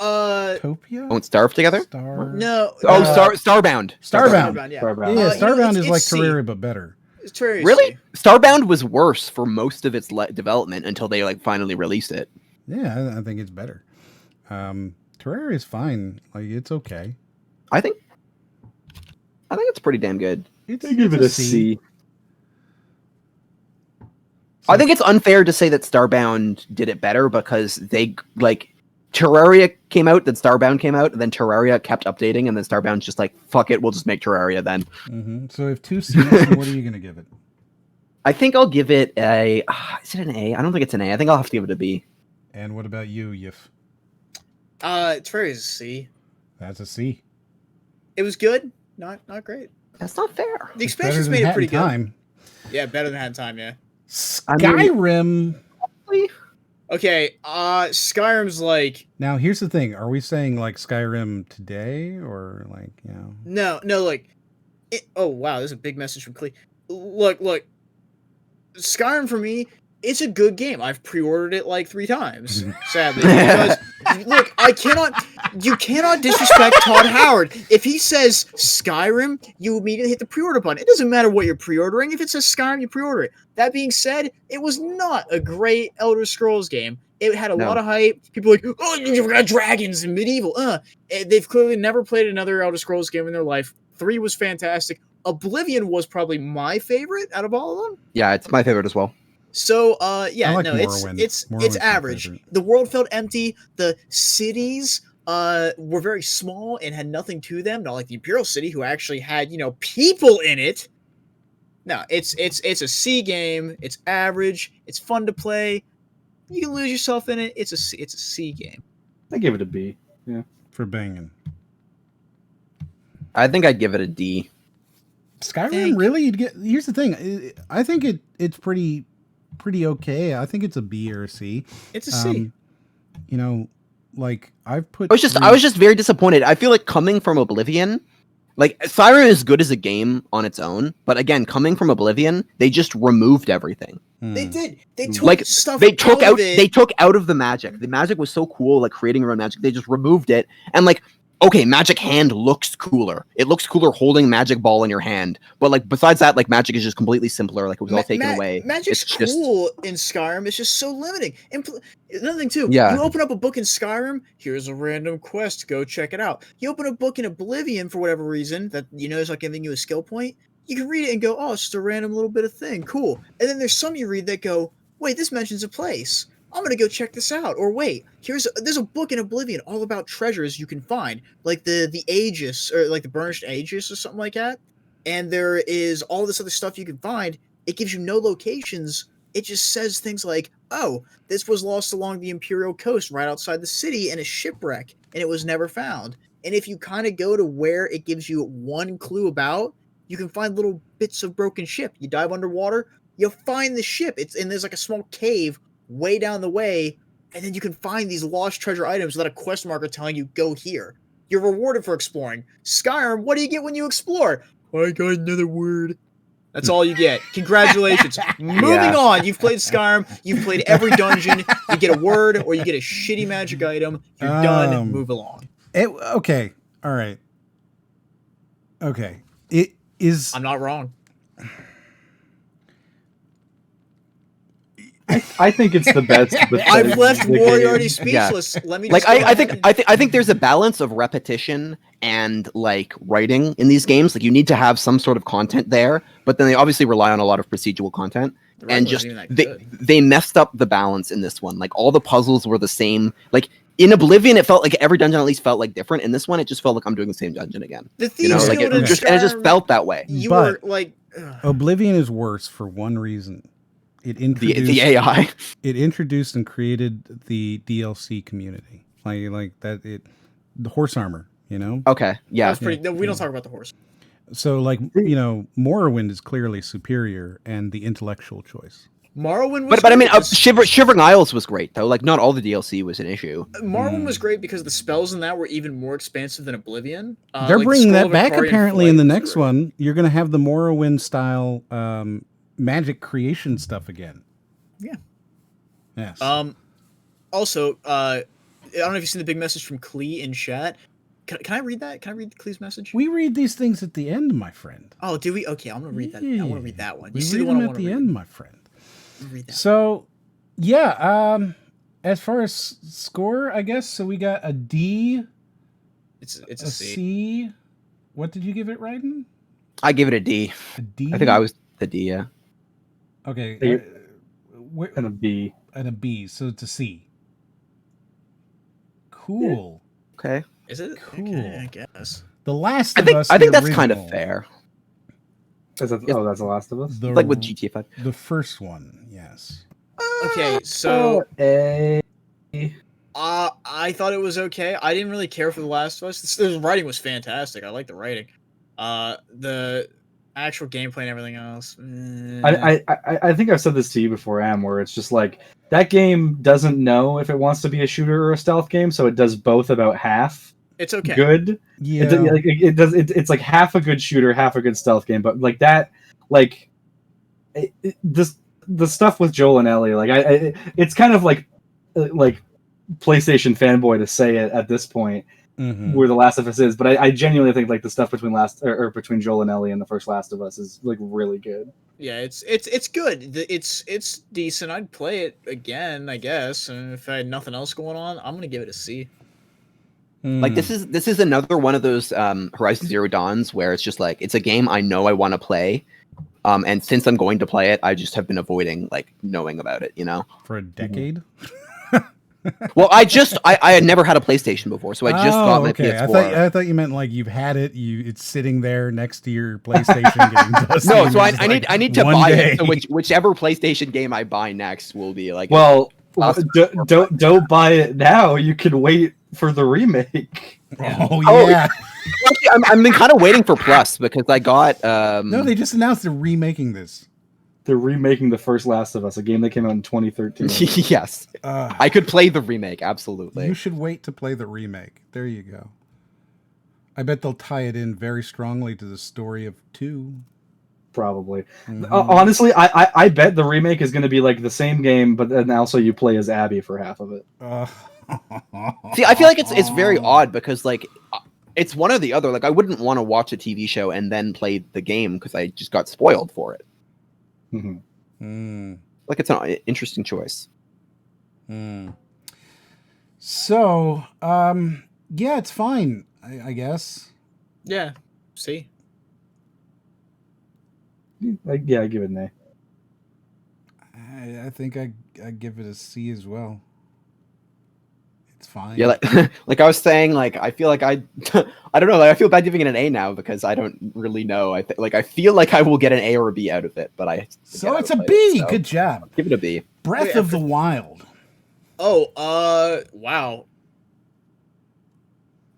Topia? Won't starve together? No. Starbound. Starbound. Yeah. Starbound is like Terraria but better. Really? Starbound was worse for most of its development until they like finally released it. Yeah, I think it's better. Terraria is fine. Like it's okay. I think it's pretty damn good. I give it a C. I think it's unfair to say that Starbound did it better because they like Terraria came out, then Starbound came out, and then Terraria kept updating, and then Starbound's just like, fuck it, we'll just make Terraria then. Mm-hmm. So if 2 C's, what are you going to give it? I think I'll give it a... is it an A? I don't think it's an A. I think I'll have to give it a B. And what about you, Yif? Terraria's a C. That's a C. It was good. Not great. That's not fair. The expansions made it pretty good. Yeah, better than Hat in Time, yeah. Skyrim. Okay, Skyrim's like... Now, here's the thing. Are we saying, like, Skyrim today, or, like, you know... No, like... oh, wow, there's a big message from Clee. Look. Skyrim, for me, it's a good game. I've pre-ordered it, like, 3 times, sadly. Because, look, you cannot disrespect Todd Howard. If he says Skyrim, you immediately hit the pre-order button. It doesn't matter what you're pre-ordering. If it says Skyrim, you pre-order it. That being said, it was not a great Elder Scrolls game. It had a lot of hype. People were like, oh, you've got dragons and medieval. They've clearly never played another Elder Scrolls game in their life. 3 was fantastic. Oblivion was probably my favorite out of all of them. Yeah, it's my favorite as well. So, Morrowind. It's average. The world felt empty. The cities were very small and had nothing to them. Not like the Imperial City, who actually had people in it. No, it's a C game. It's average. It's fun to play. You can lose yourself in it. It's a C game. I give it a B. Yeah, for banging. I think I'd give it a D. Skyrim, really? Here's the thing. I think it's pretty okay. I think it's a B or a C. It's a C. Like I've put. I was just very disappointed. I feel like coming from Oblivion, like Skyrim is good as a game on its own, but again, coming from Oblivion, they just removed everything. They did. They took stuff. They took out of the magic. The magic was so cool, like creating your own magic. They just removed it, and like. Okay, Magic Hand looks cooler. It looks cooler holding Magic Ball in your hand. But like besides that, like Magic is just completely simpler. Like it was all taken away. Magic's cool in Skyrim. It's just so limiting. And another thing too, you open up a book in Skyrim, here's a random quest, go check it out. You open a book in Oblivion for whatever reason that is not giving you a skill point, you can read it and go, oh, it's just a random little bit of thing. Cool. And then there's some you read that go, wait, this mentions a place. I'm gonna go check this out. Or wait, there's a book in Oblivion all about treasures you can find, like the Aegis or like the Burnished Aegis or something like that. And there is all this other stuff you can find. It gives you no locations. It just says things like, "Oh, this was lost along the Imperial coast, right outside the city, in a shipwreck, and it was never found." And if you kind of go to where it gives you one clue about, you can find little bits of broken ship. You dive underwater, you'll find the ship. There's like a small cave way down the way, and then you can find these lost treasure items without a quest marker telling you go here. You're rewarded for exploring. Skyrim, what do you get when you explore? I got another word. That's all you get. Congratulations. Moving on. You've played Skyrim. You've played every dungeon. You get a word or you get a shitty magic item. You're done. Move along. Okay. All right. Okay. It is. I'm not wrong. I think it's the best. I've left Moriarty speechless. Yeah. Let me just I think there's a balance of repetition and like writing in these games. Like you need to have some sort of content there, but then they obviously rely on a lot of procedural content. And just they messed up the balance in this one. Like all the puzzles were the same. Like in Oblivion, it felt like every dungeon at least felt like different. In this one, it just felt like I'm doing the same dungeon again. The Thieves like it just felt that way. You were like, Oblivion is worse for one reason. It introduced the AI. It introduced and created the DLC community, like that. The horse armor, you know. Okay, yeah. That's pretty. No, we don't talk about the horse. So, like, you know, Morrowind is clearly superior and the intellectual choice. Morrowind was but I mean, Shivering Isles was great though. Like, not all the DLC was an issue. Morrowind was great because the spells in that were even more expansive than Oblivion. They're bringing that back apparently in the next one. You're going to have the Morrowind style magic creation stuff again. Yeah. Yes. Also, I don't know if you've seen the big message from Klee in chat. Can I read that? Can I read Klee's message? We read these things at the end, my friend. Oh, do we? Okay, I'm gonna read that. I want to read that one. You see the one at the end, my friend. Read that. So, yeah. As far as score, I guess so. We got a D. It's a C. What did you give it, Raiden? I give it a D. A D. I think I was the D. Yeah. Okay. And a B. And a B. So it's a C. Cool. Yeah. Okay. Is it? Cool. Okay, I guess. The Last of Us. I think that's kind of fair. That's The Last of Us? Like with GTA 5. The first one, yes. Okay, so... I thought it was okay. I didn't really care for The Last of Us. The writing was fantastic. I like the writing. The actual gameplay and everything else... I think I've said this to you before, Am, where it's just like, that game doesn't know if it wants to be a shooter or a stealth game, so it does both about half. It's okay. Good. Yeah. It does. It's like half a good shooter, half a good stealth game. But like that, like the stuff with Joel and Ellie, like it's kind of like PlayStation fanboy to say it at this point, where The Last of Us is. But I genuinely think like the stuff between between Joel and Ellie and the first Last of Us is like really good. Yeah, it's good. It's decent. I'd play it again, I guess. And if I had nothing else going on, I'm gonna give it a C. Like this is another one of those Horizon Zero Dawns where it's just like it's a game I know I want to play, and since I'm going to play it, I just have been avoiding like knowing about it. You know, for a decade. Well, I had never had a PlayStation before, so I just got my PS4. I thought you meant like you've had it, it's sitting there next to your PlayStation getting dusty. No, so I need to buy it. So whichever PlayStation game I buy next will be like. Well, don't buy it now. You can wait for the remake. Oh yeah. I've been kind of waiting for Plus because I got. No, they just announced they're remaking this. They're remaking the first Last of Us, a game that came out in 2013. Yes, I could play the remake. Absolutely. You should wait to play the remake. There you go. I bet they'll tie it in very strongly to the story of 2. Probably. Honestly, I bet the remake is going to be like the same game, but then also you play as Abby for half of it. See, I feel like it's very odd because like it's one or the other. Like I wouldn't want to watch a TV show and then play the game because I just got spoiled for it. Like it's an interesting choice. So, yeah, it's fine. I guess. Yeah. See. Yeah, I give it an A. I think I give it a C as well. It's fine. Yeah, like I was saying, like I feel like I don't know. Like I feel bad giving it an A now because I don't really know. I feel like I will get an A or a B out of it, but so it's a B. So good job. Give it a B. Breath of the Wild. Oh, wow.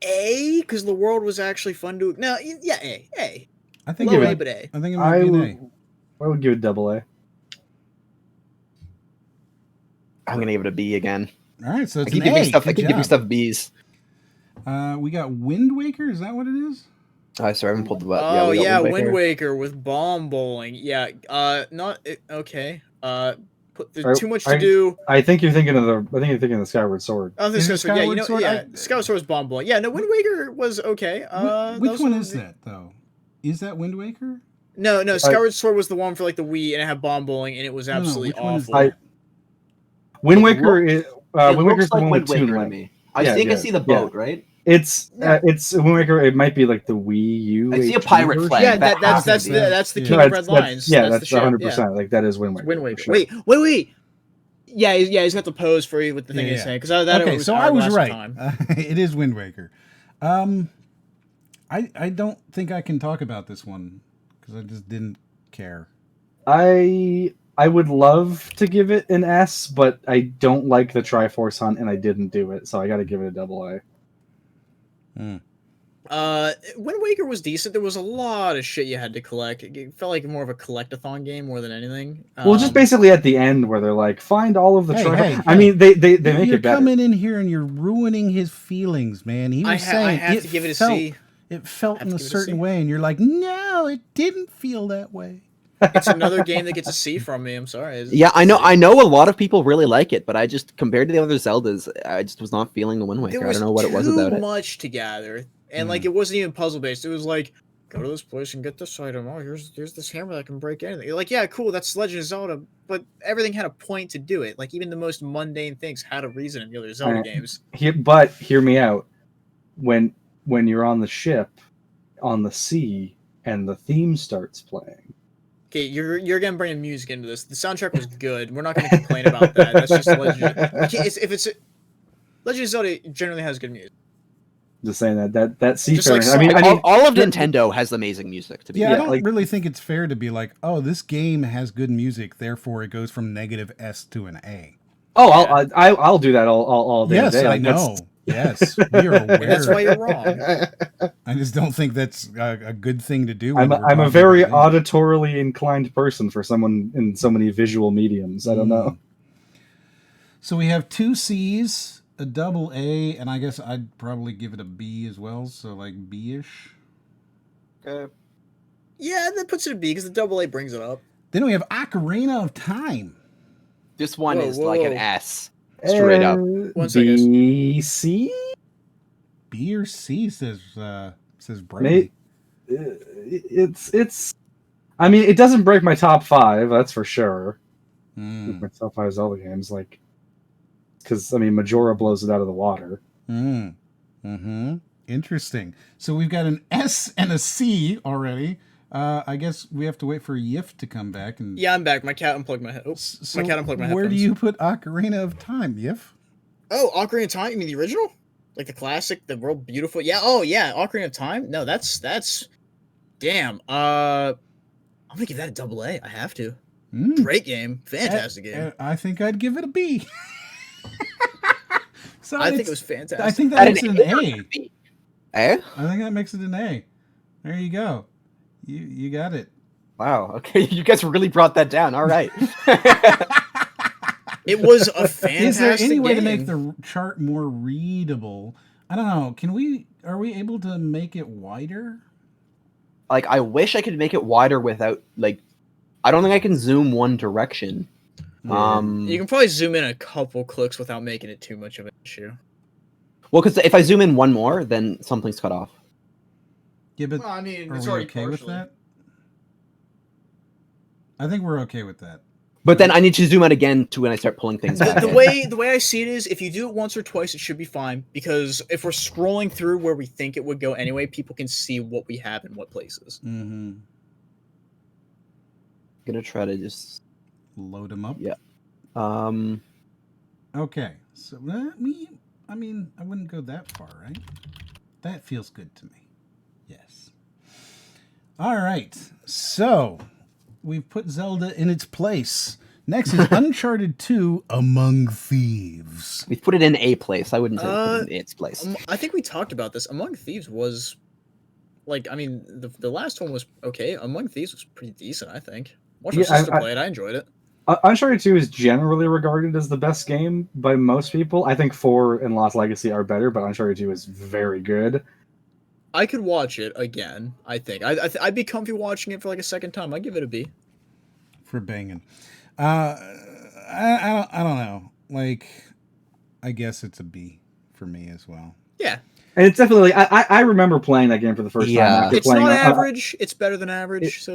A, because the world was actually fun to. No, yeah, A. I think A, but A. I think it might be an A. I would give it AA. I'm gonna give it a B again. All right, so it's I keep an A. I keep giving stuff B's. We got Wind Waker. Is that what it is? Sorry, I haven't pulled the button. Oh yeah, Wind Waker with bomb bowling. Yeah, not okay. There's too much to do. I think you're thinking of the Skyward Sword. Oh, this Skyward Sword. Yeah, you know, yeah. Skyward Sword was bomb bowling. Yeah, no, Wind Waker was okay. Which one is that though? Is that Wind Waker? No. Skyward Sword was the one for like the Wii, and it had bomb bowling, and it was absolutely awful. Wind Waker is Wind Waker's the one with Toon Link. I think I see the boat, right? It's Wind Waker. It might be like the Wii U. I see a pirate flag. Yeah, that's the King of Red Lines. Yeah, that's 100%. Like that is Wind Waker. Wind Waker. Sure. Wait. he's got the pose for you with the thing he's saying. Because I was right. It is Wind Waker. I don't think I can talk about this one because I just didn't care. I would love to give it an S, but I don't like the Triforce Hunt, and I didn't do it, so I got to give it a AA. Wind Waker was decent. There was a lot of shit you had to collect. It felt like more of a collectathon game more than anything. Well, just basically at the end where they're like, find all of the I mean, they make it better. You're coming in here and you're ruining his feelings, man. He was saying I have to give it a C. It felt in a certain way, and you're like, no, it didn't feel that way. It's another game that gets a C from me. I'm sorry. I know a lot of people really like it, but I just, compared to the other Zeldas, I just was not feeling the Wind Waker. I don't know what it was about it. Too much to gather. And like it wasn't even puzzle based. It was like, go to this place and get this item. Oh, here's this hammer that can break anything. You're like, yeah, cool, that's Legend of Zelda, but everything had a point to do it. Like even the most mundane things had a reason in the other Zelda games. But hear me out. When you're on the ship, on the sea, and the theme starts playing. Okay, you're gonna bring music into this. The soundtrack was good. We're not gonna complain about that. That's just Legend. Legend of Zelda generally has good music. Just saying that seafaring. Like, all of Nintendo has amazing music. To be I don't really think it's fair to be like, oh, this game has good music, therefore it goes from -S to an A. Oh, yeah. I'll do that all day. Yes, day. I know. Yes, we are aware. That's why you're wrong. I just don't think that's a good thing to do. I'm a very auditorily inclined person for someone in so many visual mediums. I don't know. So we have 2 C's. A AA, and I guess I'd probably give it a B as well, so like B-ish. Okay. Yeah, that puts it a B because the AA brings it up. Then we have Ocarina of Time. This one is like an S. Straight up. B, C? B or C says Brady. It's I mean, it doesn't break my top 5, that's for sure. My top 5 Zelda games, like, because I mean Majora blows it out of the water. Interesting. So we've got an S and a C already. I guess we have to wait for Yif to come back. And yeah, I'm back. My cat unplugged my head. My cat unplugged my headphones. Where do you put Ocarina of Time, Yif? Oh, Ocarina of Time? You mean the original? Like the classic, the World Beautiful? Yeah. Oh, yeah. Ocarina of Time. No, that's. Damn. I'm gonna give that a AA. I have to. Great game. Fantastic game. I think I'd give it a B. So I think it was fantastic. I think that makes it an A. Eh? I think that makes it an A. There you go. You got it. Wow. Okay, you guys really brought that down. All right. It was a fantastic Is there any way game. to make the chart more readable? I don't know. Are we able to make it wider? Like, I wish I could make it wider without, like, I don't think I can zoom one direction. You can probably zoom in a couple clicks without making it too much of an issue. Well, because if I zoom in one more, then something's cut off. Yeah, but I mean, are it's we already okay with partially. that? I think we're okay with that. But then I need to zoom out again to when I start pulling things back. The way I see it is, if you do it once or twice, it should be fine. Because if we're scrolling through where we think it would go anyway, people can see what we have in what places. I'm gonna try to just load them up. Yeah. Okay. So I mean, I wouldn't go that far, right? That feels good to me. Yes. All right. So we've put Zelda in its place. Next is Uncharted 2: Among Thieves. We've put it in a place. I wouldn't say put it in its place. I think we talked about this. Among Thieves was, like, I mean, the last one was okay. Among Thieves was pretty decent, I think. Watch my sister play it. I enjoyed it. Uncharted 2 is generally regarded as the best game by most people. I think 4 and Lost Legacy are better, but Uncharted 2 is very good. I could watch it again, I think. I'd be comfy watching it for like a second time. I'd give it a B. For banging. I don't know. Like, I guess it's a B for me as well. Yeah. And it's definitely, I remember playing that game for the first time. It's not average. It's better than average.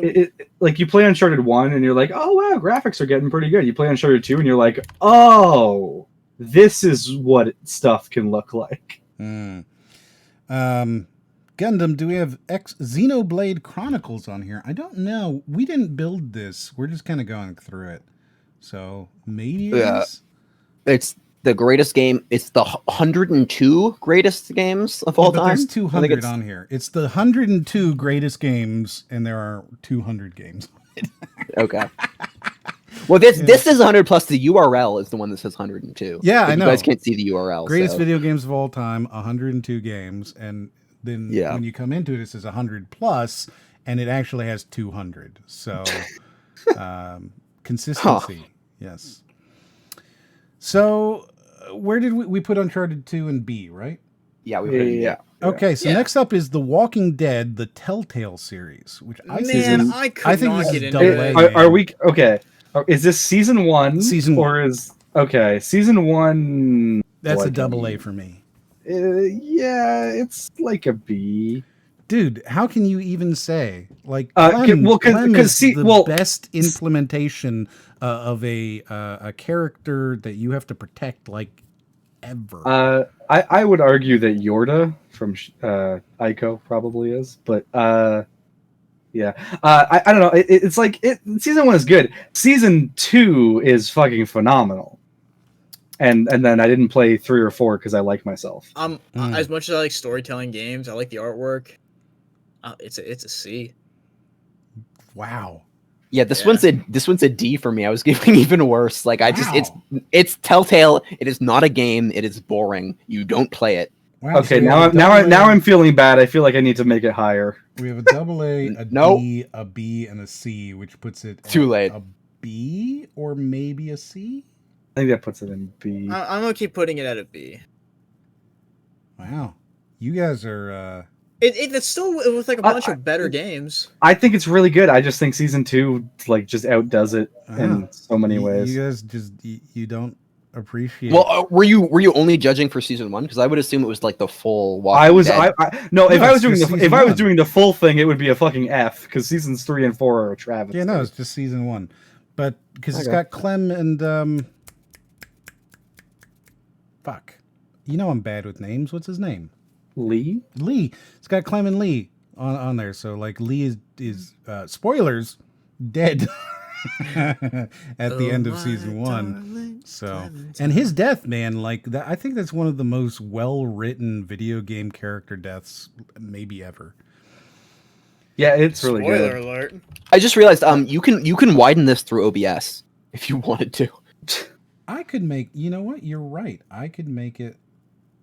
Like, you play Uncharted 1 and you're like, oh, wow, graphics are getting pretty good. You play Uncharted 2 and you're like, oh, this is what stuff can look like. Gundam, do we have Xenoblade Chronicles on here? I don't know. We didn't build this. We're just kind of going through it. So maybe it is. It's the greatest game. It's the 102 greatest games of all but time. There's 200 on here. It's the 102 greatest games, and there are 200 games. Okay. Well, this is 100 plus. The URL is the one that says 102. Yeah, but I know. You guys can't see the URL. Greatest video games of all time, 102 games, and then when you come into it, it says 100 plus, and it actually has 200. So consistency, yes. So where did we put Uncharted 2 and B, right? Yeah, we put it. Yeah. Okay, so next up is The Walking Dead, the Telltale series, which I think this is double A. Are we okay? Is this season 1? Season 1. Or is season 1? That's a double A for me. Yeah, it's like a B. Dude, how can you even say like Clem is the best implementation of a character that you have to protect like ever? I would argue that Yorda from Ico probably is, but yeah, I don't know. It's like season 1 is good. Season 2 is fucking phenomenal. And then I didn't play 3 or 4 because I like myself. As much as I like storytelling games, I like the artwork. It's a C. Wow. Yeah, this one's a D for me. I was giving even worse. Like it's Telltale. It is not a game. It is boring. You don't play it. Wow, okay, now I'm feeling bad. I feel like I need to make it higher. We have a double A, a D, a B, and a C, which puts it too late. A B or maybe a C. I think that puts it in B. I'm gonna keep putting it at a B. Wow, you guys are. It's still with like a bunch of better games. I think it's really good. I just think season 2 like just outdoes it in so many ways. You guys just you don't appreciate. Well, were you only judging for season 1? Because I would assume it was like the full. If I was doing the full thing, it would be a fucking F because seasons 3 and 4 are a travesty. Yeah, no, it's just season 1, but because it's got Clem and fuck, I'm bad with names. What's his name? Lee. It's got Clem and Lee on there. So like Lee is spoilers dead at the end of season 1. So and his death, man, like that. I think that's one of the most well-written video game character deaths maybe ever. Yeah, it's really good. Spoiler alert. I just realized you can widen this through OBS if you wanted to. I could make. You know what? You're right. I could make it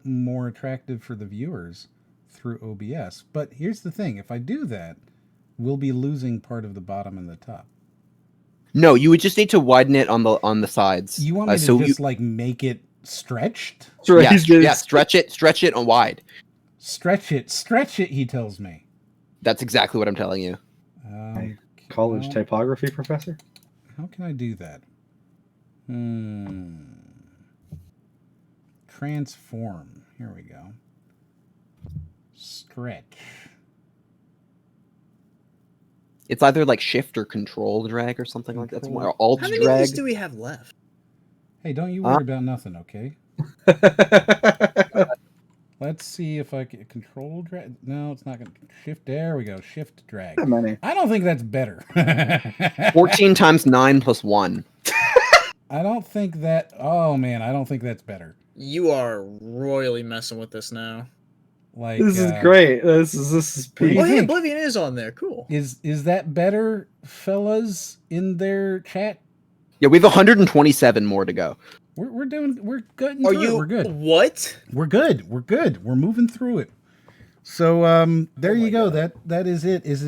more attractive for the viewers through OBS. But here's the thing. If I do that, we'll be losing part of the bottom and the top. No, you would just need to widen it on the sides. You want me to just like make it stretched? Yeah, stretch it on wide. Stretch it, he tells me. That's exactly what I'm telling you. College typography professor? How can I do that? Transform. Here we go. Stretch. It's either like shift or control drag or something like that. Or alt drag. How many of these do we have left? Hey, don't you worry about nothing, okay? Let's see if I can control drag. No, it's not going to shift. There we go. Shift drag. I don't think that's better. 14 times 9 plus 1. I don't think that. Oh man, I don't think that's better. You are royally messing with this now. Like this is great. This is peak. Oh, hey, Oblivion is on there. Cool. Is that better, fellas, in their chat? Yeah, we have 127 more to go. We're good. We're good. What? We're good. We're moving through it. So there you go. God. That is it. Is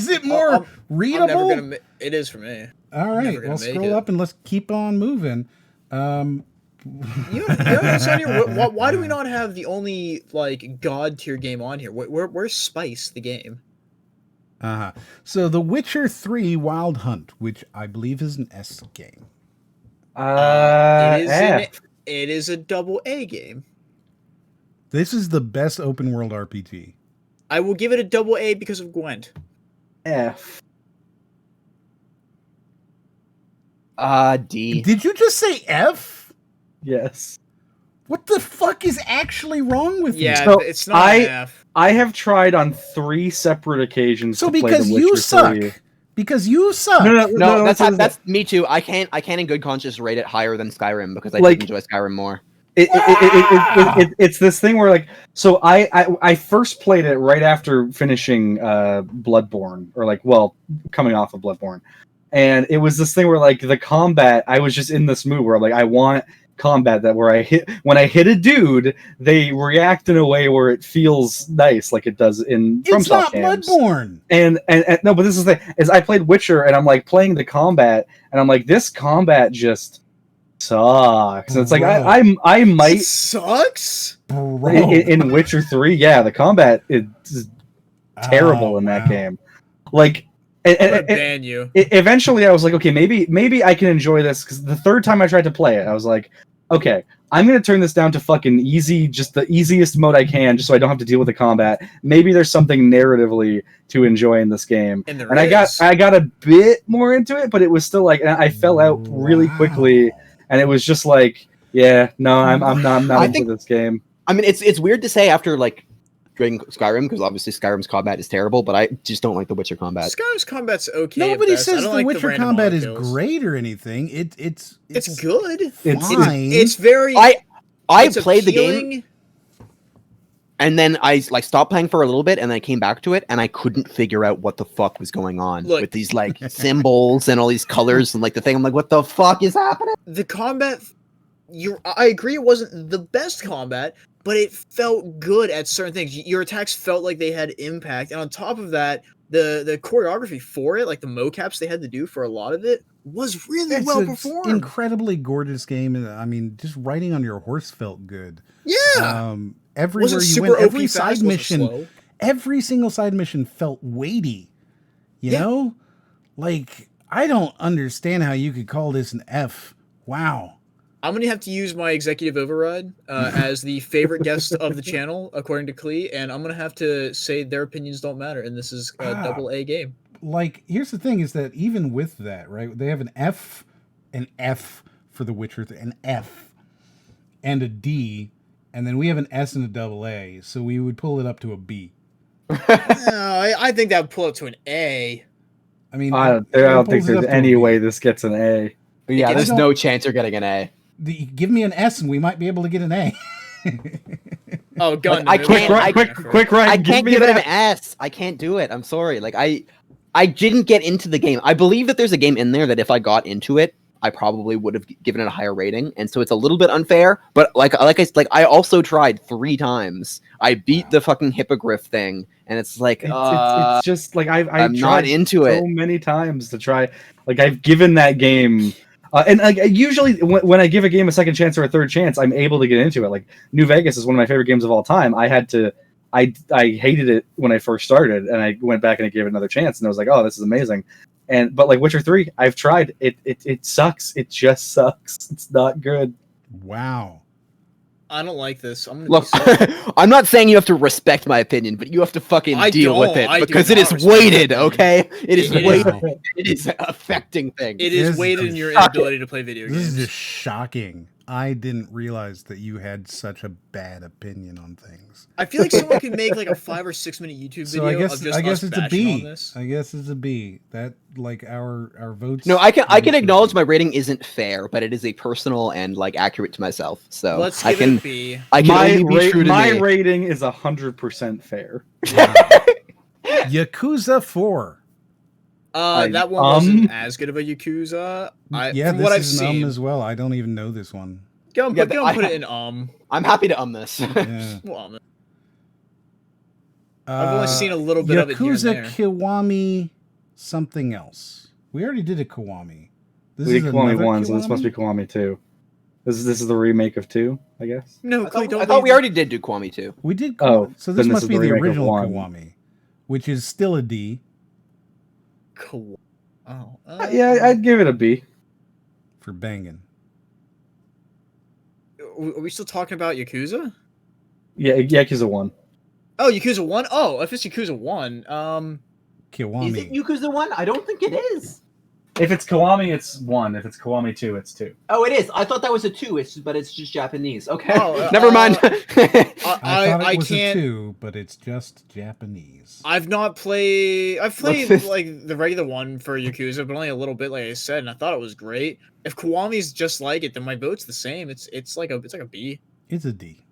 it more readable? It is for me. All right. Well, scroll up and let's keep on moving. Why do we not have the only like god tier game on here? Where's Spice the game? So The Witcher 3 Wild Hunt, which I believe is an S game. It is a double A game. This is the best open world RPG. I will give it a double A because of Gwent. F. D. Did you just say F? Yes. What the fuck is actually wrong with you? Yeah, so it's not an F. I have tried on 3 separate occasions to play The Witcher 3. because you suck. No, that's me too. I can't in good conscience rate it higher than Skyrim because I did enjoy Skyrim more. It's this thing where like, so I first played it right after finishing Bloodborne, or like, well, coming off of Bloodborne, and it was this thing where like the combat, I was just in this mood where like I want combat that where when I hit a dude, they react in a way where it feels nice, like it does in It's not games. Bloodborne. And no, but this is the thing, is I played Witcher and I'm like playing the combat and I'm like, this combat just sucks. And it's like I might it sucks in Witcher 3. Yeah, the combat is terrible in that game. Like, ban you. Eventually, I was like, okay, maybe I can enjoy this, because the third time I tried to play it, I was like, okay, I'm gonna turn this down to fucking easy, just the easiest mode I can, just so I don't have to deal with the combat. Maybe there's something narratively to enjoy in this game. And I got a bit more into it, but it was still like, I fell out really quickly, and it was just like, yeah, no, I'm not into this game. I mean, it's weird to say after like Skyrim, because obviously Skyrim's combat is terrible, but I just don't like the Witcher combat. Skyrim's combat's okay. Nobody says the Witcher combat is great or anything. It's good. Fine. It's very. I played the game, and then I like stopped playing for a little bit, and then I came back to it, and I couldn't figure out what the fuck was going on with these like symbols and all these colors and like the thing. I'm like, what the fuck is happening? The combat. I agree, it wasn't the best combat, but it felt good at certain things. Your attacks felt like they had impact, and on top of that, the choreography for it, like the mocaps they had to do for a lot of it, was really well performed. Incredibly gorgeous game, and I mean, just riding on your horse felt good. Yeah. Everywhere you went, every side mission, every single side mission felt weighty. You know, like I don't understand how you could call this an F. Wow. I'm going to have to use my executive override as the favorite guest of the channel, according to Klee, and I'm going to have to say their opinions don't matter, and this is a double-A game. Like, here's the thing, is that even with that, right, they have an F for The Witcher, an F, and a D, and then we have an S and a double A, so we would pull it up to a B. No, I think that would pull it to an A. I mean, I don't think there's any way this gets an A. But yeah, there's no chance you're getting an A. Give me an S and we might be able to get an A. Oh, gun! Like, quick, Ryan! I can't give it an S. I can't do it. I'm sorry. Like I didn't get into the game. I believe that there's a game in there that if I got into it, I probably would have given it a higher rating, and so it's a little bit unfair. But I also tried 3 times. I beat the fucking hippogriff thing, and it's like it's just like I'm tried not into it so many times to try. Like I've given that game. And usually when I give a game a second chance or a third chance, I'm able to get into it. Like New Vegas is one of my favorite games of all time. I hated it when I first started, and I went back and I gave it another chance, and I was like, oh, this is amazing. But like Witcher 3, I've tried. It sucks. It just sucks. It's not good. Wow. I don't like this. Look, I'm not saying you have to respect my opinion, but you have to fucking deal with it because it is weighted, okay? It is weighted. It is affecting things. It is weighted in your inability to play video games. This is just shocking. I didn't realize that you had such a bad opinion on things. I feel like someone could make like a 5 or 6 minute YouTube video of just us it's a bashing B. on this. I guess it's a B. That like our votes. No, I can acknowledge my rating isn't fair, but it is a personal and like accurate to myself. So let's give it a B. I can only be true to my me. rating is 100% fair. Wow. Yakuza 4. That one wasn't as good of a Yakuza. Yeah, this is an as well. I don't even know this one. Go put it in I'm happy to this. Yeah. Well, I've only seen a little bit of it here and there. Yakuza Kiwami something else. We already did a Kiwami. We did Kiwami 1, so this must be Kiwami 2. This is the remake of 2, I guess. No, I thought we already did do Kiwami 2. We did. So then this must be the remake of original 1. Kiwami, which is still a D. Yeah, I'd give it a B. For banging. Are we still talking about Yakuza? Yeah, Yakuza 1. Oh, Yakuza 1? Oh, if it's Yakuza 1, Kiwami. Is it Yakuza 1? I don't think it is. If it's Kiwami, it's 1. If it's Kiwami 2, it's 2. Oh, it is. I thought that was a 2. But it's just Japanese. Okay, never mind. I thought it was can't. A 2, but it's just Japanese. I've played like the regular one for Yakuza, but only a little bit, like I said, and I thought it was great. If Kiwami's just like it, then my vote's the same. It's like a B. It's a D.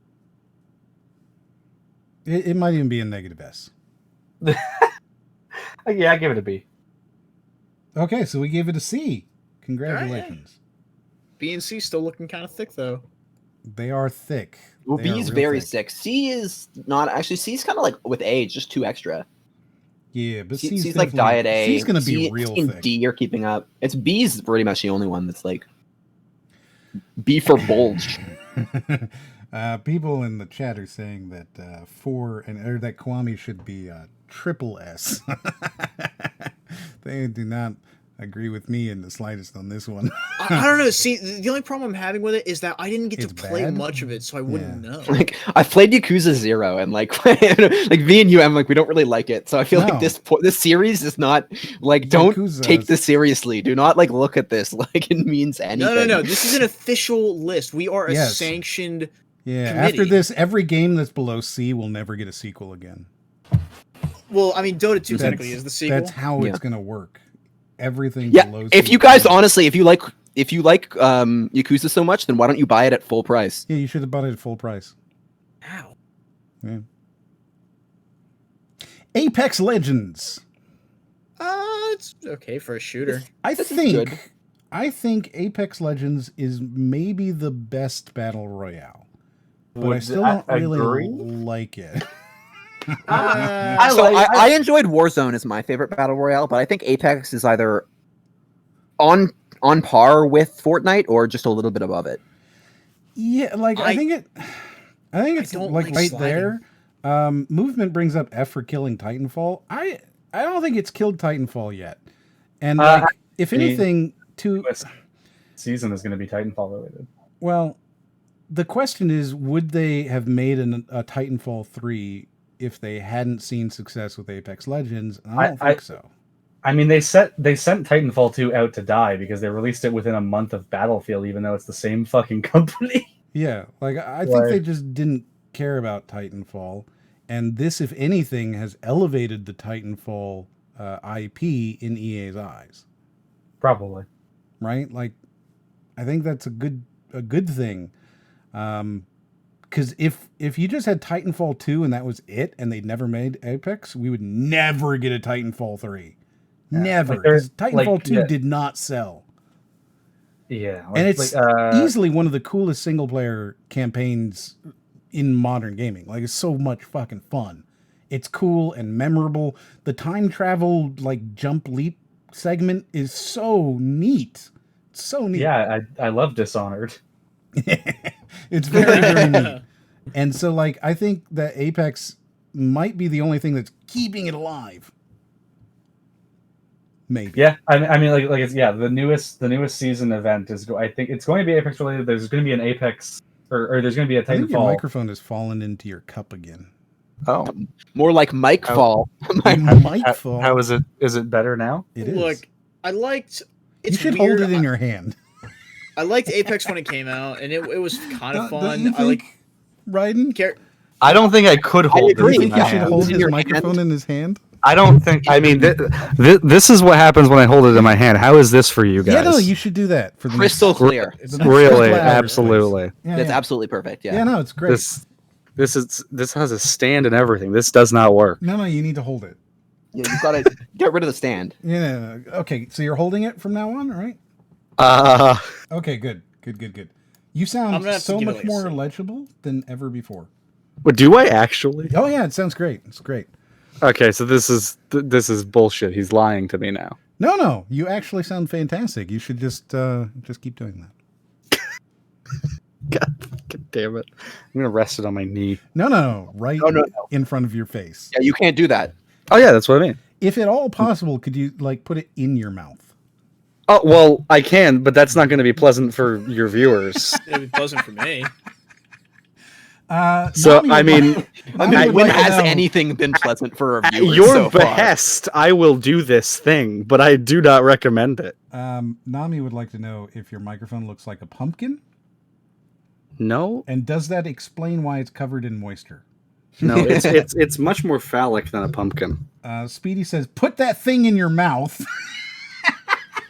It might even be a negative S. Yeah, I give it a B. Okay, so we gave it a C. Congratulations. Right. B and C still looking kind of thick though. They are thick. Well, B is very thick. C is not actually. C is kind of like with age, just 2 extra. Yeah, but C's like diet A. C's gonna be real C and thick. D, you're keeping up. It's B's pretty much the only one that's like B for bulge. People in the chat are saying that that Kiwami should be triple S. They do not agree with me in the slightest on this one. I don't know. See, the only problem I'm having with it is that I didn't get to play much of it, so I wouldn't know. Like, I played Yakuza 0, and like me and you, I'm like, we don't really like it. So I feel like this series is not like, don't take this seriously. Do not like look at this like it means anything. No. This is an official list. We are a sanctioned. Yeah. committee. After this, every game that's below C will never get a sequel again. Well, I mean, Dota 2 technically is the sequel. That's how it's gonna work. Everything below. If you guys honestly, if you like Yakuza so much, then why don't you buy it at full price? Yeah, you should have bought it at full price. How? Yeah. Apex Legends. It's okay for a shooter. I think Apex Legends is maybe the best battle royale, but I still don't really like it. I enjoyed Warzone as my favorite battle royale, but I think Apex is either on par with Fortnite or just a little bit above it. Yeah, like I think it's like right there. Movement brings up F for killing Titanfall. I don't think it's killed Titanfall yet. And if anything, season is going to be Titanfall related. Well, the question is, would they have made a Titanfall 3 if they hadn't seen success with Apex Legends? I don't think so. I mean, they sent Titanfall 2 out to die because they released it within a month of Battlefield, even though it's the same fucking company. Yeah, like I think they just didn't care about Titanfall, and this, if anything, has elevated the Titanfall IP in EA's eyes. Probably, right? Like, I think that's a good thing. Because if you just had Titanfall 2 and that was it, and they'd never made Apex, we would never get a Titanfall 3. Yeah. Never. Because Titanfall 2 did not sell. Yeah. And it's easily one of the coolest single-player campaigns in modern gaming. Like, it's so much fucking fun. It's cool and memorable. The time travel, like, jump leap segment is so neat. It's so neat. Yeah, I love Dishonored. It's very, very neat. And so, like, I think that Apex might be the only thing that's keeping it alive. Maybe. Yeah, I mean, like it's the newest season event is. I think it's going to be Apex related. There's going to be an Apex, or there's going to be a Titanfall. I think your microphone has fallen into your cup again. Oh, more like Mike fall. Mike fall. How is it? Is it better now? It is. Look, I liked. You should hold it in your hand. I liked Apex when it came out, and it was kind of fun. I like Raiden. I don't think I could hold it in my He hand. should hold his microphone in his hand. I don't think. I mean, this is what happens when I hold it in my hand. How is this for you guys? Yeah, no, you should do that for the crystal clear. Really, absolutely. That's absolutely perfect. Yeah. Yeah, no, it's great. This has a stand and everything. This does not work. No, you need to hold it. Yeah, you've got to get rid of the stand. Yeah. Okay, so you're holding it from now on, all right? Okay, good. You sound so much more legible than ever before. But do I actually? Oh yeah, it sounds great. It's great. Okay, so this is bullshit. He's lying to me now. No, you actually sound fantastic. You should just keep doing that. God damn it! I'm gonna rest it on my knee. No, right in front of your face. Yeah, you can't do that. Oh yeah, that's what I mean. If at all possible, could you like put it in your mouth? Oh well, I can, but that's not going to be pleasant for your viewers. It'd be pleasant for me. So I mean, when has anything been pleasant for at reviewers your so far? behest, I will do this thing, but I do not recommend it. Nami would like to know if your microphone looks like a pumpkin. No. And does that explain why it's covered in moisture? No, it's much more phallic than a pumpkin. Speedy says, "Put that thing in your mouth."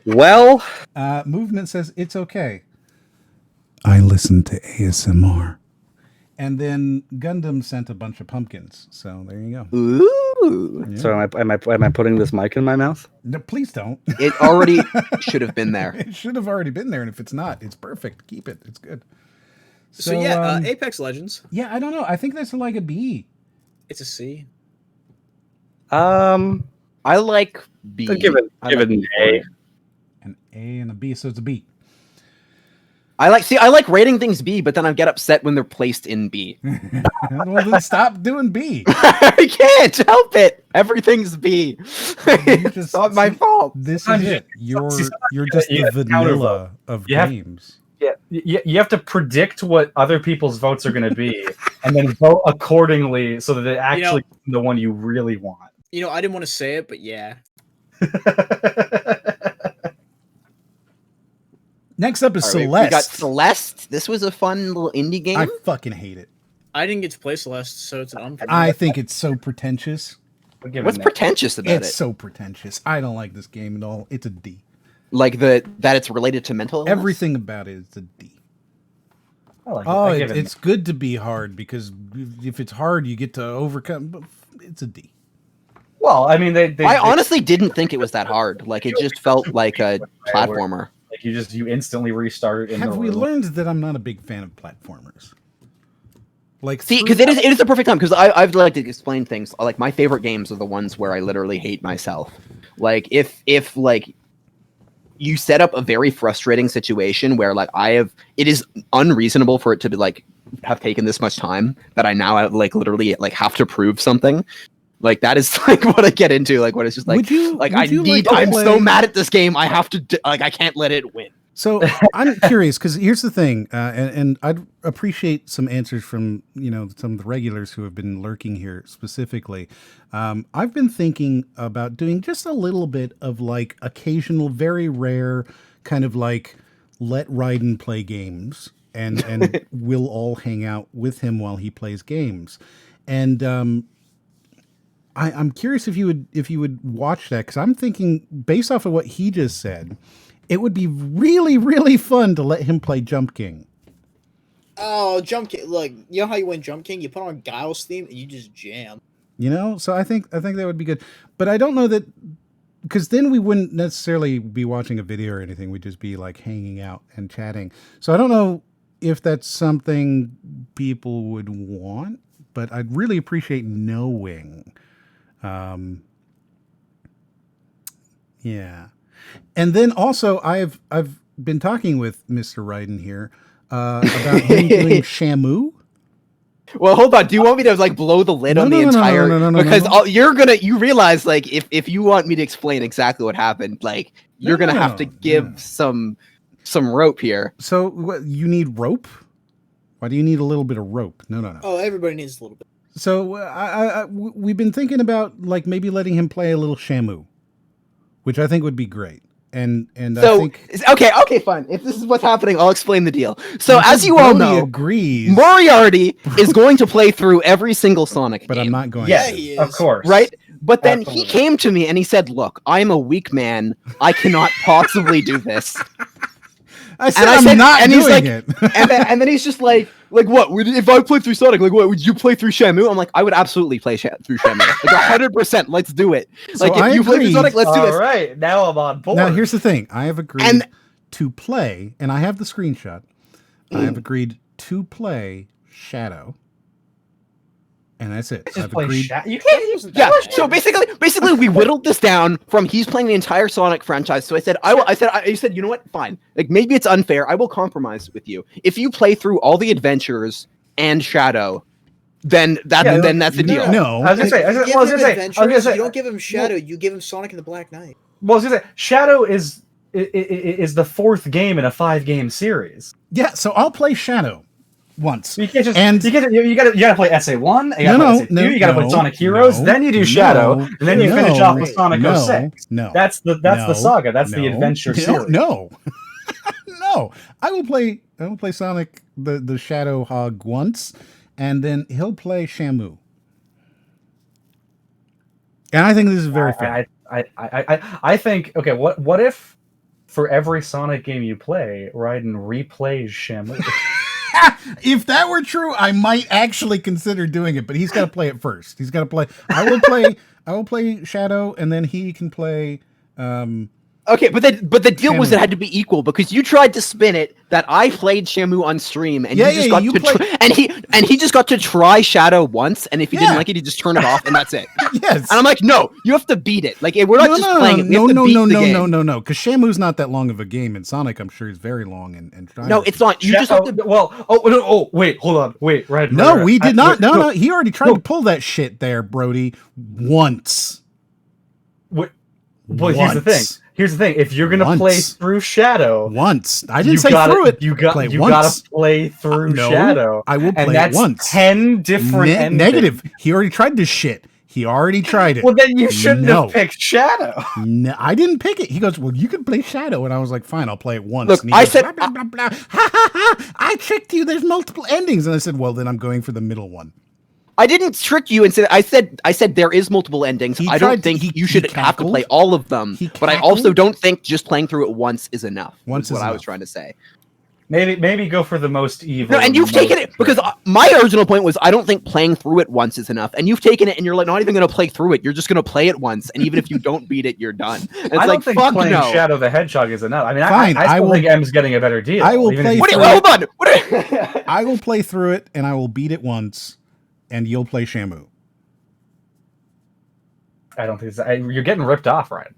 Well, Movement says it's okay. I listen to ASMR. And then Gundam sent a bunch of pumpkins. So there you go. Ooh. Yeah. So am I putting this mic in my mouth? No, please don't. It already should have been there. It should have already been there, and if it's not, it's perfect. Keep it. It's good. So yeah, Apex Legends. Yeah, I don't know. I think that's like a B. It's a C. I like B. Give it an A. An A and a B, so it's a B. I like rating things B, but then I get upset when they're placed in B. Well, then stop doing B. I can't help it. Everything's B. It's not my fault. This is it. You're just the vanilla of games. Yeah, you have to predict what other people's votes are going to be, and then vote accordingly so that it actually is the one you really want. You know, I didn't want to say it, but yeah. Next up is Celeste. We got Celeste. This was a fun little indie game. I fucking hate it. I didn't get to play Celeste, so it's an unfair. I think it's so pretentious. What's pretentious about it? It's so pretentious. I don't like this game at all. It's a D. Like that it's related to mental illness? Everything about it is a D. I like it. It's good to be hard because if it's hard, you get to overcome. But it's a D. Well, I mean, I honestly didn't think it was that hard. Like it just felt like a platformer. Like you instantly restart. Have we learned that I'm not a big fan of platformers? Like, see, because it is the perfect time. Because I've like to explain things. Like my favorite games are the ones where I literally hate myself. Like if like you set up a very frustrating situation where like it is unreasonable for it to be like have taken this much time that I now like literally like have to prove something. Like that is like what I get into. Like what it's just like I'm so mad at this game. I have to I can't let it win. So I'm curious because here's the thing, and I'd appreciate some answers from some of the regulars who have been lurking here specifically. I've been thinking about doing just a little bit of like occasional, very rare kind of like let Raiden play games, and we'll all hang out with him while he plays games, and I'm curious if you would watch that because I'm thinking based off of what he just said. It would be really, really fun to let him play Jump King. Oh, Jump King! Look, you know how you win Jump King? You put on Guile's theme and you just jam. So I think that would be good. But I don't know that because then we wouldn't necessarily be watching a video or anything. We'd just be like hanging out and chatting. So I don't know if that's something people would want, but I'd really appreciate knowing. Yeah. And then also, I've been talking with Mr. Raiden here about him doing Shamu. Well, hold on. Do you want me to like blow the lid on the entire? No, because you realize like if you want me to explain exactly what happened, like you're gonna have to give some rope here. So what? You need rope? Why do you need a little bit of rope? No. Oh, everybody needs a little bit. So we've been thinking about like maybe letting him play a little Shamu. Which I think would be great. And so, I think... Okay, fine. If this is what's happening, I'll explain the deal. So as you all know, Moriarty is going to play through every single Sonic game. But I'm not going to. He is. Of course. Right? But then he came to me and he said, look, I'm a weak man. I cannot possibly do this. I said, I'm not doing it. and then he's just like what? If I play through Sonic, like what? Would you play through Shamu? I'm like, I would absolutely play through Shamu. Like 100%. Let's do it. Like if you play through Sonic, let's do this. All right, now I'm on board. Now here's the thing. I have agreed to play, and I have the screenshot. I have agreed to play Shadow. And that's it. I've agreed. You can't use yeah. So basically, we whittled this down from he's playing the entire Sonic franchise. So I said, I said, you know what? Fine. Like maybe it's unfair. I will compromise with you. If you play through all the adventures and Shadow, then that's the deal. No, I was gonna say, you don't give him Shadow. You give him Sonic and the Black Knight. Well, I was gonna say, Shadow is the fourth game in a 5-game series. Yeah. So I'll play Shadow. Once. You can't just and you gotta play SA1, you gotta play SA2, you gotta play Sonic Heroes, then you do Shadow, and then you finish off with Sonic 06. No. That's the saga. That's the adventure series. No. No. I will play Sonic the Shadow Hog once, and then he'll play Shamu. And I think this is very fair. I think, okay, what if for every Sonic game you play, Raiden replays Shamu? If that were true, I might actually consider doing it, but he's got to play it first. He's got to play. I will play Shadow, and then he can play. Okay, but the deal was it had to be equal because you tried to spin it that I played Shamu on stream and he just got to try Shadow once, and if he didn't like it, he just turned it off and that's it. Yes, and I'm like, no, you have to beat it. Like we're not just playing it. We have to beat the game. No, because Shamu's not that long of a game, and Sonic, I'm sure, is very long. And no, it's not. You just have to. Well, wait, hold on, wait, right? No, we did not. No, he already tried to pull that shit there, Brody, once. What? Well, Here's the thing. If you're gonna play through Shadow once, I didn't say through it. You gotta play through Shadow. I will play and that's it once. 10 different endings. Negative. He already tried this shit. He already tried it. Well, then you shouldn't have picked Shadow. No, I didn't pick it. He goes, well, you can play Shadow, and I was like, fine, I'll play it once. Look, I said, blah, blah, blah, blah. Ha ha ha! I tricked you. There's multiple endings, and I said, well, then I'm going for the middle one. I didn't trick you and say I said there is multiple endings. I don't think you should have to play all of them, but I also don't think just playing through it once is enough. Once is what I was trying to say. Maybe go for the most evil. No, and you've taken it because my original point was I don't think playing through it once is enough, and you've taken it and you're like not even going to play through it. You're just going to play it once, and even if you don't beat it, you're done. And it's I don't think playing Shadow the Hedgehog is enough. I mean, I still think M's getting a better deal. I will play. Hold on. I will play through it, and I will beat it once. And you'll play Shamu. I don't think you're getting ripped off, Ryan.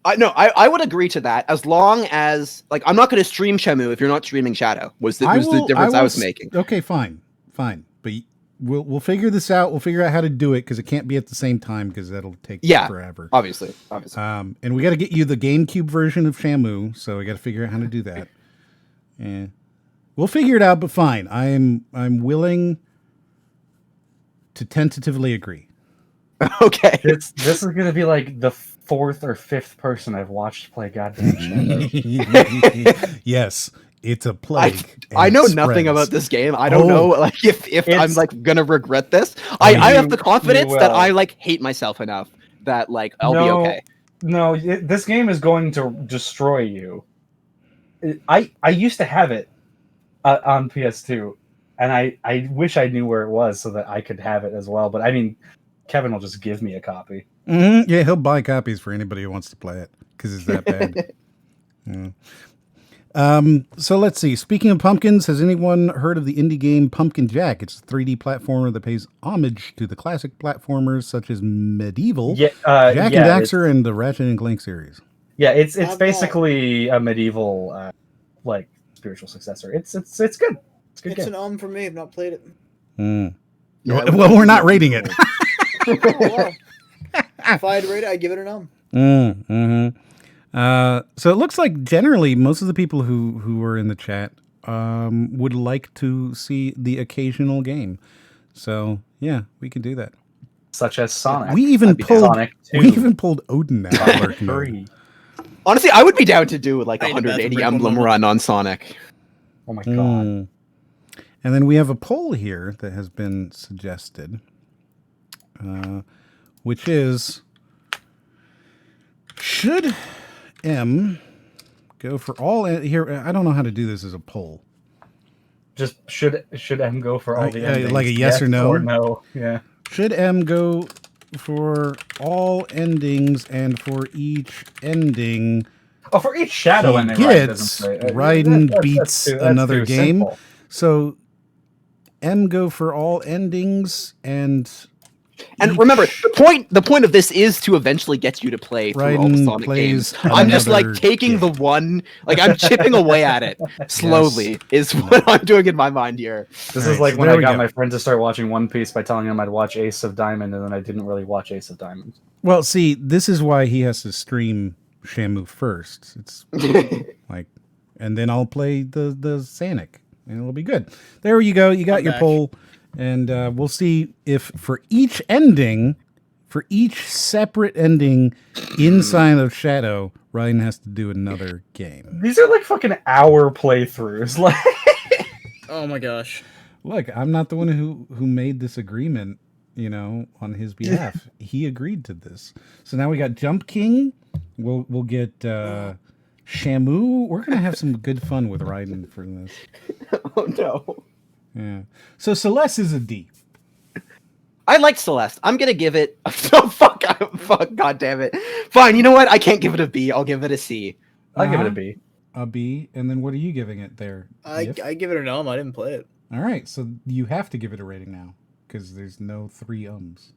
I would agree to that as long as I'm not going to stream Shamu if you're not streaming Shadow. Was the difference I was making? Okay, fine, but we'll figure this out. We'll figure out how to do it because it can't be at the same time because that'll take forever. Obviously. And we got to get you the GameCube version of Shamu, so we got to figure out how to do that. And we'll figure it out. But fine, I'm willing to tentatively agree. Okay. This is going to be like the 4th or 5th person I've watched play goddamn Shadow. Yes, it's a plague. I know nothing about this game. I don't know if I'm going to regret this. I have the confidence that I hate myself enough that I'll be okay. No, this game is going to destroy you. I used to have it on PS2. And I wish I knew where it was so that I could have it as well. But I mean, Kevin will just give me a copy. Mm-hmm. Yeah, he'll buy copies for anybody who wants to play it because it's that bad. Yeah. So let's see. Speaking of pumpkins, has anyone heard of the indie game Pumpkin Jack? It's a 3D platformer that pays homage to the classic platformers such as Medieval, Jak and Daxter, and the Ratchet and Clank series. Yeah, it's basically a Medieval spiritual successor. It's good. It's an for me. I've not played it. Yeah, well, we're not rating it. If I had to rate it, I'd give it an So it looks like generally most of the people who are in the chat would like to see the occasional game. So yeah, we can do that. Such as Sonic. We even pulled Odin out. Honestly, I would be down to do 180 Emblem run on Sonic. Oh my god. And then we have a poll here that has been suggested, which is, should M go for all... Here, I don't know how to do this as a poll. Just should M go for all the endings? Like a yes or no? Or no, yeah. Should M go for all endings and for each ending... Oh, for each Shadow ending, Raiden beats another game. Simple. So... M go for all endings and remember the point of this is to eventually get you to play through all the Sonic games. I'm just taking the one, I'm chipping away at it slowly is what I'm doing in my mind here. This is like when I got my friend to start watching One Piece by telling him I'd watch Ace of Diamond, and then I didn't really watch Ace of Diamond. Well, see, this is why he has to stream Shamu first. It's and then I'll play the Sonic. and it'll be good. There you go. You got your back. poll, and we'll see if for each ending, for each separate ending inside of Shadow, Ryan has to do another game. These are like fucking hour playthroughs. Like, oh my gosh. Look, I'm not the one who made this agreement, you know, on his behalf. He agreed to this. So now we got Jump King. We'll get Shamu. We're gonna have some good fun with Raiden for this. Oh no. Yeah. So Celeste is a D. I like Celeste. I'm gonna give it. Oh fuck! God damn it! Fine. You know what? I can't give it a B. I'll give it a C. I'll give it a B. A B. And then what are you giving it there? I give it an I didn't play it. All right. So you have to give it a rating now because there's no 3 ums.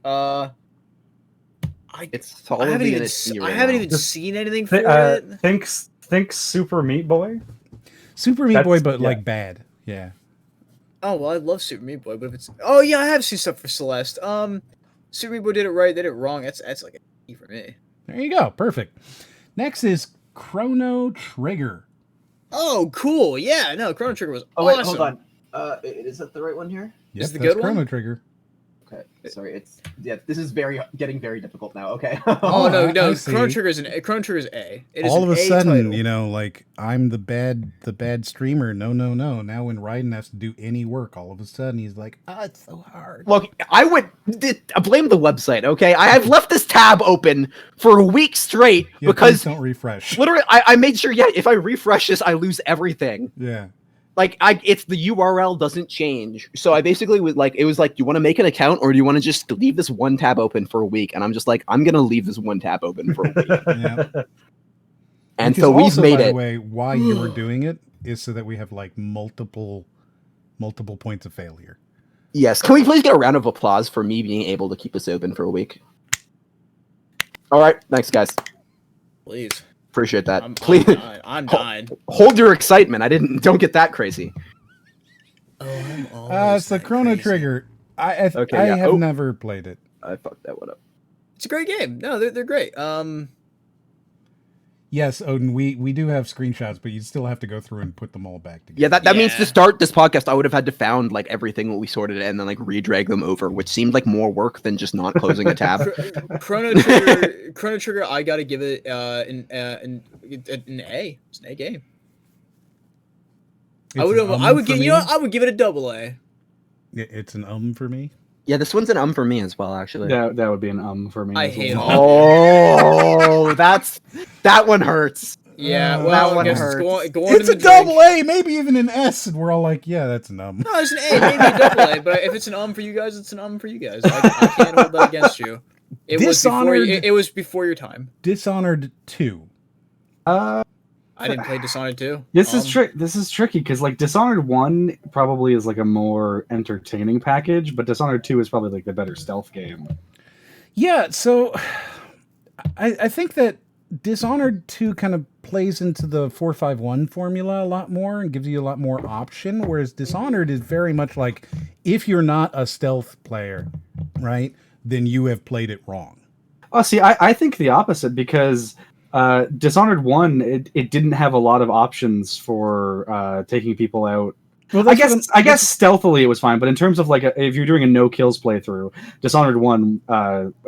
I I haven't even seen anything for it. Think Super Meat Boy. Super Meat Boy, but like bad. Yeah. Oh well, I love Super Meat Boy, but if it's I have seen stuff for Celeste. Super Meat Boy did it right, did it wrong. That's like an E for me. There you go. Perfect. Next is Chrono Trigger. Oh, cool. Yeah, no, Chrono Trigger was Oh awesome. wait, hold on. Is that the right one here? Yep, is the that's good Chrono one? Trigger. Okay, sorry. This is getting very difficult now. Okay. Oh no, I Chrono see. Trigger is A. It is All of a an A sudden, title. you know, like I'm the bad streamer. No. Now when Raiden has to do any work, all of a sudden he's like, it's so hard. Look, I blame the website. Okay, I have left this tab open for a week straight because don't refresh. Literally, I made sure. Yeah, if I refresh this, I lose everything. Yeah. Like it's the URL doesn't change. So I basically was like, it was like, do you want to make an account or do you want to just leave this one tab open for a week? And I'm just like, I'm gonna leave this one tab open for a week. Yeah. And Which so is we've also, made by it. the way, why you were doing it is so that we have like multiple points of failure. Yes. Can we please get a round of applause for me being able to keep this open for a week? All right. Thanks, guys. Please. Appreciate that. Please. I'm dying. Hold your excitement. Don't get that crazy. Oh, it's the Chrono Trigger. I have never played it. I fucked that one up. It's a great game. No, they're great. Yes, Odin, we do have screenshots, but you still have to go through and put them all back together. Yeah, that means to start this podcast, I would have had to found like everything that we sorted and then like redrag them over, which seemed like more work than just not closing a tab. Chrono Trigger, I gotta give it an A. It's an A game. I would give it a double A. It's an for me. Yeah, this one's an for me as well, actually. That would be an for me. I hate Oh, that one hurts. Yeah, that one hurts. It's a double A, maybe even an S, and we're all like, yeah, that's an No, it's an A, maybe a double A, but if it's an for you guys, it's an for you guys. I can't hold that against you. It was before your time. Dishonored 2. I didn't play Dishonored 2. This is tricky because like Dishonored 1 probably is like a more entertaining package, but Dishonored 2 is probably like the better stealth game. Yeah, so I think that Dishonored 2 kind of plays into the 451 formula a lot more and gives you a lot more option, whereas Dishonored is very much like, if you're not a stealth player, right, then you have played it wrong. Oh, see, I think the opposite because Dishonored 1, it didn't have a lot of options for taking people out. Well, I guess stealthily it was fine, but in terms of like if you're doing a no kills playthrough, Dishonored 1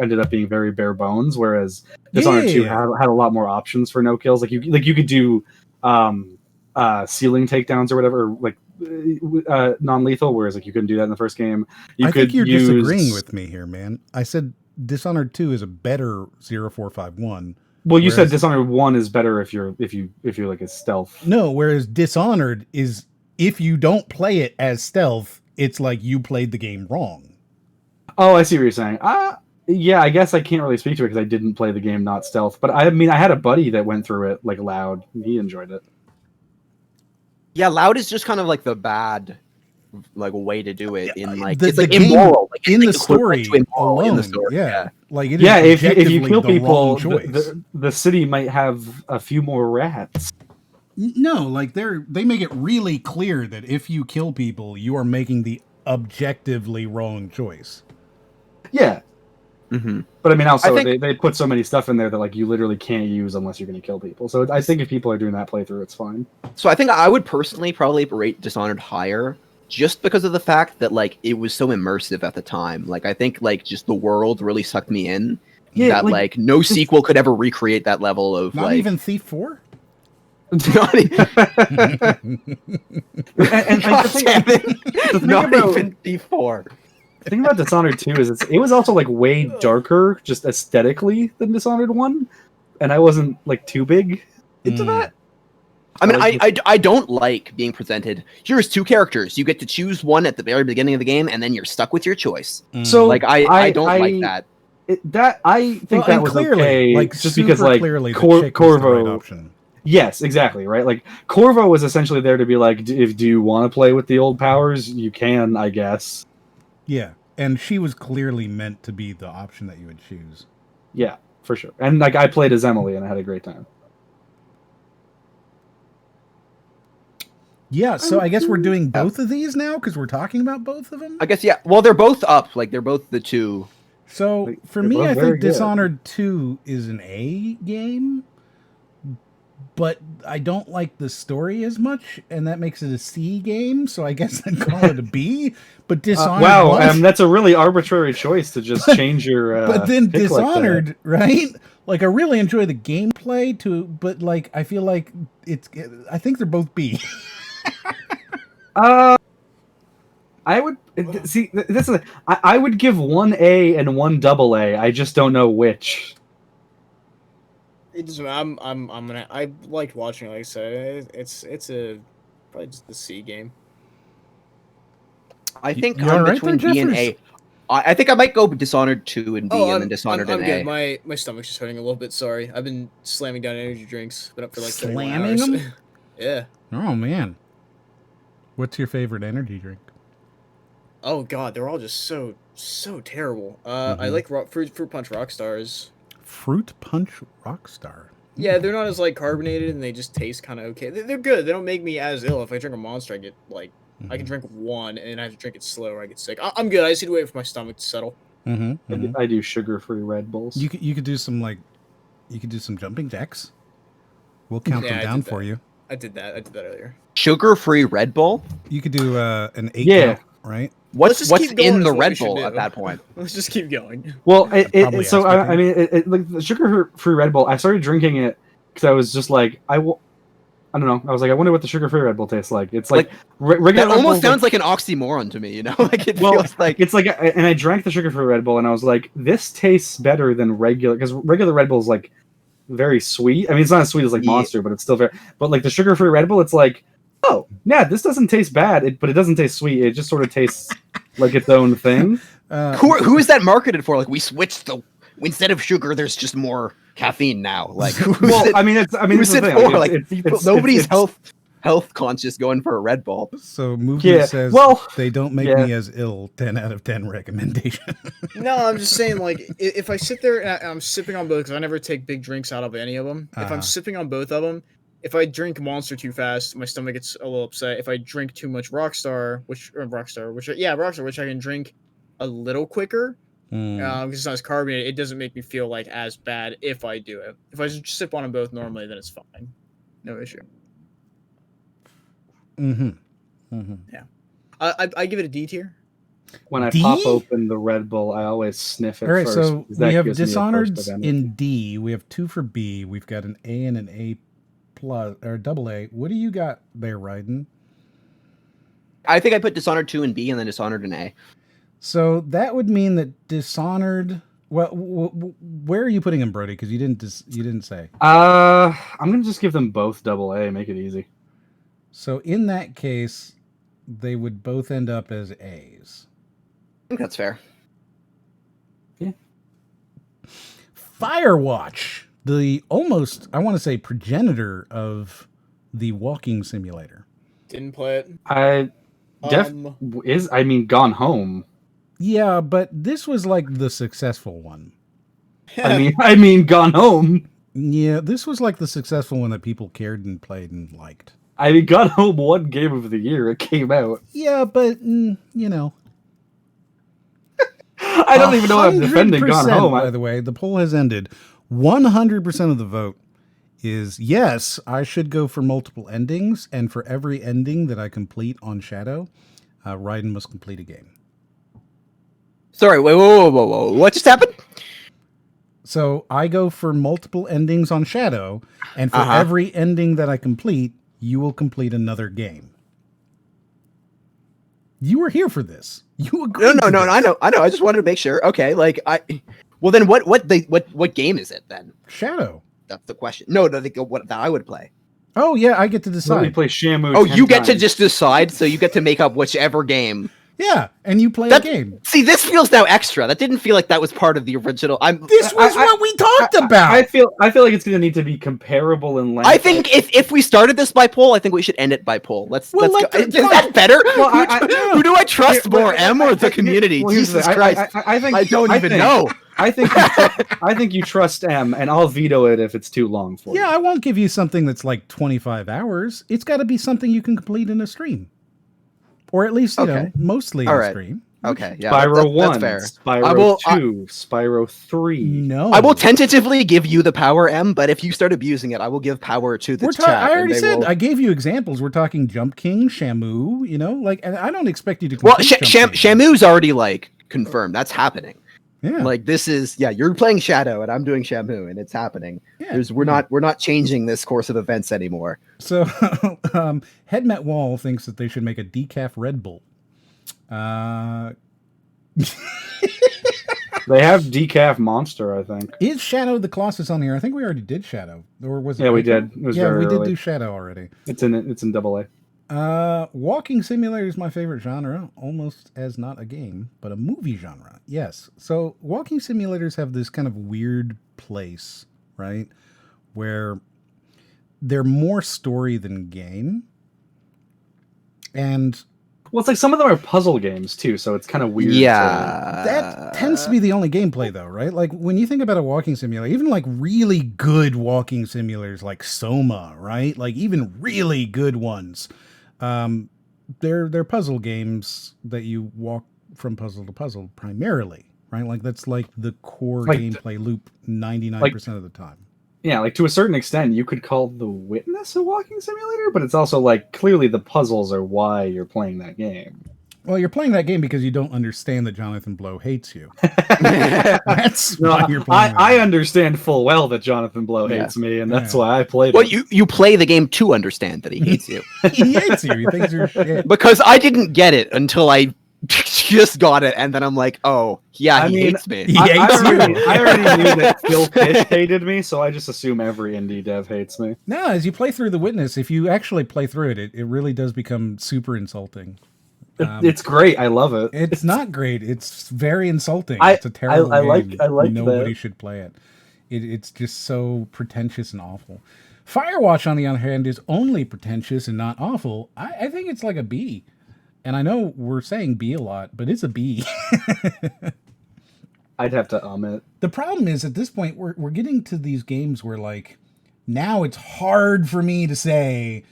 ended up being very bare bones, whereas Dishonored 2 had a lot more options for no kills. Like you could do ceiling takedowns or whatever, like non-lethal, whereas like you couldn't do that in the first game. I think you're disagreeing with me here, man. I said Dishonored 2 is a better 0451. Well, you said Dishonored 1 is better if you're like a stealth. No, whereas Dishonored is, if you don't play it as stealth, it's like you played the game wrong. Oh, I see what you're saying. Yeah, I guess I can't really speak to it because I didn't play the game not stealth. But I mean, I had a buddy that went through it like loud. He enjoyed it. Yeah, loud is just kind of like the bad like way to do it in like it's like game, immoral like, in, like the story alone, in the story. Yeah. Like it is if you kill the people, the city might have a few more rats. No, like they make it really clear that if you kill people, you are making the objectively wrong choice. Yeah. But I mean, also they put so many stuff in there that like you literally can't use unless you're going to kill people. So I think if people are doing that playthrough, it's fine. So I think I would personally probably rate Dishonored higher, just because of the fact that like it was so immersive at the time. Like I think like just the world really sucked me in. Yeah, that like no sequel could ever recreate that level of not like even Thief 4. Not even, not even Thief 4. The thing about Dishonored 2 is it was also like way darker, just aesthetically, than Dishonored 1, and I wasn't like too big into that. I mean, I don't like being presented. Here's 2 characters. You get to choose one at the very beginning of the game, and then you're stuck with your choice. So like I don't like that. I think that was clearly, okay, like, just because like Corvo. Right, yes, exactly, right. Like Corvo was essentially there to be like, do you want to play with the old powers? You can, I guess. Yeah, and she was clearly meant to be the option that you would choose. Yeah, for sure. And like I played as Emily, and I had a great time. Yeah, so I guess we're doing both of these now because we're talking about both of them. I guess yeah. Well, they're both up. Like they're both the 2. So for me, I think Dishonored 2 is an A game, but I don't like the story as much, and that makes it a C game. So I guess I'd call it a B. But Dishonored, wow, that's a really arbitrary choice to just change your. But then Dishonored, like right? Like I really enjoy the gameplay too, but like I feel like I think they're both B. I would see. This is. I would give one A and one AA. I just don't know which. I liked watching it, like I said. It's probably just the C game. I think I'm between B and A. I think I might go Dishonored 2 and B, and then Dishonored and A. I'm good. My stomach's just hurting a little bit. Sorry, I've been slamming down energy drinks. Been up for like slamming them. Yeah. Oh man. What's your favorite energy drink? Oh god, they're all just so terrible. I like fruit punch Rockstars. Fruit punch Rockstar. Yeah, they're not as like carbonated, and they just taste kind of okay. They're good. They don't make me as ill. If I drink a Monster, I get like I can drink one, and I have to drink it slow, or I get sick. I'm good. I just need to wait for my stomach to settle. I do sugar-free Red Bulls. You could do some jumping jacks. We'll count them down for you. I did that earlier. Sugar-free Red Bull? You could do an 8 count, right? What's in the Red Bull at that point? Let's just keep going. Well, I mean, like the sugar-free Red Bull, I started drinking it because I was just like, I don't know. I was like, I wonder what the sugar-free Red Bull tastes like. It's like regular. That almost sounds like an oxymoron to me, you know? Like it feels like it's like. And I drank the sugar-free Red Bull, and I was like, this tastes better than regular, because regular Red Bull is like very sweet. I mean, it's not as sweet as like Monster, but it's still very. But like the sugar-free Red Bull, it's like, oh yeah, this doesn't taste bad, but it doesn't taste sweet. It just sort of tastes like its own thing. Who is that marketed for? Like we switched instead of sugar, there's just more caffeine now. Like, who's it for? Like, nobody's health conscious going for a Red Bull. So movie says they don't make me as ill. 10 out of 10 recommendation. No, I'm just saying, like, if I sit there and I'm sipping on both, because I never take big drinks out of any of them. If I'm sipping on both of them, if I drink Monster too fast, my stomach gets a little upset. If I drink too much Rockstar, which I can drink a little quicker, because it's not as carbonated, it doesn't make me feel like as bad if I do it. If I just sip on them both normally, then it's fine. No issue. Yeah. I give it a D tier. When I pop open the Red Bull, I always sniff it first. All right, so we have Dishonored in D. We have 2 for B. We've got an A and an A plus or AA. What do you got there, Ryden? I think I put Dishonored 2 in B and then Dishonored in A. So that would mean that Dishonored. Well, where are you putting them, Brody? Because you didn't say. I'm gonna just give them both AA. Make it easy. So in that case, they would both end up as A's. I think that's fair. Yeah. Firewatch, the almost, I want to say, progenitor of the walking simulator. Didn't play it. I mean, Gone Home. Yeah, but this was like the successful one. I mean, Gone Home. Yeah, this was like the successful one that people cared and played and liked. I mean, Gone Home won Game of the Year. It came out. Yeah, but you know. I don't even know what I'm defending. Gone home. By the way, the poll has ended. 100% of the vote is yes, I should go for multiple endings, and for every ending that I complete on Shadow, Raiden must complete a game. Sorry, whoa. What just happened? So I go for multiple endings on Shadow, and for every ending that I complete, you will complete another game. You were here for this. You agreed. No. I know. I just wanted to make sure. Okay, well then, what game is it then? Shadow. That's the question. No, what that I would play. Oh yeah, I get to decide. Let me play Shamu. Oh, you get to just decide, so you get to make up whichever game. Yeah, and you play a game. See, this feels now extra. That didn't feel like that was part of the original. This was what we talked about. I feel like it's going to need to be comparable in length. I think if we started this by poll, I think we should end it by poll. Let's go. Is that better? Well, who do I trust more, M or the community? Jesus Christ! I don't even know. I think you trust M, and I'll veto it if it's too long for you. Yeah, I won't give you something that's like 25 hours. It's got to be something you can complete in a stream. Or at least, you know, mostly in a stream. Okay, yeah. Spyro 1, that's fair. Spyro 2, Spyro 3. No. I will tentatively give you the power, M, but if you start abusing it, I will give power to the chat. I already said, I gave you examples. We're talking Jump King, Shamu, you know, like, and I don't expect you to complete Shamu's already, like, confirmed. That's happening. Yeah. Like, this is, you're playing Shadow, and I'm doing Shamu, and it's happening. Yeah. We're not changing this course of events anymore. So, Headmet Wall thinks that they should make a decaf Red Bull. They have decaf Monster, I think. Is Shadow the Colossus on here? I think we already did Shadow, or was it? Yeah, we did. It was very we did early. do Shadow already. It's in AA. Walking Simulator is my favorite genre, almost as not a game, but a movie genre. Yes. So walking simulators have this kind of weird place, right, where they're more story than game, and well, it's like some of them are puzzle games too, so it's kind of weird. Yeah, that tends to be the only gameplay, though, right? Like when you think about a walking simulator, even like really good walking simulators like Soma, right? Like even really good ones, they're puzzle games that you walk from puzzle to puzzle primarily, right? Like that's like the core gameplay loop 99% of the time. Yeah, like to a certain extent, you could call The Witness a walking simulator, but it's also like clearly the puzzles are why you're playing that game. Well, you're playing that game because you don't understand that Jonathan Blow hates you. That's why you're playing. I understand full well that Jonathan Blow hates me, and that's why I played it. Well, you play the game to understand that he hates you. He hates you. He thinks you're shit. Because I didn't get it until I just got it, and then I'm like, oh, yeah, he hates me. I already knew that Phil Fish hated me, so I just assume every indie dev hates me. No, as you play through The Witness, if you actually play through it, it really does become super insulting. It's great. I love it. It's not great. It's very insulting. It's a terrible game. I like Nobody should play it. It's just so pretentious and awful. Firewatch, on the other hand, is only pretentious and not awful. I think it's like a B. And I know we're saying B a lot, but it's a B. I'd have to it. The problem is, at this point, we're getting to these games where, like, now it's hard for me to say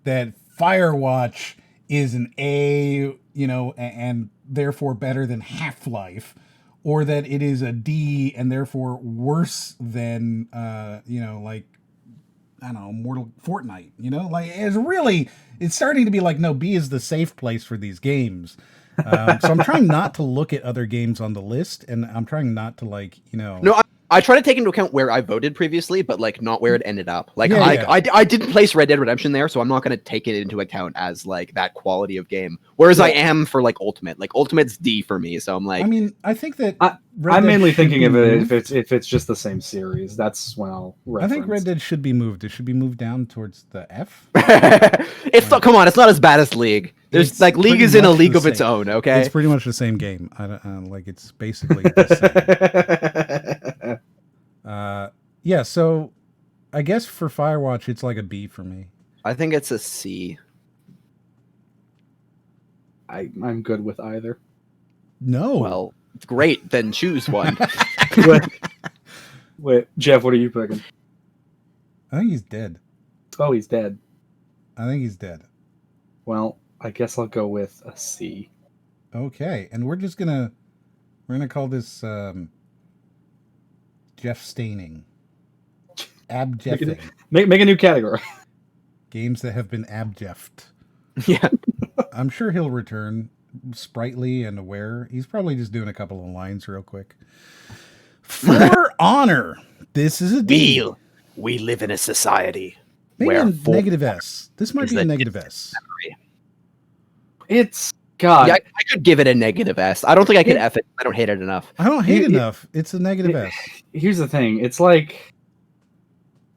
that Firewatch is an A, you know, and therefore better than Half-Life, or that it is a D and therefore worse than, you know, like, I don't know, FORTNITE, you know? Like, it's starting to be like, no, B is the safe place for these games. So I'm trying not to look at other games on the list, and I'm trying not to, like, you know... No, I try to take into account where I voted previously, but, like, not where it ended up. Like, I didn't place Red Dead Redemption there, so I'm not going to take it into account as, like, that quality of game. Whereas I am for, like, Ultimate. Like, Ultimate's D for me, so I'm like... I mean, I think that... I'm mainly thinking of it if it's just the same series. That's when I'll reference. I think Red Dead should be moved. It should be moved down towards the F. Come on, it's not as bad as League. There's like League is in a league of its own. Okay, it's pretty much the same game. Like it's basically the same. Yeah. So I guess for Firewatch, it's like a B for me. I think it's a C. I'm good with either. No. Well, great. Then choose one. Wait, Jeff, what are you picking? I think he's dead. Oh, he's dead. I think he's dead. Well, I guess I'll go with a C. Okay, and we're just gonna We're gonna call this Jeff Staining. Abjecting. Make a new category. Games that have been abject. Yeah. I'm sure he'll return sprightly and aware. He's probably just doing a couple of lines real quick. For Honor. This is a D. We live in a society Maybe where a negative S. This might be a negative S. It's God. Yeah, I could give it a negative S. I don't think I could F it. I don't hate it enough. I don't hate it enough. It's a negative S. Here's the thing. It's like,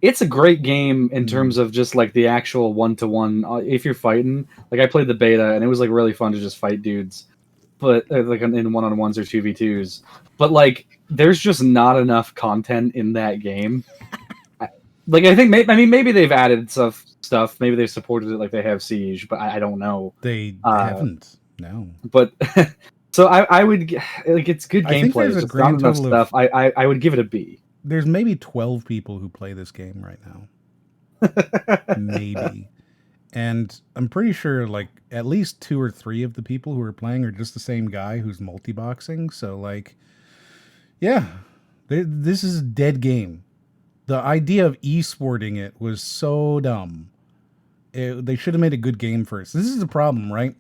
it's a great game in terms of just like the actual 1-to-1. If you're fighting, like I played the beta and it was like really fun to just fight dudes, but like in 1-on-1s or 2v2s. But like, there's just not enough content in that game. Like I think, maybe they've added stuff. Maybe they've supported it like they have Siege, but I don't know. They haven't. No. But so I would like, it's good gameplay. There's a just not grand enough total stuff. I would give it a B. There's maybe 12 people who play this game right now. Maybe. And I'm pretty sure like at least 2 or 3 of the people who are playing are just the same guy who's multi-boxing. So like, yeah, this is a dead game. The idea of esporting it was so dumb. They should have made a good game first. This is the problem, right?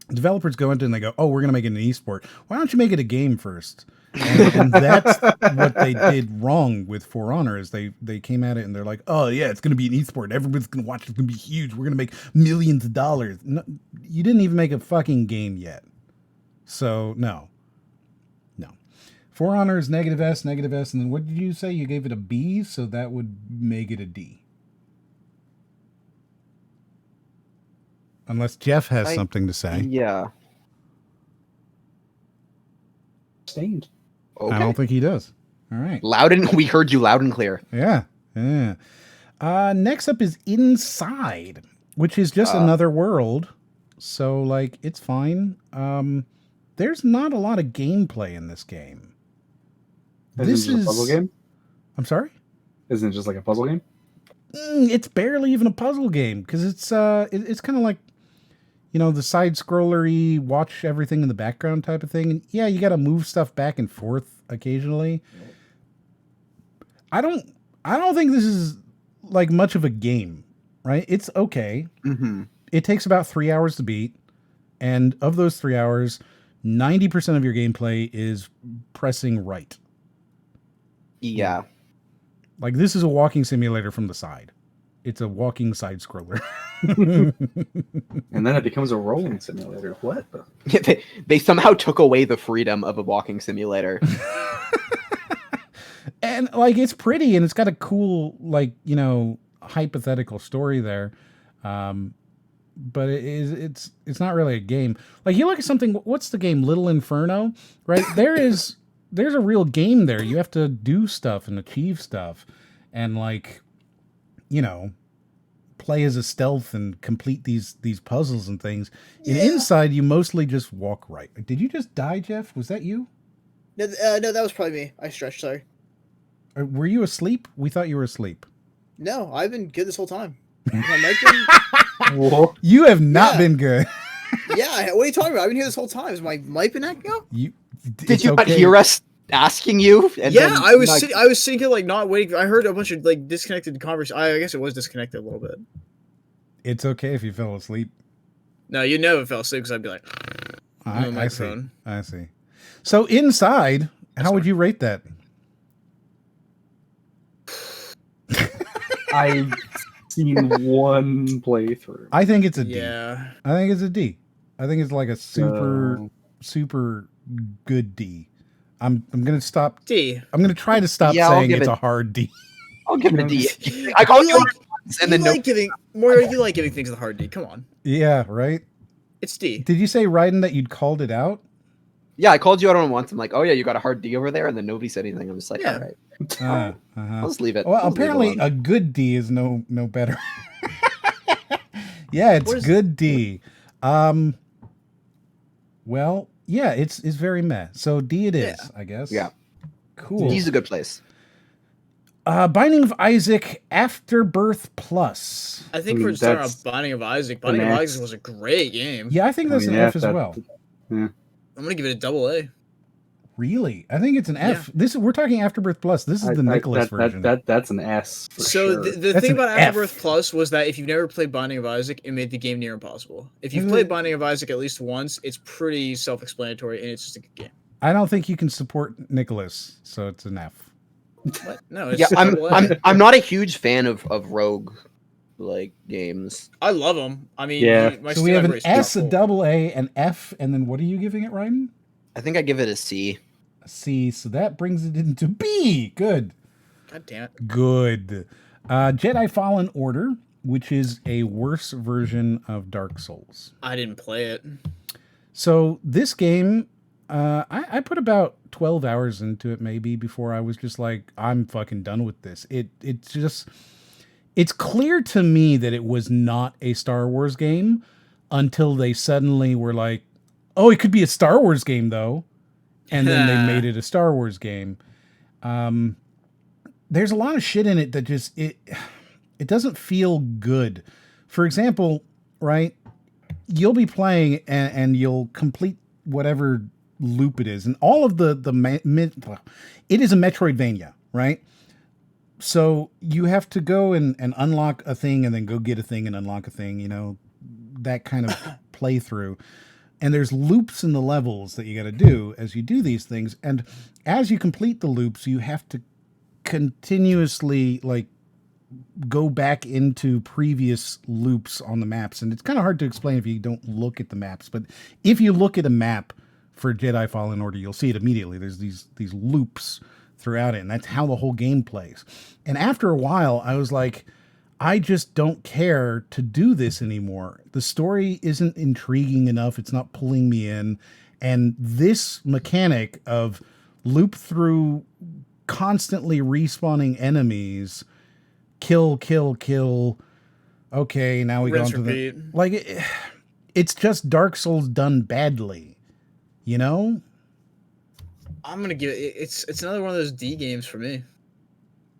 Developers go into it and they go, oh, we're going to make it an esport. Why don't you make it a game first? And that's what they did wrong with For Honor is they came at it and they're like, oh yeah, it's going to be an esport. Everybody's going to watch it. It's going to be huge. We're going to make millions of dollars. No, you didn't even make a fucking game yet. So no. For Honor is negative S. And then what did you say? You gave it a B, so that would make it a D. Unless Jeff has something to say. Yeah. Stained. Okay. I don't think he does. All right. We heard you loud and clear. Yeah. Next up is Inside, which is just another world. So like it's fine. There's not a lot of gameplay in this game. This is a puzzle game? I'm sorry? Isn't it just like a puzzle game? It's barely even a puzzle game because it's kind of like, you know, the side scrollery, watch everything in the background type of thing. And yeah, you got to move stuff back and forth occasionally. I don't think this is like much of a game, right? It's okay. Mm-hmm. It takes about 3 hours to beat. And of those 3 hours, 90% of your gameplay is pressing right. Yeah. Like this is a walking simulator from the side. It's a walking side scroller. And then it becomes a rolling simulator. What? They somehow took away the freedom of a walking simulator. And like it's pretty and it's got a cool, like, you know, hypothetical story there. But it's not really a game. Like you look at something, what's the game? Little Inferno, right? There's a real game there. You have to do stuff and achieve stuff and like, you know, play as a stealth and complete these puzzles and things. Yeah. And Inside, you mostly just walk right. Did you just die, Jeff? Was that you? No, that was probably me. I stretched, sorry. Were you asleep? We thought you were asleep. No, I've been good this whole time. You have not been good. Yeah, what are you talking about? I've been here this whole time. Is my mic been acting up? Did you not hear us asking you? And yeah, I was sitting here like not waiting. I heard a bunch of like disconnected conversation. I guess it was disconnected a little bit. It's okay if you fell asleep. No, you never fell asleep because I'd be like, I see. So Inside, how would you rate that? I've seen one playthrough. I think it's a D. Yeah. I think it's a D. I think it's like a super good D. I'm gonna stop. D. I'm gonna try to stop saying it's a hard D. I'll give it a D. I call you and then like giving more. You like giving things a hard D. Come on. Yeah. Right. It's D. Did you say Raiden that you'd called it out? Yeah, I called you out on once. I'm like, oh yeah, you got a hard D over there, and then nobody said anything. I'm just like, all right. I'll just leave it. Well, apparently a good D is no better. Yeah, it's good D. Well, yeah, it's very meh. So D it is, I guess. Yeah. Cool. D's a good place. Binding of Isaac Afterbirth Plus. I think we're just talking about Binding of Isaac. Binding of Isaac was a great game. Yeah, I think that's an F as well. Yeah. I'm gonna give it a double A. Really? I think it's an F. We're talking Afterbirth Plus. This is the Nicholas version. That's an S. For so sure. the thing about Afterbirth Plus was that if you've never played Binding of Isaac, it made the game near impossible. If you've played Binding of Isaac at least once, it's pretty self-explanatory and it's just a good game. I don't think you can support Nicholas, so it's an F. What? No, it's I'm not a huge fan of rogue like games. I love them. I mean, So we have an S, a double A, an F, and then what are you giving it, Ryan? I think I give it a C. A C. So that brings it into B. Good. God damn it. Good. Jedi Fallen Order, which is a worse version of Dark Souls. I didn't play it. So this game, I put about 12 hours into it maybe before I was just like, I'm fucking done with this. It's clear to me that it was not a Star Wars game until they suddenly were like, oh, it could be a Star Wars game though. And then they made it a Star Wars game. There's a lot of shit in it that just, it doesn't feel good. For example, right, you'll be playing and you'll complete whatever loop it is. And all of it is a Metroidvania, right? So you have to go and unlock a thing and then go get a thing and unlock a thing, you know, that kind of playthrough. And there's loops in the levels that you got to do as you do these things. And as you complete the loops, you have to continuously like go back into previous loops on the maps. And it's kind of hard to explain if you don't look at the maps. But if you look at a map for Jedi Fallen Order, you'll see it immediately. There's these loops throughout it, and that's how the whole game plays. And after a while, I was like, I just don't care to do this anymore. The story isn't intriguing enough. It's not pulling me in. And this mechanic of loop through constantly respawning enemies, kill. Okay, now we go on to the... Like, it's just Dark Souls done badly. You know? I'm going to give it... It's another one of those D games for me.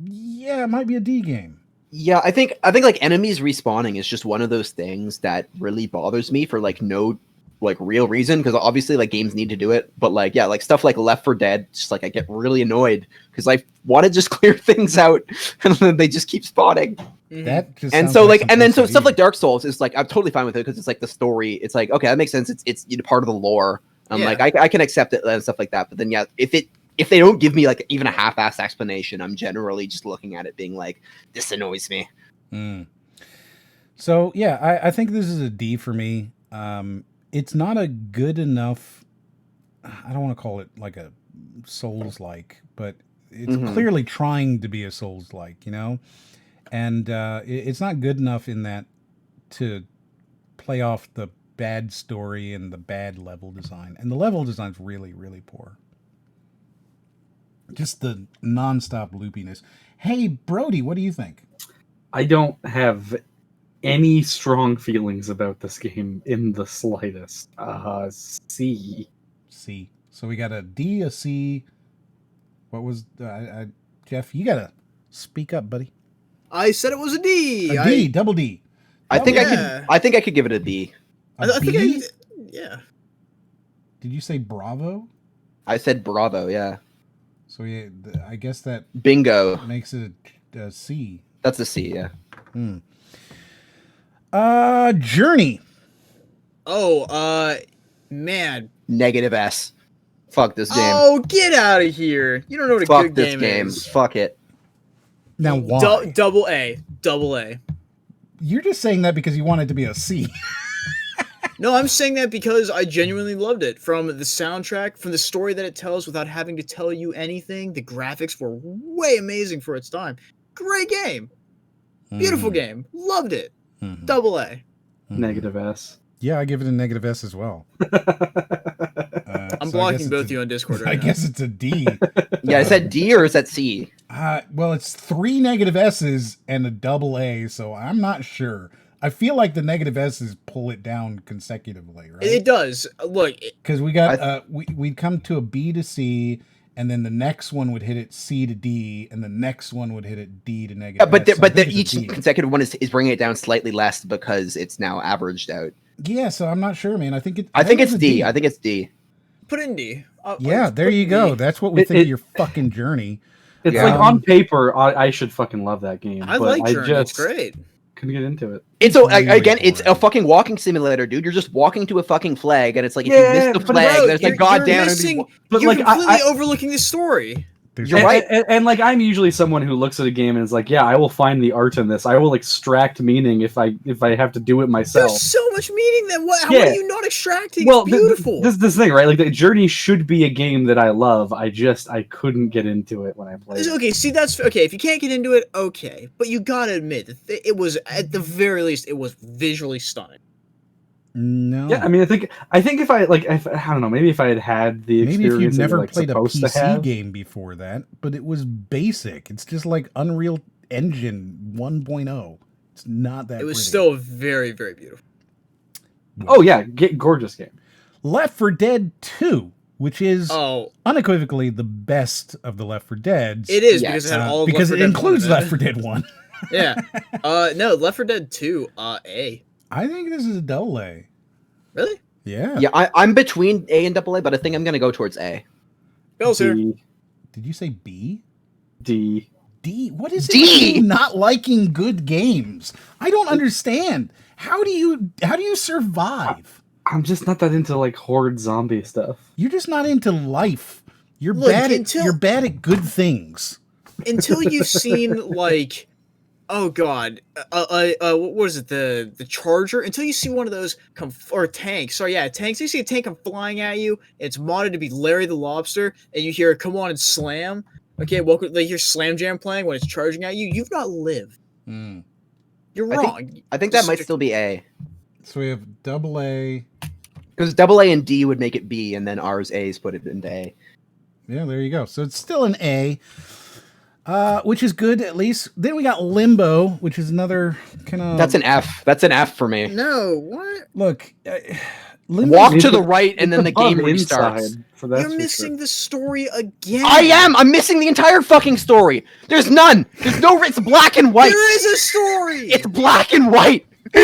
Yeah, it might be a D game. Yeah, I think like enemies respawning is just one of those things that really bothers me for like no like real reason, because obviously like games need to do it, but like like stuff like Left 4 Dead, just like I get really annoyed because I want to just clear things out and then they just keep spawning. That just and so like and then so stuff like Dark Souls is like I'm totally fine with it because it's like the story. It's like okay, that makes sense. It's you know, part of the lore. Like I can accept it and stuff like that. But then if they don't give me like even a half-assed explanation, I'm generally just looking at it being like, this annoys me. So yeah, I think this is a D for me. It's not a good enough, I don't want to call it like a Souls-like, but it's clearly trying to be a Souls-like, you know? And it's not good enough in that to play off the bad story and the bad level design. And the level design's really, really poor. Just the non-stop loopiness. Hey, Brody, what do you think? I don't have any strong feelings about this game in the slightest. C. So we got a D, a C. What was Jeff? You gotta speak up, buddy. I said it was a D. A D, double D. I think I could give it a B. A B? Yeah. Did you say bravo? I said bravo. Yeah. So yeah, I guess that bingo makes it a C. That's a C, yeah. Journey. Oh, man. Negative S. Fuck this game. Oh, get out of here! You don't know what a good game is. Fuck it. Now why? Double A. You're just saying that because you want it to be a C. No, I'm saying that because I genuinely loved it. From the soundtrack, from the story that it tells without having to tell you anything. The graphics were way amazing for its time. Great game. Beautiful game. Loved it. Double A. Negative S. Yeah, I give it a negative S as well. I'm blocking both of you on Discord right now. I guess it's a D. Yeah, is that D or is that C? Well, it's 3 negative S's and a double A, so I'm not sure. I feel like the negative S's pull it down consecutively, right? It does. Look, because we got we'd come to a B to C, and then the next one would hit it C to D, and the next one would hit it D to negative. But each consecutive one is bringing it down slightly less because it's now averaged out. Yeah, so I'm not sure, man. I think it's D. I think it's D. Put it in D. Yeah, there you go. That's what we think of your fucking Journey. It's like on paper, I should fucking love that game. I but like Journey. It's great. Couldn't get into it. It's again, it's a fucking walking simulator, dude. You're just walking to a fucking flag, and it's like if you miss the flag, there's like goddamn. You're completely overlooking the story. You're right. And like I'm usually someone who looks at a game and is like, yeah, I will find the art in this. I will extract meaning if I have to do it myself. There's so much meaning that how are you not extracting? Well, it's beautiful. This thing, right? Like the Journey should be a game that I love. I couldn't get into it when I played it. Okay, see that's okay. If you can't get into it, okay, but you gotta admit that it was at the very least it was visually stunning. No. Yeah, I mean, I think if I don't know, maybe if I had the experience, maybe if you've never like played a PC game before that, but it was basic. It's just like Unreal Engine 1.0. It's not that. It was pretty. still very, very beautiful. Oh yeah, gorgeous game. Left 4 Dead 2, which is unequivocally the best of the Left 4 Deads. It is because it had all of because Left it 4 Dead includes 1 Left 4 Dead 1. Yeah. No, Left 4 Dead 2, A. I think this is a double A. Really? Yeah. Yeah, I'm between A and double A, but I think I'm gonna go towards A. Bill's here. Did you say B? D. D? What is it with you not liking good games? I don't understand. How do you survive? I'm just not that into like horde zombie stuff. You're just not into life. You're bad at good things. Until you've seen like oh god, what was it? The Charger. Until you see one of those come or tanks. Sorry, yeah, tanks. You see a tank come flying at you. It's modded to be Larry the Lobster, and you hear "Come on and slam." Okay, welcome. Like your Slam Jam playing when it's charging at you. You've not lived. You're wrong. I think that might still be A. So we have double A. Because double A and D would make it B, and then ours A's put it into A. Yeah, there you go. So it's still an A. Which is good, at least. Then we got Limbo, which is another kind of... That's an F. That's an F for me. No, what? Look, walk to the right, and then the game restarts. You're missing the story again. I am! I'm missing the entire fucking story. There's none. There's no... It's black and white. There is a story! It's black and white. We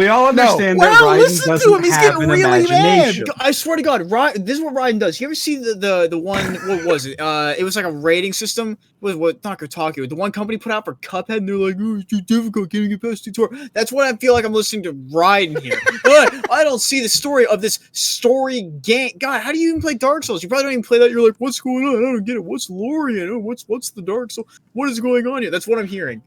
all understand that Raiden doesn't have an imagination. I swear to God, this is what Raiden does. You ever see the one? What was it? It was like a rating system. What not Kotaku? The one company put out for Cuphead, and they're like, "Oh, it's too difficult getting it past tutorial." That's what I feel like I'm listening to Raiden here. But I don't see the story of this story game. God, how do you even play Dark Souls? You probably don't even play that. You're like, "What's going on? I don't get it. What's lore? You know, what's the Dark Soul? What is going on here?" That's what I'm hearing.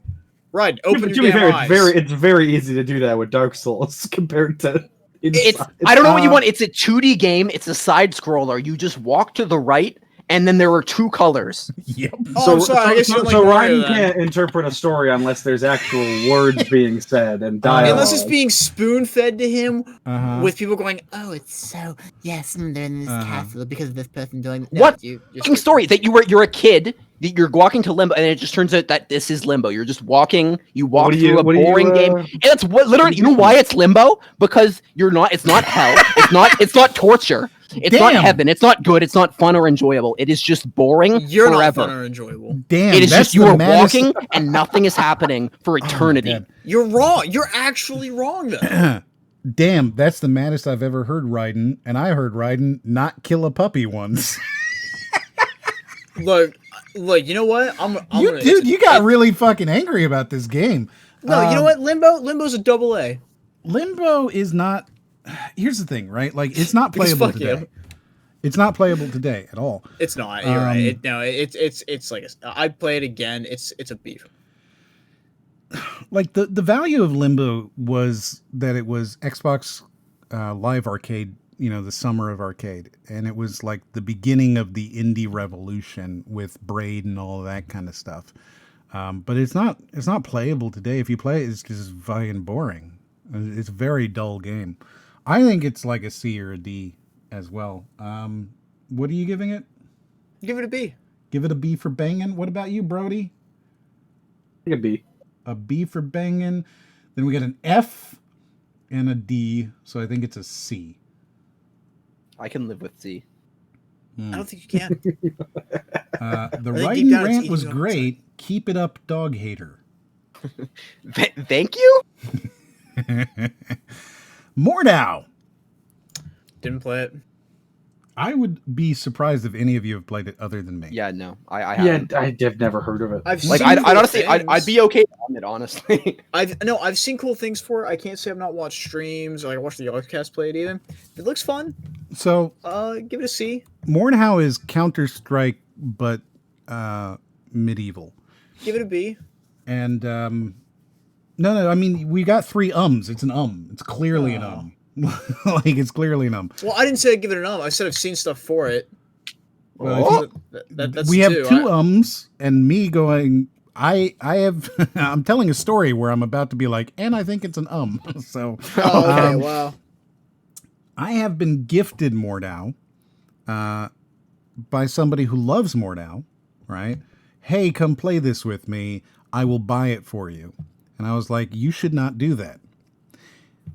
Right, open your damn eyes. It's very easy to do that with Dark Souls compared to. I don't know what you want. It's a 2D game. It's a side scroller. You just walk to the right, and then there are two colors. Yep. Oh, sorry. I guess you so Ryan can't interpret a story unless there's actual words being said and dialogue. Unless it's being spoon-fed to him with people going, "Oh, it's so yes, they're in this castle because of this person doing." No, what story that you're a kid? You're walking to Limbo, and it just turns out that this is Limbo. You're just walking. You walk through a boring game, and that's what literally. You know why it's Limbo? Because you're not. It's not hell. It's not torture. It's not heaven. It's not good. It's not fun or enjoyable. It is just boring. You're forever. not fun or enjoyable. Damn. It is just you are walking, and nothing is happening for eternity. You're wrong. You're actually wrong, though. Damn, that's the maddest I've ever heard Raiden, and I heard Raiden not kill a puppy once. Look, you know what? You got really fucking angry about this game. No, you know what? Limbo's a double A. Limbo is not. Here's the thing, right? Like, it's not playable today. It's not playable today at all. It's not. You're right. It's like I'd play it again. It's a beef. Like the value of Limbo was that it was Xbox Live Arcade. You know, the summer of arcade, and it was like the beginning of the indie revolution with Braid and all of that kind of stuff. But it's not playable today. If you play it, it's just fucking boring. It's a very dull game. I think it's like a C or a D as well. What are you giving it? Give it a B. Give it a B for banging. What about you, Brody? I think a B. A B for banging. Then we got an F and a D, so I think it's a C. I can live with C. I don't think you can. The Raiden rant was great. Keep it up, dog hater. Thank you? More now. Didn't play it. I would be surprised if any of you have played it other than me. Yeah, no, I haven't. I've never heard of it. I'd be okay on it, honestly. I've seen cool things for it. I can't say I've not watched streams. Or I watched the Arcast play it even. It looks fun. So, give it a C. Mordhau is Counter-Strike, but medieval. Give it a B. And no, I mean we got 3 ums. It's an It's clearly an like it's clearly an Well, I didn't say I'd give it an I said I've seen stuff for it. Well, that's we have 2 ums and me going. I have. I'm telling a story where I'm about to be like, and I think it's an So. Okay. Wow. I have been gifted Mordhau by somebody who loves Mordhau, right? Hey, come play this with me. I will buy it for you. And I was like, you should not do that.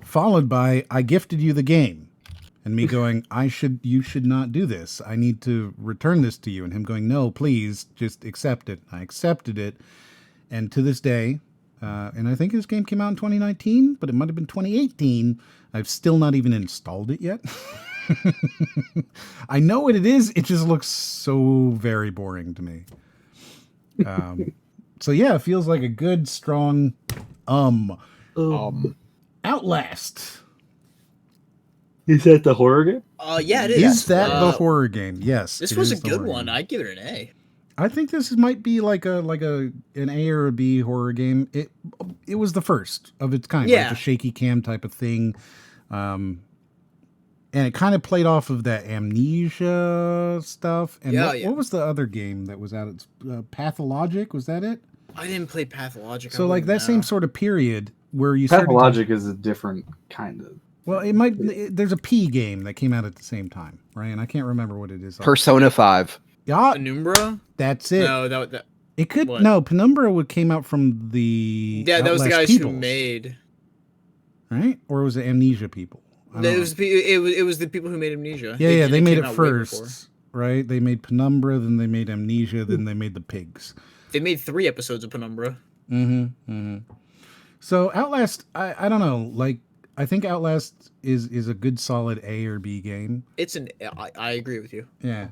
Followed by, I gifted you the game. And me going, you should not do this. I need to return this to you. And him going, no, please, just accept it. I accepted it. And to this day, and I think this game came out in 2019, but it might have been 2018. I've still not even installed it yet. I know what it is. It just looks so very boring to me. So yeah, it feels like a good, strong, Outlast. Is that the horror game? Yeah, it is. Is that the horror game? Yes. This was a good one. I'd give it an A. I think this might be like an A or a B horror game. It was the first of its kind, like a shaky cam type of thing. And it kind of played off of that Amnesia stuff. And what was the other game that was out? It's Pathologic, was that it? I didn't play Pathologic. So like that same sort of period where you Pathologic is a different kind of. Well, there's a P game that came out at the same time, right? And I can't remember what it is. Persona 5. Yeah. Penumbra? That's it. No, that it could no, Penumbra came out from the that was the guys people. who made, right? Or was it Amnesia people? It was the people who made Amnesia. Yeah, they made it first, right? They made Penumbra, then they made Amnesia, then they made the pigs. They made 3 episodes of Penumbra. So Outlast, I don't know, like I think Outlast is a good solid A or B game. I agree with you. Yeah.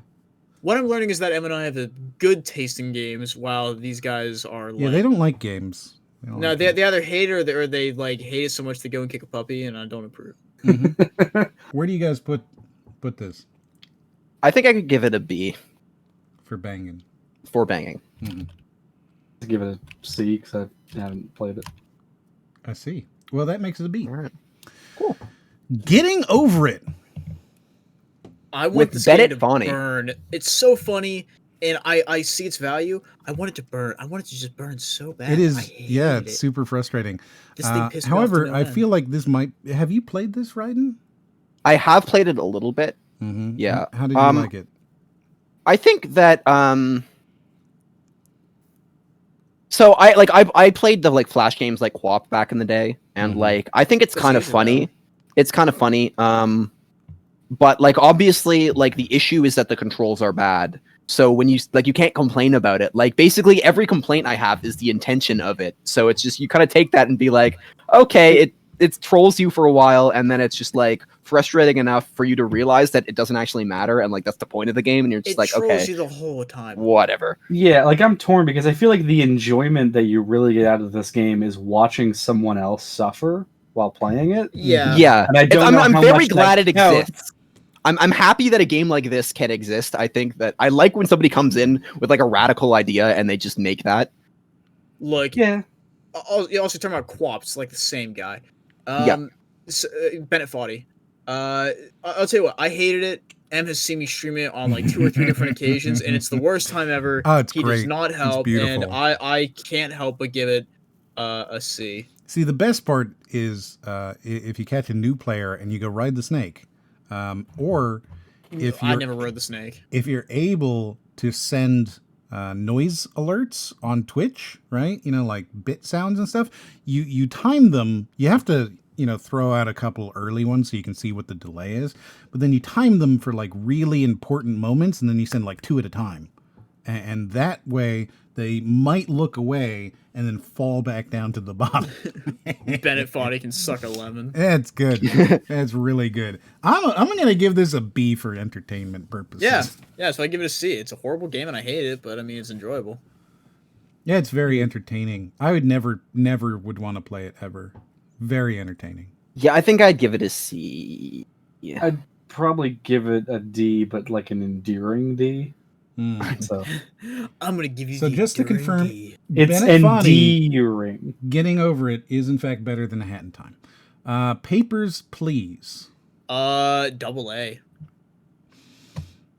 What I'm learning is that Em and I have a good taste in games, while these guys are like... Yeah, they don't like games. They either hate it or they like hate it so much they go and kick a puppy, and I don't approve. Where do you guys put this? I think I could give it a B. For banging. For banging. To give it a C because I haven't played it. I see. Well, that makes it a B. All right. Cool. Getting Over It. I want this game to burn. It's so funny, and I see its value. I want it to burn. I want it to just burn so bad. It is. It's super frustrating. This thing pisses however, me off I feel like this might. Have you played this, Raiden? I have played it a little bit. Yeah. How did you like it? I think that so I played the like Flash games like QWOP back in the day, and like I think it's kind of funny. It's kind of funny. But like obviously like the issue is that the controls are bad. So when you like you can't complain about it. Like basically every complaint I have is the intention of it. So it's just you kind of take that and be like, okay, it trolls you for a while, and then it's just like frustrating enough for you to realize that it doesn't actually matter, and like that's the point of the game, and you're just like, okay, it trolls you the whole time. Whatever. Yeah, like I'm torn because I feel like the enjoyment that you really get out of this game is watching someone else suffer while playing it. Yeah. And I don't I'm very glad it exists. I'm happy that a game like this can exist. I think that I like when somebody comes in with like a radical idea and they just make that. Like yeah. You also talking about QWOP, it's like the same guy. Bennett Foddy. I'll tell you what, I hated it. M has seen me stream it on like 2 or 3 different occasions, and it's the worst time ever. Oh, it's he great. does not help, and I can't help but give it a C. See, the best part is if you catch a new player and you go ride the snake, or if I never rode the snake. If you're able to send noise alerts on Twitch, right? You know, like bit sounds and stuff. You time them. You have to throw out a couple early ones so you can see what the delay is. But then you time them for like really important moments, and then you send like 2 at a time. and that way they might look away and then fall back down to the bottom. Bennett Foddy can suck a lemon. That's good. That's really good. I'm going to give this a B for entertainment purposes. Yeah, so I give it a C. It's a horrible game and I hate it, but I mean, it's enjoyable. Yeah, it's very entertaining. I would never would want to play it ever. Very entertaining. Yeah, I think I'd give it a C. Yeah. I'd probably give it a D, but like an endearing D. So I'm gonna give you. So just to confirm, it's endearing. Getting over it is in fact better than A Hat in Time. Papers, Please. AA.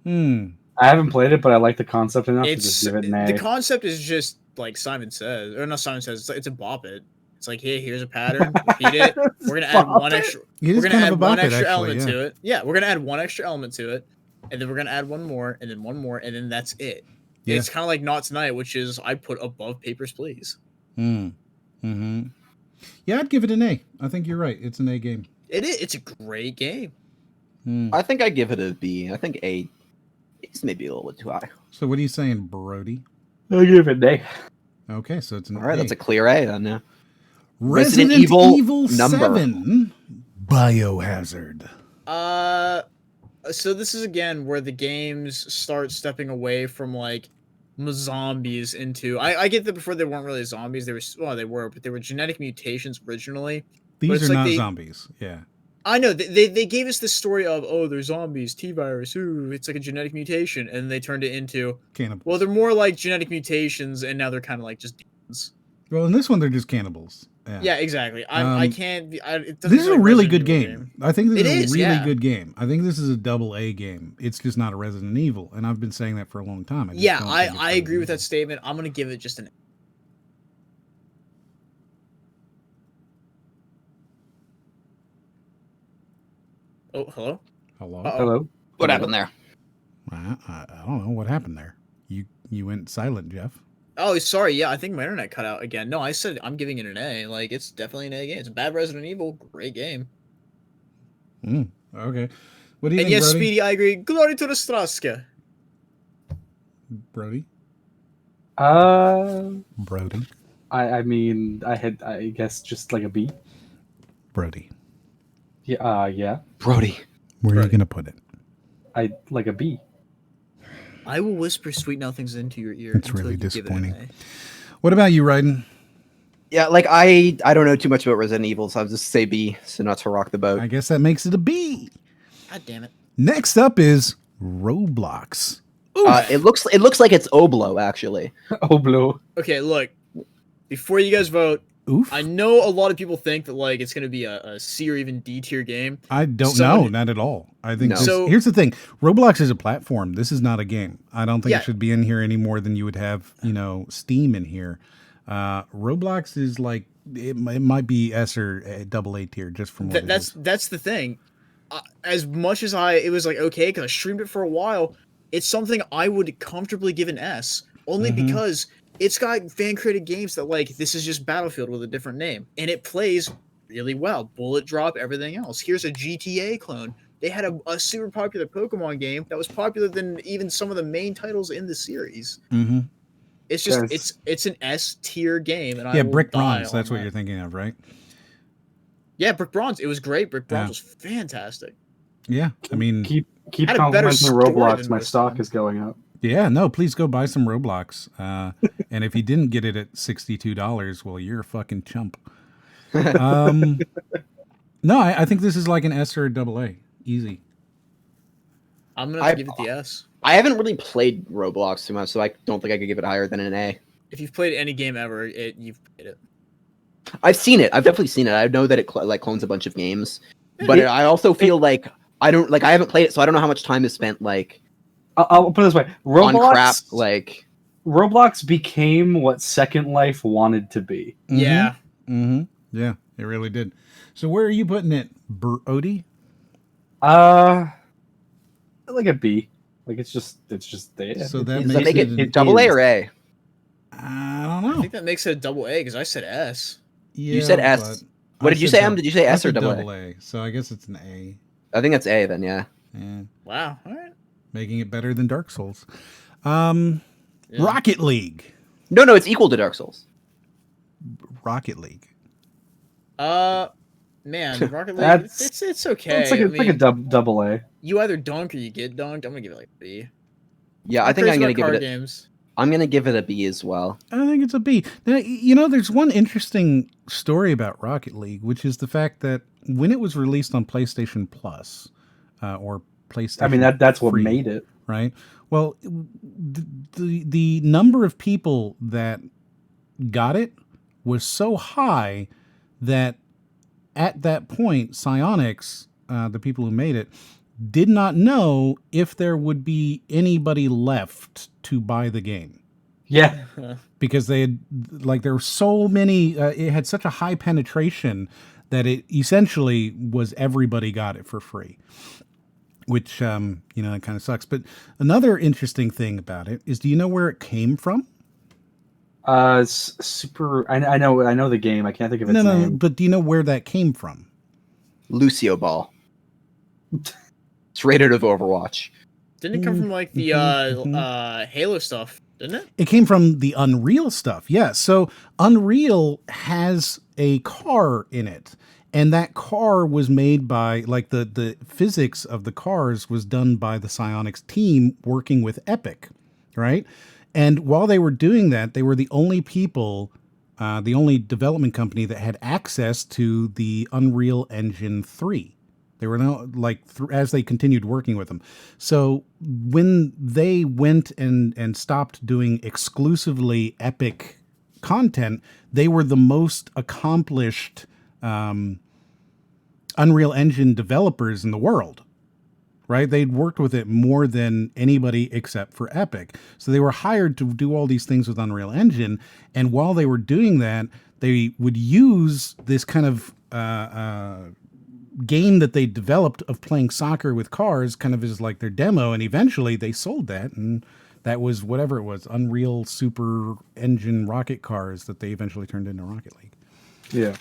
I haven't played it, but I like the concept enough to just give it an A. The concept is just like Simon Says, or not Simon Says. It's a bop it. It's like, hey, here's a pattern. Repeat it. We're gonna add one extra. We're gonna add one extra element to it. Yeah, we're gonna add one extra element to it, and then we're gonna add one more, and then one more, and then that's it. Yeah. It's kind of like Not Tonight, which is I put above Papers, Please. Yeah, I'd give it an A. I think you're right. It's an A game. It is. It's a great game. I think I give it a B. I think A. It's maybe a little bit too high. So what are you saying, Brody? I'll give it an A. Okay, so it's an all right. A. That's a clear A then. Yeah. Resident Evil 7 Biohazard. So this is again where the games start stepping away from like zombies into. I get that before they weren't really zombies. They were, but they were genetic mutations originally. These are not zombies. Yeah. I know they gave us this story of they're zombies, T-virus, it's like a genetic mutation, and they turned it into cannibals. Well, they're more like genetic mutations, and now they're kind of like just demons. Well, in this one, they're just cannibals. Yeah, exactly. I can't. This is a really good game. I think this is a really yeah. good game. I think this is a AA game. It's just not a Resident Evil, and I've been saying that for a long time. I agree with that statement. I'm gonna give it just an. Oh, hello. Hello. Hello. What happened there? I don't know what happened there. You went silent, Jeff. Oh, sorry. Yeah, I think my internet cut out again. No, I said I'm giving it an A. Like, it's definitely an A game. It's a bad Resident Evil. Great game. Okay. What do you think, yes, Brody? Speedy, I agree. Glory to the Straska. Brody? Brody? I mean, I guess just like a B. Brody. Yeah. Brody. Where are you going to put it? I like a B. I will whisper sweet nothings into your ear. It's really disappointing. What about you, Raiden? Yeah, like I don't know too much about Resident Evil, so I'll just say B, so not to rock the boat. I guess that makes it a B. God damn it. Next up is Roblox. It looks like it's Oblo, actually. Oblo. Okay, look. Before you guys vote, I know a lot of people think that like it's going to be a C or even D tier game. I don't know, not at all. I think here's the thing: Roblox is a platform. This is not a game. I don't think it should be in here any more than you would have, Steam in here. Roblox is like it might be S or AA tier just from what that's the thing. As much as it was like okay because I streamed it for a while, it's something I would comfortably give an S only because. It's got fan-created games that, like, this is just Battlefield with a different name. And it plays really well. Bullet drop, everything else. Here's a GTA clone. They had a super popular Pokemon game that was popular than even some of the main titles in the series. It's just, it's an S-tier game. And Brick Bronze, that's what you're thinking of, right? Yeah, Brick Bronze. It was great. Brick Bronze was fantastic. Yeah, I mean... Keep complimenting Roblox. My stock is going up. Yeah, no, please go buy some Roblox. And if you didn't get it at $62, well, you're a fucking chump. No, I think this is like an S or a AA. Easy. I'm going to give it the S. I haven't really played Roblox too much, so I don't think I could give it higher than an A. If you've played any game ever, you've played it. I've seen it. I've definitely seen it. I know that it clones a bunch of games. But I also feel like I haven't played it, so I don't know how much time is spent, like... I'll put it this way: Roblox became what Second Life wanted to be. Yeah, yeah, it really did. So where are you putting it, Brody? Like a B. Like it's just there. So that makes it AA or A? I don't know. I think that makes it a AA because I said S. Yeah, you said S. What did you say, Em? Did you say S or AA? So I guess it's an A. I think that's A then. Yeah. Wow. All right. Making it better than Dark Souls. Yeah. Rocket League. No, it's equal to Dark Souls. Rocket League. Man, Rocket League, it's okay. It's like a double A. You either dunk or you get dunked. I'm gonna give it like a B. Yeah, I think I'm gonna give it. Games. I'm gonna give it a B as well. I think it's a B. Now, there's one interesting story about Rocket League, which is the fact that when it was released on PlayStation Plus, or PlayStation, I mean that's what Free, made it, right? Well, the number of people that got it was so high that at that point, Psyonix, the people who made it, did not know if there would be anybody left to buy the game. Yeah. Because they had, there were so many, it had such a high penetration that it essentially was everybody got it for free. Which, that kind of sucks. But another interesting thing about it is, do you know where it came from? Super. I know the game. I can't think of its name. No. But do you know where that came from? Lucio Ball. It's rated of Overwatch. Didn't it come from the Halo stuff? Didn't it? It came from the Unreal stuff. Yeah. So Unreal has a car in it, and that car was made by the physics of the cars was done by the Psyonix team working with Epic, right? And while they were doing that, they were the only people, the only development company that had access to the Unreal Engine 3. They were now as they continued working with them. So when they went and stopped doing exclusively Epic content, they were the most accomplished Unreal Engine developers in the world. Right? They'd worked with it more than anybody except for Epic. So they were hired to do all these things with Unreal Engine. And while they were doing that, they would use this kind of game that they developed of playing soccer with cars kind of as their demo. And eventually they sold that. And that was whatever it was, Unreal Super Engine rocket cars that they eventually turned into Rocket League. Yeah.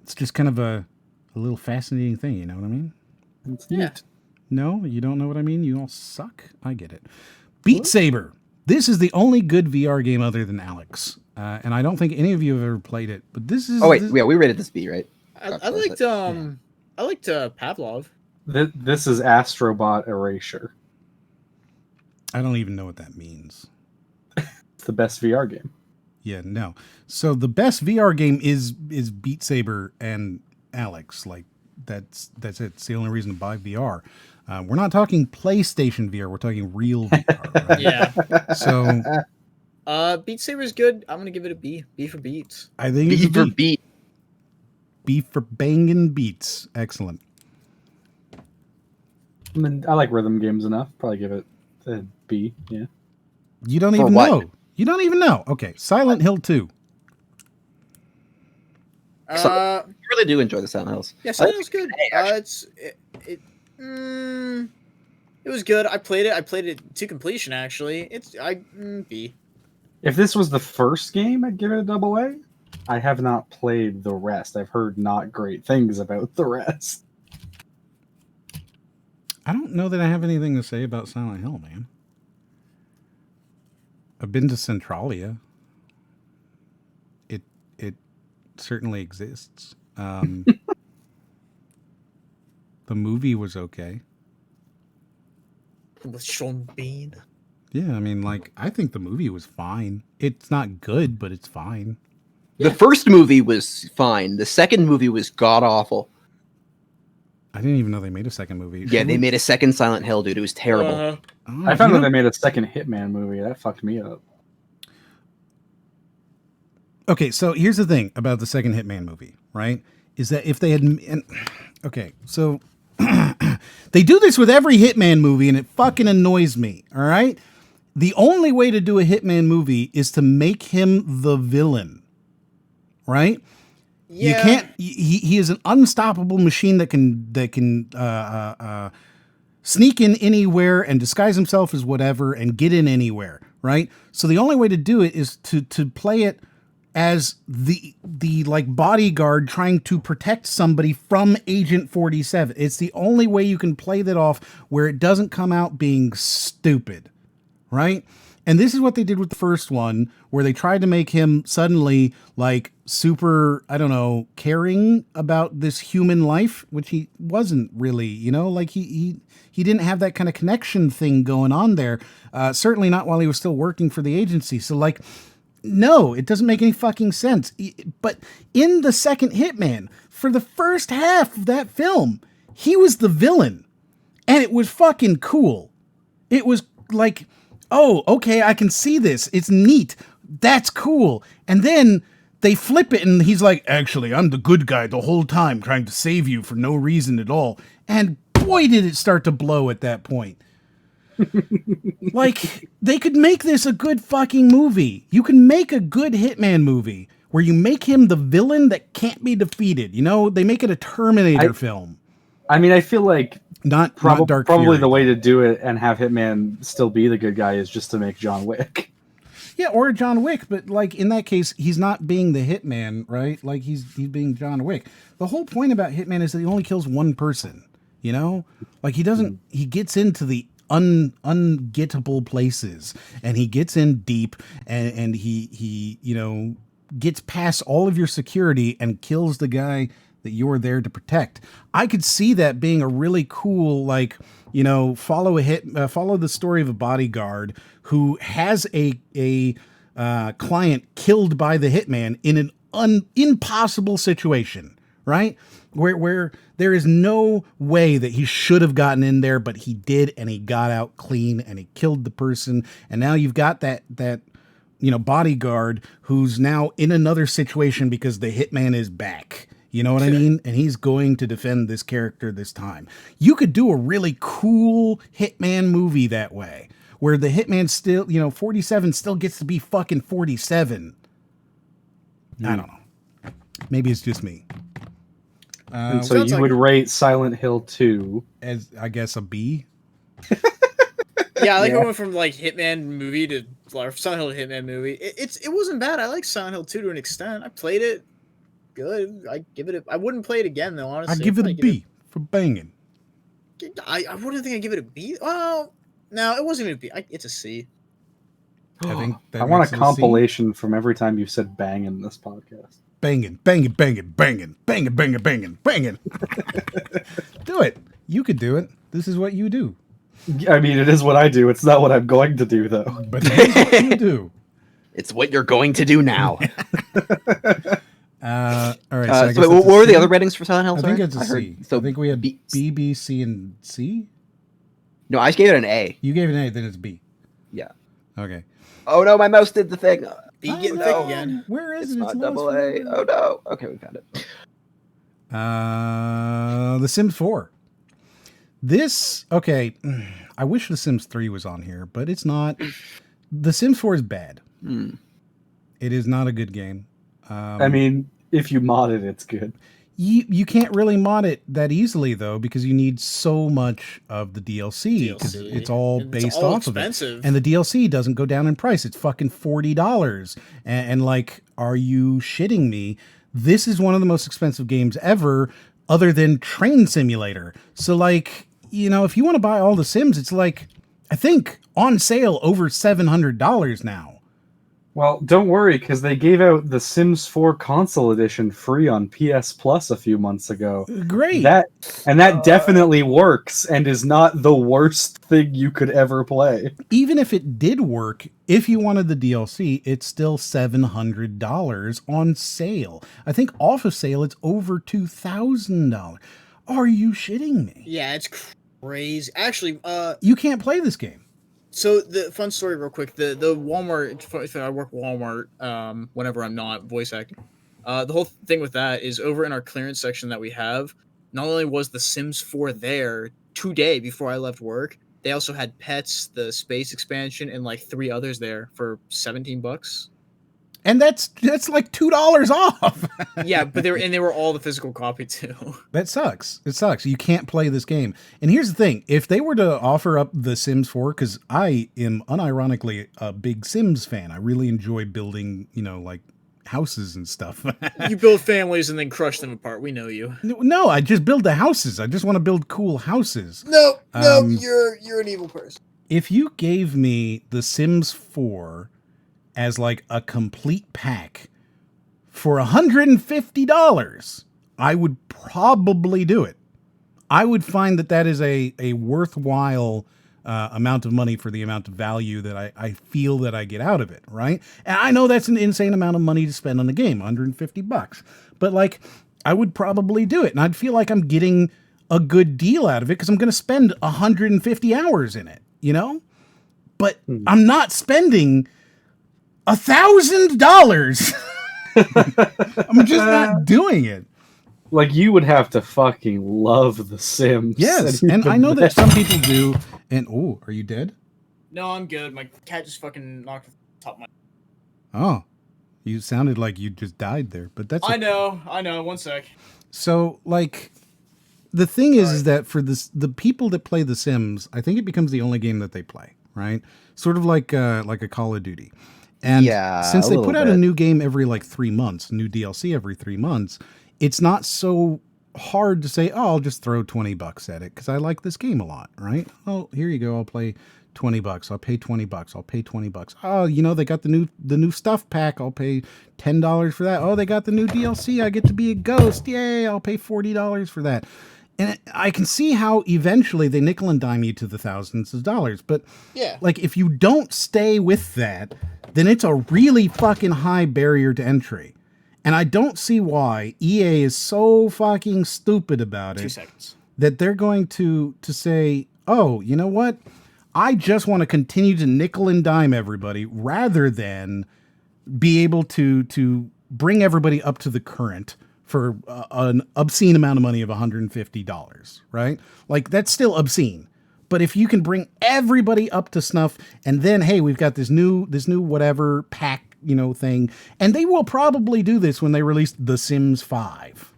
It's just kind of a little fascinating thing. You know what I mean? It's neat. No, you don't know what I mean? You all suck? I get it. Beat Saber. This is the only good VR game other than Alex. And I don't think any of you have ever played it, but this is... Oh, wait. Yeah, we rated this B, right? I liked Pavlov. This is Astrobot Erasure. I don't even know what that means. It's the best VR game. Yeah, no. So the best VR game is Beat Saber and Alex. That's it. It's the only reason to buy VR. We're not talking PlayStation VR. We're talking real VR. Right? Yeah. So, Beat Saber is good. I'm gonna give it a B. B for beats. I think B it's for beat. B for banging beats. Excellent. I mean, I like rhythm games enough. Probably give it a B. Yeah. You don't even know. You don't even know. Okay. Silent Hill 2. I really do enjoy the Silent Hills. Yeah, Silent Hill's good. It was good. I played it to completion. Actually, B. If this was the first game, I'd give it a double A. I have not played the rest. I've heard not great things about the rest. I don't know that I have anything to say about Silent Hill, man. I've been to Centralia. It certainly exists. The movie was okay. With Sean Bean. Yeah, I mean, I think the movie was fine. It's not good, but it's fine. The first movie was fine. The second movie was god-awful. I didn't even know they made a second movie. Yeah, they made a second Silent Hill, dude. It was terrible. I found that they made a second Hitman movie. That fucked me up. Okay, so here's the thing about the second Hitman movie, right? Is that if they had... Okay, so... they do this with every Hitman movie, and it fucking annoys me, all right? The only way to do a Hitman movie is to make him the villain, right? Yeah. You can't... He is an unstoppable machine that can sneak in anywhere and disguise himself as whatever and get in anywhere, right? So the only way to do it is to play it as the bodyguard trying to protect somebody from Agent 47. It's the only way you can play that off where it doesn't come out being stupid, right? And this is what they did with the first one, where they tried to make him suddenly like super, I don't know, caring about this human life, which he wasn't really, you know, like he didn't have that kind of connection thing going on there. Certainly not while he was still working for the agency. So like, no, it doesn't make any fucking sense. But in the second Hitman, for the first half of that film, he was the villain. And it was fucking cool. It was like, oh, okay, I can see this. It's neat. That's cool. And then they flip it and he's like, actually, I'm the good guy the whole time trying to save you for no reason at all. And boy, did it start to blow at that point. Like, they could make this a good fucking movie. You can make a good Hitman movie where you make him the villain that can't be defeated. You know, they make it a Terminator film. I mean, I feel like not Dark probably Fury. The way to do it and have Hitman still be the good guy is just to make John Wick. Yeah, or John Wick, but like in that case, he's not being the Hitman, right? Like he's being John Wick. The whole point about Hitman is that he only kills one person, you know? Like he doesn't, he gets into the ungettable places and he gets in deep and he, you know, gets past all of your security and kills the guy that you're there to protect. I could see that being a really cool, like, you know, follow the story of a bodyguard who has a client killed by the hitman in an impossible situation, right? Where there is no way that he should have gotten in there, but he did, and he got out clean, and he killed the person, and now you've got that you know, bodyguard who's now in another situation because the hitman is back. You know what I mean? And he's going to defend this character this time. You could do a really cool Hitman movie that way, where the Hitman still, you know, 47 still gets to be fucking 47. I don't know. Maybe it's just me. And so you would rate Silent Hill 2 as, I guess, a B? Yeah, I like going from like Hitman movie to Silent Hill to Hitman movie. It wasn't bad. I like Silent Hill 2 to an extent. I played it. Good. I give it I wouldn't play it again though, honestly. I give it a B for banging. I wouldn't think I'd give it a B. Well, no, it wasn't even a B. It's a C. I want a compilation from every time you said bang in this podcast. Banging, banging, banging, banging, banging, banging, banging, banging. Do it. You could do it. This is what you do. I mean, it is what I do. It's not what I'm going to do, though. But it's what you do. It's what you're going to do now. All right. So what were the other ratings for Silent Hill? I think it's a C. So I think we had B, B, C, and C. No, I gave it an A. You gave it an A, then it's B. Yeah. Okay. Oh no, my mouse did the thing. B getting thick again. Where is it's it? Not double A. Oh no. Okay, we found it. The Sims 4. This, okay. I wish The Sims 3 was on here, but it's not. The Sims 4 is bad. It is not a good game. I mean, if you mod it, it's good. You can't really mod it that easily, though, because you need so much of the DLC. Because it's all based off expensive. of it. And the DLC doesn't go down in price. It's fucking $40. And like, are you shitting me? This is one of the most expensive games ever, other than Train Simulator. So, like, you know, if you want to buy all the Sims, it's like, I think, on sale over $700 now. Well, don't worry, because they gave out the Sims 4 console edition free on PS Plus a few months ago. Great. That definitely works and is not the worst thing you could ever play. Even if it did work, if you wanted the DLC, it's still $700 on sale. I think off of sale, it's over $2,000. Are you shitting me? Yeah, it's crazy. Actually, you can't play this game. So the fun story real quick, the Walmart, I work Walmart whenever I'm not voice acting. The whole thing with that is over in our clearance section that we have, not only was the Sims 4 there today before I left work, they also had Pets, the space expansion, and like 3 others there for $17. And that's like $2 off. Yeah, but they were all the physical copy too. That sucks. It sucks. You can't play this game. And here's the thing: if they were to offer up the Sims 4, because I am unironically a big Sims fan, I really enjoy building, you know, like houses and stuff. You build families and then crush them apart. We know you. No, I just build the houses. I just want to build cool houses. No, you're an evil person. if you gave me The Sims 4 as like a complete pack for $150, I would probably do it. I would find that is a worthwhile amount of money for the amount of value that I feel that I get out of it, right? And I know that's an insane amount of money to spend on the game, $150. But like, I would probably do it, and I'd feel like I'm getting a good deal out of it because I'm going to spend 150 hours in it, you know? But I'm not spending $1,000. I'm just not doing it. Like, you would have to fucking love The Sims. Yes, and I know that some people do. And oh, are you dead? No, I'm good. My cat just fucking knocked the top of my. Oh, you sounded like you just died there, but that's. I know. 1 sec. So, like, the thing is that for the people that play The Sims, I think it becomes the only game that they play, right? Sort of like a Call of Duty. And since they put out a new game every like 3 months, new DLC every 3 months, it's not so hard to say, oh, I'll just throw $20 at it because I like this game a lot, right? Oh, here you go. I'll play $20. I'll pay $20. I'll pay $20. Oh, you know, they got the new stuff pack. I'll pay $10 for that. Oh, they got the new DLC. I get to be a ghost. Yay! I'll pay $40 for that. And I can see how eventually they nickel and dime you to the thousands of dollars. But yeah, like, if you don't stay with that, then it's a really fucking high barrier to entry. And I don't see why EA is so fucking stupid about it. 2 seconds. That they're going to say, oh, you know what? I just want to continue to nickel and dime everybody rather than be able to bring everybody up to the current for an obscene amount of money of $150, right? Like, that's still obscene. But if you can bring everybody up to snuff, and then, hey, we've got this new whatever pack, you know, thing, and they will probably do this when they release The Sims 5.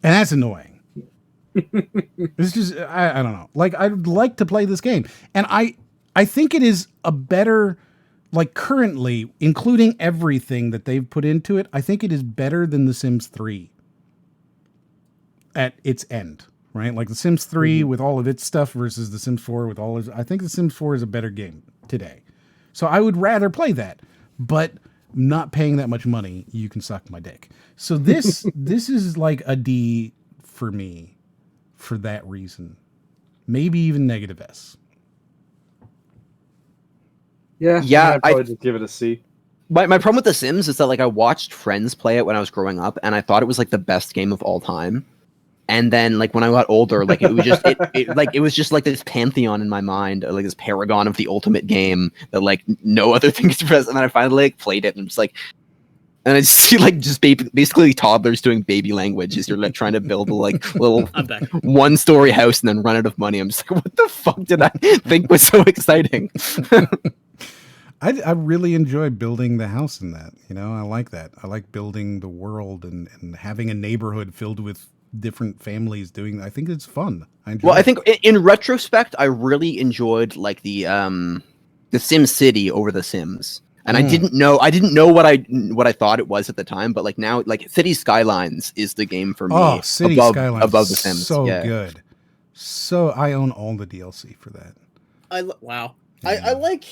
And that's annoying. It's just, I don't know. Like, I'd like to play this game. And I think it is a better, like, currently, including everything that they've put into it, I think it is better than The Sims 3 at its end, right? Like, The Sims 3 with all of its stuff versus The Sims 4 with all of I think The Sims 4 is a better game today. So I would rather play that, but not paying that much money, you can suck my dick. So this is like a D for me for that reason. Maybe even negative S. Yeah, I'd probably just give it a C. My problem with The Sims is that, like, I watched friends play it when I was growing up, and I thought it was like the best game of all time. And then, like, when I got older, like, it was just it was just like this pantheon in my mind, like this paragon of the ultimate game that, like, no other thing is present. And then I finally, like, played it, and I'm just like, and I see, like, just basically toddlers doing baby language as you're, like, trying to build a, like, little one-story house and then run out of money. I'm just like, what the fuck did I think was so exciting? I really enjoy building the house in that. You know, I like that. I like building the world and having a neighborhood filled with different families doing that. I think it's fun. I think in retrospect, I really enjoyed, like, the Sim City over the Sims. And I didn't know what I thought it was at the time, but, like, now, like, City Skylines is the game for me. Oh, City Skylines above the Sims. So good. So I own all the DLC for that. Wow. I like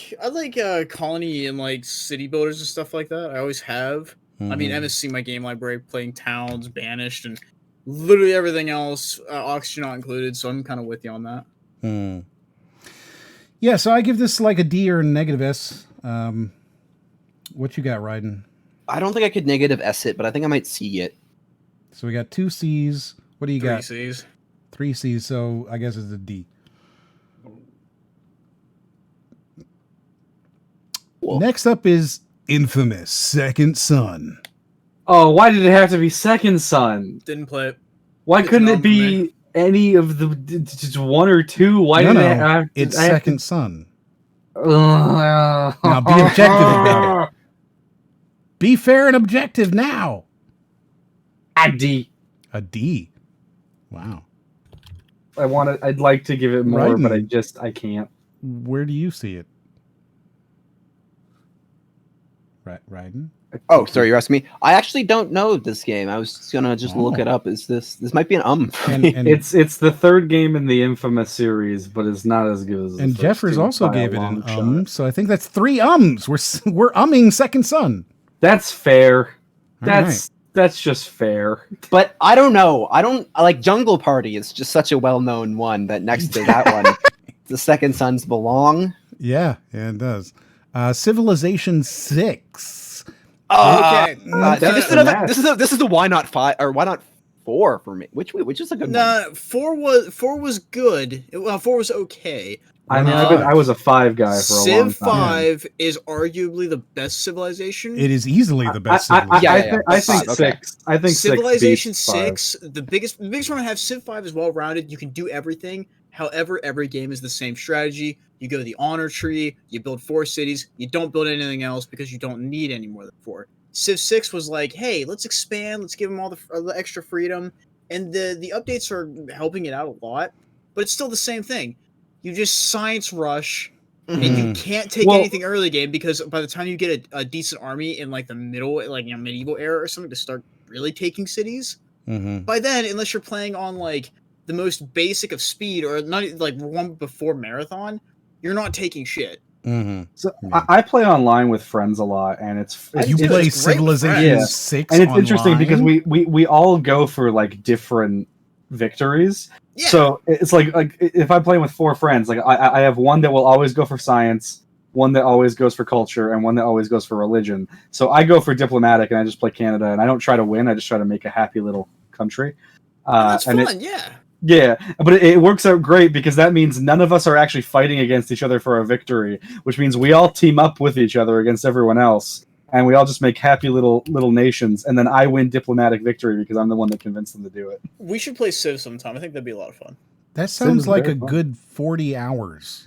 Colony and, like, City Builders and stuff like that. I always have. I mean, MSC, my game library, playing Towns, Banished, and literally everything else, Oxygen not included. So I'm kind of with you on that. Yeah, so I give this like a D or a negative S. What you got, Ryden? I don't think I could negative S it, but I think I might C it. So we got 2 C's. What do you got? 3 C's. 3 C's, so I guess it's a D. Whoa. Next up is Infamous Second Son. Oh, why did it have to be Second Son? Didn't play it. Why couldn't it be any of the just 1 or 2? Why did it have it's Second Son. Now be objective about it. Be fair and objective now. A D. A D. Wow. I'd like to give it more, but I can't. Where do you see it? Ryden? Oh, sorry, you're asking me. I actually don't know this game. I was gonna just look it up. Is this might be an for me. It's the third game in the infamous series, but it's not as good as. And Jeffers also gave it an so I think that's 3 ums. We're umming Second Son. That's fair. That's just fair. But I don't know. I don't like Jungle Party. It's just such a well-known one that next to that one, the Second Sons belong. Yeah, it does. Civilization 6. Okay. This is the why not 5 or why not 4 for me. Which is a good one. 4 was good. Well, 4 was okay. I mean, I was a 5 guy for a long time. Civ 5 is arguably the best Civilization. It is easily the best Civilization. I think 6. I think Civilization 6. The biggest one I have. Civ 5 is well rounded. You can do everything. However, every game is the same strategy. You go the honor tree, you build 4 cities, you don't build anything else because you don't need any more than 4. Civ 6 was like, hey, let's expand, let's give them all the extra freedom, and the updates are helping it out a lot, but it's still the same thing. You just science rush, and you can't take anything early game because by the time you get a decent army in like the middle, like medieval era or something to start really taking cities, by then, unless you're playing on like the most basic of speed or not like one before marathon, you're not taking shit. So I play online with friends a lot, and it's you play Civilization 6 and it's online? interesting because we all go for like different victories. Yeah. So it's like if I'm playing with 4 friends, like I have one that will always go for science, one that always goes for culture, and one that always goes for religion. So I go for diplomatic, and I just play Canada, and I don't try to win. I just try to make a happy little country. That's fun, yeah. Yeah, but it works out great because that means none of us are actually fighting against each other for a victory, which means we all team up with each other against everyone else, and we all just make happy little nations, and then I win diplomatic victory because I'm the one that convinced them to do it. We should play Civ sometime. I think that'd be a lot of fun. That sounds like a good 40 hours.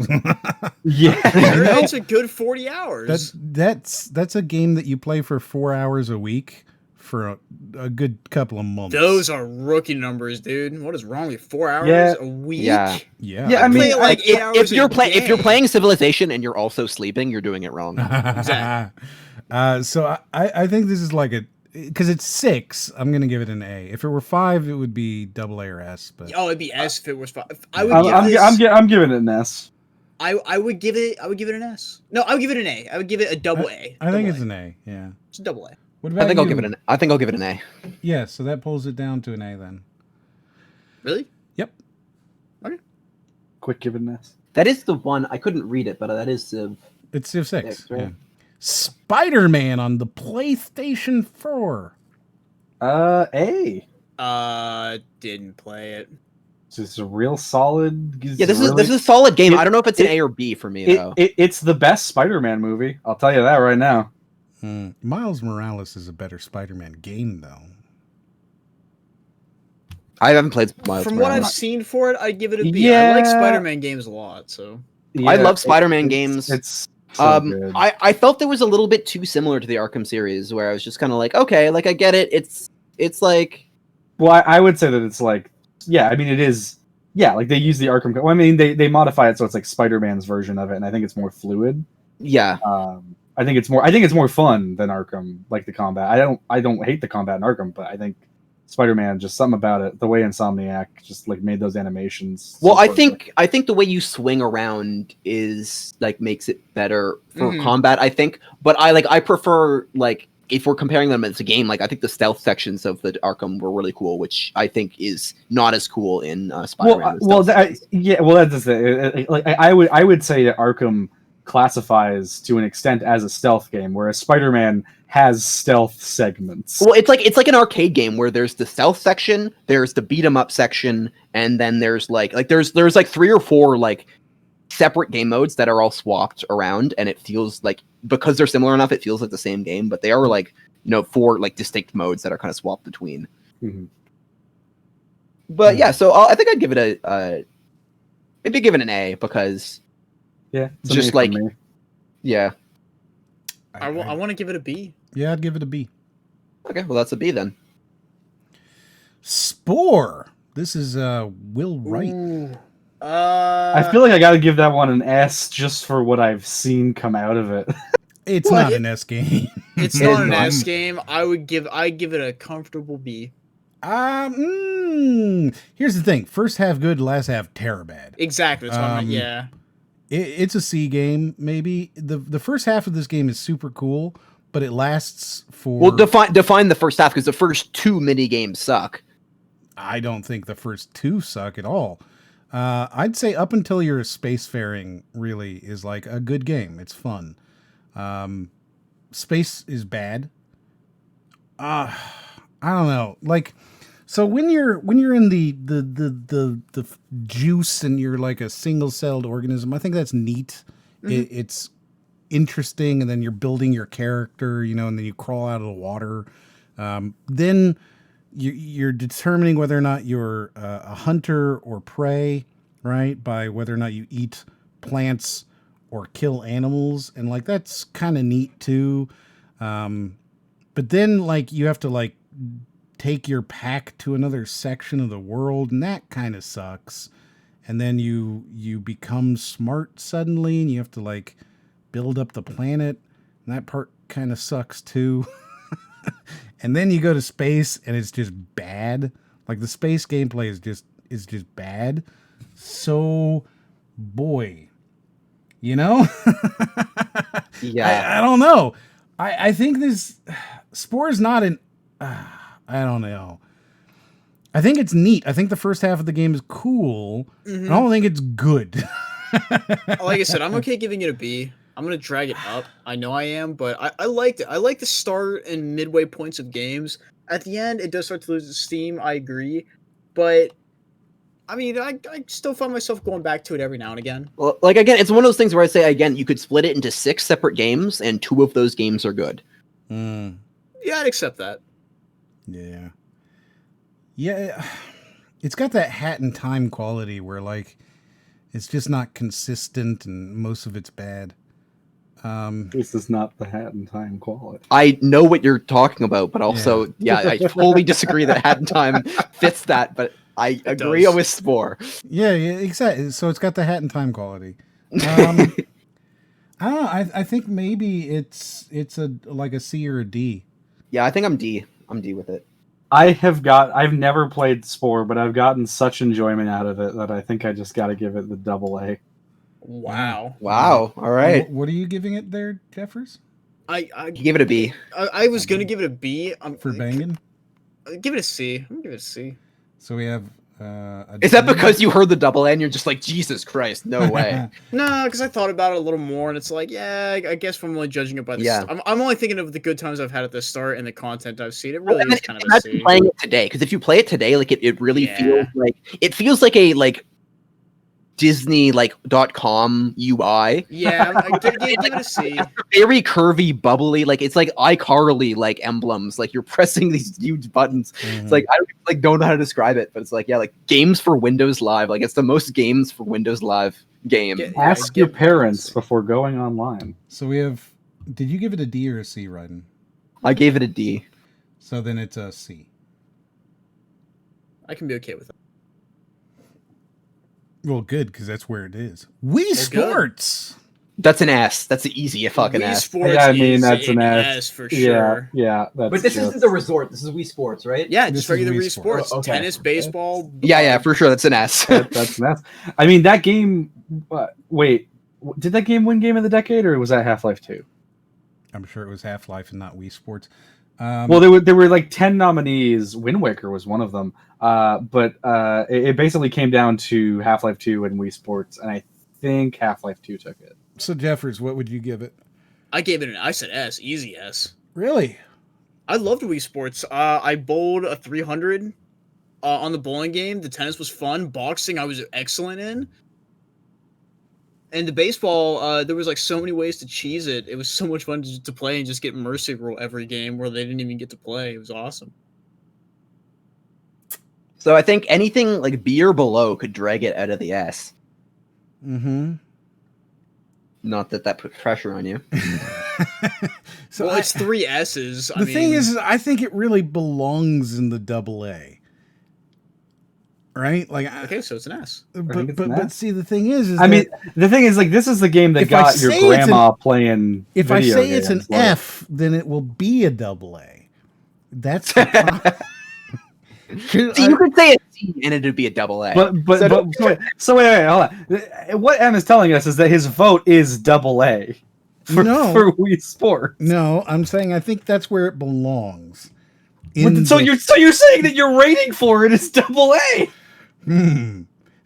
Yeah, it's a good 40 hours. That's a game that you play for 4 hours a week for a good couple of months. Those are rookie numbers, dude. What is wrong with 4 hours a week? Yeah. I mean, like 8 hours if you're playing Civilization and you're also sleeping, you're doing it wrong. Exactly. So I think this is like because it's 6, I'm gonna give it an A. If it were 5, it would be double A or S. But it'd be S if it was 5. I'm giving it an S. I would give it an S. No, I would give it an A. I would give it a double A. I think it's an A. Yeah, it's a double A. What about I think I'll give it an A. Yeah, so that pulls it down to an A then. Really? Yep. Okay. Quick, give it an S. That is the one I couldn't read it, but that is Civ. It's Civ 6. Right? Yeah. Spider-Man on the PlayStation 4. A. Didn't play it. It's just a real solid. Yeah, this is a solid game. I don't know if it's an A or B for me though. It's the best Spider-Man movie. I'll tell you that right now. Miles Morales is a better Spider-Man game, though. I haven't played Miles From Morales. what I've seen for it, I'd give it a B. Yeah. I like Spider-Man games a lot, so. Yeah, I love Spider-Man games. It's so good. I felt it was a little bit too similar to the Arkham series, where I was just kind of like, okay, like I get it. It's like. Well, I would say that it's like, yeah. I mean, it is. Yeah, like they use the Arkham. Well, I mean, they modify it so it's like Spider-Man's version of it, and I think it's more fluid. Yeah. I think it's more fun than Arkham, like the combat. I don't hate the combat in Arkham, but I think Spider-Man, just something about it, the way Insomniac just like made those animations. Well, I think the way you swing around is like makes it better for combat, I think. But I prefer, like, if we're comparing them as a game, like I think the stealth sections of the Arkham were really cool, which I think is not as cool in Spider-Man. That's it. Like I would say that Arkham classifies to an extent as a stealth game, whereas Spider-Man has stealth segments. Well, it's like an arcade game where there's the stealth section, there's the beat 'em up section, and then there's there's like 3 or 4 like separate game modes that are all swapped around, and it feels like, because they're similar enough, it feels like the same game, but they are like 4 like distinct modes that are kind of swapped between. But yeah, so I think I'd give it maybe give it an A, because just like yeah. I want to give it a B. Yeah, I'd give it a B. Okay, well that's a B then. Spore. This is Will Wright. I feel like I got to give that one an S just for what I've seen come out of it. It's not an S game. It's not an S game. I'd give it a comfortable B. Here's the thing: first half good, last half terror bad. Exactly. That's what I meant. Yeah. It's a C game. Maybe the first half of this game is super cool, but it lasts for. Well, define the first half, because the first 2 mini games suck. I don't think the first 2 suck at all. I'd say up until you're spacefaring really is like a good game. It's fun. Space is bad. I don't know. Like, so when you're in the juice and you're like a single-celled organism, I think that's neat. Mm-hmm. It's interesting, and then you're building your character, you know, and then you crawl out of the water. Then you're determining whether or not you're a hunter or prey, right? By whether or not you eat plants or kill animals, and like that's kind of neat too. But then like you have to like take your pack to another section of the world, and that kind of sucks. And then you become smart suddenly, and you have to like build up the planet, and that part kind of sucks too. And then you go to space, and it's just bad. Like the space gameplay is just bad. So, boy, you know? Yeah. I don't know. I think this Spore is not an. I don't know. I think it's neat. I think the first half of the game is cool. Mm-hmm. I don't think it's good. Like I said, I'm okay giving it a B. I'm going to drag it up. I know I am, but I liked it. I like the start and midway points of games. At the end, it does start to lose its steam. I agree. But, I mean, I still find myself going back to it every now and again. Well, like, again, it's one of those things where I say, again, you could split it into 6 separate games, and 2 of those games are good. Mm. Yeah, I'd accept that. Yeah. Yeah. It's got that Hat in Time quality where, like, it's just not consistent and most of it's bad. This is not the Hat in Time quality. I know what you're talking about, but also, yeah I fully disagree that Hat in Time fits that, but I agree with Spore. Yeah, exactly. So it's got the Hat in Time quality. I don't know. I think maybe it's like a C or a D. Yeah, I think I'm D. I'm D with it. I've never played Spore, but I've gotten such enjoyment out of it that I think I just got to give it the AA. Wow. All right. What are you giving it there, Jeffers? I give it a B. I was going to give it a B. For banging? Give it a C. I'm going to give it a C. So we have Is that because you heard the AA and you're just like, Jesus Christ, no way? No, because I thought about it a little more, and it's like, yeah, I guess I'm only judging it by the start. I'm only thinking of the good times I've had at the start and the content I've seen. It really is kind of a C. Playing it today, because if you play it today, like it really feels like a Disney .com UI. Yeah, give it a C. Very curvy, bubbly, like it's like iCarly emblems. Like you're pressing these huge buttons. Mm-hmm. It's like I don't know how to describe it, but it's like games for Windows Live. Like it's the most games for Windows Live game. Ask your parents before going online. So we have. Did you give it a D or a C, Ryden? I gave it a D. So then it's a C. I can be okay with that. Well, good, because that's where it is. Wii Sports! That's an S. That's an easy fucking Wii S. Sports I mean, that's an S for sure. Yeah. But this isn't the resort. This is Wii Sports, right? Yeah, just regular Wii Sports. Okay. Tennis, baseball. Yeah, for sure. That's an S. That's an S. I mean, that game... wait, did that game win Game of the Decade, or was that Half-Life 2? I'm sure it was Half-Life and not Wii Sports. Well, there were 10 nominees. Wind Waker was one of them. But it basically came down to Half-Life 2 and Wii Sports, and I think Half-Life 2 took it. So, Jeffers, what would you give it? I gave it I said S, easy S. Really? I loved Wii Sports. I bowled a 300 on the bowling game. The tennis was fun. Boxing, I was excellent in. And the baseball, there was so many ways to cheese it. It was so much fun to play and just get mercy roll every game where they didn't even get to play. It was awesome. So I think anything B or below could drag it out of the S. Mm-hmm. Not that puts pressure on you. So it's 3 S's. The thing is, I think it really belongs in the AA. right? Like, okay, so it's an S. But see, the thing is I mean, the thing is, like, this is the game that got your grandma playing. If I say games, it's an like. F, then it will be a AA. That's the you could say a C and it'd be a AA. So wait, hold on. What M is telling us is that his vote is AA for Wii Sports. No, I'm saying I think that's where it belongs. So you're saying that your rating for it is AA.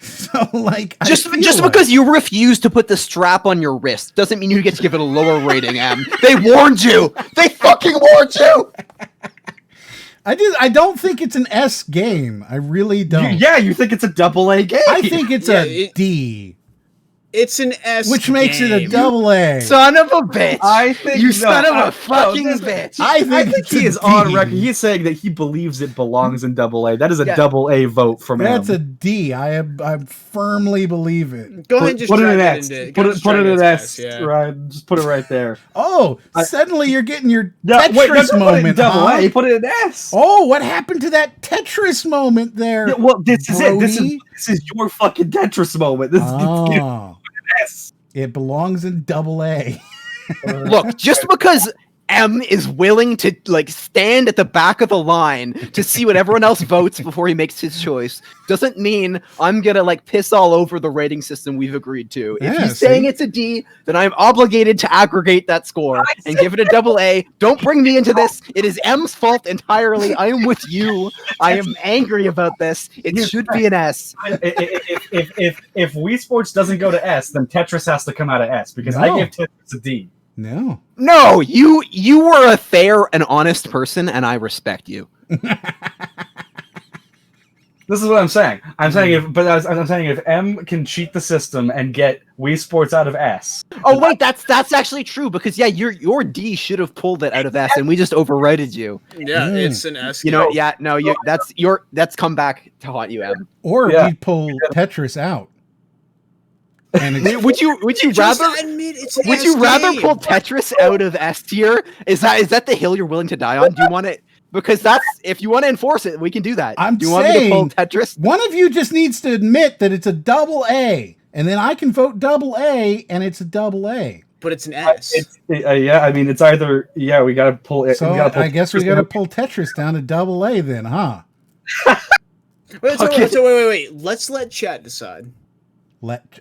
So like, just because you refuse to put the strap on your wrist doesn't mean you get to give it a lower rating. Em, they warned you. They fucking warned you. I don't think it's an S game. I really don't. You think it's a AA game? I think it's a D. It's an S, which makes it a AA. Son of a bitch! I think you son of a fucking bitch. I think he is on record. He's saying that he believes it belongs in AA. That is a AA vote from him. That's a D. I firmly believe it. Go ahead and just put it in X. Put it in S. Right, just put it right there. Oh, suddenly you're getting your Tetris moment. AA. Put it in S. Oh, what happened to that Tetris moment there? Yeah, well, this is it. This is your fucking Tetris moment. It belongs in AA. Look, just because M is willing to like stand at the back of the line to see what everyone else votes before he makes his choice doesn't mean I'm gonna like piss all over the rating system we've agreed to. If he's saying it's a D, then I'm obligated to aggregate that score and give it a AA. Don't bring me into this. It is M's fault entirely. I am with you. I am angry about this. It should be an S. If Wii Sports doesn't go to S, then Tetris has to come out of S because I give Tetris a D. No, you were a fair and honest person, and I respect you. This is what I'm saying. I'm saying if M can cheat the system and get Wii Sports out of S. Oh wait, that's actually true because your D should have pulled it out of S, and we just overrided you. Yeah, it's an S. You know, that's come back to haunt you, M. Or we pull Tetris out. And would you rather pull Tetris out of S tier? Is that the hill you're willing to die on? Do you want it? Because if you want to enforce it, we can do that. Do you want me to pull Tetris? One of you just needs to admit that it's a AA, and then I can vote AA, and it's a AA. But it's an S. I mean, it's either we gotta pull it. So I guess we gotta pull Tetris down to AA then, huh? Wait. Let's let chat decide.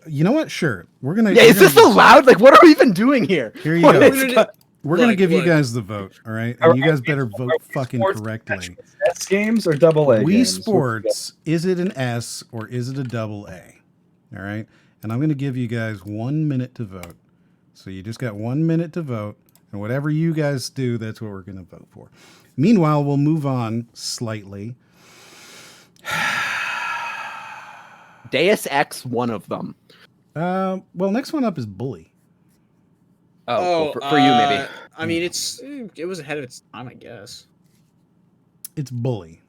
You know what? Sure, we're gonna. Yeah, is this allowed? Like, what are we even doing here? Here you go. We're gonna give you guys the vote, all right? And you guys better vote fucking correctly. S games or AA Wii games? Sports, is it an S or is it a AA? All right, and I'm gonna give you guys 1 minute to vote. So you just got 1 minute to vote, and whatever you guys do, that's what we're gonna vote for. Meanwhile, we'll move on slightly. Deus Ex, one of them. Well, next one up is Bully. Oh, well, for you maybe. I mean, it was ahead of its time, I guess. It's Bully,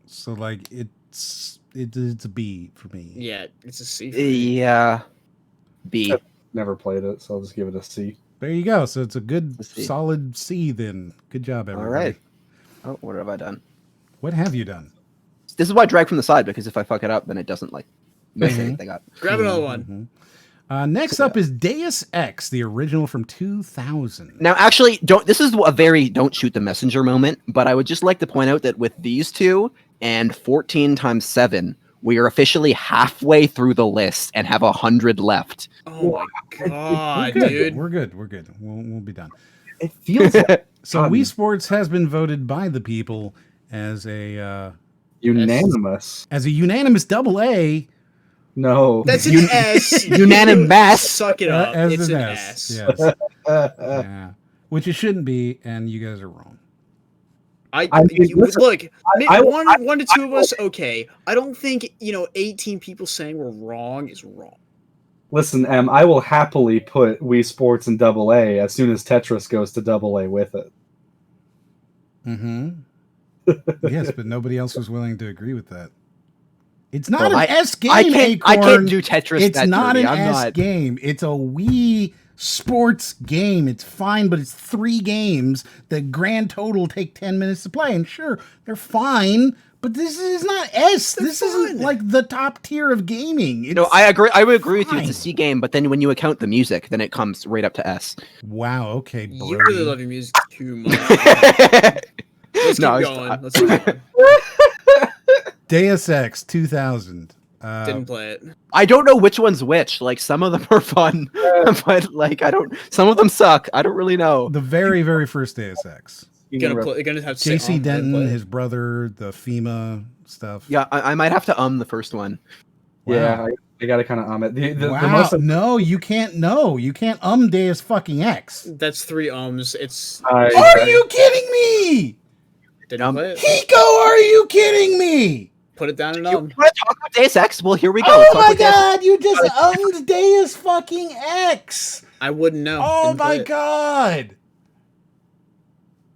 so like it's a B for me. Yeah, it's a C. Yeah, B. I've never played it, so I'll just give it a C. There you go. So it's a good, solid C. Then good job, everybody. All right. Oh, what have I done? What have you done? This is why I drag from the side, because if I fuck it up, then it doesn't like miss anything up. Grab another one. Next up is Deus Ex, the original from 2000. Now, actually, this is a very don't shoot the messenger moment, but I would just like to point out that with these two and 14 times 7, we are officially halfway through the list and have 100 left. Oh my god, dude. We're good. We'll be done. It feels like so. Wii Sports has been voted by the people as a unanimous AA. No, that's an S. Unanimous. Suck it up. It's an S. Yes. Yeah. Which it shouldn't be, and you guys are wrong. Look, one to two of us, okay. I don't think 18 people saying we're wrong is wrong. Listen, Em, I will happily put Wii Sports in AA as soon as Tetris goes to AA with it. Yes, but nobody else was willing to agree with that. It's not an S game. I can't do Tetris. It's not an S game. It's a Wii Sports game. It's fine, but it's 3 games. The grand total take 10 minutes to play, and sure, they're fine, But this is not S. This isn't like the top tier of gaming. No, I agree. I would agree with you. It's a C game, but then when you account the music, then it comes right up to S. Wow. Okay. Brody. You really love your music too much. Let's keep going. Let's keep going. Deus Ex 2000. Didn't play it. I don't know which one's which. Like some of them are fun, but like I don't. Some of them suck. I don't really know. The very, very first Deus Ex. You're gonna have to JC Denton, his brother, the FEMA stuff. Yeah, I might have to the first one. Wow. Yeah, I gotta kind of it. Wow. No, you can't. No, you can't Deus fucking X. That's 3 ums. It's. Are you kidding me? Didn't play it. Hiko, are you kidding me? Put it down and You want to talk about Deus Ex? Well, here we go. Oh my god, you just Deus fucking X. I wouldn't know. Oh my god.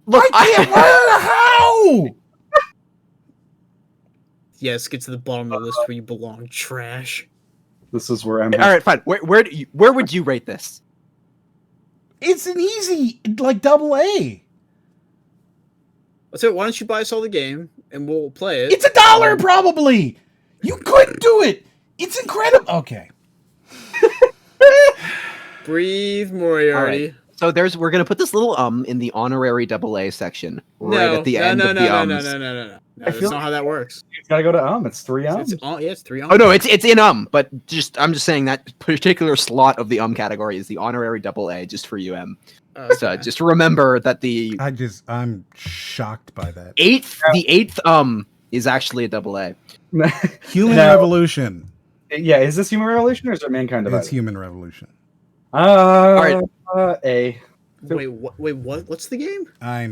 Look, I can't learn how. Yes, get to the bottom of the list where you belong. Trash. This is where I'm. All right, fine. Where would you rate this? It's an easy, like AA. So why don't you buy us all the game and we'll play it? It's $1 probably. You couldn't do it. It's incredible. Okay. Breathe, Moriarty. Right. So we're gonna put this little in the honorary AA section right at the end of the ums. No. That's not how that works. It's gotta go to It's 3 ums. It's 3 ums. Oh no, it's in but I'm just saying that particular slot of the category is the honorary AA just for UM. Okay. So just remember that I'm shocked by that. The eighth is actually a AA. Human Revolution. Yeah, is this Human Revolution or is it Mankind Divided? It's Human Revolution. All right. A. Wait, what? What's the game? I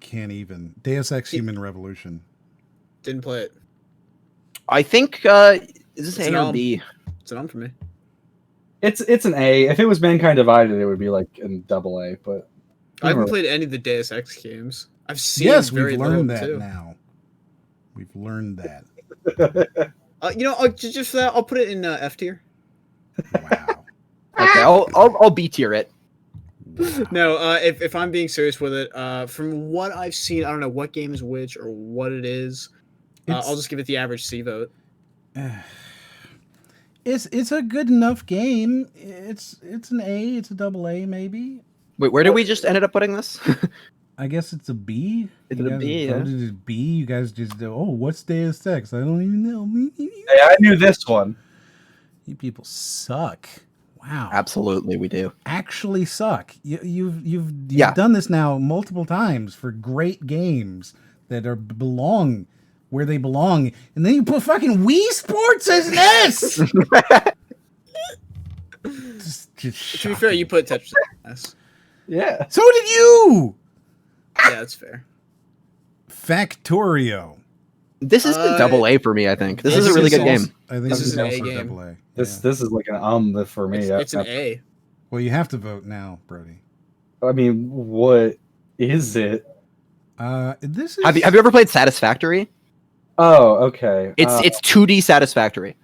can't even. Deus Ex Human Revolution. Didn't play it. I think is this It's A or B? It's an for me. It's an A. If it was Mankind Divided, it would be like an AA. But I haven't played any of the Deus Ex games. I've seen. Yes, very we've learned that too. now. We've learned that. Just for that, I'll put it in F tier. Wow. Okay, I'll B tier it. Wow. No, if I'm being serious with it, from what I've seen, I don't know what game is which or what it is. I'll just give it the average C vote. It's a good enough game. It's an A. It's a AA maybe. Wait, where did we just ended up putting this? I guess it's a B. It's a B. Yeah. It B. You guys just what's Deus Ex? I don't even know. Hey, I knew this one. You people suck. Wow. Absolutely, we do. Actually suck. You've done this now multiple times for great games that belong where they belong, and then you put fucking Wii Sports as an S. just to be fair, you put Tetris as S. Yeah. So did you. Yeah, that's fair. Factorio. This is a AA for me. I think this is a really good game. I think this is an also A game. AA. This is like an for me. It's an A. Well, you have to vote now, Brody. I mean, what is it? This is. Have you ever played Satisfactory? Oh, okay. It's 2D Satisfactory.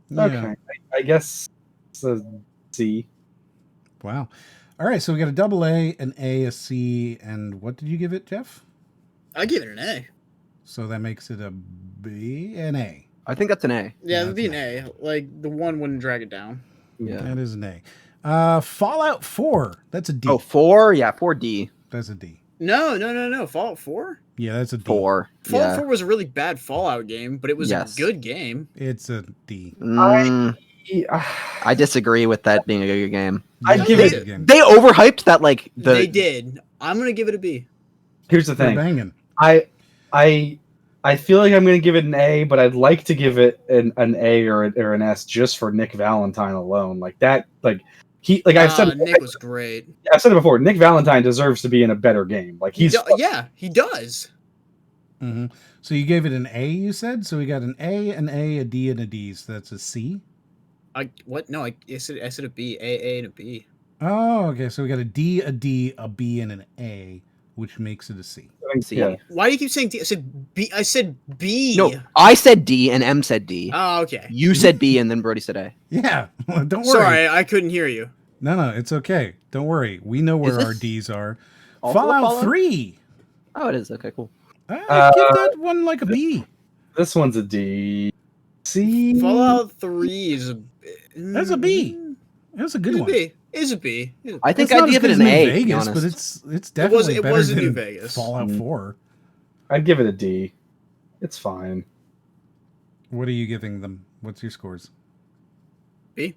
Yeah. Okay, I guess it's a C. Wow. All right, so we got a AA, an A, a C, and what did you give it, Jeff? I give it an A. So that makes it a B, an A. I think that's an A. Yeah, it'd be an A. Like the one wouldn't drag it down. Yeah, that is an A. Fallout 4. That's a D. Oh, 4? Yeah, 4D. That's a D. No. Fallout 4? Yeah, that's a D. 4. Fallout 4 was a really bad Fallout game, but it was a good game. It's a D. I disagree with that being a good game. I'd give it. They overhyped that. Like they did. I'm gonna give it a B. Here's the thing. Banging. I feel like I'm gonna give it an A, but I'd like to give it an A or an S just for Nick Valentine alone. Like that. Like he. Like I've said. Nick was great. I've said it before. Nick Valentine deserves to be in a better game. Like he's. He does. Mm-hmm. So you gave it an A, you said? So we got an A, a D, and a D. So that's a C? What? No, I said a B. A, and a B. Oh, okay. So we got a D, a B, and an A, which makes it a C. Yeah. Why do you keep saying D? I said B. No, I said D and M said D. Oh, okay. You said B and then Brody said A. Yeah. Don't worry. Sorry, I couldn't hear you. No, it's okay. Don't worry. We know where our Ds are. Fallout 3. Oh, it is. Okay, cool. Give that one like a B. This one's a D. C. Fallout 3 is a. That's a B. That's a good one. It's a B. I think I'd give it an A. Vegas, but it's definitely better than New Vegas. Fallout 4. I'd give it a D. It's fine. What are you giving them? What's your scores? B.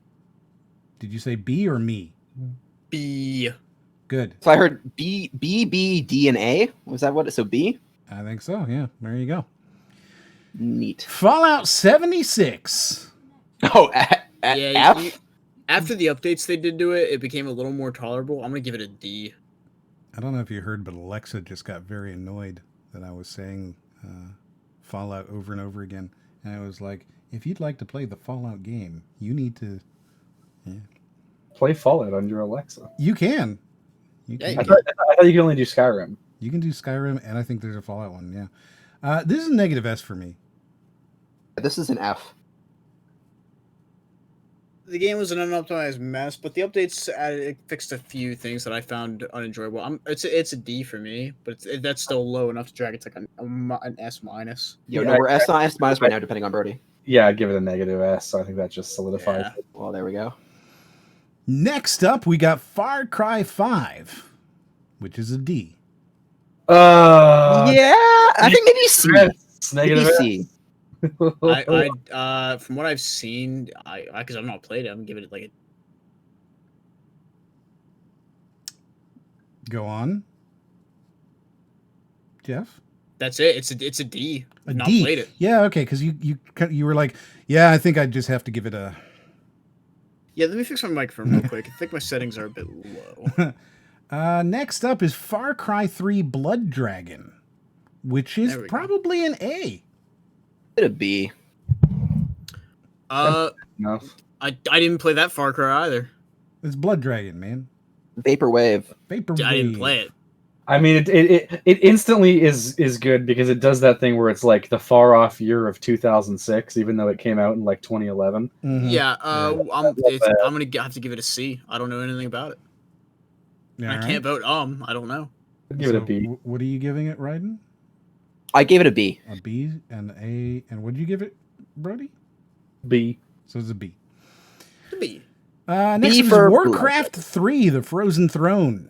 Did you say B or me? B. Good. So I heard B, D, and A. Was that what? So B? I think so. Yeah. There you go. Neat. Fallout 76. Oh, F? After the updates they did to it, it became a little more tolerable. I'm going to give it a D. I don't know if you heard, but Alexa just got very annoyed that I was saying Fallout over and over again. And I was like, if you'd like to play the Fallout game, you need to... Yeah. Play Fallout on your Alexa. You can. I thought you could only do Skyrim. You can do Skyrim, and I think there's a Fallout one, yeah. This is a negative S for me. This is an F. The game was an unoptimized mess, but the updates it fixed a few things that I found unenjoyable. It's a D for me, but that's still low enough to drag it to an S minus. No, we're S minus right now, depending on Brody. Yeah, I'd give it a negative S, so I think that just solidifies it. Well, there we go. Next up, we got Far Cry 5, which is a D. Yeah, I think maybe C. Negative maybe C. I from what I've seen, because I've not played it, I'm gonna give it like a. Go on, Jeff. That's it. It's a D. I've not D. played it. Yeah, okay, because you were like, yeah, I think I'd just have to give it a. Yeah, let me fix my microphone real quick. I think my settings are a bit low. Next up is Far Cry 3 Blood Dragon, which is probably an A. A B. Enough. I didn't play that Far Cry either. It's Blood Dragon, man. Vaporwave. Vaporwave. I didn't play it. I mean, it instantly is good because it does that thing where it's like the far off year of 2006, even though it came out in like 2011. Mm-hmm. Yeah, I'm gonna have to give it a C. I don't know anything about it. Yeah, I can't vote. I don't know. I'd give it a B. What are you giving it, Ryden? I gave it a B. A B and A, and what did you give it, Brody? B. So it's a B. A B. Next B is for Warcraft 3: The Frozen Throne.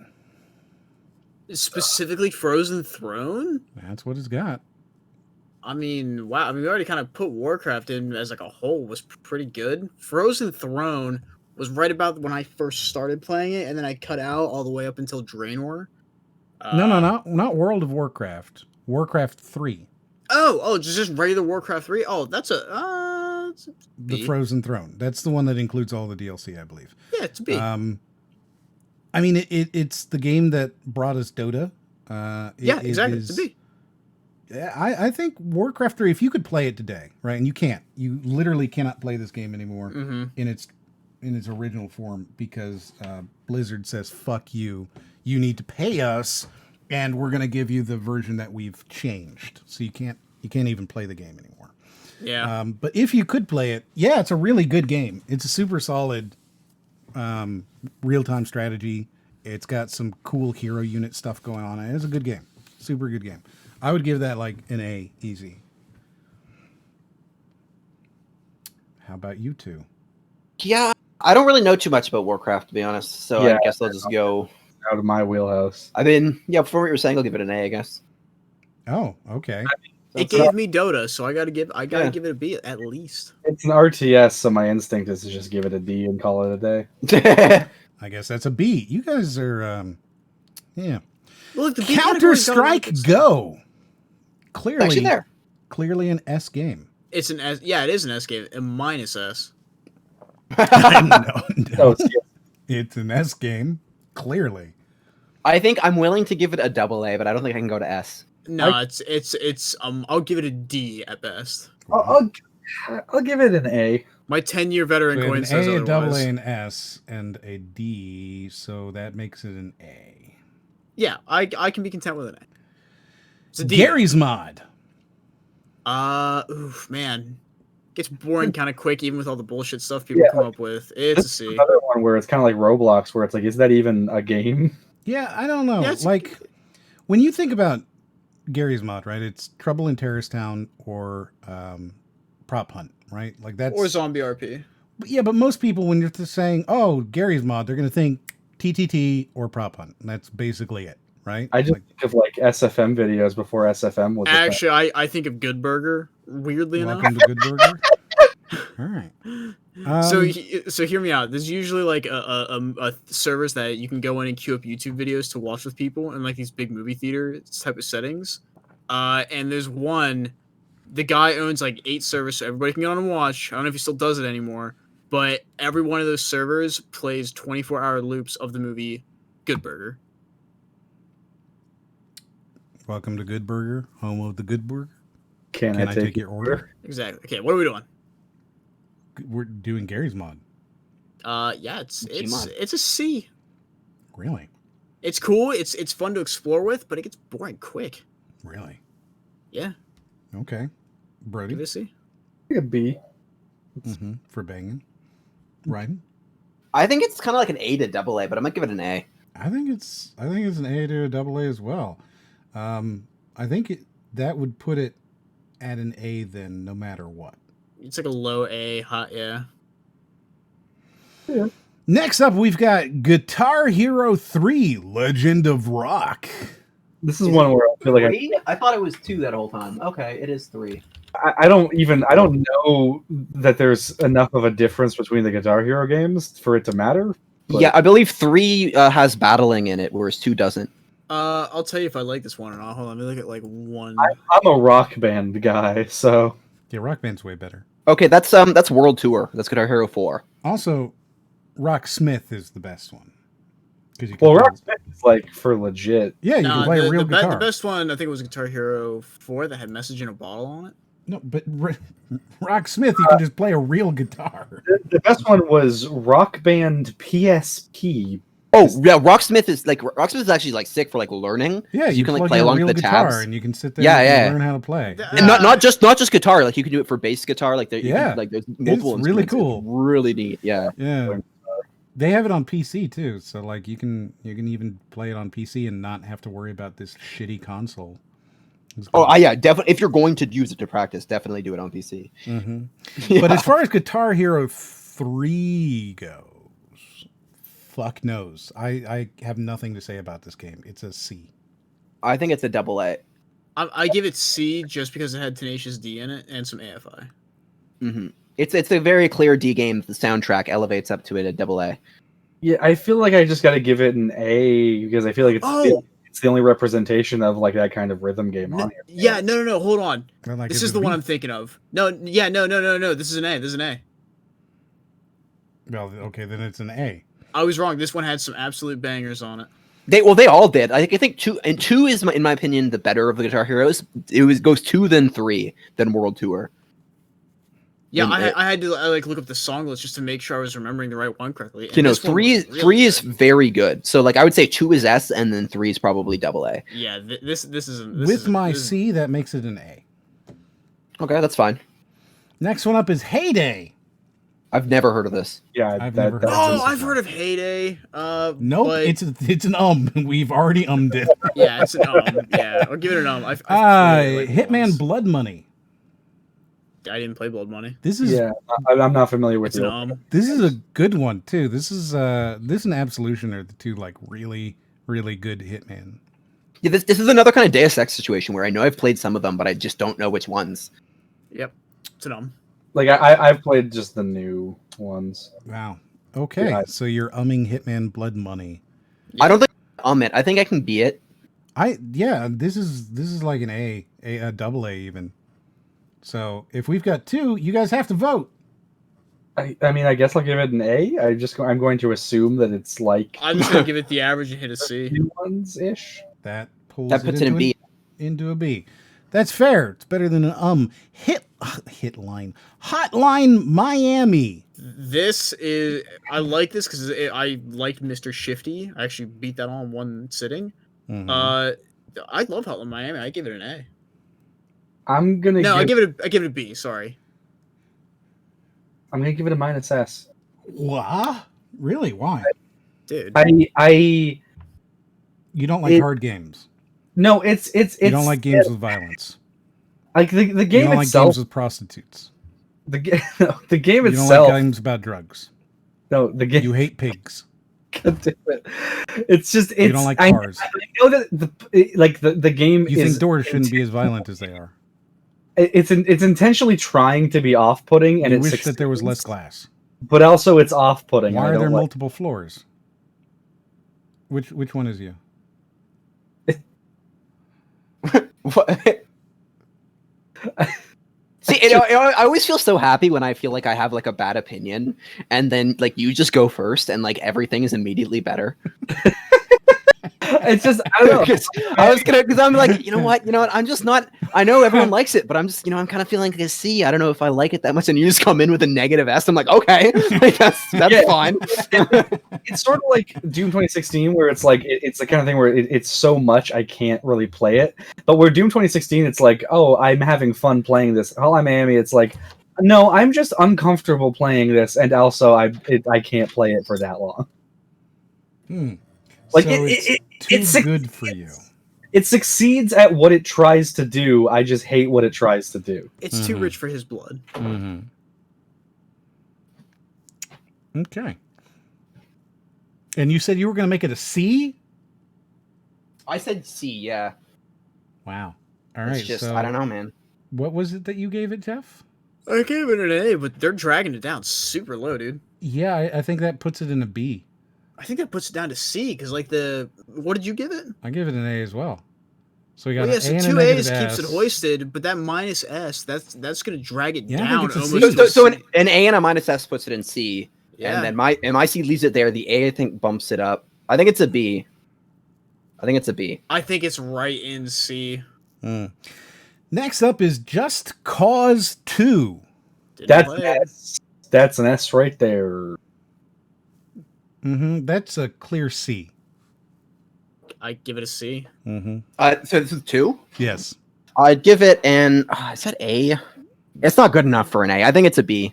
Specifically Frozen Throne? That's what it's got. I mean, wow. I mean, we already kind of put Warcraft in as like a whole was pretty good. Frozen Throne was right about when I first started playing it, and then I cut out all the way up until Draenor. No, not World of Warcraft. Warcraft 3. Oh, just regular Warcraft 3. Oh, that's a The Frozen Throne. That's the one that includes all the DLC, I believe. Yeah, it's a B. I mean, it's the game that brought us Dota. Exactly. It's a B. I think Warcraft 3, if you could play it today, right, and you can't. You literally cannot play this game anymore in its original form because Blizzard says, fuck you. You need to pay us, and we're going to give you the version that we've changed. So you can't even play the game anymore. Yeah. But if you could play it, yeah, it's a really good game. It's a super solid real-time strategy. It's got some cool hero unit stuff going on. It's a good game. Super good game. I would give that like an A, easy. How about you two? Yeah, I don't really know too much about Warcraft, to be honest. So I guess I'll just go out of my wheelhouse. I mean, yeah, for what you were saying, I'll give it an A, I guess. Oh, okay. It gave me Dota, so I gotta give it a B at least. It's an RTS, so my instinct is to just give it a D and call it a day. I guess that's a B. You guys are, yeah. Look, the B Counter-Strike Go. Clearly, actually there. Clearly an S game. It's an S. Yeah, it is an S game. A minus S. No. It's an S game. Clearly. I think I'm willing to give it a double A, but I don't think I can go to S. No, it's I'll give it a D at best. I'll give it an A. My 10-year veteran coin says A, otherwise. a double A, an S, and a D, so that makes it an A. Yeah, I can be content with an A. It's a D. Gary's Mod. Oof, man. Gets boring kind of quick, even with all the bullshit stuff people come up with. It's a C. Another one where it's kind of like Roblox, where it's like, is that even a game? Yeah, I don't know. Yeah, like, when you think about Gary's mod, right? It's Trouble in Terrorist Town or Prop Hunt, right? Like that's or Zombie RP. Yeah, but most people, when you're just saying, "Oh, Gary's mod," they're going to think TTT or Prop Hunt, and that's basically it, right? I just think of like SFM videos before SFM was. Actually, I think of Good Burger. Weirdly enough, welcome to Good Burger. All right. So hear me out. There's usually like a service that you can go in and queue up YouTube videos to watch with people in like these big movie theater type of settings. And there's one, the guy owns like 8 servers, so everybody can get on and watch. I don't know if he still does it anymore, but every one of those servers plays 24-hour loops of the movie Good Burger. Welcome to Good Burger, home of the Good Burger. Can I take your order? Exactly. Okay, what are we doing? We're doing Gary's mod. Yeah, it's a C. Really? It's cool. It's fun to explore with, but it gets boring quick. Really? Yeah. Okay. Brody? Give it a C. A B. For banging. Right? I think it's kind of like an A to AA, but I might give it an A. I think it's an A to a AA as well. I think that would put it at an A then, no matter what. It's like a low A, hot, yeah. Next up, we've got Guitar Hero 3: Legend of Rock. This is one where I feel like 3? I thought it was 2 that whole time. Okay, it is 3. I don't know that there's enough of a difference between the Guitar Hero games for it to matter. But... Yeah, I believe 3 has battling in it, whereas 2 doesn't. I'll tell you if I like this one or not. Hold on, let me look at like 1. I'm a Rock Band guy, so yeah, Rock Band's way better. Okay, that's World Tour. That's Guitar Hero 4. Also, Rocksmith is the best one. Rocksmith is like for legit. Yeah, you can play a real guitar. The best one, I think, was Guitar Hero 4 that had Message in a Bottle on it. No, but Rocksmith, you can just play a real guitar. The best one was Rock Band PSP. Oh yeah, Rocksmith is actually like sick for like learning. Yeah, you can like play a along real the guitar tabs, and you can sit there and learn how to play. And not just guitar, like you can do it for bass guitar. Like there's multiple. It's really cool. It's really neat. Yeah. Yeah. They have it on PC too, so like you can even play it on PC and not have to worry about this shitty console. Yeah, definitely. If you're going to use it to practice, definitely do it on PC. Mm-hmm. Yeah. But as far as Guitar Hero 3 goes, fuck knows. I have nothing to say about this game. It's a C. I think it's a AA. I give it C just because it had Tenacious D in it and some AFI. Mm-hmm. It's a very clear D game. The soundtrack elevates up to it at AA. Yeah, I feel like I just got to give it an A because I feel like it's the only representation of like that kind of rhythm game on here. Yeah, no, hold on. This is the one I'm thinking of. No. This is an A. This is an A. Well, okay, then it's an A. I was wrong. This one had some absolute bangers on it. They all did. I think 2 is in my opinion the better of the Guitar Heroes. It goes 2 then 3 then World Tour. Yeah, I had to look up the song list just to make sure I was remembering the right one correctly. And you know, 3 is very good. So like I would say 2 is S and then 3 is probably AA. Yeah, this is with my C that makes it an A. Okay, that's fine. Next one up is Heyday. I've never heard of this. Yeah, I've never heard of this. I've heard of Heyday. Nope, it's an We've already it. Yeah, it's an Yeah, I'll give it an Hitman Blood Money. I didn't play Blood Money. This is I'm not familiar with it. This is a good one too. This and Absolution are the two like really, really good Hitman. Yeah, this is another kind of Deus Ex situation where I know I've played some of them, but I just don't know which ones. Yep, it's an Like I've played just the new ones. Wow. Okay, so you're Hitman Blood Money. I don't think it. I think I can be it. This is like an A AA even. So if we've got 2, you guys have to vote. I mean, I guess I'll give it an A. I'm going to assume that it's like I'm just gonna give it the average and hit a C. Ones ish. That pulls that puts it in B. Into a B. That's fair. It's better than an Hotline Miami. This is I like this because I liked Mr. Shifty. I actually beat that on one sitting. Mm-hmm. I love Hotline Miami. I give it an A. I'm gonna. No, I give it a B. Sorry. I'm gonna give it a -S. What? Really? Why? Dude. You don't like hard games. No, it's You don't like games with violence. Like the game you don't itself. Like games with prostitutes. The game you itself. You don't like games about drugs. No, the game. You hate pigs. God damn it. It's just you don't like cars. I know that the game. You think doors shouldn't be as violent as they are. It's intentionally trying to be off-putting, and you it wish succeeds, that there was less glass. But also, it's off-putting. Why are there multiple floors? Which one is you? What? See, I always feel so happy when I feel like I have like a bad opinion, and then like you just go first, and like everything is immediately better. It's just I don't know. Because I'm like, you know what, I'm just not. I know everyone likes it, but I'm just, I'm kind of feeling like a C. I don't know if I like it that much, and you just come in with a negative S. I'm like, okay, like, that's fine. It's sort of like Doom 2016, where it's like it's the kind of thing where it's so much I can't really play it. But where Doom 2016, it's like, oh, I'm having fun playing this. Hotline Miami, it's like, no, I'm just uncomfortable playing this, and also I can't play it for that long. Like so it's good for you. It succeeds at what it tries to do. I just hate what it tries to do. It's too rich for his blood. Okay. And you said you were going to make it a C? I said C, yeah. Wow. All right. It's just, so I don't know, man. What was it that you gave it, Jeff? I gave it an A, but they're dragging it down super low, dude. Yeah, I think that puts it in a B. I think that puts it down to C, because like what did you give it? I give it an A as well. So we got an A and two a A's S. keeps it hoisted, but that minus S, that's going to drag it down. Almost so an A and a minus S puts it in C, yeah. And then my C leaves it there. The A, I think, bumps it up. I think it's a B. I think it's right in C. Next up is Just Cause 2. That's an S right there. That's a clear C. I give it a C. So this is 2? Yes. I'd give it an. Is that A? It's not good enough for an A. I think it's a B.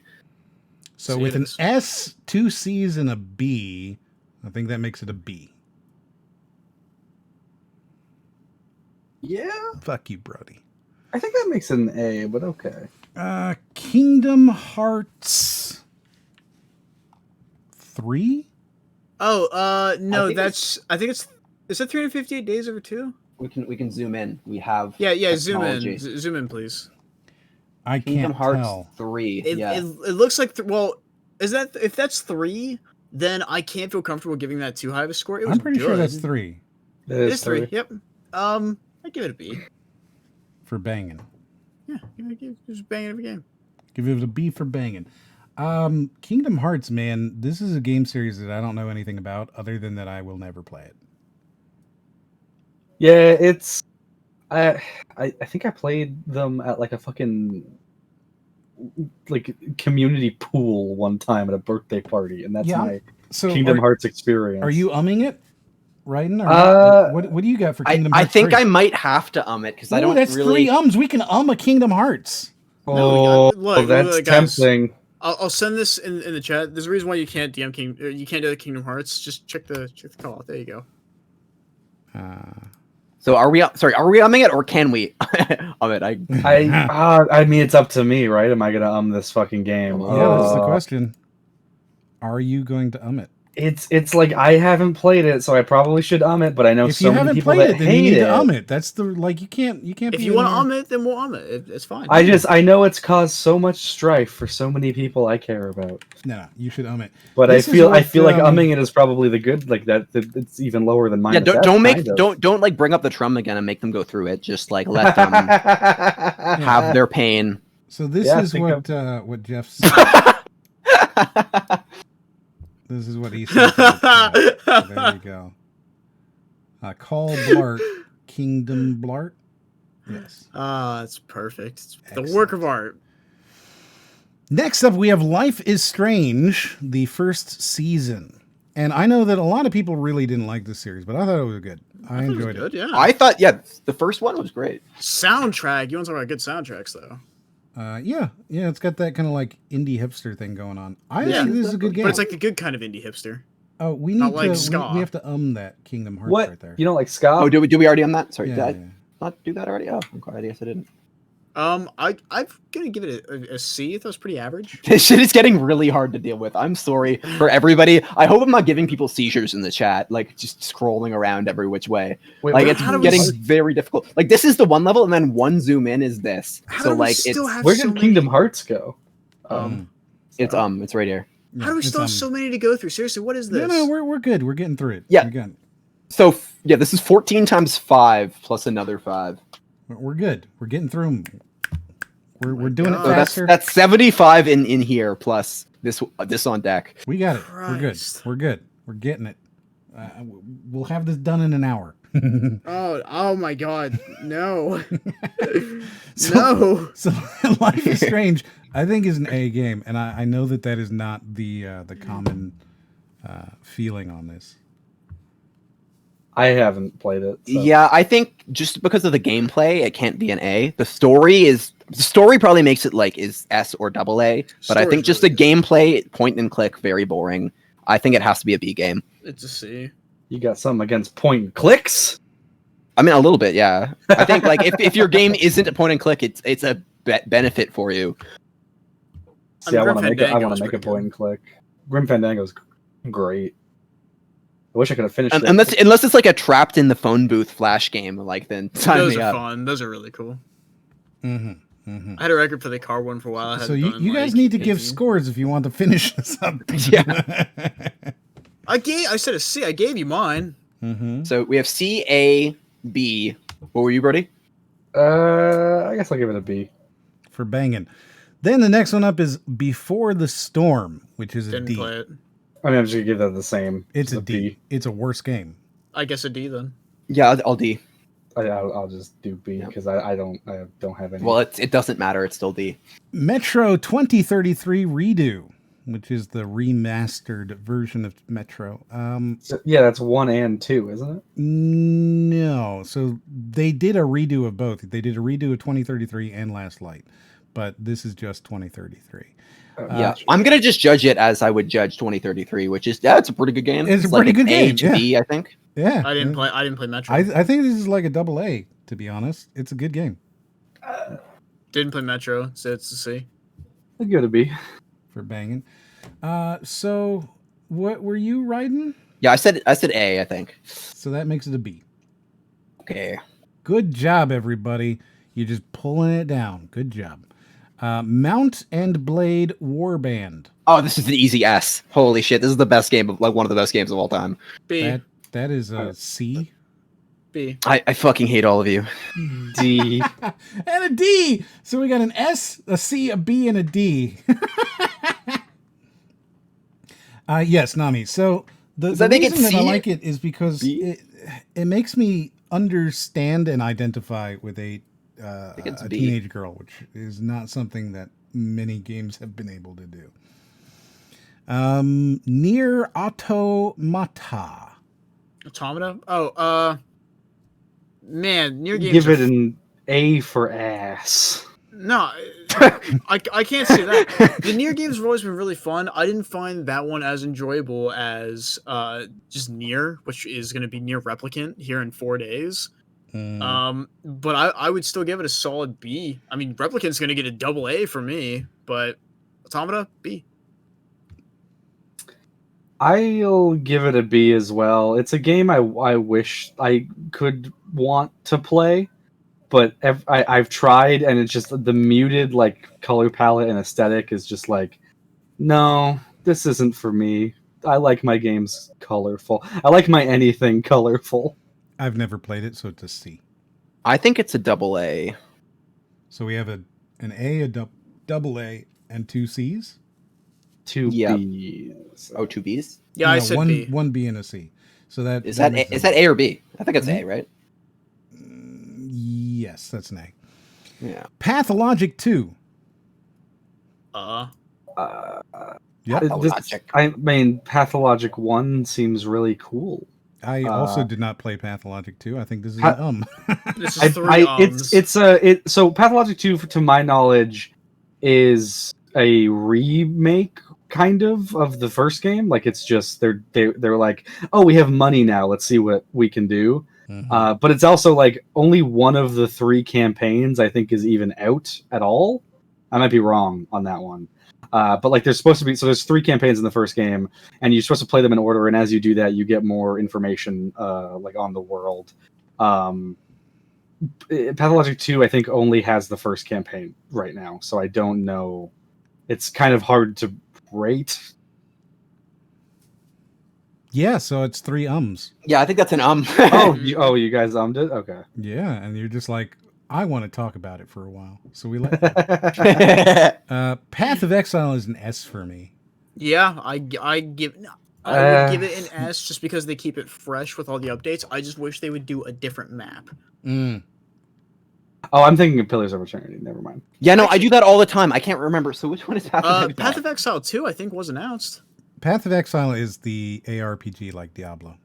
So with an S, 2 C's, and a B, I think that makes it a B. Yeah. Fuck you, Brody. I think that makes it an A, but okay. Kingdom Hearts 3? Oh, no, I think it's is that 358 days over 2? We can zoom in. We have technology. Zoom in, please. I Kingdom can't Hearts tell. 3. It looks like if that's 3, then I can't feel comfortable giving that too high of a score. I'm pretty sure that's 3. It is 3. Yep. I give it a B. For banging. Yeah, just banging every game. Give it a B for banging. Kingdom Hearts, man, this is a game series that I don't know anything about other than that I will never play it. Yeah, it's I think I played them at like a fucking like community pool one time at a birthday party, and that's my Kingdom Hearts experience. Are you umming it? Raiden? Or what do you got for Kingdom Hearts? I think 3? I might have to it because I don't that's really... 3 ums. We can a Kingdom Hearts. That's tempting. I'll send this in the chat. There's a reason why you can't DM you can't do the Kingdom Hearts. Just check the call. There you go. So are we umming it or can we um it? I mean, it's up to me, right? Am I gonna this fucking game? Yeah, that's the question. Are you going to it? It's like I haven't played it, so I probably should it. But I know so many people that hate it. Then you need to it. That's the you can't. If you want to it, then we'll it. It's fine. I know it's caused so much strife for so many people I care about. No, you should it. But I feel like umming it is probably the good. Like that, it's even lower than mine. Yeah, don't like bring up the Trum again and make them go through it. Just like let them have their pain. So this is what Jeff said. This is what he said. There you go. Call Blart Kingdom Blart. Yes. That's perfect. It's the work of art. Next up, we have Life is Strange, the first season. And I know that a lot of people really didn't like this series, but I thought it was good. I enjoyed it. Yeah. I thought, the first one was great. Soundtrack. You want to talk about good soundtracks, though? Yeah, it's got that kind of like indie hipster thing going on. I think this is a good game. But it's like the good kind of indie hipster. Oh, we Not need like to. ska. We have to that Kingdom Hearts What? right there. You don't like ska? Oh, do we already that? Sorry, Yeah, did I yeah. not do that already? Oh, I guess I didn't. I'm gonna give it a C. That was pretty average. This shit is getting really hard to deal with. I'm sorry for everybody. I hope I'm not giving people seizures in the chat, like just scrolling around every which way. Wait, like what? it's getting very difficult. Like this is the one level, and then one zoom in is this. So like, where did Kingdom Hearts go? It's right here. How do we still have so many to go through? Seriously, what is this? No, we're good. We're getting through it. Yeah. Again. So yeah, this is 14 times 5 plus another 5. We're good. We're getting through them. We're doing it So faster. that's 75 in here plus this on deck. We got it. We're good. We're good. We're getting it. We'll have this done in an hour. Oh my God, no. No. So Life is Strange, I think, is an A game, and I know that is not the common feeling on this. I haven't played it. So. Yeah, I think just because of the gameplay, it can't be an A. The story probably makes it like is S or AA, but I think just the gameplay, point and click, very boring. I think it has to be a B game. It's a C. You got something against point and clicks? I mean, a little bit, yeah. I think like if your game isn't a point and click, it's a benefit for you. See, I want to make a point and click. Grim Fandango's great. I wish I could have finished it. Unless it's like a trapped in the phone booth flash game, like then sign Those me are up. fun. Those are really cool. Mm-hmm, mm-hmm. I had a record for the car one for a while. So you guys need to give scores if you want to finish this up. Yeah. I said a C. I gave you mine. Mm-hmm. So we have C, A, B. What were you, Brody? I guess I'll give it a B. For banging. Then the next one up is Before the Storm, which is a D. Didn't play it. I mean, I'm just gonna give that the same. It's a D. It's a worse game. I guess a D then. Yeah, I'll D. I'll just do B because I don't have any. Well, it doesn't matter. It's still D. Metro 2033 Redo, which is the remastered version of Metro. Yeah, that's 1 and 2, isn't it? No. So they did a redo of both. They did a redo of 2033 and Last Light, but this is just 2033. Yeah, I'm gonna just judge it as I would judge 2033, which is it's a pretty good game. It's a pretty good game. A to B, I think. Yeah, I didn't play Metro. I think this is like a AA, to be honest. It's a good game. Didn't play Metro, so it's a C. I'll give it a B. For banging. So what were you writing? Yeah, I said A, I think. So that makes it a B. Okay. Good job, everybody. You're just pulling it down. Good job. Mount and Blade Warband. Oh, this is an easy S. Holy shit, this is the best game of one of the best games of all time. B. That is a C. B. I fucking hate all of you. D. And a D. So we got an S, a C, a B, and a D. Yes, Nami. So the reason that I like it is because it makes me understand and identify with a teenage girl, which is not something that many games have been able to do. Nier Automata. Automata? Oh, man, Nier games. Give it an A for ass. No, I can't say that. The Nier games have always been really fun. I didn't find that one as enjoyable as just Nier, which is going to be Nier Replicant here in 4 days. But I would still give it a solid B. I mean, Replicant's going to get a AA for me, but Automata, B. I'll give it a B as well. It's a game I wish I could want to play, but I've tried, and it's just the muted like color palette and aesthetic is just like, no, this isn't for me. I like my games colorful. I like my anything colorful. I've never played it, so it's a C. I think it's a AA. So we have an A, a AA, and 2 C's? 2 B's. Oh, 2 B's? Yeah, I said B. 1 B and a C. So that is that A or B? I think it's A, right? Yes, that's an A. Yeah. Pathologic 2. Yeah. Pathologic. I mean, Pathologic 1 seems really cool. I also did not play Pathologic 2. I think this is an This is 3 So Pathologic 2, to my knowledge, is a remake kind of the first game. Like it's just they're like, oh, we have money now. Let's see what we can do. But it's also like only one of the 3 campaigns I think is even out at all. I might be wrong on that one. But like there's supposed to be, so there's 3 campaigns in the first game, and you're supposed to play them in order. And as you do that, you get more information like on the world. Pathologic 2, I think, only has the first campaign right now, so I don't know. It's kind of hard to rate. Yeah, so it's 3 ums. Yeah, I think that's an you guys ummed it? Okay. Yeah, and you're just like, I want to talk about it for a while. So we let Path of Exile is an S for me. Yeah, I would give it an S just because they keep it fresh with all the updates. I just wish they would do a different map. Oh, I'm thinking of Pillars of Eternity. Never mind. Yeah, no, I do that all the time. I can't remember. So which one is Path of Exile? Path of Exile 2, I think, was announced. Path of Exile is the ARPG like Diablo.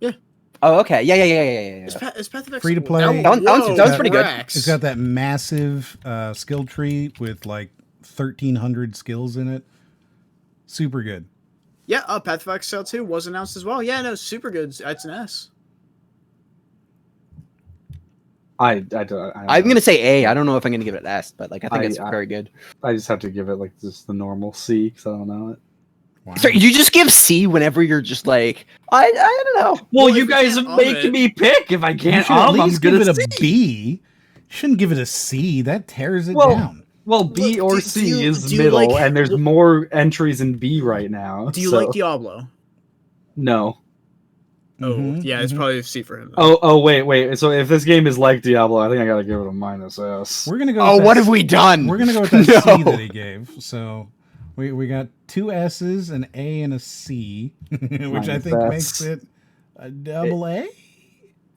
Yeah. Oh, okay. Yeah. Is Path of Exile free to play? That was pretty good. It's got that massive skill tree with like 1,300 skills in it. Super good. Yeah, Path of Exile 2 was announced as well. Yeah, no, super good. It's an S. I'm gonna say A. I don't know if I'm gonna give it an S, but like I think it's very good. I just have to give it like just the normal C because I don't know it. Wow. So you just give C whenever you're just like I don't know. Well, you guys are making me pick. If I can't, at least give it a B. You shouldn't give it a C. That tears it down. Well, B or C is middle, and there's more entries in B right now. Do you like Diablo? No. Oh, yeah, it's probably a C for him. Oh, wait. So if this game is like Diablo, I think I gotta give it a -S. We're gonna go. Oh, what have we done? We're gonna go with that C that he gave. So we got 2 S's, an A, and a C, which I think makes it a double A.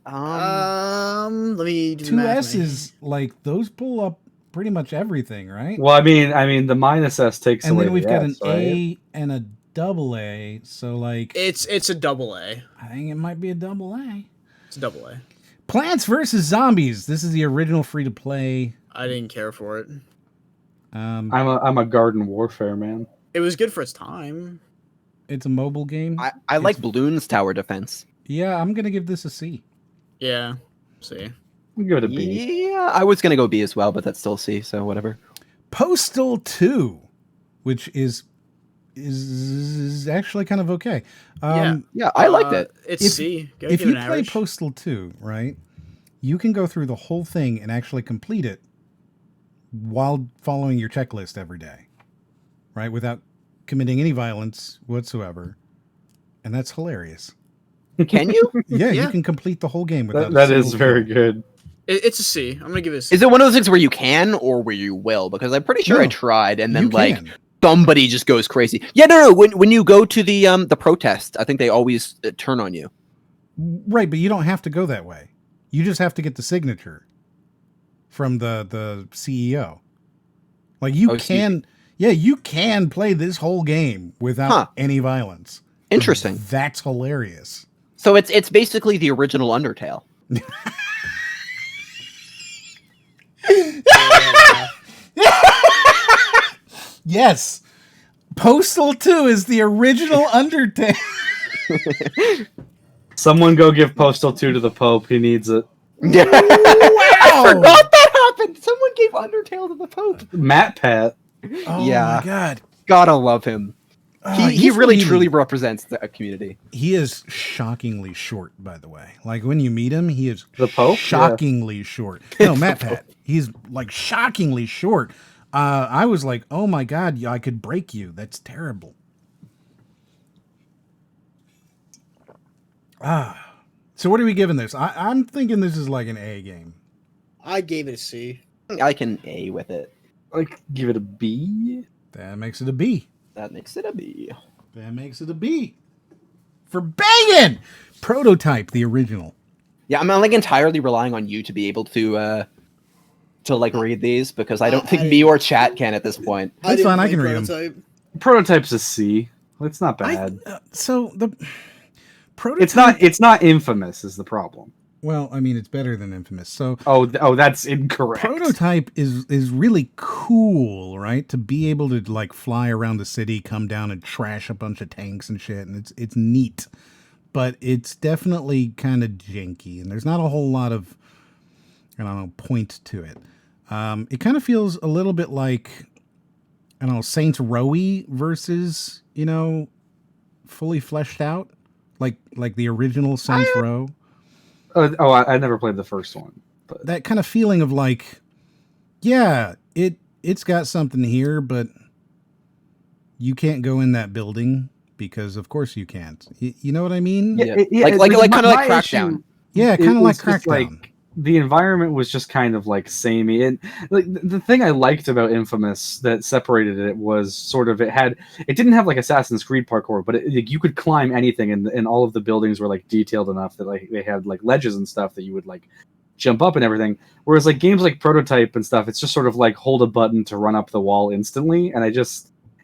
Let me do 2 S's, like those pull up pretty much everything, right? Well, I mean, the -S takes and away. And then we've got an right? A and a double A, so like it's a double A. I think it might be a double A. It's a double A. Plants vs. Zombies. This is the original free to play. I didn't care for it. I'm a garden warfare man. It was good for its time. It's a mobile game. I like Bloons Tower Defense. Yeah, I'm gonna give this a C. Yeah, C. I'll give it a B. Yeah, I was gonna go B as well, but that's still C, so whatever. Postal 2, which is actually kind of okay. Yeah, I liked it. It's C. If you play Postal 2, right, you can go through the whole thing and actually complete it while following your checklist every day, right, without committing any violence whatsoever, and that's hilarious. Can you? Yeah, you can complete the whole game without. That is very good. It's a C. I'm gonna give it a C. Is it one of those things where you can or where you will? Because I'm pretty sure I tried, and then like can. Somebody just goes crazy. Yeah, no. When you go to the protest, I think they always turn on you. Right, but you don't have to go that way. You just have to get the signature from the CEO. Like you can, you can play this whole game without any violence. Interesting. That's hilarious. So it's basically the original Undertale. Yes. Postal 2 is the original Undertale. Someone go give Postal 2 to the Pope. He needs it. Yeah. Wow. I forgot that happened. Someone gave Undertale to the Pope. Matt Pat. Oh my God. Gotta love him. He really truly represents the community. He is shockingly short, by the way. Like when you meet him, he is the Pope? Shockingly short. No, Matt Pat. He's like shockingly short. I was like, oh my God, I could break you. That's terrible. So what are we giving this? I'm thinking this is like an A game. I gave it a C. I can A with it. Like give it a B. That makes it a B. That makes it a B. That makes it a B. For banging! Prototype, the original. Yeah, I'm like entirely relying on you to be able to like read these because I don't think me or chat can at this point. That's fine, I can read them. Prototype's a C. It's not bad. So the prototype... It's not infamous is the problem. Well, I mean, it's better than Infamous. So that's incorrect. Prototype is really cool, right? To be able to like fly around the city, come down and trash a bunch of tanks and shit, and it's neat. But it's definitely kind of janky, and there's not a whole lot of, I don't know, point to it. It kind of feels a little bit like, I don't know, Saints Row-y versus, fully fleshed out, like the original Saints Row. I never played the first one. But that kind of feeling of like, yeah, it's got something here, but you can't go in that building because of course you can't. You know what I mean? Yeah. Like kind of like Crackdown. Yeah, kind of like Crackdown. Like, the environment was just kind of like samey, and like the thing I liked about Infamous that separated it was sort of it didn't have like Assassin's Creed parkour, but you could climb anything, and all of the buildings were like detailed enough that like they had like ledges and stuff that you would like jump up and everything. Whereas like games like Prototype and stuff, it's just sort of like hold a button to run up the wall instantly, and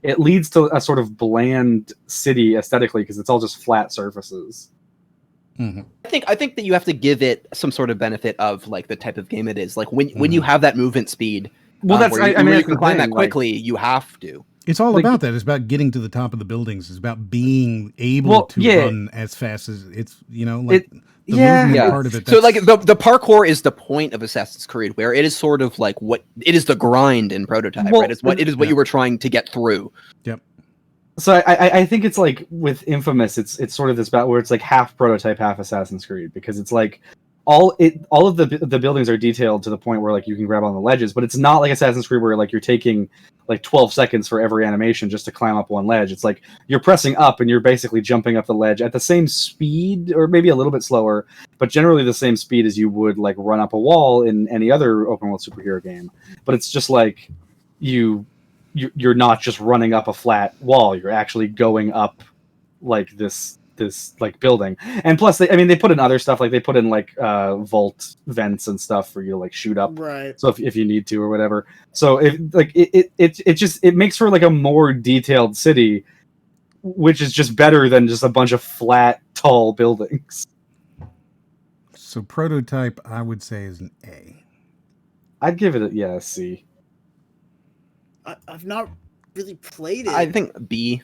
it leads to a sort of bland city aesthetically because it's all just flat surfaces. Mm-hmm. I think that you have to give it some sort of benefit of like the type of game it is. Like when you have that movement speed, well, that's where you can climb that quickly. You have to. It's all about that. It's about getting to the top of the buildings. It's about being able to run as fast as it's the movement part of it. So like the parkour is the point of Assassin's Creed, where it is sort of like what it is the grind in Prototype, right? It's what you were trying to get through. Yep. So I think it's like with Infamous, it's sort of this battle where it's like half Prototype, half Assassin's Creed, because it's like all of the buildings are detailed to the point where like you can grab on the ledges, but it's not like Assassin's Creed where like you're taking like 12 seconds for every animation just to climb up one ledge. It's like you're pressing up and you're basically jumping up the ledge at the same speed, or maybe a little bit slower, but generally the same speed as you would like run up a wall in any other open world superhero game. But it's just like you're not just running up a flat wall, you're actually going up like this like building. And plus they put in other stuff, like they put in like vault vents and stuff for you to like shoot up, right? So if you need to or whatever. So it makes for like a more detailed city, which is just better than just a bunch of flat tall buildings. So Prototype I would say is an A. I'd give it a C. I've not really played it. I think B.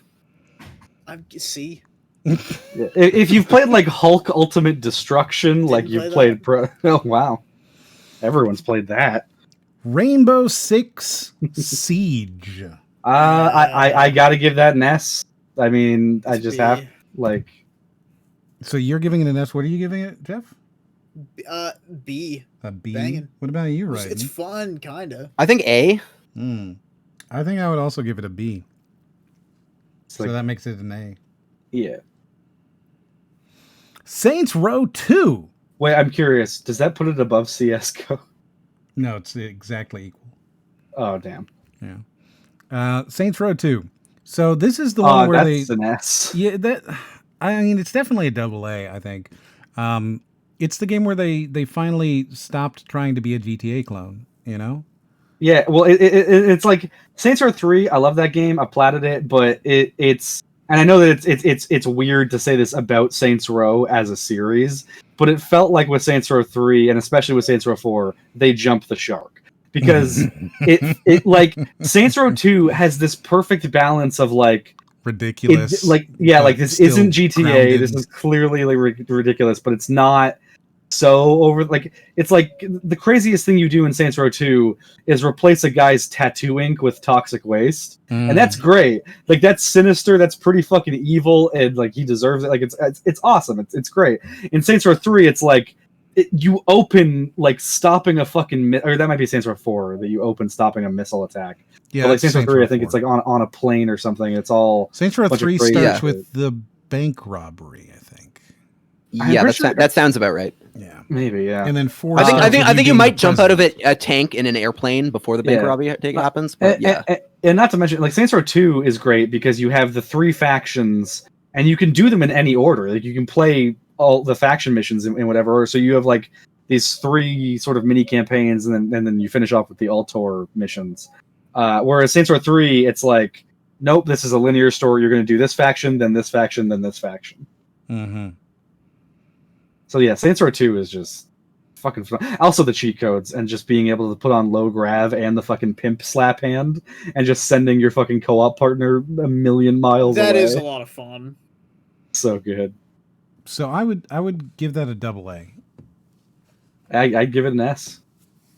C. If you've played like Hulk Ultimate Destruction, like you've played oh wow, everyone's played that. Rainbow Six Siege. I gotta give that an S. I mean, I just have like. So you're giving it an S. What are you giving it, Jeff? B. A B. Banging. What about you, Ryan? It's fun, kind of. I think A. I think I would also give it a B. So like, that makes it an A. Yeah. Saints Row 2. Wait, I'm curious. Does that put it above CS:GO? No, it's exactly equal. Oh, damn. Yeah. Saints Row 2. So this is the one where that's an S. Yeah, I mean, it's definitely a double A, I think. It's the game where they finally stopped trying to be a GTA clone, Yeah, well, it's like Saints Row 3. I love that game. I platted it, but it's and I know that it's weird to say this about Saints Row as a series, but it felt like with Saints Row 3 and especially with Saints Row 4, they jumped the shark because it like Saints Row 2 has this perfect balance of like ridiculous, like this isn't GTA. Grounded. This is clearly like ridiculous, but it's not. So over like it's like the craziest thing you do in Saints Row 2 is replace a guy's tattoo ink with toxic waste, and that's great. Like that's sinister. That's pretty fucking evil, and like he deserves it. Like it's awesome. It's great. In Saints Row 3, it's like you open like stopping a fucking or that might be Saints Row 4 that you open stopping a missile attack. Yeah, but like Saints Row 3, I think it's like on a plane or something. It's all Saints Row 3 starts with the bank robbery. I think. Yeah, that sounds about right. Yeah, maybe. Yeah, and then 4. I think you might jump out of a tank in an airplane before the bank robbery happens. But and not to mention, like Saints Row 2 is great because you have the 3 factions, and you can do them in any order. Like you can play all the faction missions in whatever order. So you have like these 3 sort of mini campaigns, and then you finish off with the Altor missions. Whereas Saints Row 3, it's like, nope, this is a linear story. You're going to do this faction, then this faction, then this faction. Mm-hmm. So yeah, Saints Row 2 is just fucking fun. Also the cheat codes and just being able to put on low grav and the fucking pimp slap hand and just sending your fucking co-op partner a million miles away. That is a lot of fun. So good. So I would give that a double A. I'd give it an S.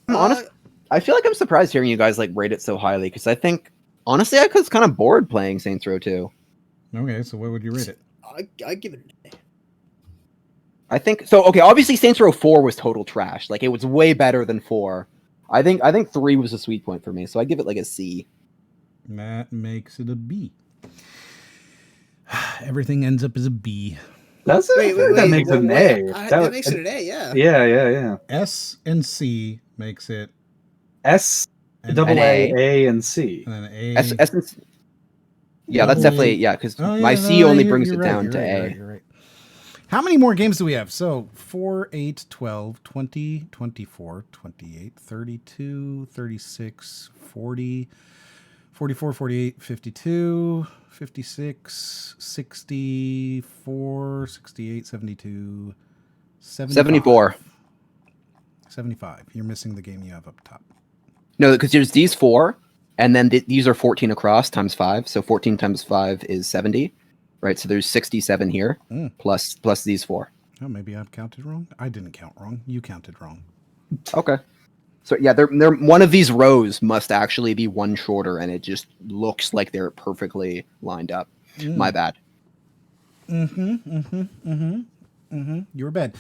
I'm honest. I feel like I'm surprised hearing you guys like rate it so highly because I think honestly I was kind of bored playing Saints Row 2. Okay, so what would you rate it? I give it an A. I think so. Okay, obviously Saints Row 4 was total trash. Like it was way better than 4. I think 3 was a sweet point for me, so I give it like a C. That makes it a B. Everything ends up as a B. Does it? Wait, that makes it an A. That makes it an A, yeah. Yeah. S and C makes it S, double A, and C. And then A. S and C. Yeah, that's definitely because my C only brings it down to A. You're right. How many more games do we have? So 4, 8, 12, 20, 24, 28, 32, 36, 40, 44, 48, 52, 56, 64, 68, 72, 74. 75. You're missing the game you have up top. No, because there's these 4, and then these are 14 across times 5. So 14 times 5 is 70. Right, so there's 67 here, plus these 4. Oh, maybe I've counted wrong. I didn't count wrong. You counted wrong. Okay. So yeah, they're one of these rows must actually be one shorter, and it just looks like they're perfectly lined up. My bad. You were bad.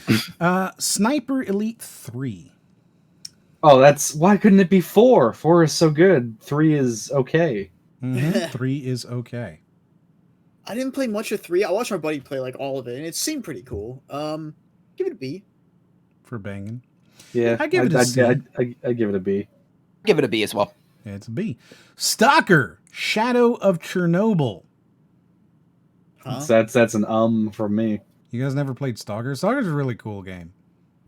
Sniper Elite 3. Oh, why couldn't it be 4? 4 is so good. 3 is okay. 3 is okay. I didn't play much of 3. I watched my buddy play like all of it, and it seemed pretty cool. Give it a B. For banging. Yeah, I give it a C. I give it a B. Give it a B as well. Yeah, it's a B. Stalker, Shadow of Chernobyl. Huh? That's an for me. You guys never played Stalker? Stalker's a really cool game.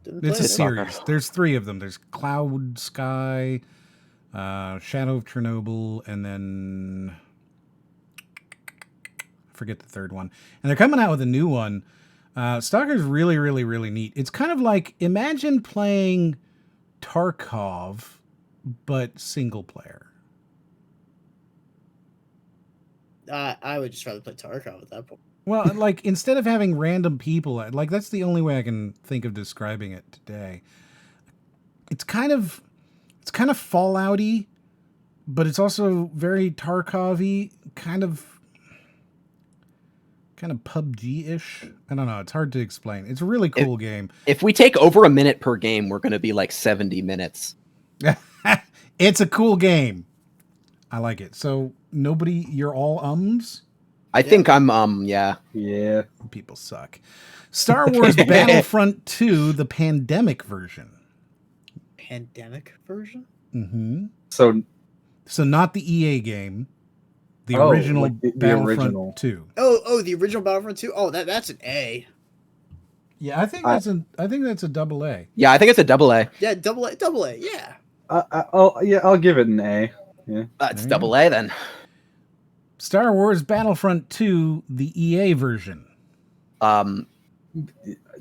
It's a series. There's 3 of them. There's Cloud Sky, Shadow of Chernobyl, and then forget the third one. And they're coming out with a new one. Stalker's really, really, really neat. It's kind of like, imagine playing Tarkov, but single player. I would just rather play Tarkov at that point. Well, like, instead of having random people, like, that's the only way I can think of describing it today. It's kind of Fallout-y, but it's also very Tarkov-y, kind of PUBG-ish. I don't know. It's hard to explain. It's a really cool game. If we take over a minute per game, we're going to be like 70 minutes. It's a cool game. I like it. So you're all ums? I think I'm Yeah. People suck. Star Wars Battlefront 2, the pandemic version. Pandemic version? Mm-hmm. So not the EA game. The original like the Battlefront original. 2. Oh, the original Battlefront 2? Oh, that's an A. Yeah, I think that's a double A. Yeah, I think it's a double A. Yeah, double A, yeah. I'll give it an A. Yeah. It's double A then. Star Wars Battlefront 2, the EA version.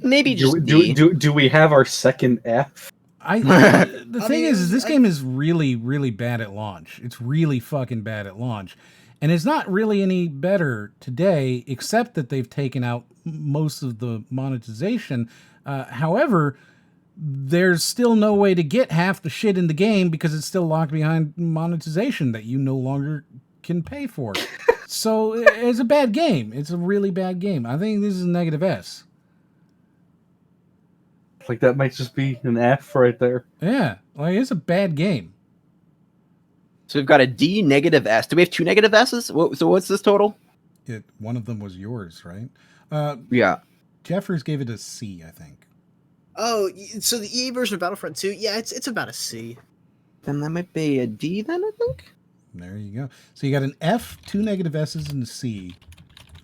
Maybe just D. Do we have our second F? The thing is this game is really, really bad at launch. It's really fucking bad at launch. And it's not really any better today, except that they've taken out most of the monetization. However, there's still no way to get half the shit in the game because it's still locked behind monetization that you no longer can pay for. So it's a bad game. It's a really bad game. I think this is a negative S. Like that might just be an F right there. Yeah, like it's a bad game. So we've got a D, negative S. Do we have 2 negative S's? So what's this total? One of them was yours, right? Yeah. Jeffers gave it a C, I think. Oh, so the EA version of Battlefront 2, yeah, it's about a C. Then that might be a D then, I think. There you go. So you got an F, 2 negative S's, and a C.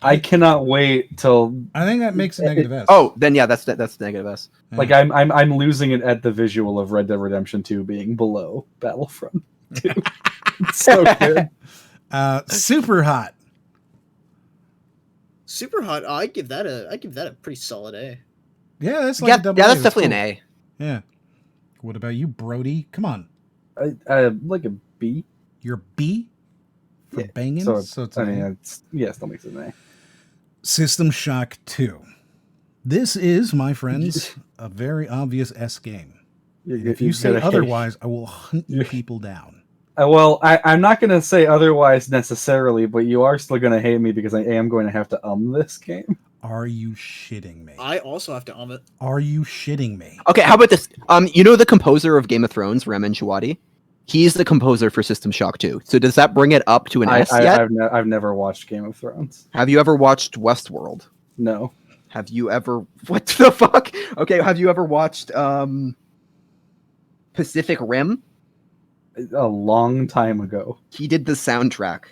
I cannot wait till. I think that makes a negative S. Oh, then yeah, that's negative S. Yeah. Like I'm losing it at the visual of Red Dead Redemption 2 being below Battlefront 2. It's so good. Super hot. Super hot. Oh, I give that a pretty solid A. Yeah, that's like a double yeah, A. that's definitely an A. Yeah. What about you, Brody? Come on. I like a B. You're B for banging. So it's I mean, it's still makes it an A. System Shock 2. This is, my friends, a very obvious S game. If you say otherwise, I will hunt you people down. Well, I'm not going to say otherwise necessarily, but you are still going to hate me because I am going to have to this game. Are you shitting me? I also have to it. Are you shitting me? Okay, how about this? You know the composer of Game of Thrones, Ramin Djawadi? He's the composer for System Shock 2. So does that bring it up to an S yet? I've never watched Game of Thrones. Have you ever watched Westworld? No. Have you ever... What the fuck? Okay, have you ever watched Pacific Rim? A long time ago. He did the soundtrack.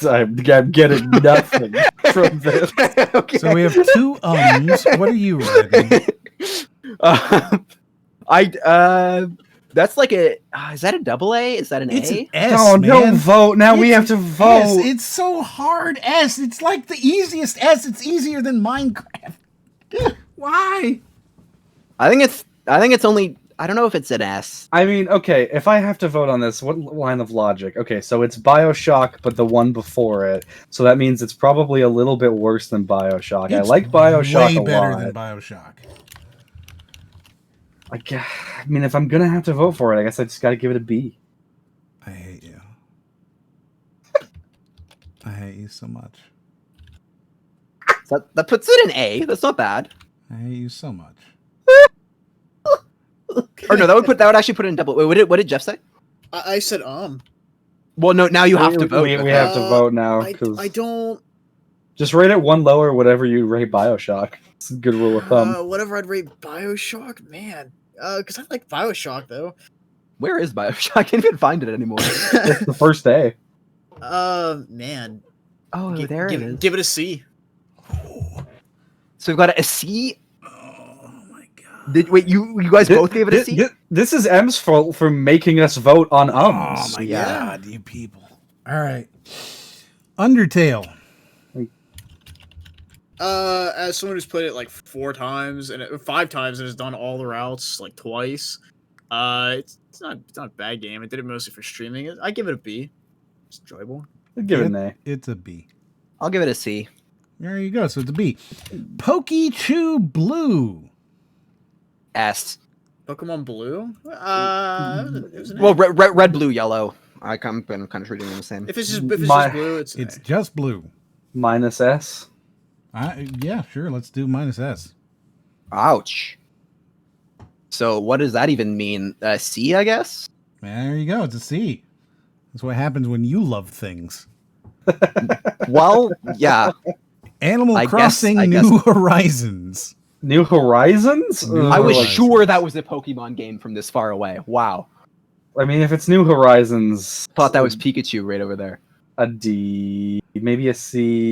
I'm getting nothing from this. Okay. So we have 2 ums. What are you writing? That's like a... is that a double A? Is that an It's A? an S, Oh, man. no, vote. Now we have to vote. S. It's so hard. S. It's like the easiest S. It's easier than Minecraft. Why? I think it's only... I don't know if it's an S. I mean, okay, if I have to vote on this, what line of logic? Okay, so it's BioShock, but the one before it. So that means it's probably a little bit worse than BioShock. I like BioShock a lot. Way better than BioShock. I mean, if I'm going to have to vote for it, I guess I just got to give it a B. I hate you. I hate you so much. That puts it in A. That's not bad. I hate you so much. Or no, that would actually put it in double. Wait, what did Jeff say? I said Well, no, now you have to vote. We have to vote now. I don't... Just rate it 1 lower, whatever you rate BioShock. It's a good rule of thumb. Whatever I'd rate BioShock, man. Because I like BioShock, though. Where is BioShock? I can't even find it anymore. It's the first day. Man. Oh, there it is. Give it a C. So we've got a C. Wait, you guys both gave it a C? This is M's fault for making us vote on ums. Oh my god, you people. All right. Undertale. As someone who's played it like 4 times and 5 times and has done all the routes like twice, it's not a bad game. I did it mostly for streaming. I give it a B. It's enjoyable. I'd give it an A. It's a B. I'll give it a C. There you go. So it's a B. Pokechew Blue. S. Pokemon Blue? It was an well, red, blue, yellow. I'm kind of treating them the same. If it's just blue, it's just blue. Minus S. Yeah, sure. Let's do minus S. Ouch. So what does that even mean? C, I guess? There you go. It's a C. That's what happens when you love things. Well, yeah. Animal Crossing New Horizons. New Horizons? I was sure that was a Pokemon game from this far away. Wow. I mean, if it's New Horizons... Thought that was Pikachu right over there. A D. Maybe a C.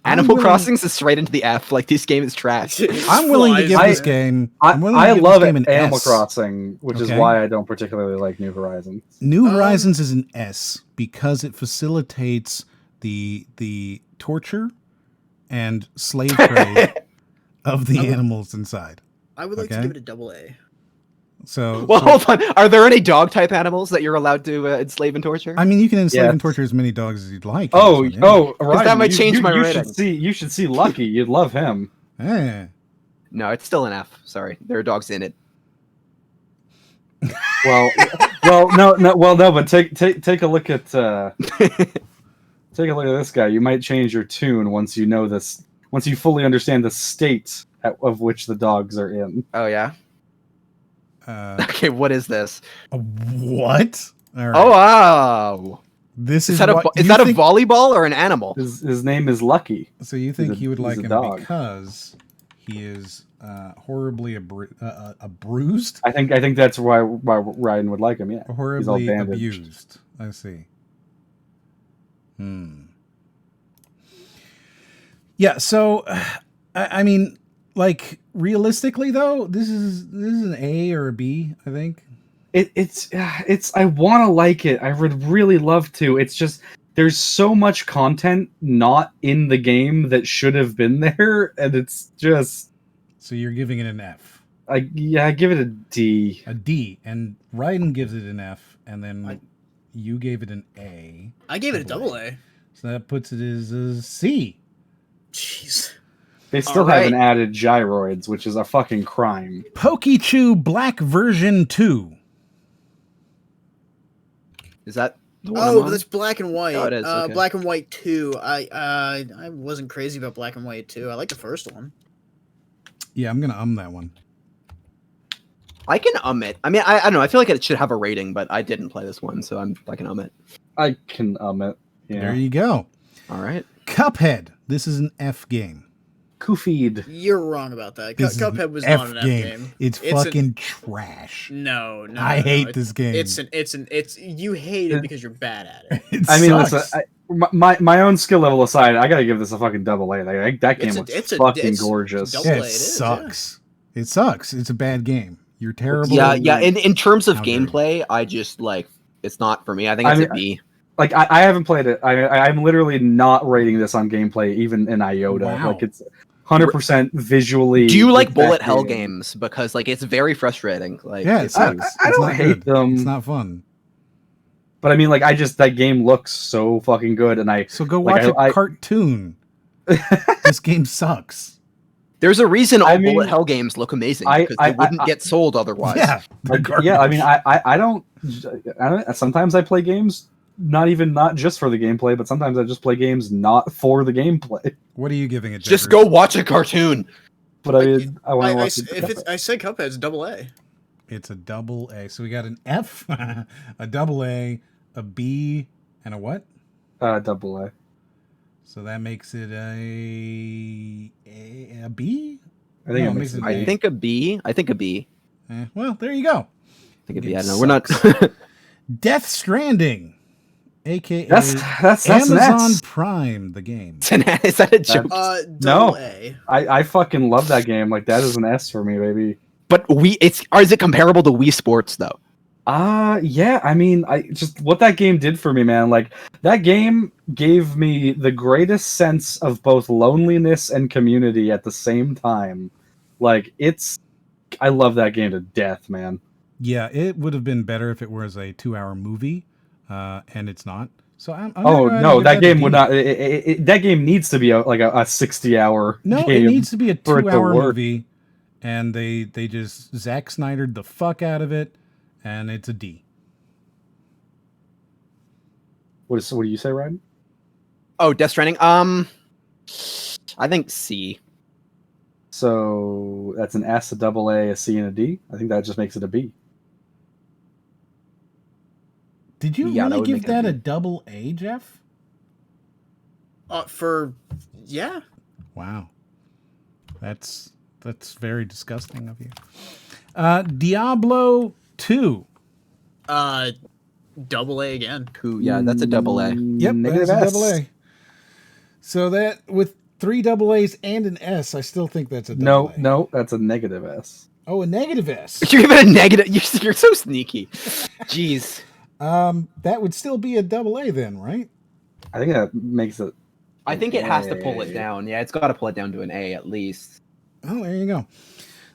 Animal Crossing is straight into the F. Like, this game is trash. I'm willing to give this game... I love it, Animal Crossing, which is why I don't particularly like New Horizons. New Horizons is an S because it facilitates the torture and slave trade of the animals inside. I would like to give it a double A. Well, hold on. Are there any dog-type animals that you're allowed to enslave and torture? I mean, you can enslave and torture as many dogs as you'd like. Oh, right. That might change my rating. You should see Lucky. You'd love him. Yeah. No, it's still an F. Sorry, there are dogs in it. No. But take a look at take a look at this guy. You might change your tune once you know this. Once you fully understand the state of which the dogs are in. Oh yeah. Okay, what is this? What? All right. Oh wow! This is that a volleyball or an animal? His name is Lucky. So you think he would like him because he is horribly bruised? I think that's why Ryan would like him. Yeah, horribly abused. I see. Yeah. So, I mean. Like realistically, though, this is an A or a B. I think it's. I want to like it. I would really love to. It's just there's so much content not in the game that should have been there, and it's just. So you're giving it an F. I give it a D. A D, and Ryden gives it an F, and then you gave it an A. I gave it a double A. So that puts it as a C. Jeez. They still haven't added gyroids, which is a fucking crime. Pokechew Black version 2. Is that the one that's Black and White. Oh, it is. Okay. Black and White 2. I wasn't crazy about Black and White 2. I like the first one. Yeah, I'm gonna that one. I can it. I mean, I don't know. I feel like it should have a rating, but I didn't play this one, so I can it. I can it. Yeah. There you go. All right. Cuphead. This is an F game. Kufid. You're wrong about that. Cuphead was not an F game. It's fucking trash. No. I hate this game. It's you hate it because you're bad at it. I mean, listen, my own skill level aside, I gotta give this a fucking double A. Like, that game looks fucking gorgeous. Yeah, it sucks. Yeah. It sucks. It's a bad game. You're terrible. Yeah. In terms of gameplay, I just it's not for me. I think it's a B. Like I haven't played it. I'm literally not rating this on gameplay, even in iota. Wow. Like it's 100% visually. Do you like bullet hell games? Because it's very frustrating. Like yeah, I don't hate them. It's not fun. But I mean, like that game looks so fucking good, and so go watch a cartoon. This game sucks. There's a reason all bullet hell games look amazing because they wouldn't get sold otherwise. Yeah, yeah. I mean, I don't. Sometimes I play games not just for the gameplay, but sometimes I just play games not for the gameplay. What are you giving it? Just go watch a cartoon. But I mean, I want to watch it. If I said Cuphead, it's double A. It's a double A. So we got an F, a double A, a B, and a what? Double A. So that makes it a B? I think it makes it I think a B. I think a B. Well, there you go. I think a B. I don't know. We're not. Death Stranding. AKA that's Amazon Prime, the game. Is that a joke? No, A. I fucking love that game. Like that is an S for me, baby. But is it comparable to Wii Sports though? Yeah. I mean, just what that game did for me, man. Like that game gave me the greatest sense of both loneliness and community at the same time. Like I love that game to death, man. Yeah, it would have been better if it was a 2-hour movie. And it's not. So I'm no, that game would not. That game needs to be a 60-hour. No, game it needs to be a 2-hour movie, and they just Zack Snydered the fuck out of it, and it's a D. What do you say, Ryan? Oh, Death Stranding. I think C. So that's an S, a double A, a C, and a D. I think that just makes it a B. Did you really give that a double A, Jeff? Yeah. Wow. That's very disgusting of you. Diablo 2. Double A again. Yeah, that's a double A. Yep, that's a double A. So that with 3 double A's and an S, I still think that's a double A. No, that's a negative S. Oh, a negative S. You're giving a negative. You're so sneaky. Jeez. That would still be a double A then, right? I think that makes it. I think it has to pull it down. Yeah, it's got to pull it down to an A at least. Oh, there you go.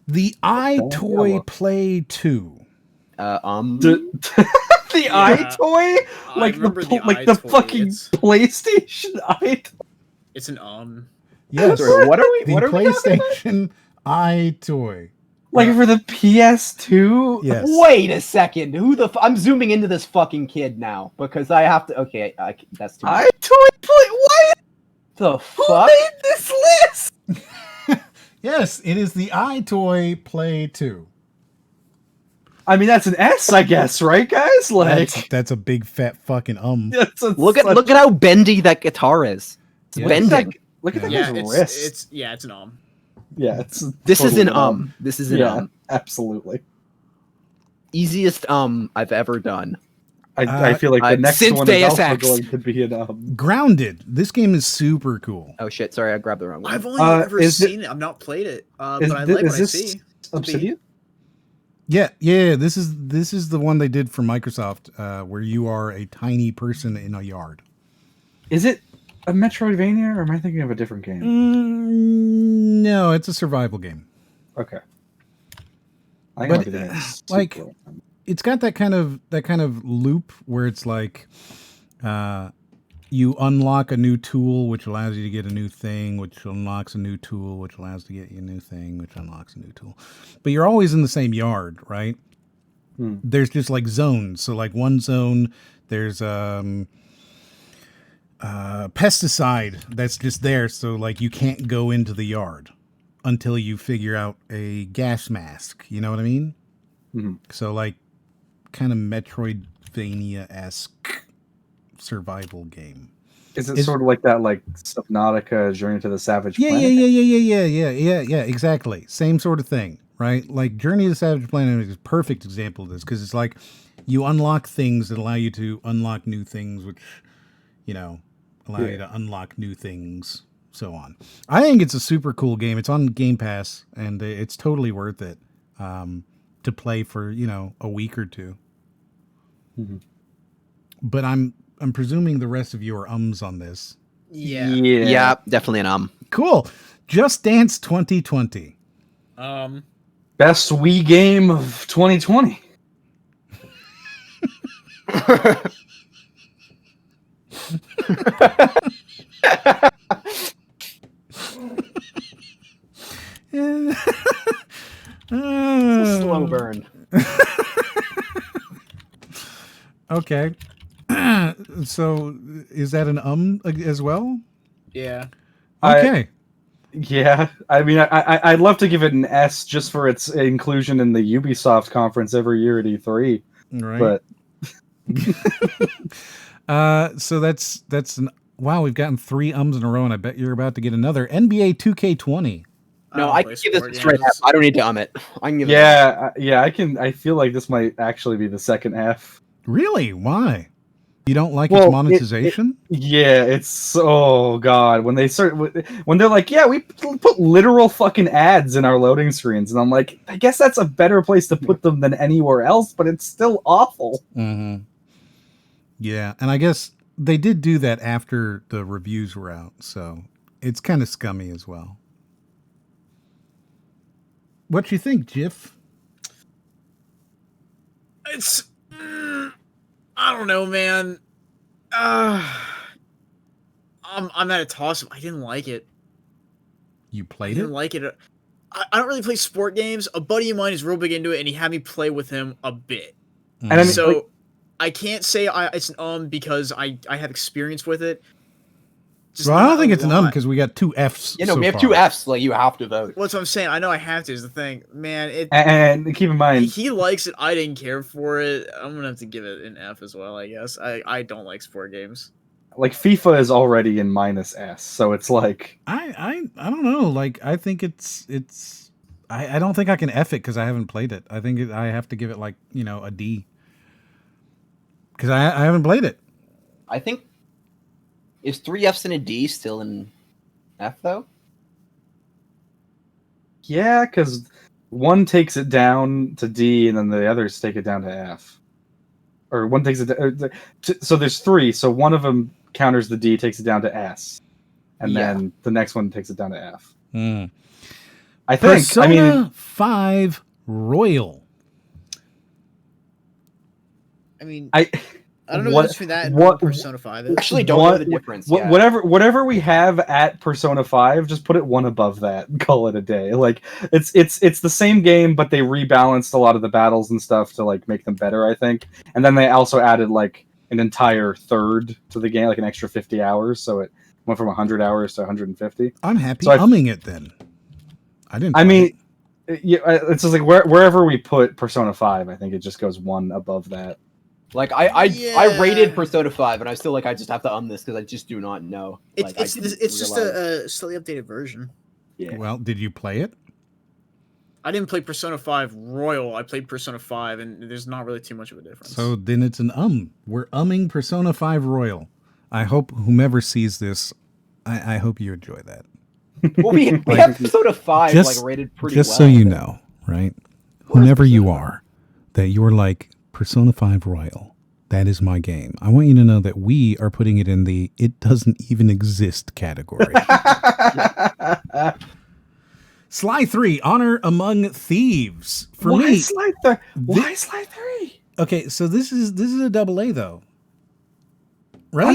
The iToy Play 2. The iToy, like the fucking PlayStation iToy. It's an Yes. Sorry, what are we? The what are PlayStation iToy. Like for the PS2? Yes. Wait a second. I'm zooming into this fucking kid now because I have to. Okay, that's too much. iToy Play. What the fuck? Who made this list? Yes, it is the iToy Play 2. I mean, that's an S, I guess, right, guys? Like that's a big fat fucking Look at how bendy that guitar is. It's bending. Look at that wrist. It's an Yeah, This is an This is an absolutely. Easiest I've ever done. I feel like the next since one Deus is also Ex. going to be an Grounded. This game is super cool. Oh shit! Sorry, I grabbed the wrong one. I've only ever seen it. I've not played it, but I like what I see. Obsidian? Yeah. This is the one they did for Microsoft, where you are a tiny person in a yard. Is it a Metroidvania, or am I thinking of a different game? No, it's a survival game. Okay. But like, it's got that kind of loop where it's like, you unlock a new tool, which allows you to get a new thing, which unlocks a new tool, which allows you to get you a new thing, which unlocks a new tool. But you're always in the same yard, right? There's just like zones. So like one zone, there's pesticide that's just there. So like you can't go into the yard until you figure out a gas mask. You know what I mean? So like kind of Metroidvania-esque survival game. Is it sort of like that, like Subnautica, Journey to the Savage Planet? Yeah, exactly. Same sort of thing, right? Like Journey to the Savage Planet is a perfect example of this, because it's like you unlock things that allow you to unlock new things, which, you know, allow you to unlock new things, so on. I think it's a super cool game. It's on Game Pass, and it's totally worth it to play for, you know, a week or two. But I'm presuming the rest of you are ums on this. Yeah, definitely an Cool. Just Dance 2020. Best Wii game of 2020. It's a slow burn. Okay. So is that an as well? Yeah. Okay. I mean, I'd love to give it an S just for its inclusion in the Ubisoft conference every year at E3. Right. But so that's an wow. We've gotten 3 ums in a row, and I bet you're about to get another. NBA 2K20. No, I can give this a straight F. I don't need to it. I can give it. I can. I feel like this might actually be the second F. Really? Why? You don't like its monetization? It's so god when they're like, yeah, we put literal fucking ads in our loading screens, and I'm like, I guess that's a better place to put them than anywhere else, but it's still awful. Yeah, and I guess they did do that after the reviews were out, so it's kind of scummy as well. What you think, Jiff? It's I don't know, man. I'm at a toss. I didn't like it. You played it? I didn't like it. I don't really play sport games. A buddy of mine is real big into it, and he had me play with him a bit. And I mean, so I can't say it's an because I have experience with it. Well, I don't think it's an because we got 2 Fs. You know, we have 2 Fs. Like, you have to vote. What's what I'm saying? I know I have to. Is the thing, man. And keep in mind, he likes it. I didn't care for it. I'm gonna have to give it an F as well. I guess I don't like sport games. Like FIFA is already in -S, so it's like I don't know. Like I think it's I don't think I can F it because I haven't played it. I think I have to give it like, you know, a D because I haven't played it. I think. Is 3 Fs and a D still in F, though? Yeah, because one takes it down to D, and then the others take it down to F. Or one takes it... So there's 3, so one of them counters the D, takes it down to S. And then the next one takes it down to F. I think... Persona 5 Royal. I don't know what's for that and Persona 5 is. Actually, don't know the difference. Whatever we have at Persona 5, just put it one above that and call it a day. Like it's the same game, but they rebalanced a lot of the battles and stuff to like make them better, I think. And then they also added like an entire third to the game, like an extra 50 hours, so it went from 100 hours to 150. I'm happy humming it then. It's just like wherever we put Persona 5, I think it just goes one above that. Like I rated Persona 5, and I still I just have to this because I just do not know. It's just a slightly updated version. Yeah. Well, did you play it? I didn't play Persona 5 Royal. I played Persona 5, and there's not really too much of a difference. So then it's an We're umming Persona 5 Royal. I hope whomever sees this, I hope you enjoy that. Well, we have Persona 5 rated pretty well. Just so you know, right? Whomever you are, that you're like, Persona 5 Royal, that is my game. I want you to know that we are putting it in the it doesn't even exist category. Sly 3, Honor Among Thieves. For Why me, Sly 3? Why Sly 3? Okay, so this is a AA though. Right?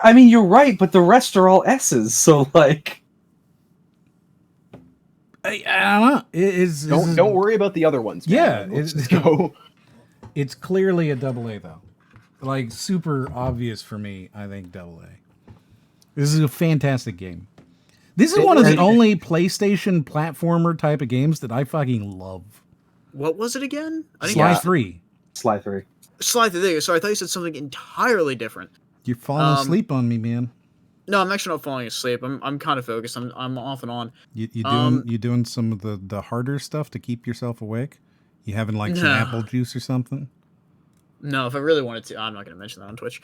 I mean you're right, but the rest are all S's, so like I don't know. Don't worry about the other ones, man. Yeah, Let's just go. It's clearly a AA though. Like super obvious for me, I think AA. This is a fantastic game. This is one of the only PlayStation platformer type of games that I fucking love. What was it again? Sly 3. Sly 3. Sly 3. Sorry, I thought you said something entirely different. You're falling asleep on me, man. No, I'm actually not falling asleep. I'm kind of focused. I'm off and on. You doing some of the harder stuff to keep yourself awake? You having like some apple juice or something? No, if I really wanted to, I'm not going to mention that on Twitch.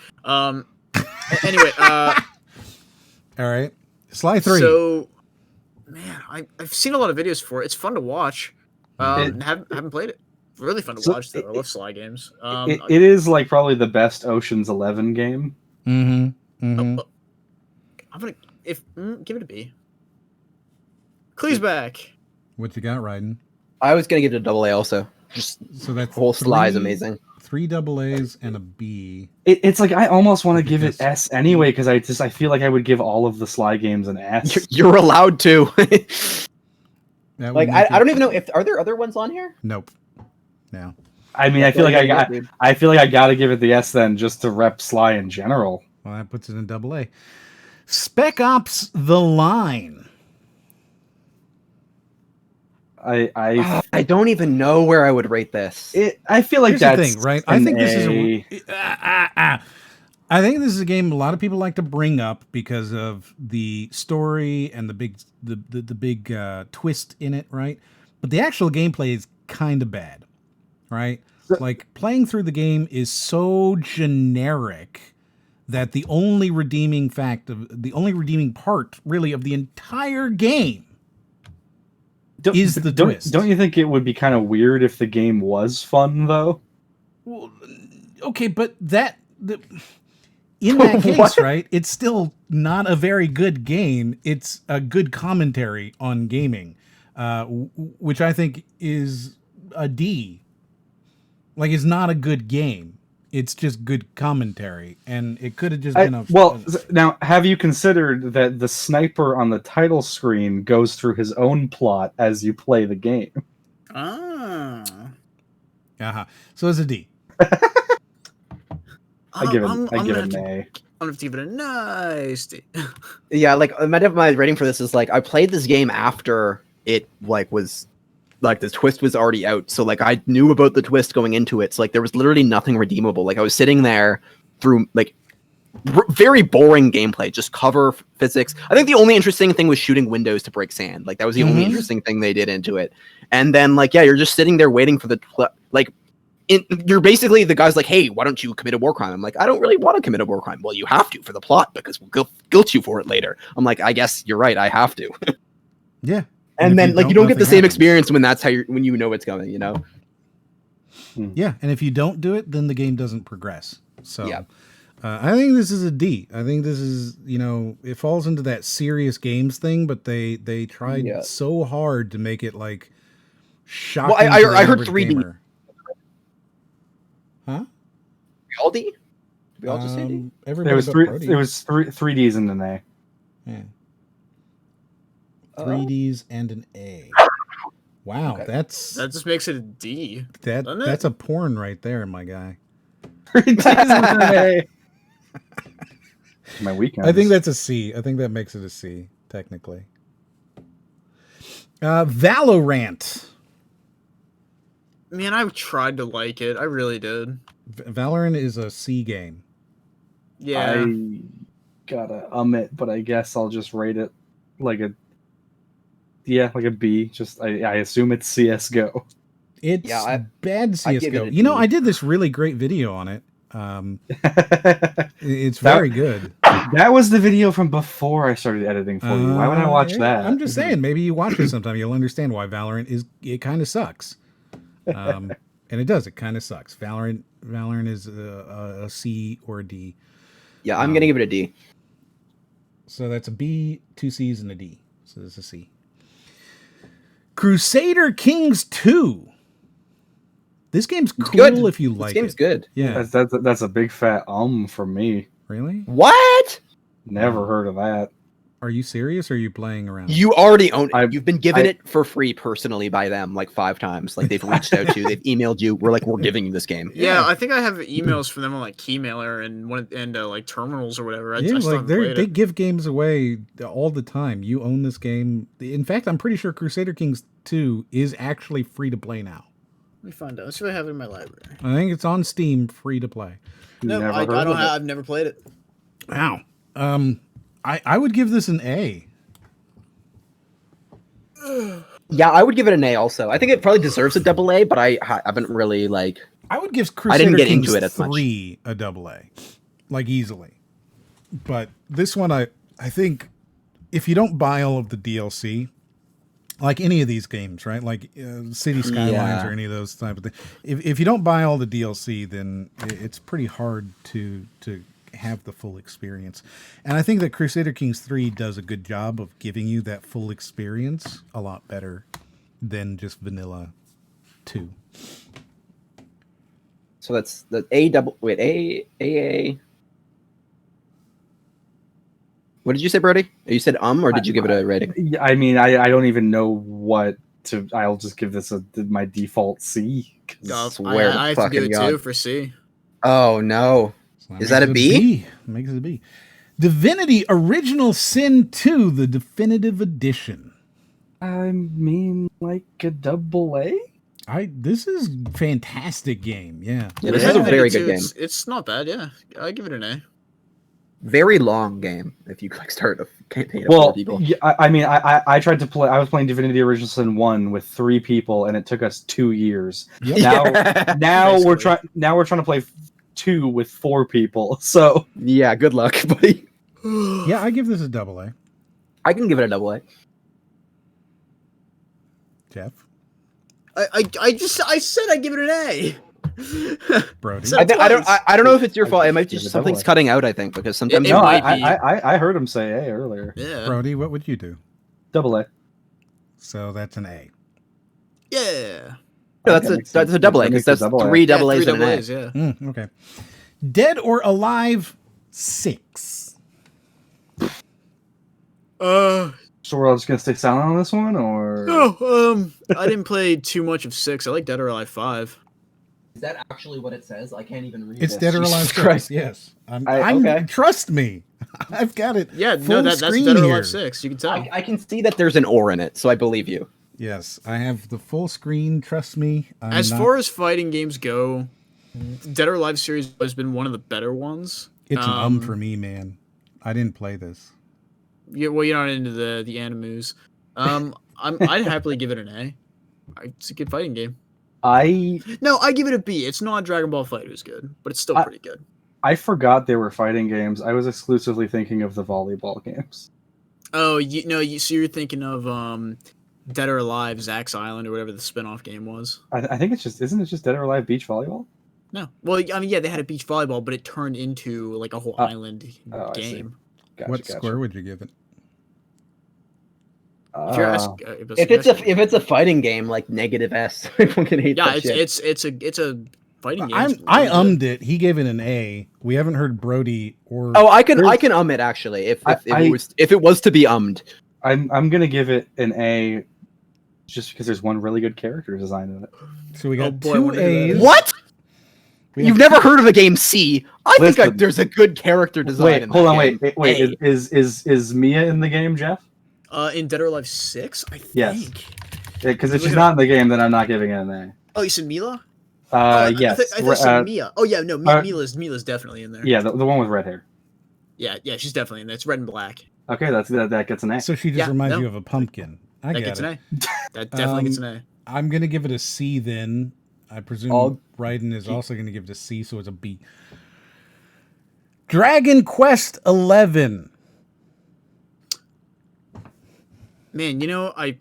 Anyway, all right, Sly 3. So, man, I've seen a lot of videos for it. It's fun to watch. Haven't played it. Really fun to watch though. I love Sly games. It is like probably the best Ocean's 11 game. I'm gonna give it a B. Clee's back. What you got, Ryden? I was gonna give it a AA also. Just so that's whole Sly is amazing. 3 AAs and a B. It's like I almost want to give it S anyway because I feel like I would give all of the Sly games an S. You're allowed to. Like I don't even know if are there other ones on here. Nope. No. I mean, I feel like I gotta give it the S then, just to rep Sly in general. Well, that puts it in AA. Spec Ops: The Line. I don't even know where I would rate this. I feel like Here's that's the thing, right? I think this is I think this is a game a lot of people like to bring up because of the story and the big twist in it, right? But the actual gameplay is kind of bad, right? Like playing through the game is so generic that the only redeeming part really of the entire game is the twist. Don't you think it would be kind of weird if the game was fun though? Well, okay, but in that case, right, it's still not a very good game. It's a good commentary on gaming, which I think is a D. Like, it's not a good game. It's just good commentary, and it could have just been a... Well, now, have you considered that the sniper on the title screen goes through his own plot as you play the game? Ah. Uh-huh. So it's a D. I give it an A. I'm gonna have to give it a nice D. Yeah, like my rating for this is like I played this game after it was the twist was already out, so like I knew about the twist going into it. So like there was literally nothing redeemable. Like I was sitting there through like very boring gameplay, just cover physics. I think the only interesting thing was shooting windows to break sand. Like that was the only interesting thing they did into it. And then like you're just sitting there waiting for you're basically the guy's like, hey, why don't you commit a war crime? I'm like, I don't really want to commit a war crime. Well, you have to for the plot because we'll guilt you for it later. I'm like, I guess you're right. I have to. Yeah. And then like you don't get the same experience when that's when you know it's coming, you know? Yeah. And if you don't do it, then the game doesn't progress. So yeah. I think this is a D. I think this is, it falls into that serious games thing, but they tried so hard to make it like shocking. Well, I heard 3D. Gamer. Huh? We all D? We all just say D? There was 3Ds and an A. Yeah. 3Ds and an A. Wow, okay. That just makes it a D. That's a porn right there, my guy. 3Ds and an A. My weekend. I think that's a C. I think that makes it a C, technically. Valorant. Man, I tried to like it. I really did. Valorant is a C game. Yeah. I gotta it, but I guess I'll just rate it like a B. Just I assume it's CS:GO. It's bad CS:GO. I did this really great video on it. It's very good. That was the video from before I started editing for you. Why would I watch that? I'm just saying, maybe you watch it sometime. You'll understand why Valorant it kind of sucks. And it does. It kind of sucks. Valorant is a C or a D. Yeah, I'm gonna give it a D. So that's a B, 2 C's, and a D. So this is a C. Crusader Kings 2. This game's cool good. if you like it. This game's good. Yeah. That's a big fat from me. Really? What? Never heard of that. Are you serious or are you playing around? You already own it. You've been given it for free personally by them like 5 times. Like they've reached out to you, they've emailed you. We're giving you this game. Yeah, I think I have emails from them on like Keymailer and like terminals or whatever. I like they give games away all the time. You own this game. In fact, I'm pretty sure Crusader Kings 2 is actually free to play now. Let me find out. Let's see if I have it in my library. I think it's on Steam, free to play. No, I don't have. I've never played it. Wow. I would give this an A. Yeah, I would give it an A also. I think it probably deserves a double A, but I haven't really I would give Crusader Kings 3 a double A, like easily. But this one, I think, if you don't buy all of the DLC, like any of these games, right? Like City Skylines or any of those type of things. If you don't buy all the DLC, then it's pretty hard to have the full experience. And I think that Crusader Kings 3 does a good job of giving you that full experience a lot better than just vanilla 2. So that's the A. What did you say, Brody? You said or did you give it a rating? I mean, I don't even know what to. I'll just give this my default C. I have to do it too for C. Oh no. Is that a B? Makes it a B. Divinity Original Sin 2, the definitive edition. I mean, like a double A? This is a fantastic game, yeah. Yeah, this is a very good game. It's not bad, yeah. I give it an A. Very long game if you start a campaign of 4 people. Yeah, I mean, I tried to play. I was playing Divinity Original Sin 1 with 3 people, and it took us 2 years. Yep. Now we're trying to play 2 with 4 people. So yeah, good luck, buddy. Yeah, I give this a double A. I can give it a double A. Jeff, I said I'd give it an A. Brody, I don't know if it's your fault. It might be just something's cutting out. I think because sometimes I heard him say A earlier. Yeah. Brody, what would you do? Double A. So that's an A. Yeah. No, that's a double A because that's 3 double A's and an A. Yeah. Okay. Dead or Alive 6. So we're all just gonna stay silent on this one, or no? I didn't play too much of 6. I like Dead or Alive 5. Is that actually what it says? I can't even read. It's Dead or Alive 6. Yes. Okay. Trust me. I've got it. Yeah. No, that's Dead or Alive 6. You can tell. I can see that there's an or in it, so I believe you. Yes, I have the full screen. Trust me. As far as fighting games go, Dead or Alive series has been one of the better ones. It's an for me, man. I didn't play this. Yeah, well, you're not into the animus. I'd happily give it an A. It's a good fighting game. I give it a B. It's not Dragon Ball FighterZ good, but it's still pretty good. I forgot they were fighting games. I was exclusively thinking of the volleyball games. Oh, so you're thinking of Dead or Alive, Zack's Island, or whatever the spin-off game was. I think isn't it just Dead or Alive Beach Volleyball? No. Well, I mean, yeah, they had a beach volleyball, but it turned into like a whole island game. Gotcha, what score would you give it? If it's a fighting game, like -S. Everyone can hate that shit. it's a fighting game. I ummed it. He gave it an A. We haven't heard Brody or. Oh, I can it actually. If it was to be ummed, I'm gonna give it an A, just because there's one really good character design in it. So we got 2 A's. What? You've never heard of the game C? I think there's a good character design. Wait. Is Mia in the game, Jeff? In Dead or Alive 6, I think. Yes. Because if she's not in the game, then I'm not giving it an A. Oh, you said Mila? Yes. I thought you said Mia. Oh yeah, no, Mila's definitely in there. Yeah, the one with red hair. Yeah, she's definitely in there. It's red and black. Okay, that gets an A. So she just reminds you of a pumpkin. That gets an A. That definitely gets an A. I'm gonna give it a C then. I presume Raiden is also gonna give it a C, so it's a B. Dragon Quest 11. Man, I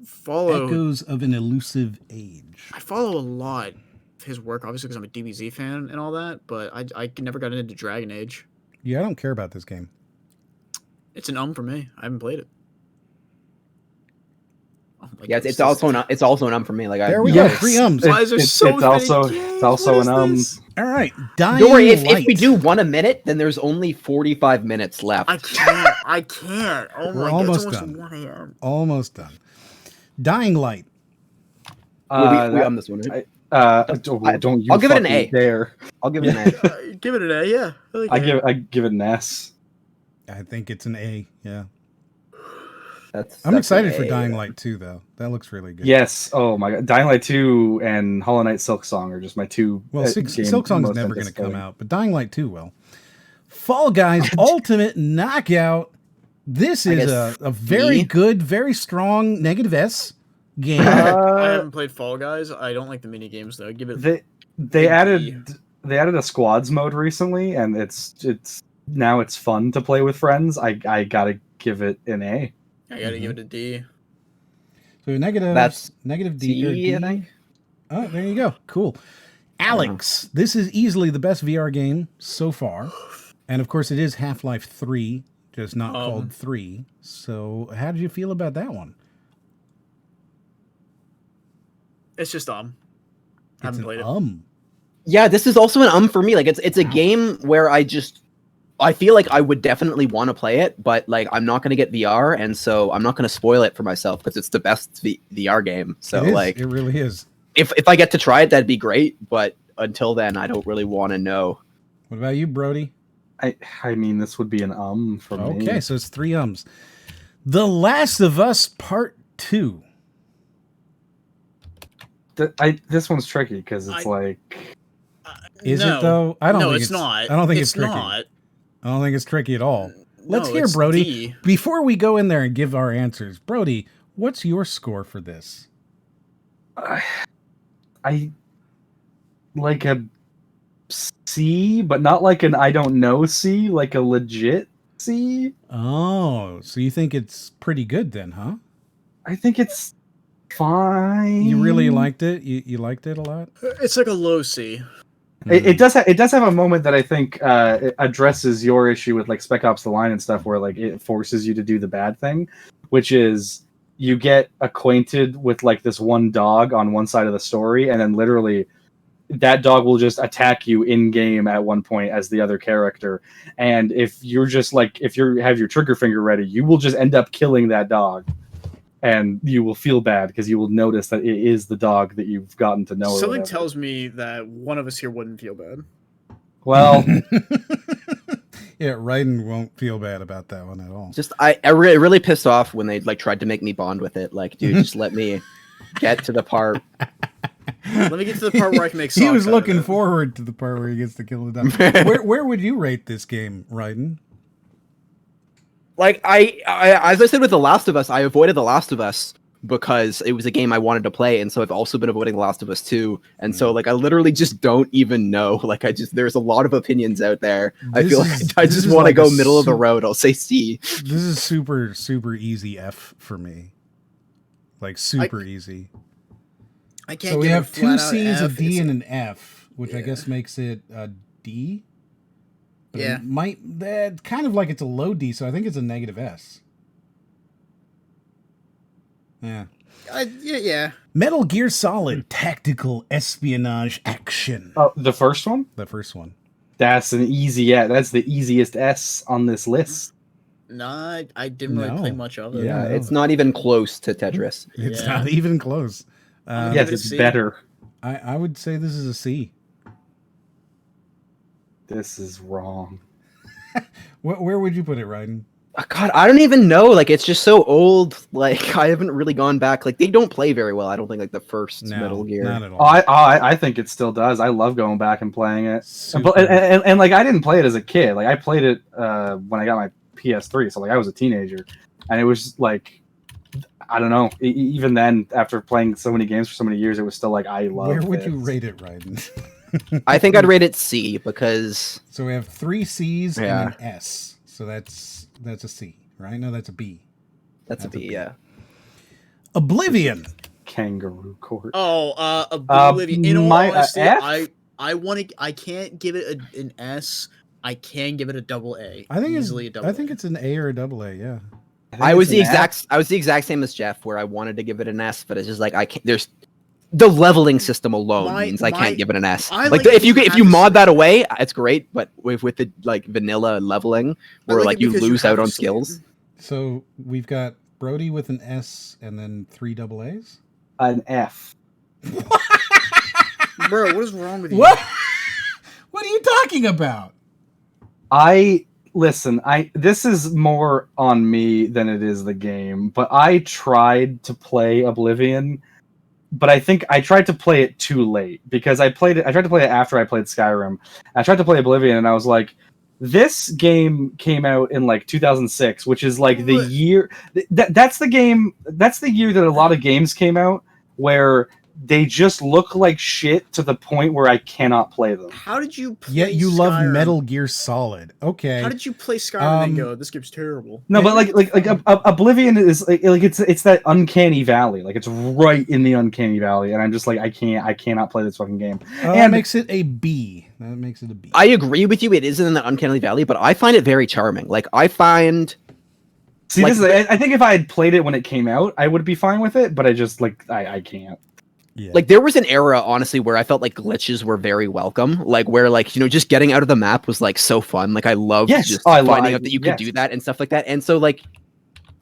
follow Echoes of an Elusive Age. I follow a lot of his work, obviously, because I'm a DBZ fan and all that. But I never got into Dragon Age. Yeah, I don't care about this game. It's an for me. I haven't played it. Yeah, it's also an for me. Like there we go, 3 ums. Why is there so it's also an All right, Dying Don't worry, if Light. we do 1 a minute, then there's only 45 minutes left. I can't. Oh We're my almost god, it's done. almost 1 a.m. Almost done. Dying Light. We this one. Right? Don't you? I'll give it an A. Dare. I'll give it an A. Give it an A, yeah. I give it an S. I think it's an A. Yeah. That's I'm excited an for A. Dying Light 2, though. That looks really good. Yes. Oh my god. Dying Light 2 and Hollow Knight Silksong are just my two. Well, Silksong's never going to come out, but Dying Light 2 will. Fall Guys Ultimate Knockout. This is a very good, very strong negative S game. I haven't played Fall Guys. I don't like the mini games though. Give it. They added a squads mode recently, and it's now it's fun to play with friends. I gotta give it an A. I gotta give it a D. So negative D or D. I think. Oh, there you go. Cool. Alex, this is easily the best VR game so far, and of course it is Half-Life 3, just not called 3. So how did you feel about that one? It's just I haven't played it. Yeah, this is also an for me. Like it's a game where I feel like I would definitely want to play it, but like I'm not going to get VR, and so I'm not going to spoil it for myself because it's the best VR game. So it really is. If I get to try it, that'd be great. But until then, I don't really want to know. What about you, Brody? I mean, this would be an for me. Okay, so it's 3 ums. The Last of Us Part 2. This one's tricky because it's Is it though? I don't think it's not. I don't think it's tricky. Not. I don't think it's tricky at all. Let's hear it's Brody. D. Before we go in there and give our answers, Brody, what's your score for this? I like a C, but not like an I don't know C, like a legit C. Oh, so you think it's pretty good then, huh? I think it's fine. You really liked it? You liked it a lot? It's like a low C. It does have a moment that I think it addresses your issue with like Spec Ops: The Line and stuff, where like it forces you to do the bad thing, which is you get acquainted with like this one dog on one side of the story, and then literally that dog will just attack you in game at one point as the other character. And if you're just like if you have your trigger finger ready, you will just end up killing that dog. And you will feel bad because you will notice that it is the dog that you've gotten to know. Something tells me that one of us here wouldn't feel bad. Well, yeah, Raiden won't feel bad about that one at all. Just I really pissed off when they like tried to make me bond with it. Like, dude, just let me get to the part. Let me get to the part where I can make. He was looking forward to the part where he gets to kill the dog. Where would you rate this game, Raiden? Like I as I said with The Last of Us, I avoided The Last of Us because it was a game I wanted to play, and so I've also been avoiding The Last of Us 2. And so like I literally just don't even know. Like there's a lot of opinions out there. I feel like I just want to go middle of the road. I'll say C. This is super easy F for me. Like super easy. I can't. So we have 2 C's, a F. D, and an F, which I guess makes it a D. But that kind of like it's a low D, so I think it's a negative S. Yeah. Yeah. Metal Gear Solid Tactical Espionage Action. Oh, the first one? The first one. That's an easy. Yeah, that's the easiest S on this list. Nah, I didn't really play much of it. Yeah, it's not even close to Tetris. It's not even close. Yes, it's better. I would say this is a C. This is wrong. Where would you put it, Raiden? God, I don't even know. Like, it's just so old. Like, I haven't really gone back. Like, they don't play very well. I don't think like the first Metal Gear. Not at all. I think it still does. I love going back and playing it. And like, I didn't play it as a kid. Like, I played it when I got my PS3. So like, I was a teenager, and it was like, I don't know. Even then, after playing so many games for so many years, it was still like I love. Where would you rate it, Raiden? I think I'd rate it C because. So we have 3 C's and an S. So that's a C, right? No, that's a B. That's a B, yeah. Oblivion. Kangaroo Court. Oh, Oblivion. In all honesty, F? I can't give it an S. I can give it a double A. I think easily a double. I think it's an A or a double A. Yeah. I was the exact same as Jeff, where I wanted to give it an S, but it's just like I can't. There's the leveling system alone means I can't give it an S. If you mod that away, it's great, but with the like vanilla leveling, where like you lose out on skills. So we've got Brody with an S and then 3 double A's. An F. Bro, what is wrong with you? What? What are you talking about? Listen, this is more on me than it is the game, but I tried to play Oblivion, but I think I tried to play it too late because I tried to play it after I played Skyrim. I tried to play Oblivion and I was like, this game came out in like 2006, which is like the year that's the year that a lot of games came out where they just look like shit to the point where I cannot play them. How did you play Yet you Skyrim? love Metal Gear Solid. Okay. How did you play Skyrim and go, this game's terrible? No, but like Oblivion is like it's that uncanny valley. Like it's right in the uncanny valley, and I'm just like I cannot play this fucking game. And that makes it a B. That makes it a B. I agree with you. It is in the uncanny valley, but I find it very charming. Like I find. See, like, I think if I had played it when it came out, I would be fine with it. But I just I can't. Yeah. Like there was an era, honestly, where I felt like glitches were very welcome. Like where, like just getting out of the map was like so fun. Like I loved finding out that you could do that and stuff like that. And so like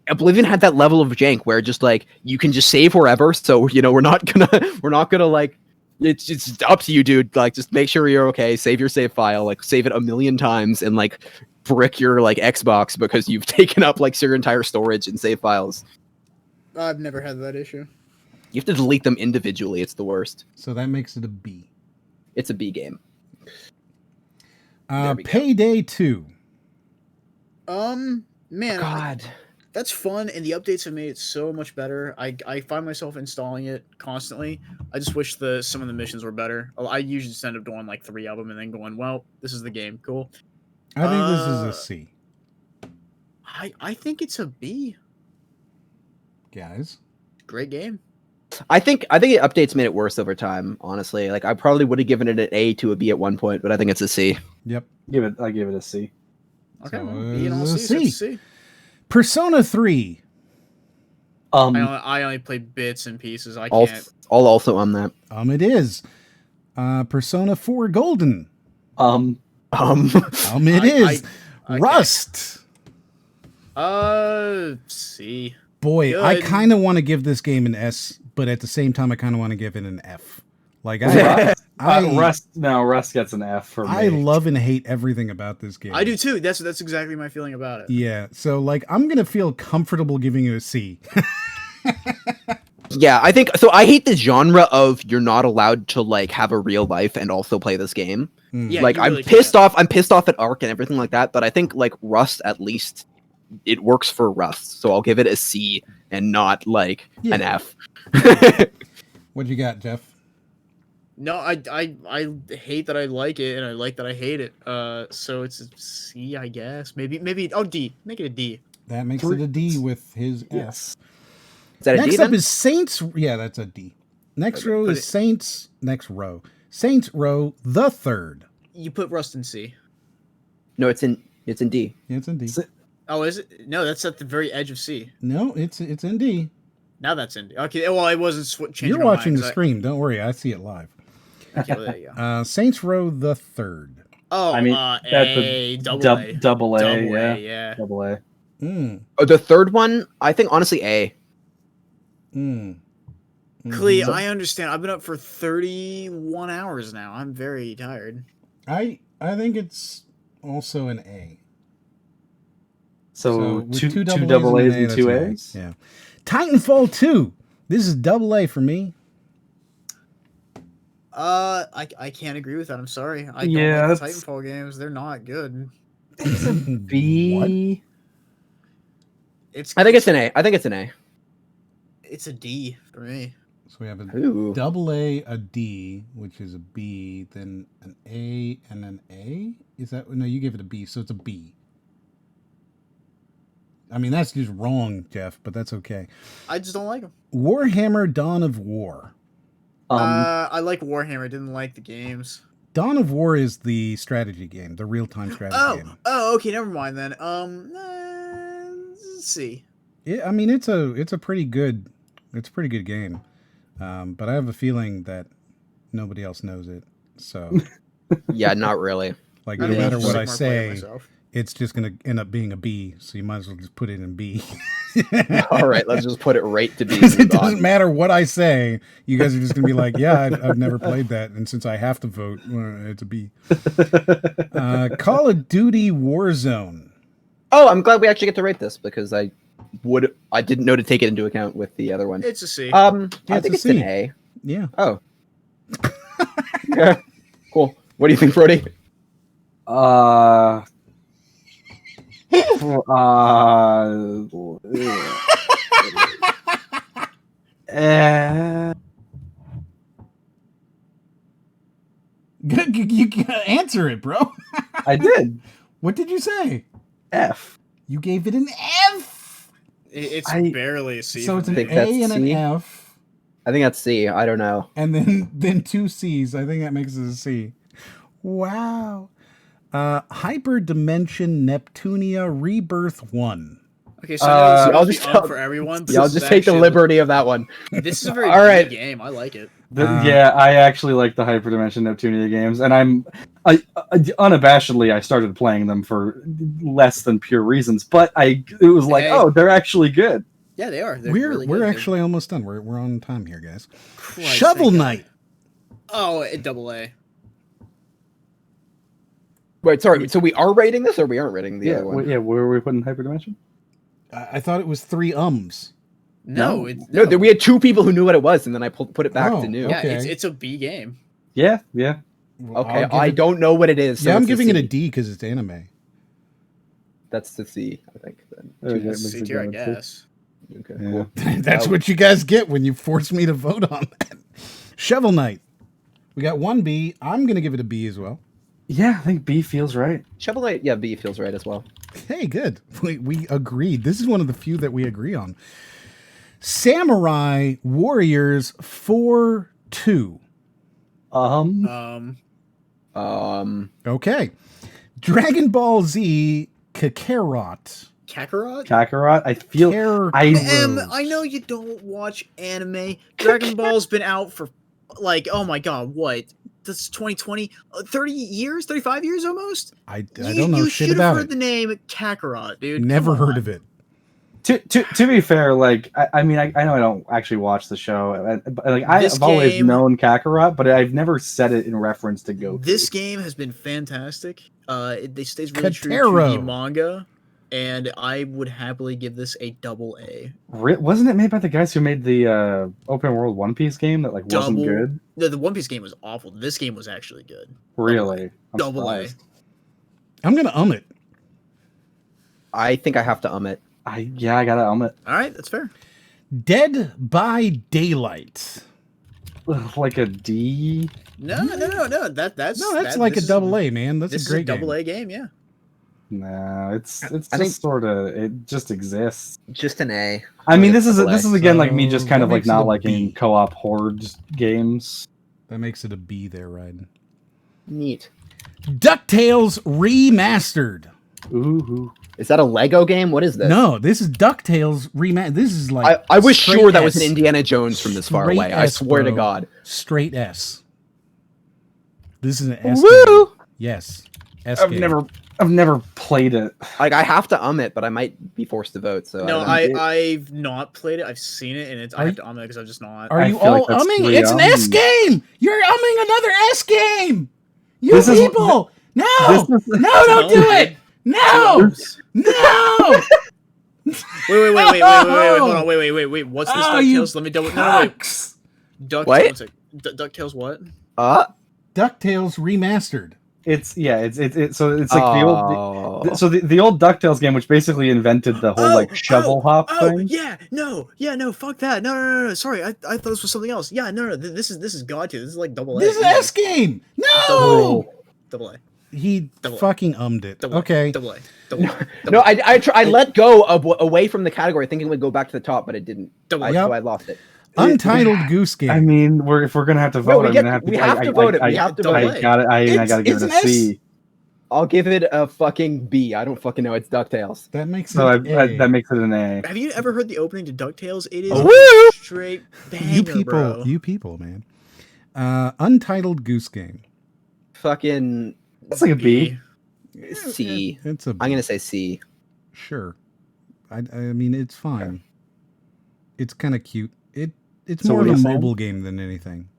Oblivion had that level of jank where just like you can just save wherever. So we're not gonna like it's up to you, dude. Like just make sure you're okay. Save your save file. Like save it 1,000,000 times and like brick your like Xbox because you've taken up like your entire storage and save files. I've never had that issue. You have to delete them individually. It's the worst. So that makes it a B. It's a B game. Payday 2. Man, God, that's fun, and the updates have made it so much better. I find myself installing it constantly. I just wish some of the missions were better. I usually just end up doing like 3 of them and then going, well, this is the game. Cool. I think this is a C. I think it's a B. Guys. Great game. I think it updates made it worse over time, honestly. Like I probably would have given it an A to a B at one point, but I think it's a C. Yep. I give it a C. Okay, So, B and all C's. C. Persona 3. I only played bits and pieces. I can't. I'll also on that. It is. Persona 4 Golden. It is. Rust. C. Boy, Good. I kind of want to give this game an S, but at the same time, I kind of want to give it an F. Like Rust gets an F for me. I love and hate everything about this game. I do too. That's exactly my feeling about it. Yeah, so like I'm gonna feel comfortable giving it a C. Yeah, I think so. I hate the genre of you're not allowed to like have a real life and also play this game. Yeah, like I'm pissed off. I'm pissed off at Ark and everything like that. But I think like Rust at least. It works for Rust, so I'll give it a C and not like an F. What you got, Jeff? No, I hate that I like it, and I like that I hate it. So it's a C, I guess. Maybe D. Make it a D. That makes it a D with his S. Is that a Next D, up then? is Saints. Yeah, that's a D. Next row is Saints. Next row, Saints Row the Third. You put Rust in C. No, it's in D. Yeah, it's in D. Oh, is it? No, that's at the very edge of C. No, it's in D. Now that's in D. Okay, well, I wasn't changing. You're watching the stream. Don't worry, I see it live. Okay, well, there you go. Saints Row the Third. Oh, I mean, that's a double A. Double A, yeah. Double A. Oh, the third one, I think honestly A. Clee, I understand. I've been up for 31 hours now. I'm very tired. I think it's also an A. So two double double A's and that's 2 an A. A's? Yeah. Titanfall 2. This is double A for me. I can't agree with that. I'm sorry. I don't like the Titanfall games. They're not good. It's a B. I think it's an A. It's a D for me. So we have a double A, a D, which is a B, then an A, and an A? Is that... No, you gave it a B, so it's a B. I mean, that's just wrong, Jeff, but that's okay. I just don't like them. Warhammer Dawn of War. I like Warhammer. Didn't like the games. Dawn of War is the strategy game, the real-time strategy game. Oh, okay, never mind then. C. I mean, it's a pretty good game, but I have a feeling that nobody else knows it. So yeah, not really. Like no matter what I say, it's just gonna end up being a B. So you might as well just put it in B. All right, let's just put it right to B. It doesn't matter what I say. You guys are just gonna be like, yeah, I've never played that, and since I have to vote, it's a B. Call of Duty Warzone. Oh, I'm glad we actually get to rate this because I didn't know to take it into account with the other one. It's a C. I think it's an A. Yeah. Oh. Yeah. Cool. What do you think, Brody? You answer it, bro. I did. What did you say? F. You gave it an F. It's barely a C. So it's an A and an F. I think that's C. I don't know. And then 2 C's. I think that makes it a C. Wow. Hyperdimension Neptunia Rebirth 1. Okay, so I'll just for everyone. But I'll just take the liberty of that one. This is a very good game. I like it. Yeah, I actually like the Hyperdimension Neptunia games, and I unabashedly I started playing them for less than pure reasons, but it was like, oh, they're actually good. Yeah, they are. We're actually almost done. We're on time here, guys. Shovel Knight. Oh, AA. Wait, sorry. So we are rating this, or we aren't rating the other one? Yeah, where are we putting Hyperdimension? I thought it was 3 ums. No, we had 2 people who knew what it was, and then I put it back to new. Yeah, it's a B game. Yeah. Well, okay, I don't know what it is. So yeah, I'm giving it a D because it's anime. That's the C, I think. Then. C tier, I guess. Okay, cool. That's what you guys get when you force me to vote on that. Shovel Knight. We got 1 B. I'm going to give it a B as well. Yeah, I think B feels right. Shovel Knight, yeah, B feels right as well. Hey, good. We agreed. This is one of the few that we agree on. Samurai Warriors 4-2. Okay. Dragon Ball Z Kakarot. Kakarot? I feel I know you don't watch anime. Dragon Ball's been out for oh my god, what? This is 2020, 30 years, 35 years almost. I don't know shit about it. You should have heard the name Kakarot, dude. Never heard of it. To be fair, I know I don't actually watch the show, but I've always known Kakarot, but I've never said it in reference to Goku. This game has been fantastic. It stays really true to the manga, and I would happily give this a AA. Wasn't it made by the guys who made the open world One Piece game that wasn't good? No, the One Piece game was awful. This game was actually good. Really? AA. I'm gonna it. I think I have to it. I gotta it. All right, that's fair. Dead by Daylight. Like a D? No. That's like a AA, man. That's a great game. AA game, yeah. No, it's just sort of, it just exists. Just an A. I mean, this is again like me just kind of like not liking co-op horde games. That makes it a B there, Ryden. Neat. DuckTales Remastered. Ooh. Is that a Lego game? What is this? No, this is DuckTales Remastered. This is like I was sure that was an Indiana Jones from this far away. I swear to God. Straight S. This is an S Woo! game. Yes. S I've game. never played it. I have to it, but I might be forced to vote. So no, I've not played it. I've seen it, and I have to it because I'm just not. Are you all umming? It's an S game. You're umming another S game. You people. No, don't do it. No. Wait. Hold on. Wait. What's this DuckTales? Let me double. No, wait. DuckTales. DuckTales what? DuckTales Remastered. It's so it's like the old DuckTales game, which basically invented the whole shovel hop thing. No, fuck that. No. Sorry, I thought this was something else. Yeah, no. This is God tier. This is like AA. This is an S game. No. AA. He fucking ummed it. Okay. AA. No, I let go away from the category, thinking it would go back to the top, but it didn't. So I lost it. Untitled Goose Game. I mean, if we're gonna have to vote, we have to vote it. We have to vote it. I gotta give it a C. I'll give it a fucking B. I don't fucking know. It's DuckTales. That makes it that makes it an A. Have you ever heard the opening to DuckTales? It is Woo! straight banger, bro. You people, man. Untitled Goose Game. Fucking. That's like a B. C. It's a B. I'm gonna say C. Sure. I mean, it's fine. It's kind of cute. It's So more what of are a you mobile saying? game than anything.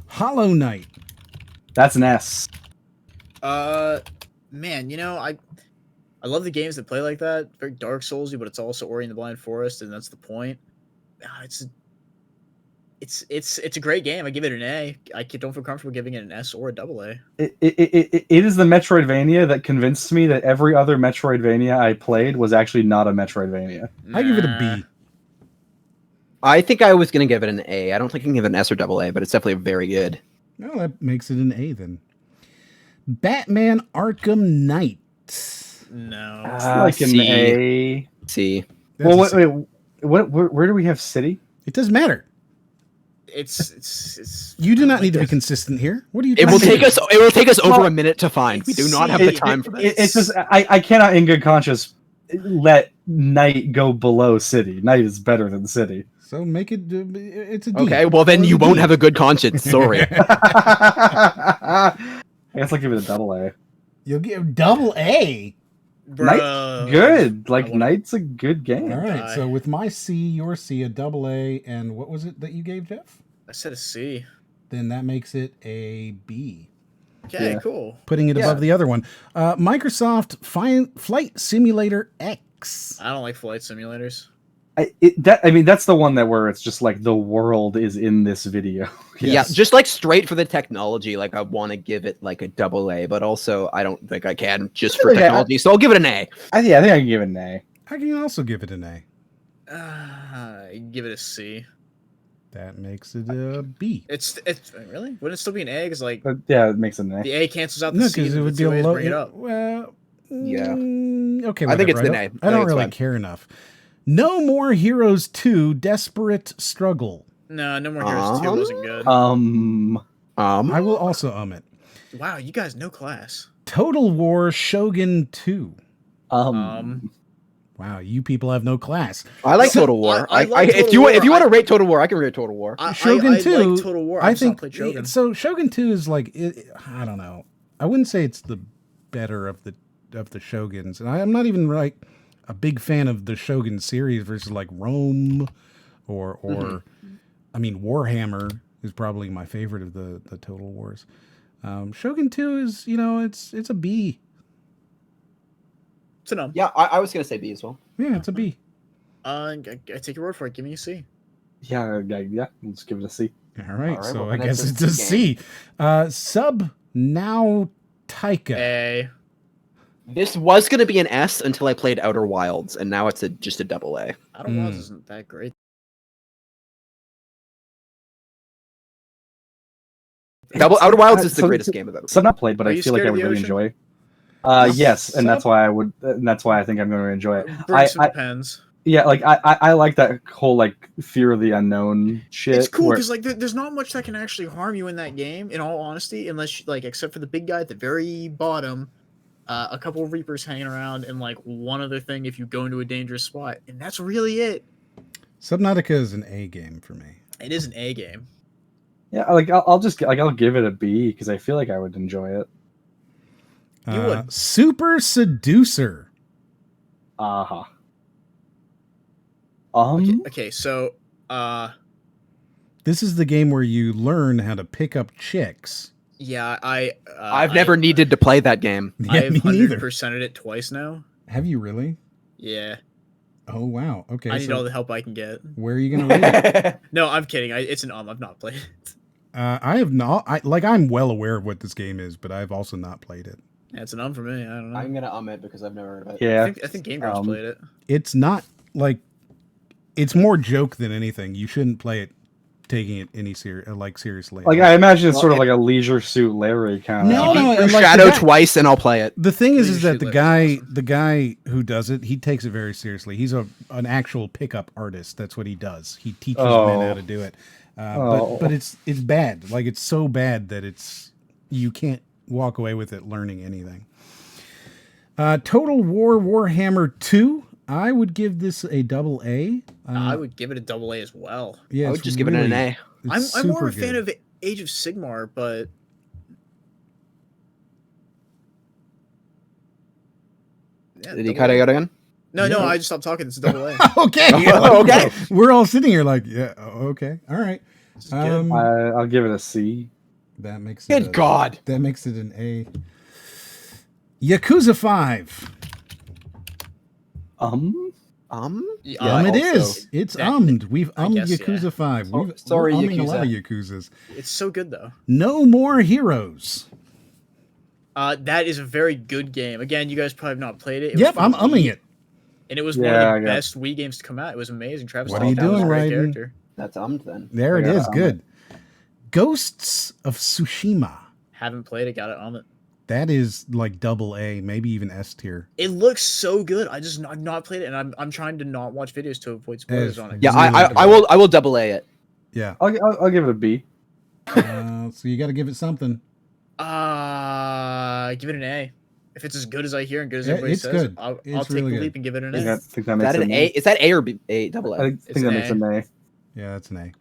Hollow Knight. That's an S. Man, you know, I love the games that play like that. Very Dark Soulsy, but it's also Ori and the Blind Forest, and that's the point. It's a great game. I give it an A. I don't feel comfortable giving it an S or a double A. It is the Metroidvania that convinced me that every other Metroidvania I played was actually not a Metroidvania. I give it a B. I think I was gonna give it an A. I don't think I can give it an S or double A, but it's definitely very good. No, that makes it an A then. Batman Arkham Knight. No. It's like an A. C. Well, where do we have City? It doesn't matter. It's You do not need to be consistent here. What are you? It will talking take about? us. It will take us over a minute to find. We do not have the time for this. It's just I cannot in good conscience let Night go below City. Night is better than City. So make it. It's a D. Okay, well then you won't have a good conscience. Sorry. I guess I'll give it a double A. You'll give double A. Night's good. Like Night's a good game. All right. So with my C, your C, a double A, and what was it that you gave, Jeff? I said a C. Then that makes it a B. Okay, cool. Putting it above the other one. Microsoft Flight Simulator X. I don't like flight simulators. That's the one that where it's just like the world is in this video. Yeah, just like straight for the technology. Like I want to give it like a double A, but also I don't think I can just for technology. So I'll give it an A. I think I can give it an A. I can also give it an A. Give it a C. That makes it a B. It's really? Wouldn't it still be an A? Because like yeah, it makes it an A. The A cancels out the No, C. because it would be a low. Bring it up. Well, yeah. Okay, I think it's whatever. an A. I don't really care enough. No More Heroes 2: Desperate Struggle. No, No More Heroes 2 wasn't good. I will also it. Wow, you guys know class. Total War Shogun 2. Wow, you people have no class. I like Total War. If you want to rate Total War, I can rate Total War. Shogun 2. I like Total War. I think Shogun. So. Shogun 2 is like I don't know. I wouldn't say it's the better of the Shoguns, and I'm not even like a big fan of the Shogun series versus like Rome or I mean Warhammer is probably my favorite of the Total Wars. Shogun 2 is, it's a B. It's a no. Yeah, I was gonna say B as well. Yeah, it's a B. I take your word for it. Give me a C. Yeah, let's give it a C. All right, so I guess it's a C. Subnautica. A. This was going to be an S until I played Outer Wilds, and now it's just a double A. Outer Wilds isn't that great. Outer Wilds is the greatest game I've ever played. So not played, but I feel like I would really enjoy. Yes, and that's why I think I'm going to enjoy it. Depends. Yeah, like I like that whole like fear of the unknown shit. It's cool because like there's not much that can actually harm you in that game, in all honesty, unless except for the big guy at the very bottom. A couple of Reapers hanging around, and like one other thing if you go into a dangerous spot, and that's really it. Subnautica is an A game for me. It is an A game. Yeah, like I'll give it a B because I feel like I would enjoy it. You would. Super Seducer. Okay, so this is the game where you learn how to pick up chicks. Yeah, I've never needed to play that game. Yeah, I've 100%ed it twice now. Have you really? Yeah. Oh wow. Okay. I need all the help I can get. Where are you gonna rate it? No, I'm kidding. It's an I've not played it. I have not. I'm well aware of what this game is, but I've also not played it. Yeah, it's an for me. I don't know. I'm gonna it because I've never heard of it. Yeah. I think Game Grumps played it. It's not like it's more joke than anything. You shouldn't play it taking it seriously. Like I imagine it's sort of like a Leisure Suit Larry kind of. No, Shadow twice and I'll play it. The thing is that the guy who does it, he takes it very seriously. He's an actual pickup artist. That's what he does. He teaches men how to do it. But it's bad. Like it's so bad that you can't walk away with it learning anything. Total War Warhammer 2. I would give this a double A. I would give it a double A as well. Yeah, I would just give it an A. I'm more a fan of Age of Sigmar, but yeah, did he cut it out again? No, I just stopped talking. It's a double A. Okay. Okay. We're all sitting here like, yeah, okay. All right. I'll give it a C. That makes it God. That makes it an A. Yakuza 5. Yeah, it is. It's ummed. We've ummed Yakuza 5. Sorry, we're Yakuza. A lot of Yakuzas. It's so good though. No More Heroes. That is a very good game. Again, you guys probably have not played it. Yep, I'm umming it. And it was one of the best Wii games to come out. It was amazing. Travis. What are you doing, Ryan? Character. That's ummed then. There it is. Good. Ghosts of Tsushima. Haven't played it. Got it on it. That is like double A, maybe even S tier. It looks so good. I've not played it, and I'm trying to not watch videos to avoid spoilers on it. Yeah, I will double A it. Yeah, I'll give it a B. So you got to give it something. Give it an A. If it's as good as I hear and good as everybody says, good. I'll It's take really the good. leap and give it an A. I think that Is makes that an A? Is that A or B? A double A? I think that makes an A. Yeah, that's an A.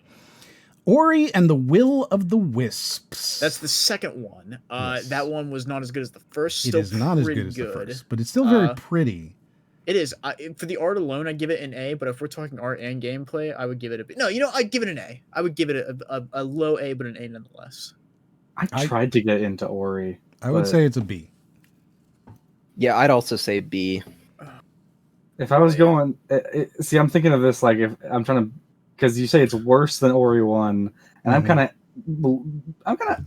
Ori and the Will of the Wisps. That's the second one. Yes. That one was not as good as the first. It Still is not as good as the first, but it's still very pretty. It is. For the art alone, I'd give it an A, but if we're talking art and gameplay, I would give it a B. No, I'd give it an A. I would give it a low A, but an A nonetheless. I tried to get into Ori. I would say it's a B. Yeah, I'd also say B. If I was going... see, I'm thinking of this like if I'm trying to... Because you say it's worse than Ori 1, and I'm kind of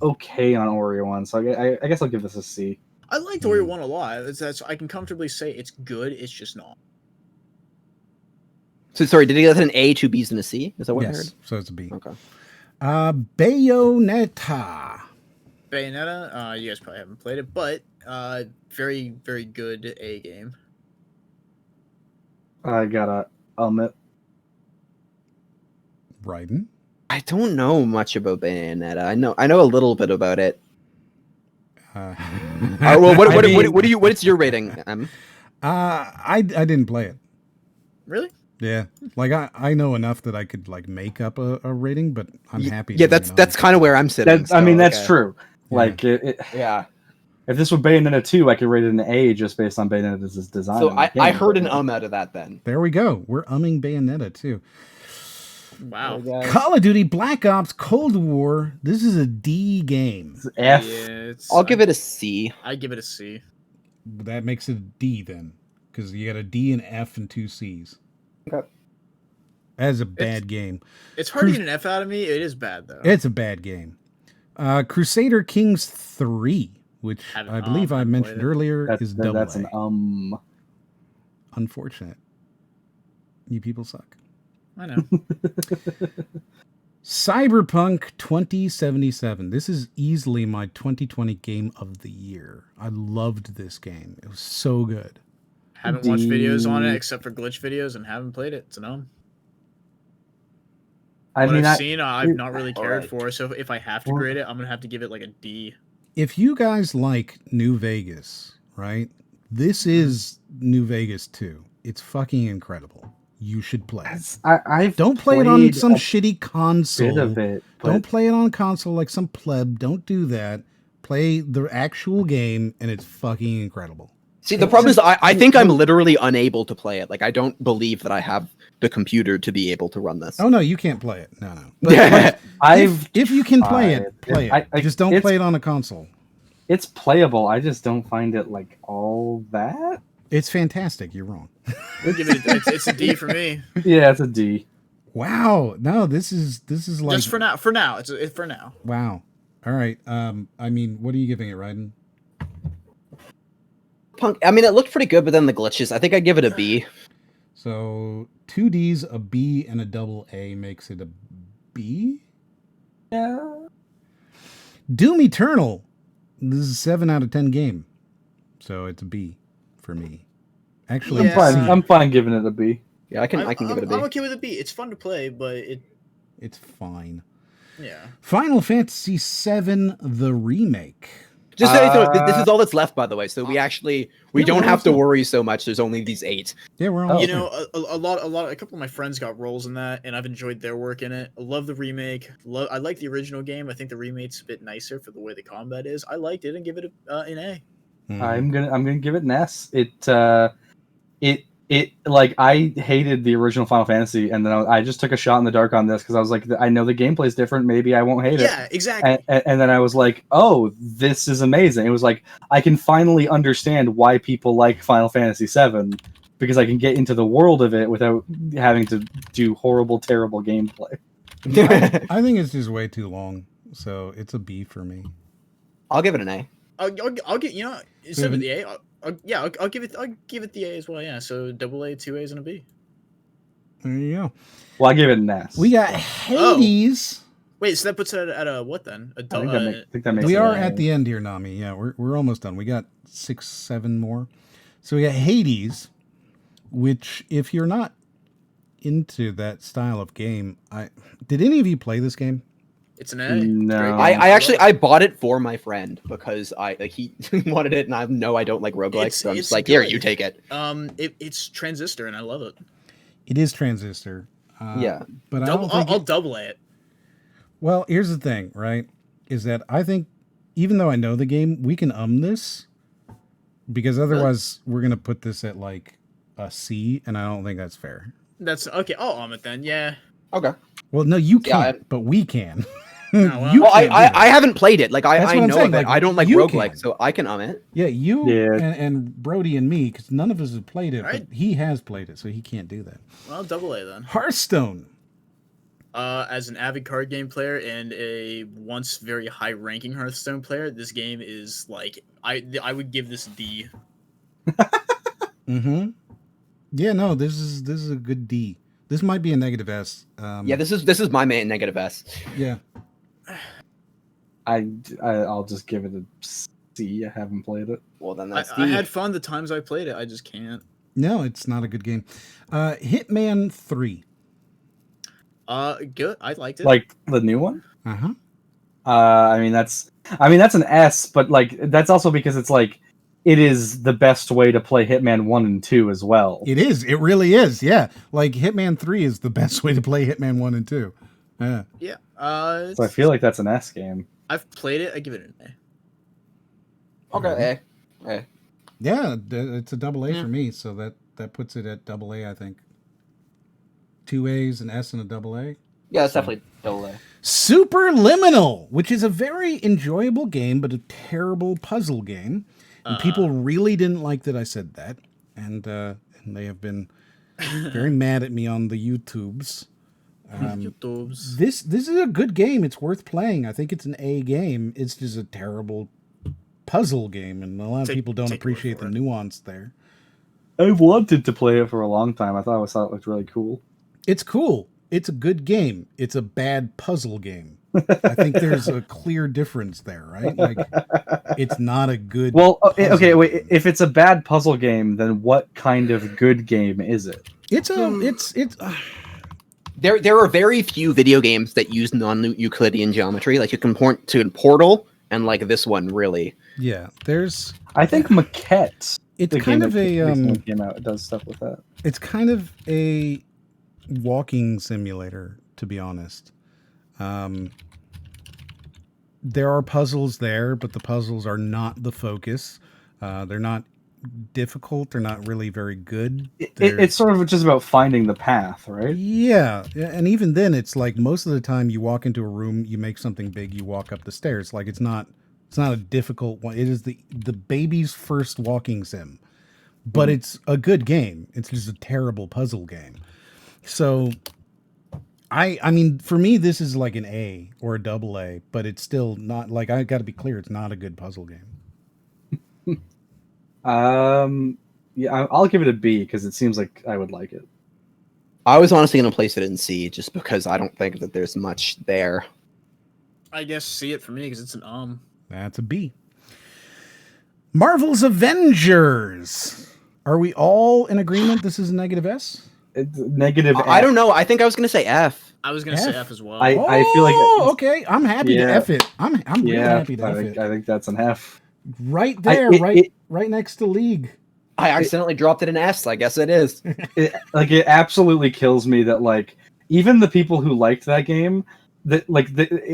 okay on Ori 1, so I guess I'll give this a C. I liked Ori 1 a lot. I can comfortably say it's good. It's just not. So sorry, did he get an A, 2 B's, and a C? Is that what I heard? So it's a B. Okay. Bayonetta. Bayonetta. You guys probably haven't played it, but very, very good A game. I gotta it. Raiden? I don't know much about Bayonetta. I know a little bit about it. Well, what is your rating? I didn't play it. Really? Yeah, like I know enough that I could like make up a rating, but I'm happy. Yeah, that's kind of where I'm sitting. That's true. Like yeah. If this were Bayonetta 2, I could rate it an A just based on Bayonetta's design. So I heard an out of that then. There we go. We're umming Bayonetta too. Wow. Call of Duty Black Ops Cold War. This is a D game. It's F. Yeah, I'll give it a C. I give it a C. That makes it a D then, because you got a D, an F, and 2 Cs. Okay. That's a bad game. It's hard to get an F out of me. It is bad though. It's a bad game. Crusader Kings 3, which I believe I mentioned earlier, is double That's A. an Unfortunate. You people suck. I know. Cyberpunk 2077. This is easily my 2020 game of the year. I loved this game. It was so good. Haven't watched videos on it except for glitch videos and haven't played it. It's an I've seen, I've not really cared for. So if I have to grade it, I'm gonna have to give it like a D. If you guys like New Vegas, right? This is New Vegas 2. It's fucking incredible. You should play it. Don't play it on some shitty console. Don't play it on console like some pleb. Don't do that. Play the actual game, and it's fucking incredible. See, the problem is I think I'm literally unable to play it. Like, I don't believe that I have the computer to be able to run this. Oh, no, you can't play it. No. But if you can play it, play it. Just don't play it on a console. It's playable. I just don't find it, like, all that. It's fantastic. You're wrong. It's a D for me. Yeah, it's a D. Wow. No, this is like just for now. For now, it's for now. Wow. All right. I mean, what are you giving it, Raiden? Punk. I mean, it looked pretty good, but then the glitches. I think I'd give it a B. So 2 Ds, a B, and a double A makes it a B. Yeah. Doom Eternal. This is a 7 out of 10 game, so it's a B for me. Actually, I'm fine giving it a B. Yeah, I can give it a B. I'm okay with a B. It's fun to play, but it's fine. Yeah. Final Fantasy VII: The Remake. Just so this is all that's left, by the way. So we don't have to worry so much. There's only these 8. Yeah, we're all. You know, a couple of my friends got roles in that, and I've enjoyed their work in it. I love the remake. I like the original game. I think the remake's a bit nicer for the way the combat is. I liked it and give it an A. I'm gonna give it an S. It like I hated the original Final Fantasy, and then I just took a shot in the dark on this because I was like, I know the gameplay's different. Maybe I won't hate it. Yeah, exactly. And then I was like, oh, this is amazing. It was like I can finally understand why people like Final Fantasy VII because I can get into the world of it without having to do horrible, terrible gameplay. I think it's just way too long, so it's a B for me. I'll give it an A. I'll get instead of the A. I'll give it the A as well. Yeah, so AA, 2 A's, and a B. There you go. Well, I give it an S. We got Hades. Wait, so that puts it at a what then? I think that makes we it are A. at the end here, Nami. Yeah, we're almost done. We got 6, 7 more. So we got Hades, which if you're not into that style of game, did any of you play this game? It's an A. No. I bought it for my friend because he wanted it, and I know I don't like roguelikes, so I'm just like, here, you take it. It's Transistor, and I love it. It is Transistor. Yeah, but I'll double A it. Well, here's the thing, right? Is that I think even though I know the game, we can this because otherwise we're gonna put this at like a C, and I don't think that's fair. That's okay. I'll it then. Yeah. Okay. Well, no, you can't, but we can. I haven't played it. Like I know of it. I don't like roguelike, so I can it. Yeah, and Brody and me, because none of us have played it, but he has played it, so he can't do that. Well, double A then. Hearthstone. As an avid card game player and a once very high ranking Hearthstone player, this game is like I would give this a D. Mm-hmm. Yeah, no, this is a good D. This might be a negative S. Yeah, this is my main negative S. Yeah. I'll just give it a C. I haven't played it. Well, then that's I had fun the times I played it. I just can't. No, it's not a good game. Hitman 3. Good. I liked it. Like the new one? Uh-huh. I mean that's an S, but like that's also because it's like it is the best way to play Hitman 1 and 2 as well. It is. It really is. Yeah. Like Hitman 3 is the best way to play Hitman 1 and 2. Yeah. Yeah. So I feel like that's an S game. I've played it. I give it an A. Okay. A. Yeah, it's a double A for me, so that puts it at double A, I think. 2 A's, an S, and a double A. Yeah, it's definitely double A. Superliminal, which is a very enjoyable game, but a terrible puzzle game. And people really didn't like that I said that, and they have been very mad at me on the YouTubes. This is a good game. It's worth playing. I think it's an A game. It's just a terrible puzzle game, and a lot of people don't appreciate the nuance there. I've wanted to play it for a long time. I thought it looked really cool. It's cool. It's a good game. It's a bad puzzle game. I think there's a clear difference there, right? Like, it's not a good. Well, okay, wait. If it's a bad puzzle game, then what kind of good game is it? It's There are very few video games that use non-Euclidean geometry. Like you can point to Portal, and like this one, really. Yeah, there's. I think Maquette. It's kind of a came out. It does stuff with that. It's kind of a walking simulator, to be honest. There are puzzles there, but the puzzles are not the focus. They're not difficult. They're not really very good. It's sort of just about finding the path, right? Yeah, and even then, it's like most of the time you walk into a room, you make something big, you walk up the stairs. Like it's not a difficult one. It is the baby's first walking sim, but it's a good game. It's just a terrible puzzle game. So, I mean, for me, this is like an A or a double A, but it's still not like I got to be clear. It's not a good puzzle game. Yeah, I'll give it a B because it seems like I would like it. I was honestly going to place it in C just because I don't think that there's much there. I guess C it for me because it's an That's a B. Marvel's Avengers. Are we all in agreement this is a negative S? It's negative F. I don't know. I think I was going to say F. I was going to say F as well. I feel like okay. I'm happy to F it. I'm really happy to F it. I think that's an F. Right there, right next to League. I accidentally dropped it in S. I guess it is. It absolutely kills me that like even the people who liked that game, that like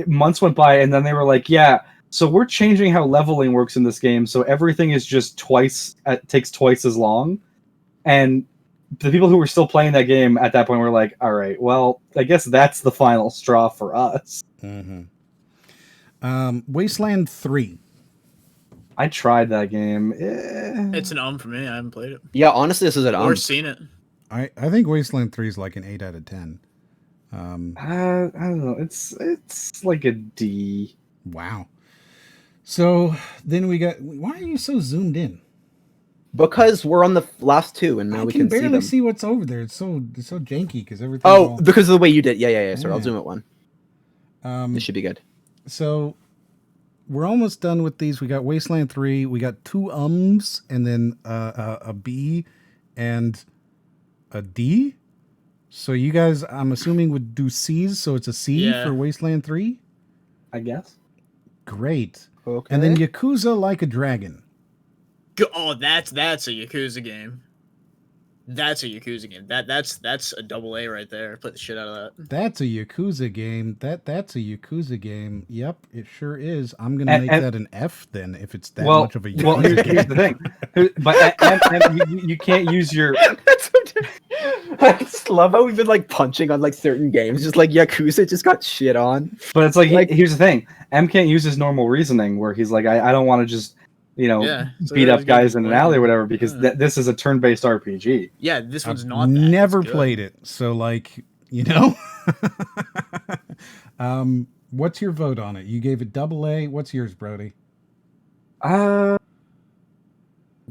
months went by and then they were like, yeah, so we're changing how leveling works in this game, so everything is just takes twice as long. And the people who were still playing that game at that point were like, all right, well, I guess that's the final straw for us. Wasteland 3. I tried that game. It's an for me. I haven't played it. Yeah, honestly, this is an or seen it. I think Wasteland 3 is like an 8 out of 10. I don't know. It's like a D. Wow. So then we got. Why are you so zoomed in? Because we're on the last two, and now we can barely see what's over there. It's so janky because everything. Oh, because of the way you did. Yeah. Sorry, I'll zoom it one. This should be good. So we're almost done with these. We got Wasteland 3. We got 2 ums and then a B and a D. So you guys, I'm assuming, would do C's. So it's a C for Wasteland 3, I guess. Great. Okay. And then Yakuza Like a Dragon. Oh, that's a Yakuza game. That's a Yakuza game. That's a AA right there. Play the shit out of that. That's a Yakuza game. That's a Yakuza game. Yep, it sure is. I'm gonna make that an F then if it's that much of a Yakuza game. Here's the thing. But you can't use your. I just love how we've been like punching on like certain games, just like Yakuza just got shit on. But it's like here's the thing. M can't use his normal reasoning where he's like, I don't want to just beat up guys in an alley or whatever because this is a turn-based RPG. Yeah, this one's not. Never played it, so like what's your vote on it? You gave it AA. What's yours, Brody?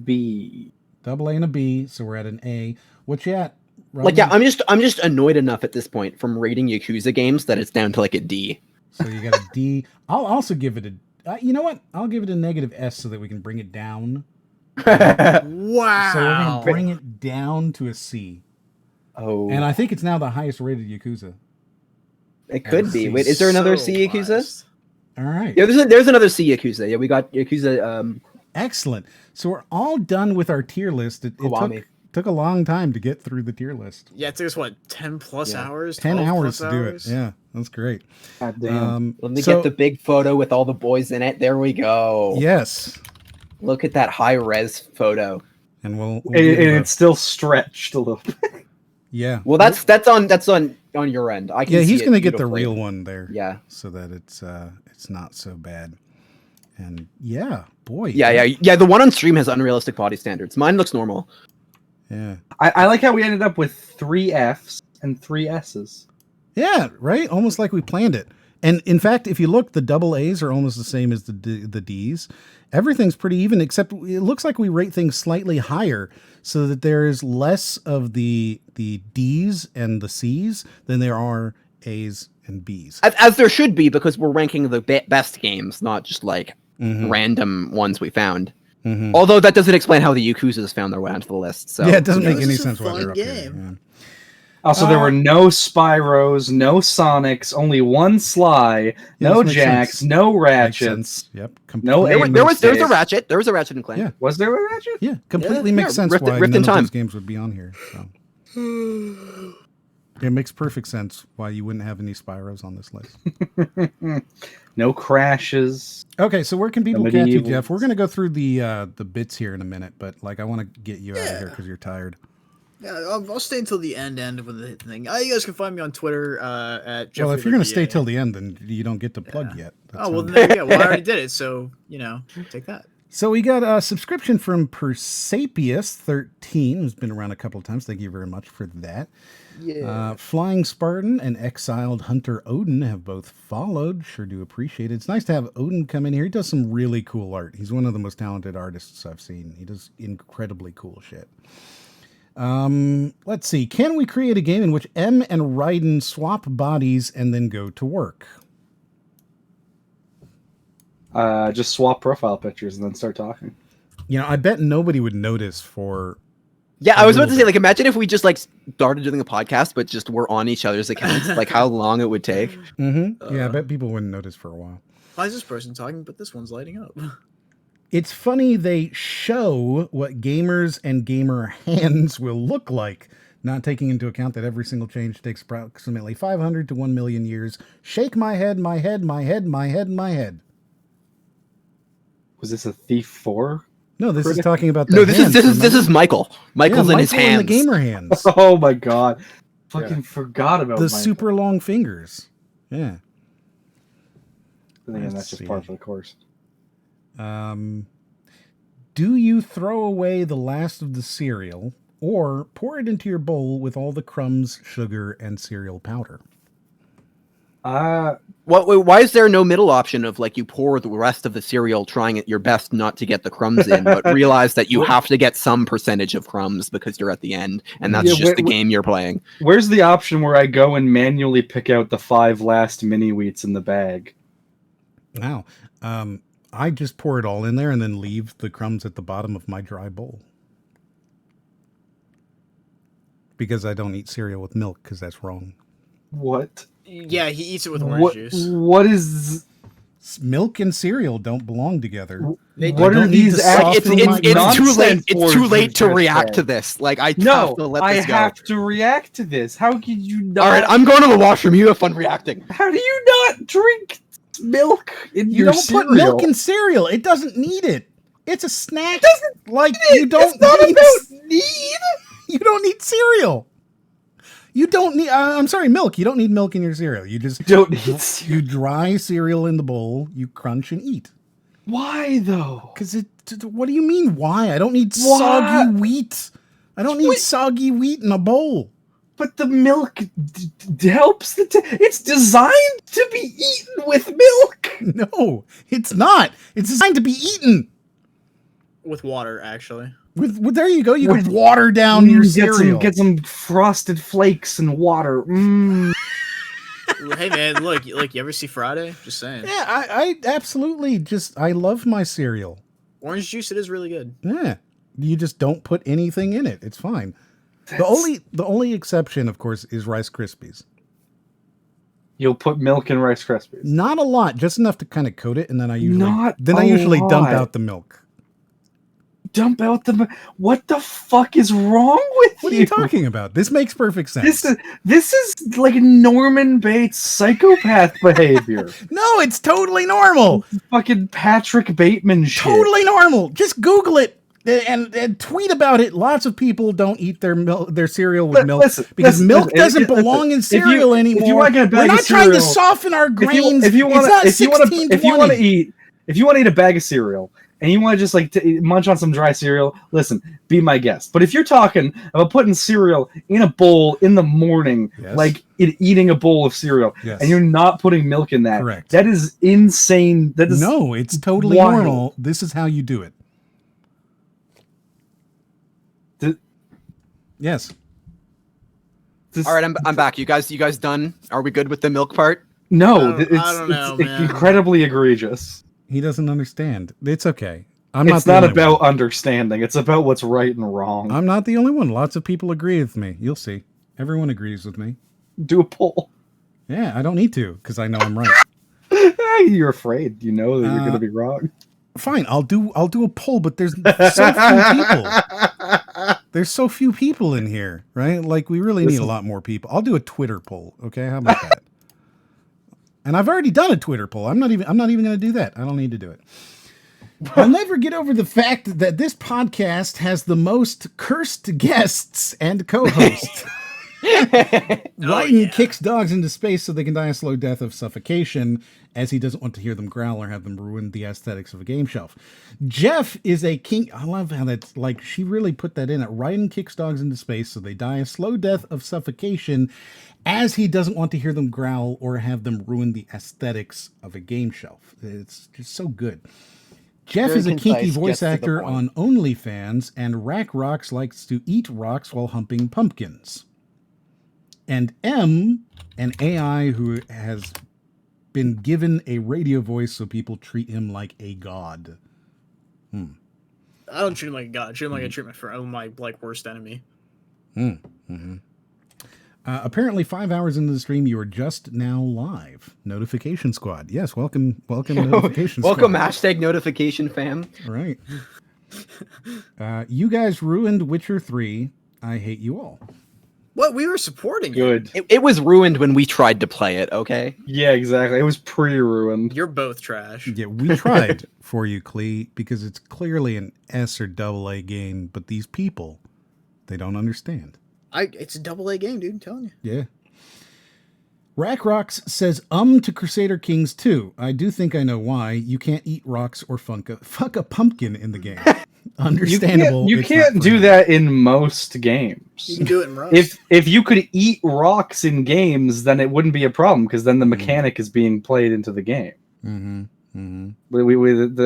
B. AA and a B, so we're at an A. What you at? Roman? Like, yeah, I'm just annoyed enough at this point from rating Yakuza games that it's down to like a D. So you got a D. I'll also give it a. You know what? I'll give it a negative S so that we can bring it down. Wow. So we're gonna bring it down to a C. Oh. And I think it's now the highest rated Yakuza. It could be. Wait, is there another C Yakuza? All right. Yeah, there's another C Yakuza. Yeah, we got Yakuza. Excellent. So we're all done with our tier list. It took a long time to get through the tier list. Yeah, it took us, 10 plus hours? 10 hours to do it. Yeah, that's great. God damn. Let me get the big photo with all the boys in it. There we go. Yes. Look at that high-res photo. And we'll it's still stretched a little bit. Yeah. Well, that's on your end. I can he's see going to get the real one there. Yeah. So that it's not so bad. And yeah, boy. Yeah. The one on stream has unrealistic body standards. Mine looks normal. Yeah. I like how we ended up with 3 Fs and 3 S's. Yeah, right? Almost like we planned it. And in fact, if you look, the AA's are almost the same as the D's. Everything's pretty even, except it looks like we rate things slightly higher so that there is less of the D's and the C's than there are A's and B's. As there should be, because we're ranking the best games, not just like random ones we found. Mm-hmm. Although that doesn't explain how the Yakuzas found their way onto the list. So yeah, it doesn't make any sense why they're up here. Yeah. Also, there were no Spyros, no Sonics, only one Sly, no Jacks, no Ratchets. Yep. No, there was a Ratchet. There was a Ratchet and Clank. Yeah. Was there a Ratchet? Yeah, completely makes sense why none of those games would be on here. So. It makes perfect sense why you wouldn't have any Spyros on this list. No crashes. Okay, so where can people catch you, Jeff? We're going to go through the bits here in a minute, but I want to get you out of here because you're tired. Yeah, I'll stay until the end with the thing. You guys can find me on Twitter at Jeffrey. Well, if you're going to stay till the end, then you don't get to plug yet. That's I already did it, so take that. So we got a subscription from Persapius13, who's been around a couple of times. Thank you very much for that. Yeah. Flying Spartan and Exiled Hunter Odin have both followed. Sure do appreciate it. It's nice to have Odin come in here. He does some really cool art. He's one of the most talented artists I've seen. He does incredibly cool shit. Let's see. Can we create a game in which M and Raiden swap bodies and then go to work? Just swap profile pictures and then start talking. I bet nobody would notice for... Yeah, I was about to say, imagine if we just, started doing a podcast, but just were on each other's accounts, how long it would take. Mm-hmm. Yeah, I bet people wouldn't notice for a while. Why is this person talking, but this one's lighting up? It's funny they show what gamers and gamer hands will look like, not taking into account that every single change takes approximately 500 to 1 million years. Shake my head, my head, my head, my head, my head. Was this a Thief 4? No, this is talking about the No, hands, this is Michael. Michael's in his hands. And the gamer hands. Oh my god. Fucking forgot about the Michael. super long fingers. Yeah. Again, that's just par for the course. Do you throw away the last of the cereal or pour it into your bowl with all the crumbs, sugar, and cereal powder? Why is there no middle option of like you pour the rest of the cereal, trying at your best not to get the crumbs in, but realize that you have to get some percentage of crumbs because you're at the end, and that's just the game you're playing. Where's the option where I go and manually pick out the 5 last mini wheats in the bag? Wow. I just pour it all in there and then leave the crumbs at the bottom of my dry bowl. Because I don't eat cereal with milk, because that's wrong. What? Yeah, he eats it with orange juice. What is... Milk and cereal don't belong together. What are these? It's too late to react to this. Like I have to let this go. I have to react to this. How could you not? All right, I'm going to the washroom. You have fun reacting. How do you not drink milk in you your don't cereal? Put milk in cereal. It doesn't need it. It's a snack. You don't. It's not about need. You don't need cereal. You don't need. I'm sorry, milk. You don't need milk in your cereal. You just don't need. You dry cereal in the bowl. You crunch and eat. Why though? Because it. What do you mean? Why? I don't need soggy wheat. I don't need soggy wheat in a bowl. But the milk helps the. It's designed to be eaten with milk. No, it's not. It's designed to be eaten with water, actually. With there you go. You can water down your cereal. Get some frosted flakes and water. Hey man, look, you ever see Friday? Just saying. Yeah, I absolutely I love my cereal. Orange juice, it is really good. Yeah, you just don't put anything in it. It's fine. The only exception, of course, is Rice Krispies. You'll put milk in Rice Krispies. Not a lot, just enough to kind of coat it, and then I usually dump out the milk. Dump out the. What the fuck is wrong with you? What are you talking about? This makes perfect sense. This is like Norman Bates psychopath behavior. No, it's totally normal. Fucking Patrick Bateman shit. Totally normal. Just Google it and tweet about it. Lots of people don't eat their cereal with milk because milk doesn't belong in cereal anymore. If you want to get a bag We're not of cereal, trying to soften our grains. If you want to eat a bag of cereal. And you want to just munch on some dry cereal, listen, be my guest. But if you're talking about putting cereal in a bowl in the morning, eating a bowl of cereal, and you're not putting milk in that, correct. That is insane. That is no, it's totally normal. This is how you do it. Yes. All right, I'm back. You guys done? Are we good with the milk part? No, I don't know, it's incredibly egregious. He doesn't understand. It's okay. It's not about understanding. It's about what's right and wrong. I'm not the only one. Lots of people agree with me. You'll see. Everyone agrees with me. Do a poll. Yeah, I don't need to because I know I'm right. You're afraid. You know that you're going to be wrong. Fine, I'll do a poll, but there's so few people. There's so few people in here, right? Like we really need a lot more people. I'll do a Twitter poll. Okay, how about that? And I've already done a Twitter poll. I'm not even going to do that. I don't need to do it. I'll never get over the fact that this podcast has the most cursed guests and co-hosts. Ryan kicks dogs into space so they can die a slow death of suffocation, as he doesn't want to hear them growl or have them ruin the aesthetics of a game shelf. Jeff is a king. I love how that's she really put that in it. Ryan kicks dogs into space so they die a slow death of suffocation, as he doesn't want to hear them growl or have them ruin the aesthetics of a game shelf. It's just so good. Jeff is a kinky voice actor on OnlyFans, and RACROX likes to eat rocks while humping pumpkins. And M, an AI who has been given a radio voice so people treat him like a god. I don't treat him like a god. I treat him like I treat my worst enemy. Apparently 5 hours into the stream, you are just now live. Notification Squad. Yes, welcome Notification Squad. Welcome, hashtag notification fam. Right. You guys ruined Witcher 3. I hate you all. What? We were supporting Good. It was ruined when we tried to play it, okay? Yeah, exactly. It was pre-ruined. You're both trash. Yeah, we tried for you, Clee, because it's clearly an S or AA game, but these people, they don't understand. It's a AA game, dude. I'm telling you. Yeah. RACROX says to Crusader Kings 2. I do think I know why. You can't eat rocks or fuck a pumpkin in the game. Understandable. You can't do that in most games. You can do it in Rust. If you could eat rocks in games, then it wouldn't be a problem because then the mechanic is being played into the game. Mm-hmm. Mm-hmm. I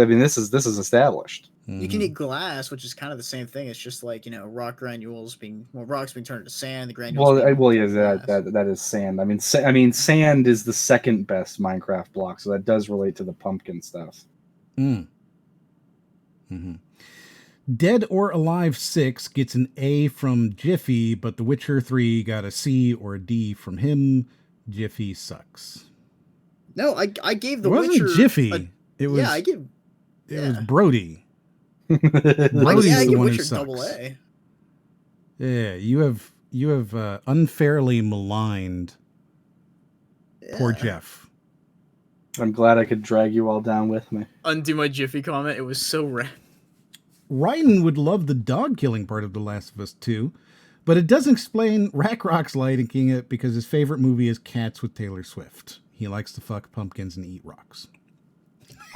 mean, this is established. You can eat glass, which is kind of the same thing. It's just like, rock granules rocks being turned into sand. The granules. That is sand. I mean, sand is the second best Minecraft block, so that does relate to the pumpkin stuff. Mm-hmm. Dead or Alive 6 gets an A from Jiffy, but The Witcher 3 got a C or a D from him. Jiffy sucks. No, I gave The Witcher. It wasn't Jiffy. It was. It was Brody. Brody's the one who sucks. AA. Yeah, you have unfairly maligned poor Jeff. I'm glad I could drag you all down with me. Undo my Jiffy comment. It was so rad. Ryden would love the dog killing part of The Last of Us 2, but it doesn't explain RACROX liking it because his favorite movie is Cats with Taylor Swift. He likes to fuck pumpkins and eat rocks.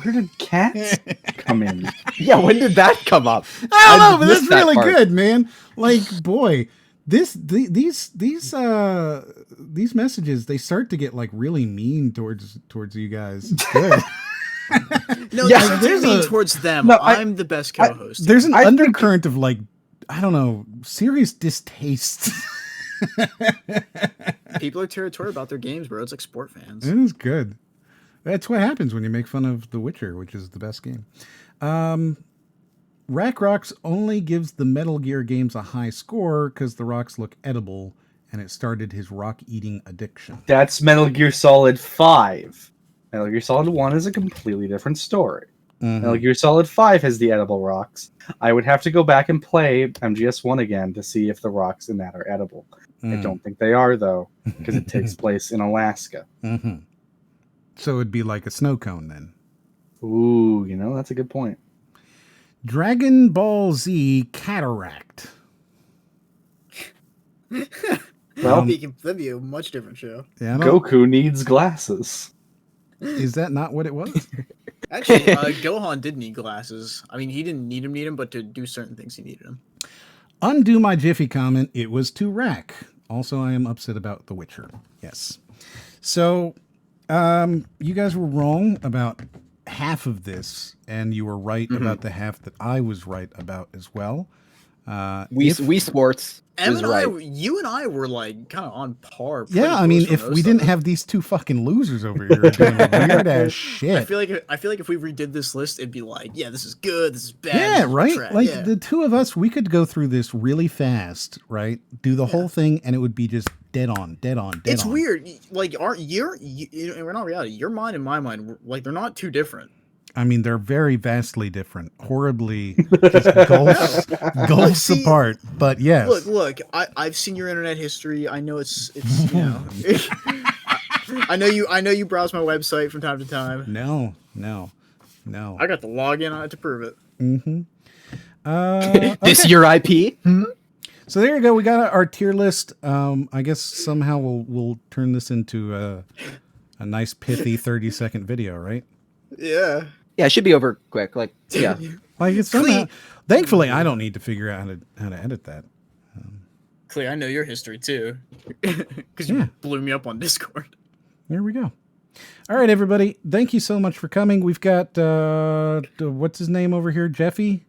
Where did cats come in? Yeah, when did that come up? I don't know, but that's really good, man. Like, boy, these messages, they start to get like really mean towards you guys. It's good. No, yeah, there's mean towards them. No, I'm the best co-host. There's an undercurrent of like, I don't know, serious distaste. People are territorial about their games, bro. It's like sport fans. It is good. That's what happens when you make fun of The Witcher, which is the best game. RACROX only gives the Metal Gear games a high score because the rocks look edible, and it started his rock-eating addiction. That's Metal Gear Solid 5. Metal Gear Solid 1 is a completely different story. Mm-hmm. Metal Gear Solid 5 has the edible rocks. I would have to go back and play MGS1 again to see if the rocks in that are edible. I don't think they are, though, because it takes place in Alaska. Mm-hmm. So it'd be like a snow cone, then. Ooh, that's a good point. Dragon Ball Z Cataract. Well, that'd be a much different show. Yeah, Goku needs glasses. Is that not what it was? Actually, Gohan did need glasses. I mean, he didn't need them, but to do certain things, he needed them. Undo my Jiffy comment. It was to Rack. Also, I am upset about The Witcher. Yes. So, you guys were wrong about half of this, and you were right about the half that I was right about as well. Wii Sports was right. You and I were like kind of on par. Yeah, I mean, if we didn't have these two fucking losers over here doing weird ass shit, I feel like if we redid this list, it'd be like, yeah, this is good, this is bad. Yeah, right. Like the two of us, we could go through this really fast, right? Do the whole thing, and it would be just dead on. It's weird. Like, we're not reality. Your mind and my mind, like, they're not too different. I mean, they're very vastly different, horribly just gulfs apart. But yes, look. I've seen your internet history. I know it's I know you browse my website from time to time. No. I got the login on it to prove it. Mm-hmm. This your IP? Mm-hmm. So there you go. We got our tier list. I guess somehow we'll turn this into a nice pithy 30-second video, right? Yeah. Yeah, it should be over quick. Like, yeah. Like it's somehow, thankfully, I don't need to figure out how to edit that. Clee, I know your history too, because you blew me up on Discord. There we go. All right, everybody. Thank you so much for coming. We've got what's his name over here, Jeffy.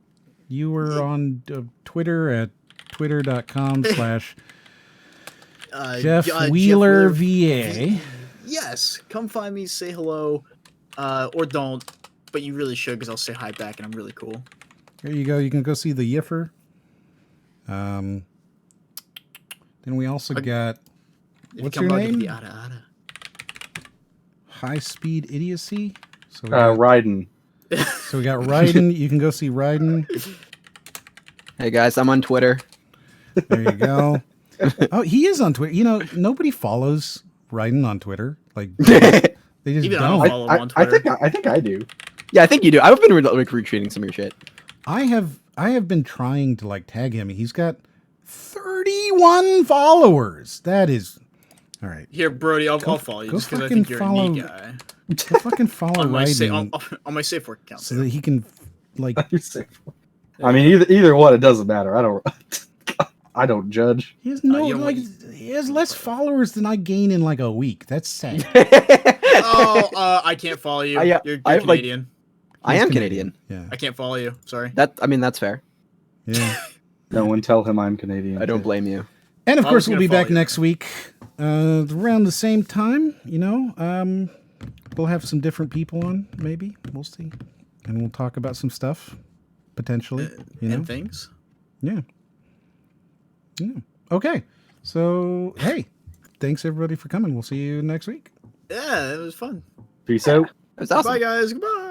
You were on Twitter at twitter.com/Jeff Wheeler VA. Yes, come find me, say hello, or don't. But you really should, because I'll say hi back, and I'm really cool. There you go. You can go see the Yiffer. Then we also got What's your name? High Speed Idiocy. So Ryden. So we got Ryden. You can go see Ryden. Hey guys, I'm on Twitter. There you go. Oh, he is on Twitter. You know, nobody follows Ryden on Twitter. Like they just Even don't. I don't follow him on Twitter. I think I do. Yeah, I think you do. I've been retweeting some of your shit. I have been trying to like tag him. He's got 31 followers. That is all right. Here, Brody, I'll follow you just because I think you're a neat guy. Go fucking follow on my Ryden on my safe work account. so that he can like. I mean, either one, it doesn't matter. I don't judge. He has he has less followers than I gain in like a week. That's sad. I can't follow you. You're Canadian. I am Canadian. Yeah. I can't follow you. Sorry. That's fair. Yeah. No one tell him I'm Canadian. I don't blame you. And of course, we'll be back next week around the same time. You know, we'll have some different people on. Maybe we'll see, and we'll talk about some stuff potentially. And things. Yeah. Yeah. Okay. So hey, thanks everybody for coming. We'll see you next week. Yeah, it was fun. Peace out. It was awesome. Bye guys. Goodbye.